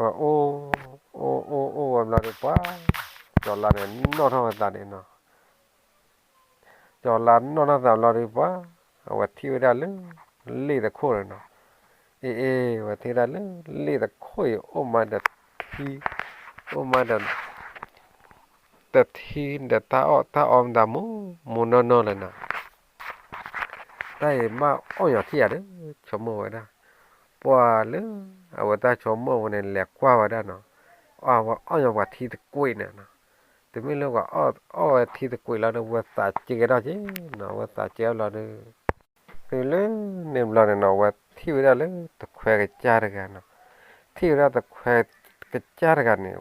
A: ว่าโอ้วันเราดูป่าจ่อลาเนี่ยนอกตาเนี่ยเนาะจ่อลานอกตาเราดูป่าว่าที่ว่าเลยเล็กแต่โคตรเนาะว่าที่นั่นเลยเลี้ยแต่คุยโอ้มาเด็ดทีโอ้มาเด็ดแต่ทีเด็ดตาออมดามูนอนเลยนะได้มาอ้อยที่อะไรชมว่าได้ปัวเลยเอาว่าตาชมว่าเนี่ยแหลกกว่าว่าได้เนาะว่าอ้อยว่าที่ตะกุยเนี่ยนะแต่ไม่รู้ว่าที่ตะกุยเราเนี่ยว่าตาเจี๊ยได้จีเนาะว่าตาเจี๊ยเราเนี่ยคือเลยเนี่ยเราเนี่ยเนาะว่าที่ว่าเลยตะแควกระจายกันเนาะที่เราตะแควกระจายกันเนี่ย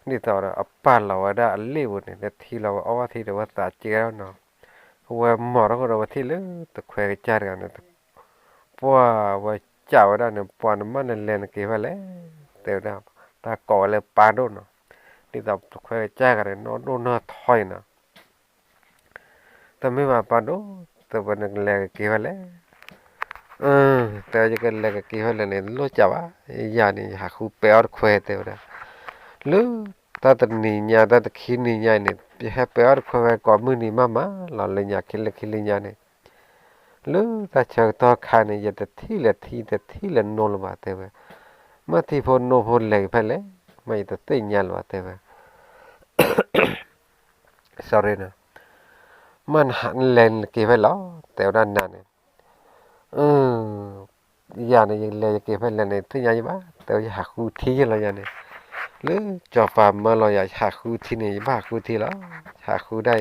A: นี่ต่อละป่าเราได้อันเลี้ยวเนี่ยที่เราเอาว่าที่เราว่าตาเจ้าเนาะว่าหมอเราก็เราว่าที่เลือตะแควกจาร์กันเนี่ยปัวว่าเจ้าได้เนี่ยปัวน้ำมันเล่นกี่วันแล้วเดี๋ยวนะตาก่อเลยปาโดนเนาะนี่ต่อตะแควกจาร์กันเนี่ยนอนโดนหน้าถอยเนาะแต่ไม่มาปาโดแต่วันนึงเล่นกี่วันแล้วแต่จะกันเล่นกี่วันแล้วเนี่ยรู้จักว่าอย่างนี้หาคู่เปย์แควเดี๋ยวนะลูtata niña tata khi niña ne he peor khoe ko mu ni mama la le nya khile nya ne lu ta chak to kha ne ya ta thi le no lo ba te ba ma thi pho no pho le pha le mai ta te nya lo ba te ba sorry na man han len ki pha lo te da na ne ya ne le ki pha le ne ti nya ba te ya khu thi la ya ne หรือจอฟาร์มมาเราอยากหาคู่ที่นี่บ้าคู่ที่แล้วหาคู่ได้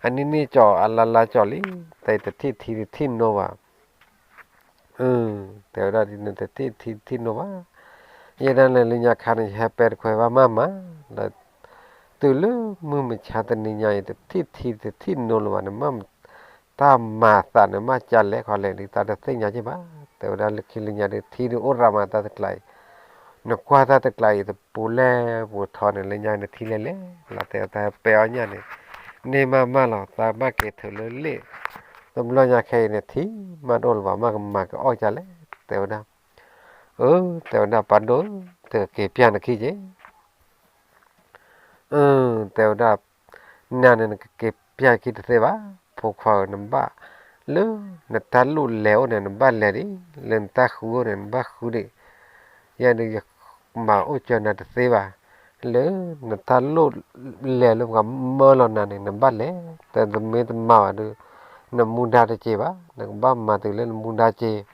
A: อันนี้นี่จออัลลาจอลี่แต่ที่โนวาแต่ได้ดินแต่ที่โนวายันนั่นเลยอยากขันแฮปเปิลคุยว่ามาแล้วตัวเลือมือมันชาตินี่ใหญ่แต่ที่โนวาเนี่ยมันตามมาตาเนี่ยมาจันเล็กขอเล็กนี่ตาแต่สิ่งอย่างใช่ปะแต่ว่าเล็กคิดเลยอย่างที่นี่อุรามาตาตะไกลนกว่าตาตะไกลแต่ปูเล่ปูทอนอะไรอย่างเนี่ยที่เล่ละแต่เปย์เนี่ยเนี่ยมาเราตามาเกตเถอะเลย tầm lo nhà khe này thí mà đồn vào mà cái oi chả lẽ tèo nào tèo nào bán đối tèo kể pian là khi chứ tèo nào nè nè kể pian khi thế ba phục hồi nằm ba lỡ nè ta lù léo nè nằm ba lẻ đi lên ta khu nè ba khu đi ya được mà ôi trời nè thế ba lỡ nè ta lù lẻ luôn gặp mơ lần nè nằm ba lẻ tèo tụi mấy tụi mà được nằm munda để chơi ba nằm ba mà từ lên munda chơi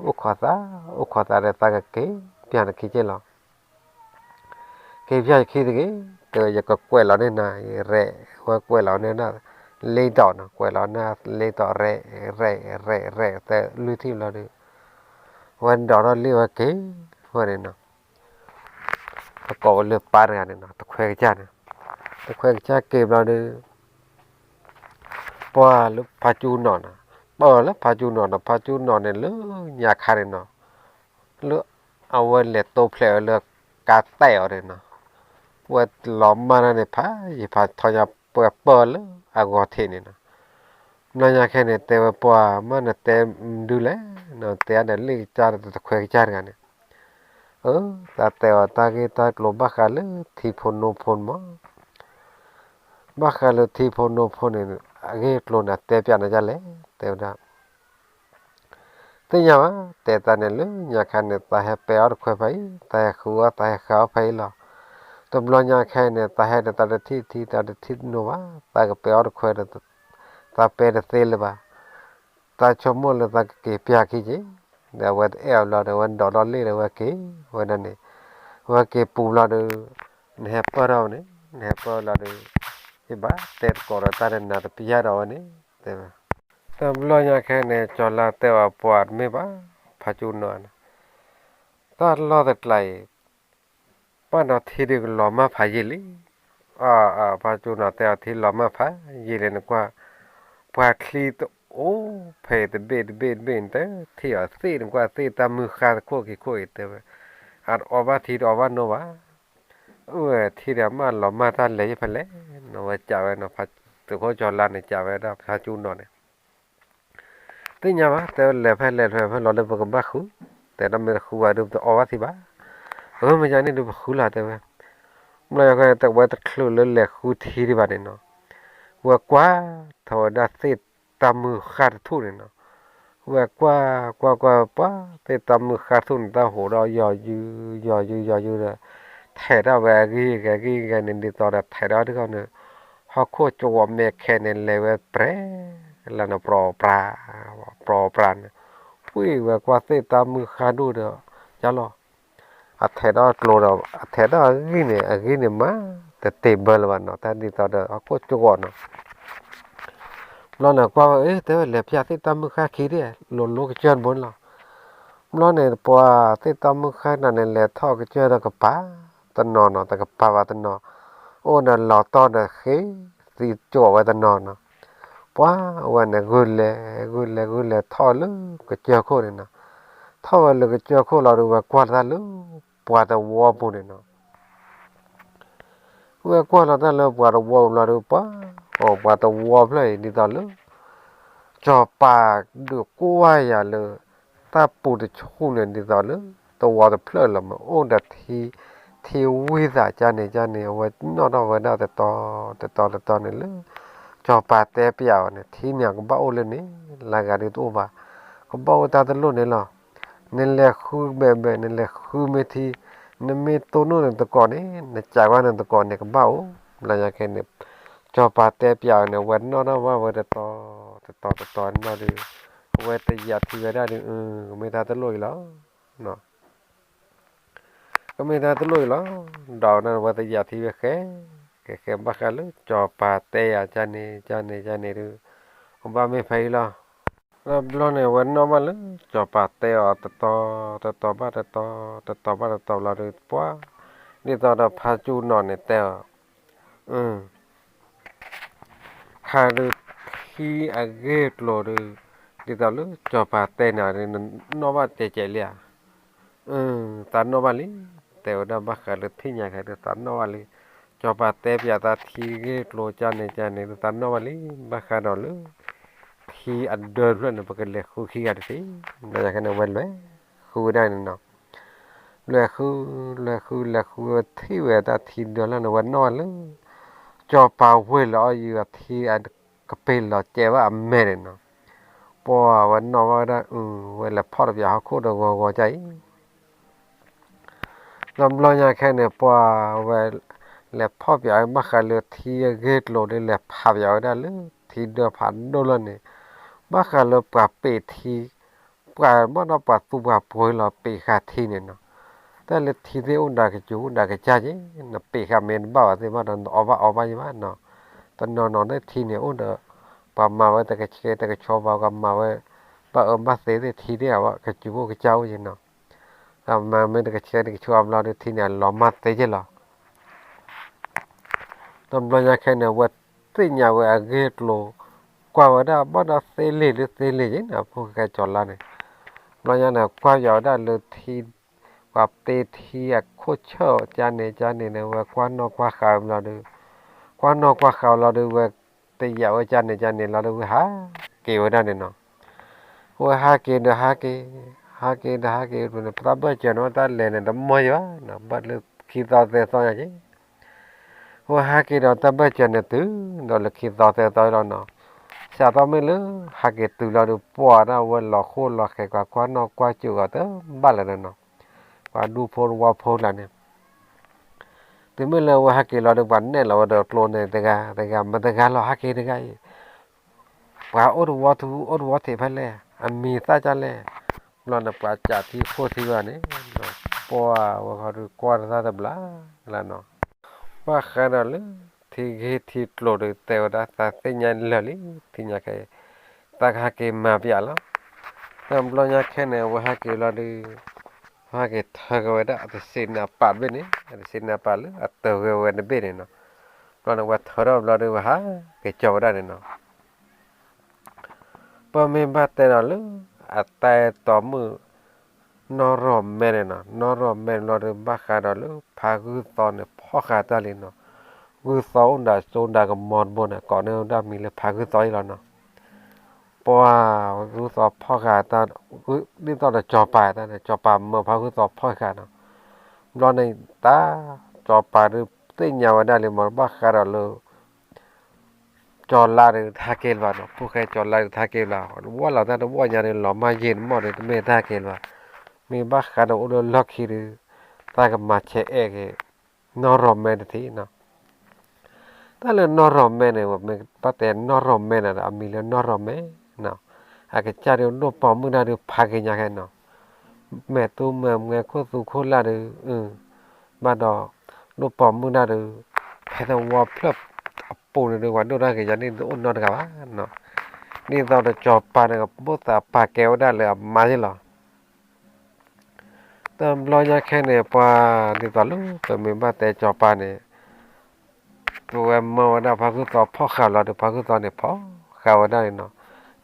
A: o khóa ra ta cái pian là khi chơi lo cái việc khi thì cái giờ có quay lại nên là rẻ qua quay lại nên là lấy đỏ nó quay lại là lấy đỏ rẻ tại lưu thêm là đượcวันđỏ nó lưu cáiวันnày nó có lưu ba ngày này nó tôi khoe cha kịp là được qua lúc pha chu nó nè bỏ lúc pha chu nó này lúc nhà khai này nó lúcเอาไว้เลยโตเพลเลือกกาแต๋อเลยเนาะว่าล้อมมาเนี่ยพาอย่าพาทอยาเปิดเปิดแล้วอากาศเนี่ยนะนั่นยังแค่เนี่ยแต่ว่าปัวมันแต่ดูแลเนาะแต่อันนี้จาร์ตะคุยจาร์กันเนี่ยแต่ว่าตาเกตากลบบ้าขาเลยที่พนโนพนมั้งบ้าขาเลยที่พนโนพนเนี่ยเกตโลนะแต่เปียนจะเลยแต่ว่าแต่ยังว่าแต่ตาเนี่ยเลยอยากแค่เนี่ยตาให้เปียร์คุยไปตาให้ขัวตาให้ข้าวไปหรอตบล้อยังแค่เนี่ยตาให้เนี่ยตาที่ตาที่โนวะตาก็เปียร์คุยเนี่ยตาเปียร์เซลบ้าตาชมมอลตาเก็บยาขี้เจเดี๋ยววันเอลเราเดี๋ยววันดอลลาร์เลยว่าเก็บวันนั้นเนี่ยว่าเก็บปูเราเดี๋ยวเนี่ยเปล่าเราเนี่ยเนี่ยเปล่าเราเดี๋ยวที่บ้าเต็ดก่อนตาเนี่ยน่าจะพิจารณาเนี่ยเดี๋ยวตบล้อยังแค่เนี่ยจอลาเตว่าปวดไม่บ้าพาจูนนตาล้อแต่ไหลป้านเอาที่ดีล้อมาพายเลยพาจูนแต่เอาที่ล้อมาพายเลยนึกว่าปวดคลีตโอ้เพดเบ็ดแต่ที่เอาสีนึกว่าสีตามมือขาดโคกี่แต่อาจออกว่าที่ออกว่าโนวะที่เดียวมาล้อมาท่านเลยพันเลยโนว่าจ่าไว้เนาะพาตัวเขาจอลานเนี่ยจ่าไว้ได้พาจูนเนี่ยตีนี้วะแต่เลยพันล้อเลยบอกบ้าคู่แต่เราไม่คู่ว่าดูตัวออกว่าที่บ้าไม่ใช่นี่ดูคู่ละแต่ว่าไม่อยากให้แต่ว่าตะคลุเลยคู่ที่ที่บ้านเนี่ยเนาะว่ากว่าทว่าได้สีตามมือขาดทุนเนี่ยเนาะว่ากว่าป้าแต่ตามมือขาดทุนตาหัวเราย่ออยู่เลยถ่ายได้แวกี้เนี่ยดีต่อได้ถ่ายได้ด้วยกันเนี่ยเขาโคจรเมฆแค่เนี่ยเลยว่าเปรแล้วนะปลาเนี่ยผู้ว่ากว่าสีตามมือขาดดูเด้อจ้าล้อถ่ายได้กลัวเราถ่ายได้กี้เนี่ยมาแต่เตะเบอร์วันเนาะแต่ดีต่อเด้อเขาโคจรเนาะเราเนี่ยกว่าแต่ว่าเหลือพิจารณาตามมือขาขี้เนี่ยหลุดเชิญบนเราเราเนี่ยพอที่ตามมือขานั่นเนี่ยแหละท่อก็เจอแล้วก็ป้าตันนอนเนาะแต่ก็ป้าว่าตันนอนโอ้นั่นหล่อตอนน่ะเฮ้สิจ่อไว้ตันนอนเนาะป้าวันเนี่ยกุลท่อเลยก็เจอโคเนี่ยเนาะท่อเลยก็เจอโคเราดูว่ากว่าตาเลยปวดแต่วัวปุ่นเนาะว่ากว่าตาเลยปวดวัวเราดูป้าปวดแต่วัวเลยนี่ตาเลยจอปากดูกล้วยอย่าเลยตาปูดชูเนี่ยดีต่อเลยตัวจะเพลิดละมั้งโอ้ดัดทีวิสาจานเนี่ยว่านอกว่าน่าแต่ต่อเนี่ยเลยจอปากแต่เปียวเนี่ยที่เนี่ยก็บ้าเลยนี่ลากาดิตัวบ้าก็บ้าตาตะลุเนี่ยหรอนี่แหละคือแบบนี่แหละคือไม่ทีนี่ไม่ตัวนู้นตะกอนนี่เนี่ยจากว่านั่นตะกอนเนี่ยก็บ้าหลังจากเนี่ยจอปากแต่เปียวเนี่ยวันนอกว่าจะต่อมาดูเวทยาที่เวลาเนี่ยไม่ได้ตลอดแล้วเนาะก็ไม่ได้ตลอดแล้วดาวนั้นเวทยาที่เวแค่บ้ากันเลยจอปาเตะจานนี่ดูผมบ้าไม่ไปแล้วแล้วเนี่ยวันนอมาเลยจอปาเตะต่อบ้าเราดูปัวนี่ตอนเราพาจูนอนเนี่ยเตะขาดูที่อาเกตโลดูดีต่อเลยจอปาเตะเนี่ยนอมาเจ๋เลยตานนอมาลีแต่ว่าบ้ากันเลยที่ยังไงตานนอมาลี
B: cho bà té bia ta thì cái lô cha này ta nó mà lý bà khá đó luôn thì ăn đơn luôn là cái lệ khu khi ăn thì là cái nào quên đấy khu đây nó là khu thì về ta thì đó là nó vẫn non luôn cho bao quê là ở thì ăn cái bể là chế vào mẹ này nó bỏ vẫn nó vào đó vậy là phật giáo khu đó gọi cháy làm lo nhà cái này bỏ về là phật giáo mà khai lừa thì ghét lộ đây là phật giáo đó luôn thì được phản đô lần này mà khai lừa bà bể thì bà mà nó bà tu bà bồi là bể khá thì này nóแต่ละทีเดียวได้ก็จูได้ก็จ่ายนะปีกเมนบ่าวที่ว่าเอาว่าอยู่ว่าเนาะตอนนอนได้ทีเนี่ยโอ้เด้อปามาไว้แต่ก็เชแต่ก็ชอบเอากันมาไว้ปามาเสียได้ทีเดียวว่าก็จูก็เจ้าอยู่เนาะเอามาไม่ได้ก็เชได้ก็ชอบเราได้ทีเนี่ยล้อมาเตะจะหรอตำรวจแค่เนี่ยว่าที่เนี่ยว่าเกตโลกว่าว่าได้บ่ได้เซเลนะพวกแกจอดละเนี่ยเราเนี่ยกว่าอยู่ได้เลยทีว่าเตทีอ่ะโคเชอร์จานเนี่ยว่ากว่านอกว่าข่าวเราดูกว่านอกว่าข่าวเราดูว่าเตยว่าจานเนี่ยเราดูฮะเกี่ยวได้เนี่ยเนาะว่าฮะเกี่ยวเด้อฮะเกี่ยวมันปรับเจนว่าตาเลเนี่ยดมมอยวะเนาะบัดเลยคิดต่อเตะต่ออย่างนี้ว่าฮะเกี่ยวตาบัดเจนเนี่ยตื้อเราเลยคิดต่อเตะต่อแล้วเนาะชาต่อไม่เลยฮะเกี่ยวตื้อเราดูปวดนะว่าหลอกโคหลอกแค่กว่านอกกว่าจู่ก็เตอบัดเลยเนาะว่าดูโพลว่าโพลแล้วเนี่ยถึงเมื่อเราฮักกี้เราได้วันเนี่ยเราได้โคลนเนี่ยแต่กามันแต่กาเราฮักกี้ได้ไงว่าโอ้ดูว่าที่พันเลยอันมีตาจันเลยเราเนี่ยปัจจัยที่โคตรที่ว่านี่ปัวว่าเขาดูกว่าตาตะบลาแล้วเนาะว่าขนาดเลยที่โคลนแต่ว่าตาเสียงเลยที่เนี่ยแค่ตาฮักกี้มาเปียแล้วแต่เราเนี่ยแค่เนี่ยว่าฮักกี้เราดูว่าเกิดถ้าเกิดอะสิ่งน่ะปัดไปนี่สิ่งน่ะปัดเลยอะตัวเกิดเนี่ยเป็นเนาะเพราะนั่นว่าถ้าเราดูว่าเกิดจบได้เนาะพอมีบัตรแต่ละเลยอะแต่ต่อมือนอรอมแม่เนี่ยเนาะนอรอมแม่เราดูบ้าขาดเลยพาคือตอนเนี่ยพ่อขาดตาเลยเนาะคือสาวน่ะโซนได้กับมอนบนอ่ะก่อนเนี่ยได้มีเลยพาคือต่อยแล้วเนาะเพราะว่าคือสอบพ่อขาดตาคือนี่ตอนจะจอปลายตาเนี่ยจอปลายเมื่อพาคือสอบพ่อขาดเนาะ lo này ta cho bà được tới nhà và đây là một bác khá là lâu cho la được tha kêu vào nó phụ khai cho la được tha kêu vào quá là ta đâu quá nhà này lò mai gì mà được mẹ tha kêu vào mình bác khá là ôn lắc khi được ta gặp mặt trẻ cái nó ròm mẹ thì nó ta là nó ròm mẹ này mà mình bắt tên nó ròm mẹ này là mình là nó ròm mẹ nào cái cha điều nó bỏ mình ra được phá cái nhà cái nó mẹ tôi mà nghe khô là được mà đó lúc bỏ mưa ra được hay là qua plopปูนđượcวันดูได้ก็ยันนี่อุ่นนอนกับว่าเนาะนี่เราจะจอบปลาเนี่ยกับพวกตาปลาแก้วได้เลยมาใช่หรอแต่รอยาแค่เนี่ยปลาที่ตอนลูกแต่มีบ้านแต่จอบปลาเนี่ยตัวเมื่อวันนั้นพาคือต่อพ่อข่าวเราเดี๋ยวพาคือตอนเนี่ยพ่อข่าวได้เนาะ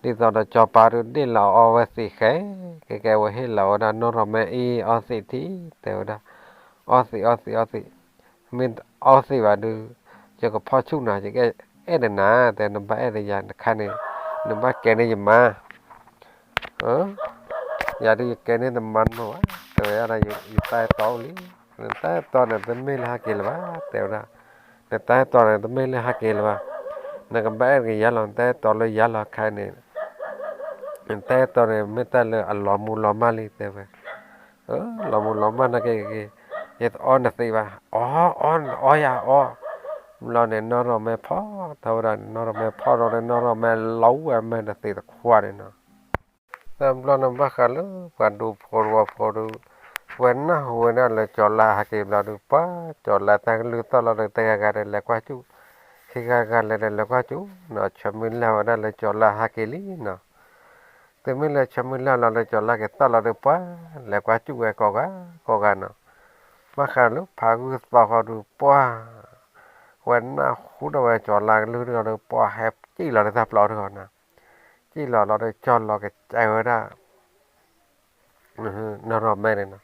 B: นี่เราจะจอบปลาดูนี่เราเอาไว้สิแค่แกว่าให้เราได้นอนเราไม่เอาสิที่แต่ว่าเอาสิmình ở gì mà được cho cái phao chung nào chỉ cái ấy làแต่nó phải là dạng khá này nó bắt cái này mà giờ đi cái này làm mặn mà rồi làอยู่ใต้โต๊ะลิใต้โต๊ะเนี่ยต้องไม่ละกิโลวะแต่ว่าใต้โต๊ะเนี่ยต้องไม่ละกิโลวะนั่นก็แบบcái giá làใต้โต๊ะเลยgiá là khai nàyใต้โต๊ะเนี่ยไม่ใต้เลยล้อมล้อมมาเลยแต่ว่าล้อมมานะcái Yet on the thing lo này nó rồi mẹ phó thâu ra nó rồi mẹ phó rồi nó rồi mẹ lấu em mẹ là tì tạc khoa này nó lo nó bắt khá lắm còn đủ phô đủ when nó là cho là hạ kìm là được phá cho là tăng lưu to là được tay gà đây là qua chú khi gà là qua chú nó cho mình làm ở đây là cho là hạ kì lý nó thì mình là cho mình làm là cho là cái to là được phá là qua chú về có gà nó mà khá lúc phá cứ to họ được phá when hút đầu cho là lưu được phá hẹp chỉ là tập lọ được nè chỉ là nó được cho là cái chạy ở đó nó rồi mẹ này nè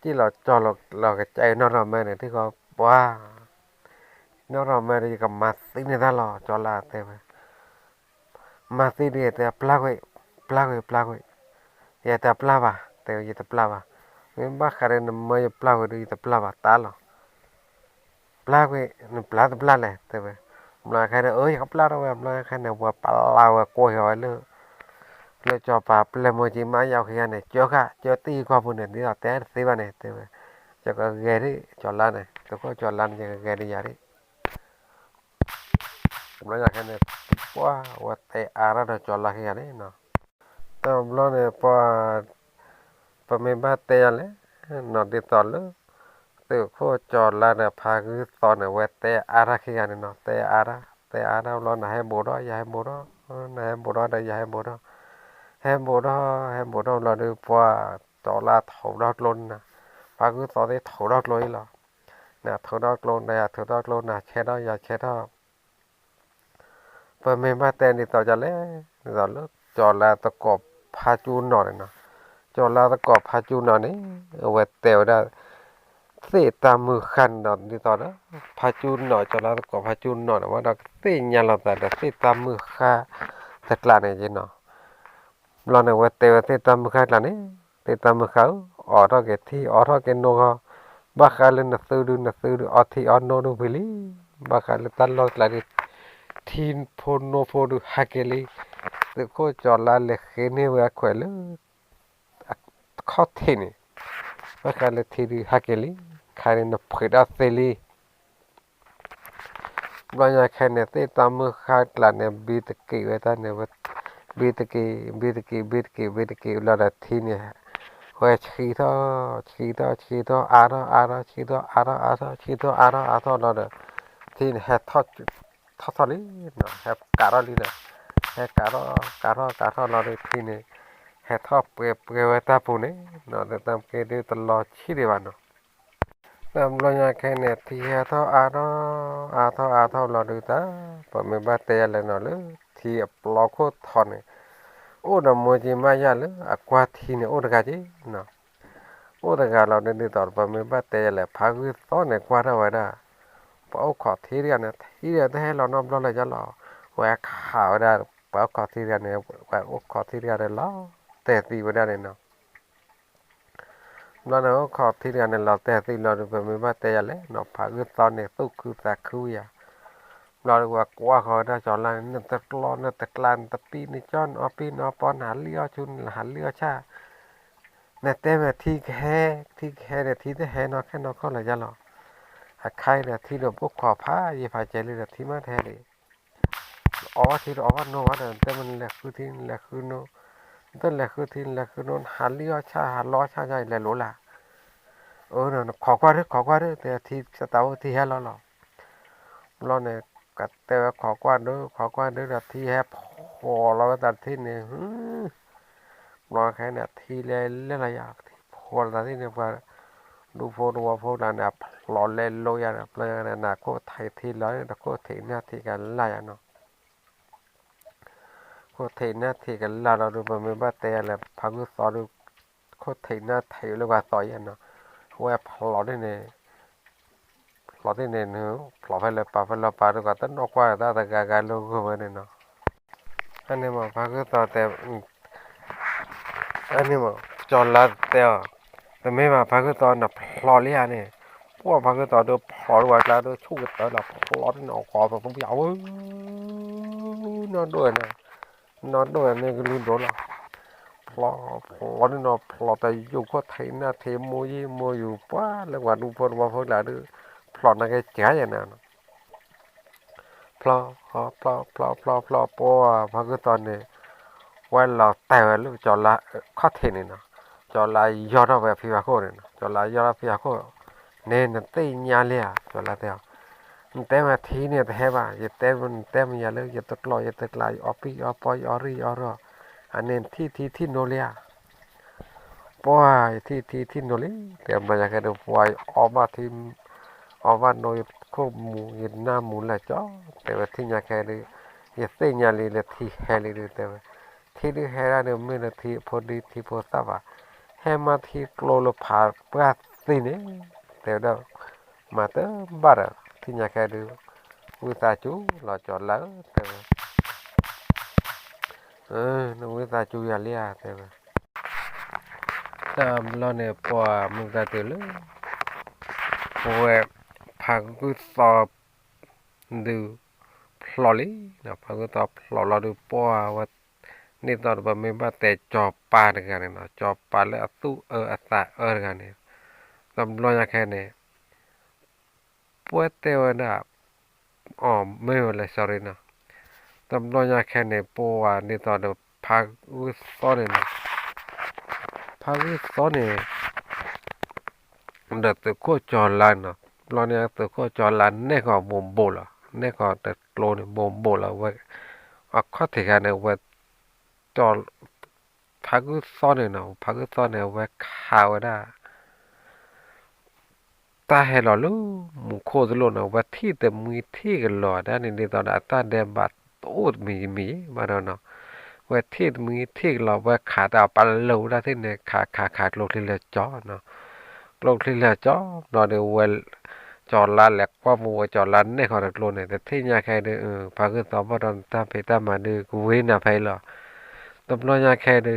B: chỉ là cho là cái chạy nó rồi mẹ này thì có phá nó rồi mà đi cầm mặt tính này ta lo cho là thế mà mặt thì đi thế plagoi ya te plava te ya te plava me bajaré no me plava đi te plava ta lo plagoi no plata plale te ve mà khai ơi có plata về mà khai nào qua plava coi hỏi nữa le cho pa ple mo chi ma yao khi này chưa ti qua phụ này đi là té ti ba này te ve cho cái ghê đi cho lan này tôi có cho lan cho ghê đi giờ đi nó là khai này quá quá te ara đó cho lan khi này nó tao lo này pa me ba te ale nó đi tol lo từ khu cho lan này pha cứ tol này về te ara khi này nó te ara lo này hay bố đó ya hay bố đó này bố đó đây ya hay bố đó là được qua cho là thầu đó luôn nè pha cứ tol đấy thầu đó luôn là nè thầu đó luôn này thầu đó luôn nè che đó ya che đó pa me ba te đi tol cho lấy rồi lúc cho là tao cọp pha chu nọ này nè cho là tao cọp pha chu nọ này về tèo đó thế ta mưa khăn đó đi tao đó pha chu nọ cho là tao cọp pha chu nọ mà đó thế nhà là ta đó thế ta mưa kha thật là này chứ nọ lo này về tèo thế ta mưa kha là này thế ta mưa khấu ở đó cái thi ở đó cái nô ba khá lên là tư được ở thi ở nô đâu về lý ba khá lên tan lo lại đi thiên phôn nô phô được hai cái lý tự cô cho là lệ khế nê về khỏe lắm khó thế này ba khá lên thi đi hai cái lý khai lên nó phải đa xe lý lo nhà khai này thế ta mưa khai là này bị tự kỷ về ta này bị tự kỷ là thi này 왜 지도 알아 너는 딘 터설이 해 까라리네 해 까라 너는 딘에 해 왜다 보네 너는 담게 들러 치리바노 남로냐 걔네 티해서 알아 너는 범에 바때야 너는 티 블로코 터네 ô là mua gì mà giờ nữa qua thì nữa ô là cái gì nè ô là cái nào nên đi tàu và mình bắt tay là phá cái to này qua đâu vậy đó bảo khó thi ra này thi ra thế là nó là cho nó và khảo ra bảo khó thi ra này và khó thi ra này lo tệ gì vậy đây nè nó khó thi ra này là tệ gì là và mình bắt tay là nó phá cái to này tu cứ ta cứ ya rồi qua khỏi ra chọn là nó tật lan tập pin đi cho nó pin nó pon hạt lio cha nè tem là thi khe là thi thế hè nó cái nó có là ra lò hạt khai là thi được bốc khỏa phá gì phải chạy lên là thi mất hè đi thi đó nó là tem mình là khứ nó tức là khứ nó hạt lio cha hạt lo cha chạy là lỗ là nó khó qua đấy thì thi sẽ tao thi hè lo này cả tờ khó qua nữa là thi hẹp hồ lo ta thi này lo cái này thi lên là ya hồ là thi này và đủ phố là nạp lo lên lo ya nạp lên là có thầy thi nói là có thể nha thì cái là nó có thể nha thì cái là nó được mà mình bắt tay là phá cứ xóa được có thể nha thầy là và xóa ya nó web lo đây này lo thế này nữa lo phải là được cả tất nó qua ta cái logo vậy này nó anh em mà phá cứ tao tè anh em mà cho là tèแต่ไม่มาพักตอนน่ะพลอเลียเนี่ยพวกพักตอนเดือพลอว่าแล้วเดือชูกันตอนน่ะพลอที่นอคอแบบผมยาวนอนด้วยนี่ก็ลืมโดนละพลอที่นอพลอแต่อยู่ก็ไทยนะเทมวยอยู่ป้าแล้วว่าดูพลว่าพวกแล้วเดือพลอนั่นก็เจ๋งอย่างนั้นพลอปัวพักตอนเนี่ยวันเราแต่ลูกจอละข้อเทนี่นะcho là do đó về phía khô này cho là do phía khô nên là tây nhà lia cho là theo tem mà thi này thế mà giờ tem nhà lớn giờ tất lại opi opoi ori oro anh nên thi nô lia boy thi nô li tem mà cái được boy ova nôi khô mù Việt Nam mù là chó tem mà thi nhà cái đi giờ tây nhà li là thi hè li được tem thi đi hè ra được mình là thi phô sa va mà thì lô phá bát gì đấy đều đâu mà tớ bắt thì nhà cái được
A: วิสาจูเราจอดแล้วแต่น้องวิสาจูอย่าเลี้ยแต่ตามเราเนี่ยพอมึงตาเตลพอพักก็สอบดูพลอลี่นะพักก็ตอบพลอเราดูพอว่านี่ตอนแบบไม่บ้าแต่จอบปลาด้วยกันเนาะจอบปลาแล้วสู้อัตรากันเนี่ยตามเราอยากแค่เนี่ยพวกเตวนะอ๋อไม่เป็นไร sorry นะตามเราอยากแค่เนี่ยพอว่านี่ตอนแบบพักก็สอนเนี่ยพักก็สอนเนี่ยเด็กตัวก็จอลานเนาะเราเนี่ยตัวก็จอลานเนี่ยก็บ่มโบละเนี่ยก็แต่โลเนี่ยบ่มโบละเว้ยอ่ะข้อที่กันเนี่ยเว้ยจอพักก็สอนเนี่ยเนาะพักก็สอนเนี่ยเว้ยข่าวได้ ta hay lo lu mu kho lo na wa thi te mu thi ke lo da ni ni ta da ta de ba to mi ma no no wa thi mu thi lo wa kha ta pa lo da thế ne kha lo thi le cho no lo thi le cho no de wa cho la le kwa mu cho la ne kho da lo ne te thi nya khai de pa ke to ba don ta pe ta ma de ku we na phai lo tập lo nya khai de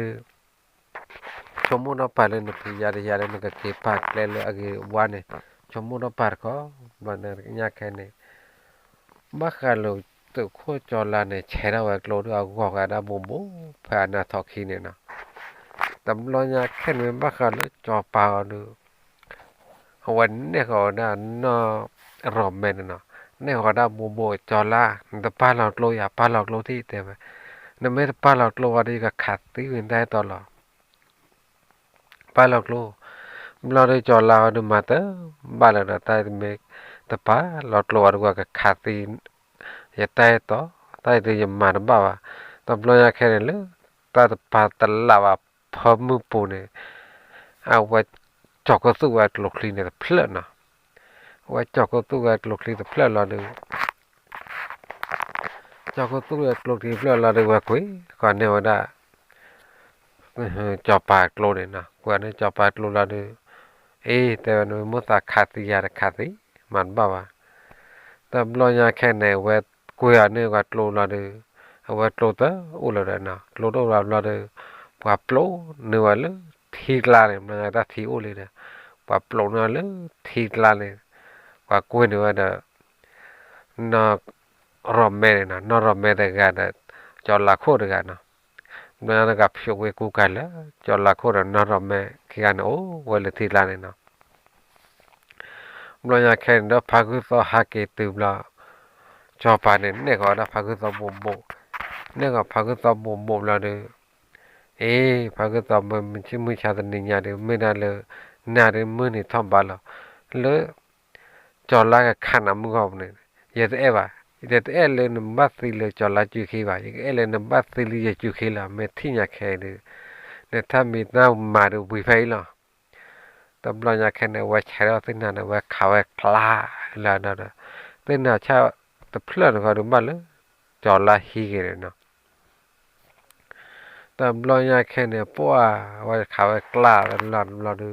A: chomu no pa le ne pi ya de ne ka ke pa le le age wa ne chomu no par ko baner nya khane ba khalo tu kho chola ne chera wa klo do go ga da bom bo pha na tho khi ne na tam lo nya khen me ba khalo cho pa do wan ne ko na no rom me na ne ko da bom bo chola da pa lo klo ya pa lo klo thi te ba ne me pa lo klo wa di ka khat ti win dai to lo pa lo klo lo de cho la de mata ba la ta me ta pa lo lo wa ka khati ya ta to ta de ya ma ba wa ta lo ya khe le ta pa ta la wa pho mu pu ne a wa cho ko su wa lo kli ne phla na wa cho ko tu wa lo kli ta phla lo de cho ko tu wa lo kli phla lo de wa koi ko ne wa da cho pa lo ne na wa ne cho pa lo la deแต่วันนี้มุตาขาติยาขาติมันบ้าวะแต่บลอยาแค่ไหนเวทกุยอันนี้ก็โลละเดอเวทโลตะอุลาเดนะโลตะอุลาเดว่าโปรเนื้อเลยทีกลาเนี่ยมันก็ได้ทีอุลิเดว่าโปรเนื้อเลยทีกลาเนี่ยว่ากุยเนื้อเดนอกรอมเมนะนอกรอมเมเดกันเดจอลาโคเดกันนะมันก็กับพิวกูกันแล้วจอลาโคเดนอกรอมเมขี้กันโอ้เวลทีกลาเนี่ยนะบลอยาแค่เดอพักก็ฮักเกตุบลาจอปาเนี่ยเนี่ยก็ได้พักก็บ่มบ่เนี่ยก็พักก็บ่มบ่ละเดพักก็มันชิมือชาตินิยาเดไม่ได้เลยนาเดมือนี่ทอมบาลเลยจอลาก็ขันมือเขาเนี่ยยาเอวะยาเอเลยนบัสซิเลยจอลาจุขีบายเอเลยนบัสซิเลยจุขีละไม่ทิ้งยาแค่เดเนี่ยถ้ามีน้ามาดูวิไฟละตบลอยาแค่เนี่ยว่าใช้เราสิ่งนั้นว่าเขาคลาแล้วนะสิ่งนั้นชาวตะเพลินเขาดูมาเลยจอลาฮีกันเนาะตบลอยาแค่เนี่ยปัวว่าเขาคลาแล้วเราดู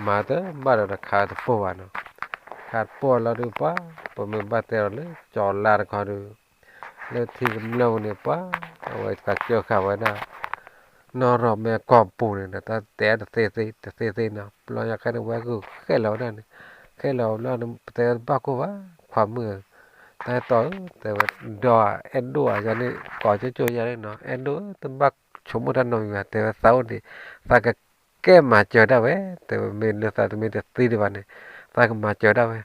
A: มาเถอะมาเดี๋ยวขาดปัวเนาะขาดปัวเราดูปัวปัวมันบาดเจ็บเลยจอลาเขาดูแล้วที่เราเนี่ยปัวเอาไว้กัดเกี่ยวเขาไว้นะนอรอแม่กอบปูเนี่ยแต่แต่เตะนะเราอยากให้ดูว่ากูแค่เรานั่นแค่เราแต่บ้ากูว่าความมือแต่ต่อแต่ว่าดอเอ็นดูอาจจะนี่ก่อจะโจยอะไรเนาะเอ็นดูตั้งบักชมมุติหน่อยว่าแต่ว่าเสาร์นี่ตาก็แก้มาเจอได้เว้แต่ว่ามีเรื่องตาตัวมีแต่ตีดีวันนี่ตาก็มาเจอได้เว้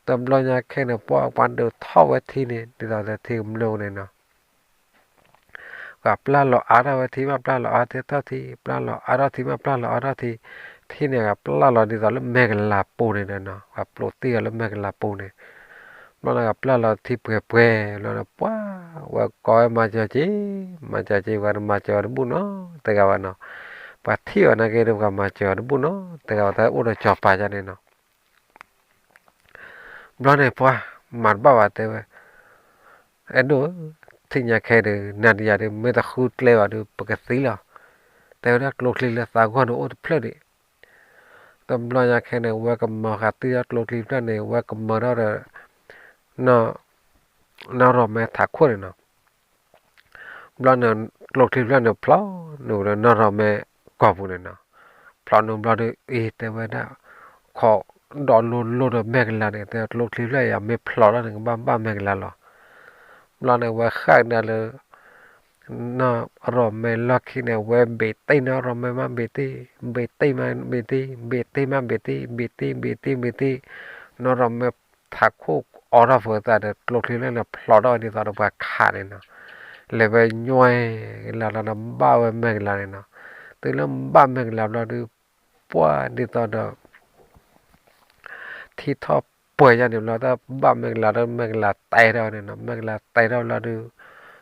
A: แต่เราอยากแค่เนี่ยพอวันเดียวท่อไว้ที่นี่ที่เราจะที่มันเร็วเนี่ยเนาะกับปลาหล่ออาราทีมาปลาหล่ออาเทท่าทีปลาหล่ออาราทีมาปลาหล่ออาราทีที่เนี่ยกับปลาหล่อดีต่อแล้วแม่กันลาปูเนี่ยเนาะกับโปรตีนแล้วแม่กันลาปูเนี่ยแล้วกับปลาหล่อที่เปื่อยแล้วนะป้าว่าก้อยมาเจอจีวันมาเจอบุญเนาะแต่กับวันเนาะปัดเที่ยวนะเกี่ยวกับมาเจอบุญเนาะแต่กับแต่อุดจอบไปจานเนี่ยเนาะแล้วเนี่ยป้ามันบ้าว่าแต่ว่าเอ็นดูที่อยากแค่เดินนาดีอยากเดินไม่ต้องคูดเลยว่าเดินปกติแล้วแต่ว่าโลกลีลาสากลโอ้เพลิดดิตำรวจอยากแค่เนี่ยว่ากับมาขัดตีโลกลีนั่นเนี่ยว่ากับมาเราเนาะ nó rồi mẹ thả khuôn này nó lo nó lột thì lo nó plau nó rồi mẹ quả vụ này nó plau nó lo được ý thế vậy đó khó đó lột được mẹ là này thế lột thì lại mẹ plau là những ba mẹ là lo nàyว่าข้างนั่นเลยน่ะรอแม่ลักขี้เนี่ยเว้เบตี้นะรอแม่มาเบตี้มาเบตี้น่ะรอแม่ทักคู่ออราเฟอร์ตาเดโลกที่เล่นน่ะพลอดนี่ตาดว่าขาดเนี่ยเลยไปย่อยละบ้าเว้แม่งละเนี่ยตื่นแล้วบ้าแม่งละดูปัวนี่ตาดที่ทอป่วยอย่างเดียวเราถ้าบ้าแม่งละตายเราเนี่ยแม่งละตายเราดู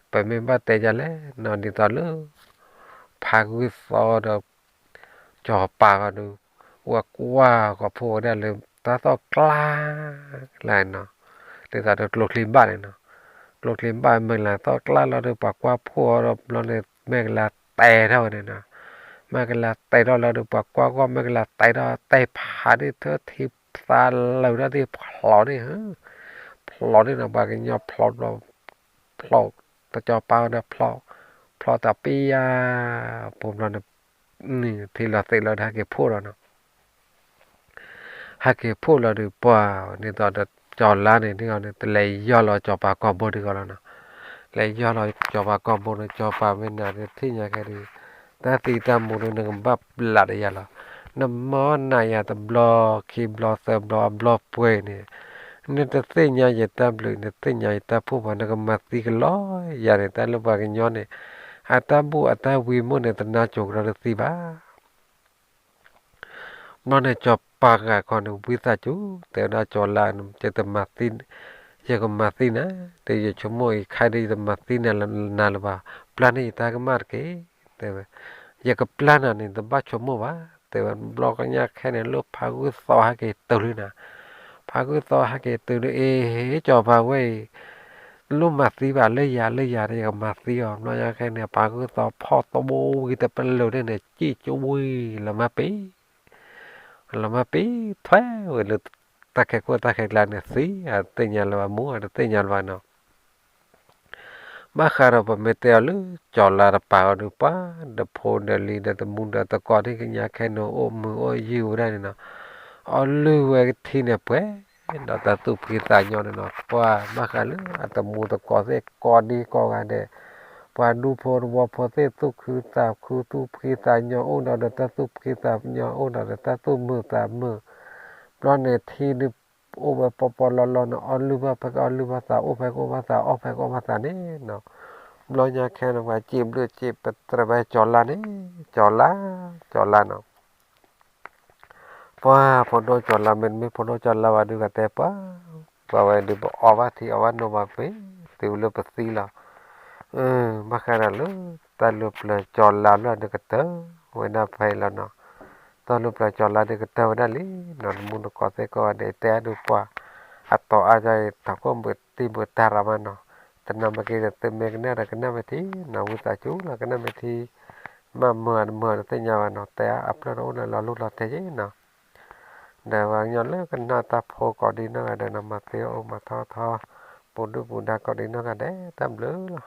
A: ไปไม่บ้าตายจะแล้วนอนดีตอนเลิกพากุศลจ่อปากดูว่าก็พูดได้เลยตาต้องกล้าอะไรเนาะดีตอนเด็กลูกลิมบ้านเนาะลูกลิมบ้านเมื่อไรต้องกล้าเราดูปากว่าพูดเราเนี่ยแม่งละตายเท่าเนี่ยนะแม่งละตายเราดูปากว่าแม่งละตายเราตายผ่าดิเธอที่ตาเราได้ที่พลอนี่ฮะพลอนี่นะบางอย่างพลอเราพลอตะจอเปล่านะพลอตะปียาผมเราเนี่ยนี่ที่เราติเราได้เก็บพูดเราเนาะหากเก็บพูดเราดูป่าวนี่ตอนจอล้านนี่เราเนี่ยแต่เลยย่อเราจอปากกอบดีกว่าเราเนาะเลยย่อเราจอปากกอบดีจอปากไม่นานเนี่ยที่ยังไงดีแต่ตีตามมูลนึงบับหลัดยาละน้ำมันนายแต่บล็อกคีบล็อกเซอร์บล็อกป่วยเนี่ยเนี่ยแต่เส้นใหญ่แต่บลูเนี่ยเส้นใหญ่แต่ผู้พันก็มาตีกันล้อยอย่างเนี่ยแต่ลูกบางย้อนเนี่ยอาตาบุอาตาวิมุเนี่ยแต่น่าจกเราตีบ้ามันเนี่ยจบปากอะก่อนวิสาจูแต่น่าจอลานจะแต่มาตีนจะก็มาตีนะแต่จะชั่วโมงใครได้แต่มาตีนั่นนั่นละบ้าพลานี่ตากมาร์กแต่จะก็พลานานี่แต่บ้าชั่วโมงวะแต่ว่าบล็อกกันยากแค่เนี่ยลูกพากุศลหาเกตุลินะพากุศลหาเกตุลิจอพาไว้ลูกมาตีบ้าเลยยาเนี่ยก็มาตีอ่ะน้อยแค่เนี่ยพากุศลพอตโบกิแต่เป็นเร็วเนี่ยจี้จุยละมาปีท้ายเวลาตาแขกว่าตาแขกลานเนี่ยสิเตียนละมัวเตียนละเนาะมาคารบเมเตอลจอลาปาดูป้าเดพอนเดลีเดตมุนเดตกอที่กันยาแค่โนโอมือโอยิวได้เนาะอลูเวที่เนี่ยเป้เดตตุพิตายอนเนาะป้ามาคาลอัตมูตกอเสกอดีกอกันเดป้าดูพอรวพอเสตุคือตาคือตุพิตายอนโอเดตตุพิตายอนโอเดตตุมือตามือเพราะเนี่ยที่นี่โอเวปปลลอนอลูบะพกอลูบะตาโอพกโอภาษาอพกโอภาษาเนี่ยเนาะlo nya khen là phải chìm đưa chìm bật bài trò la nó qua phần đôi trò la mình mới phần đôi trò la vào được cái tép á và vậy được ở vắt thì ở vắt nó vào phế từ lớp bật xì là mà khai là lớp ta lớp là trò la là được cái tớ vậy là phải là nó ta lớp là trò la được cái tớ đó lý nó muốn nó có thể có để té được qua atau aja tak ko bật tara mà nó tanam bagi te megne ra kana meti na uta chu la kana meti ma mờ te nya no te apna ro la lu la te je na da wa nya le kana ta pho ko di na da na ma te o ma tho pun du pun da ko di na ga de tam le la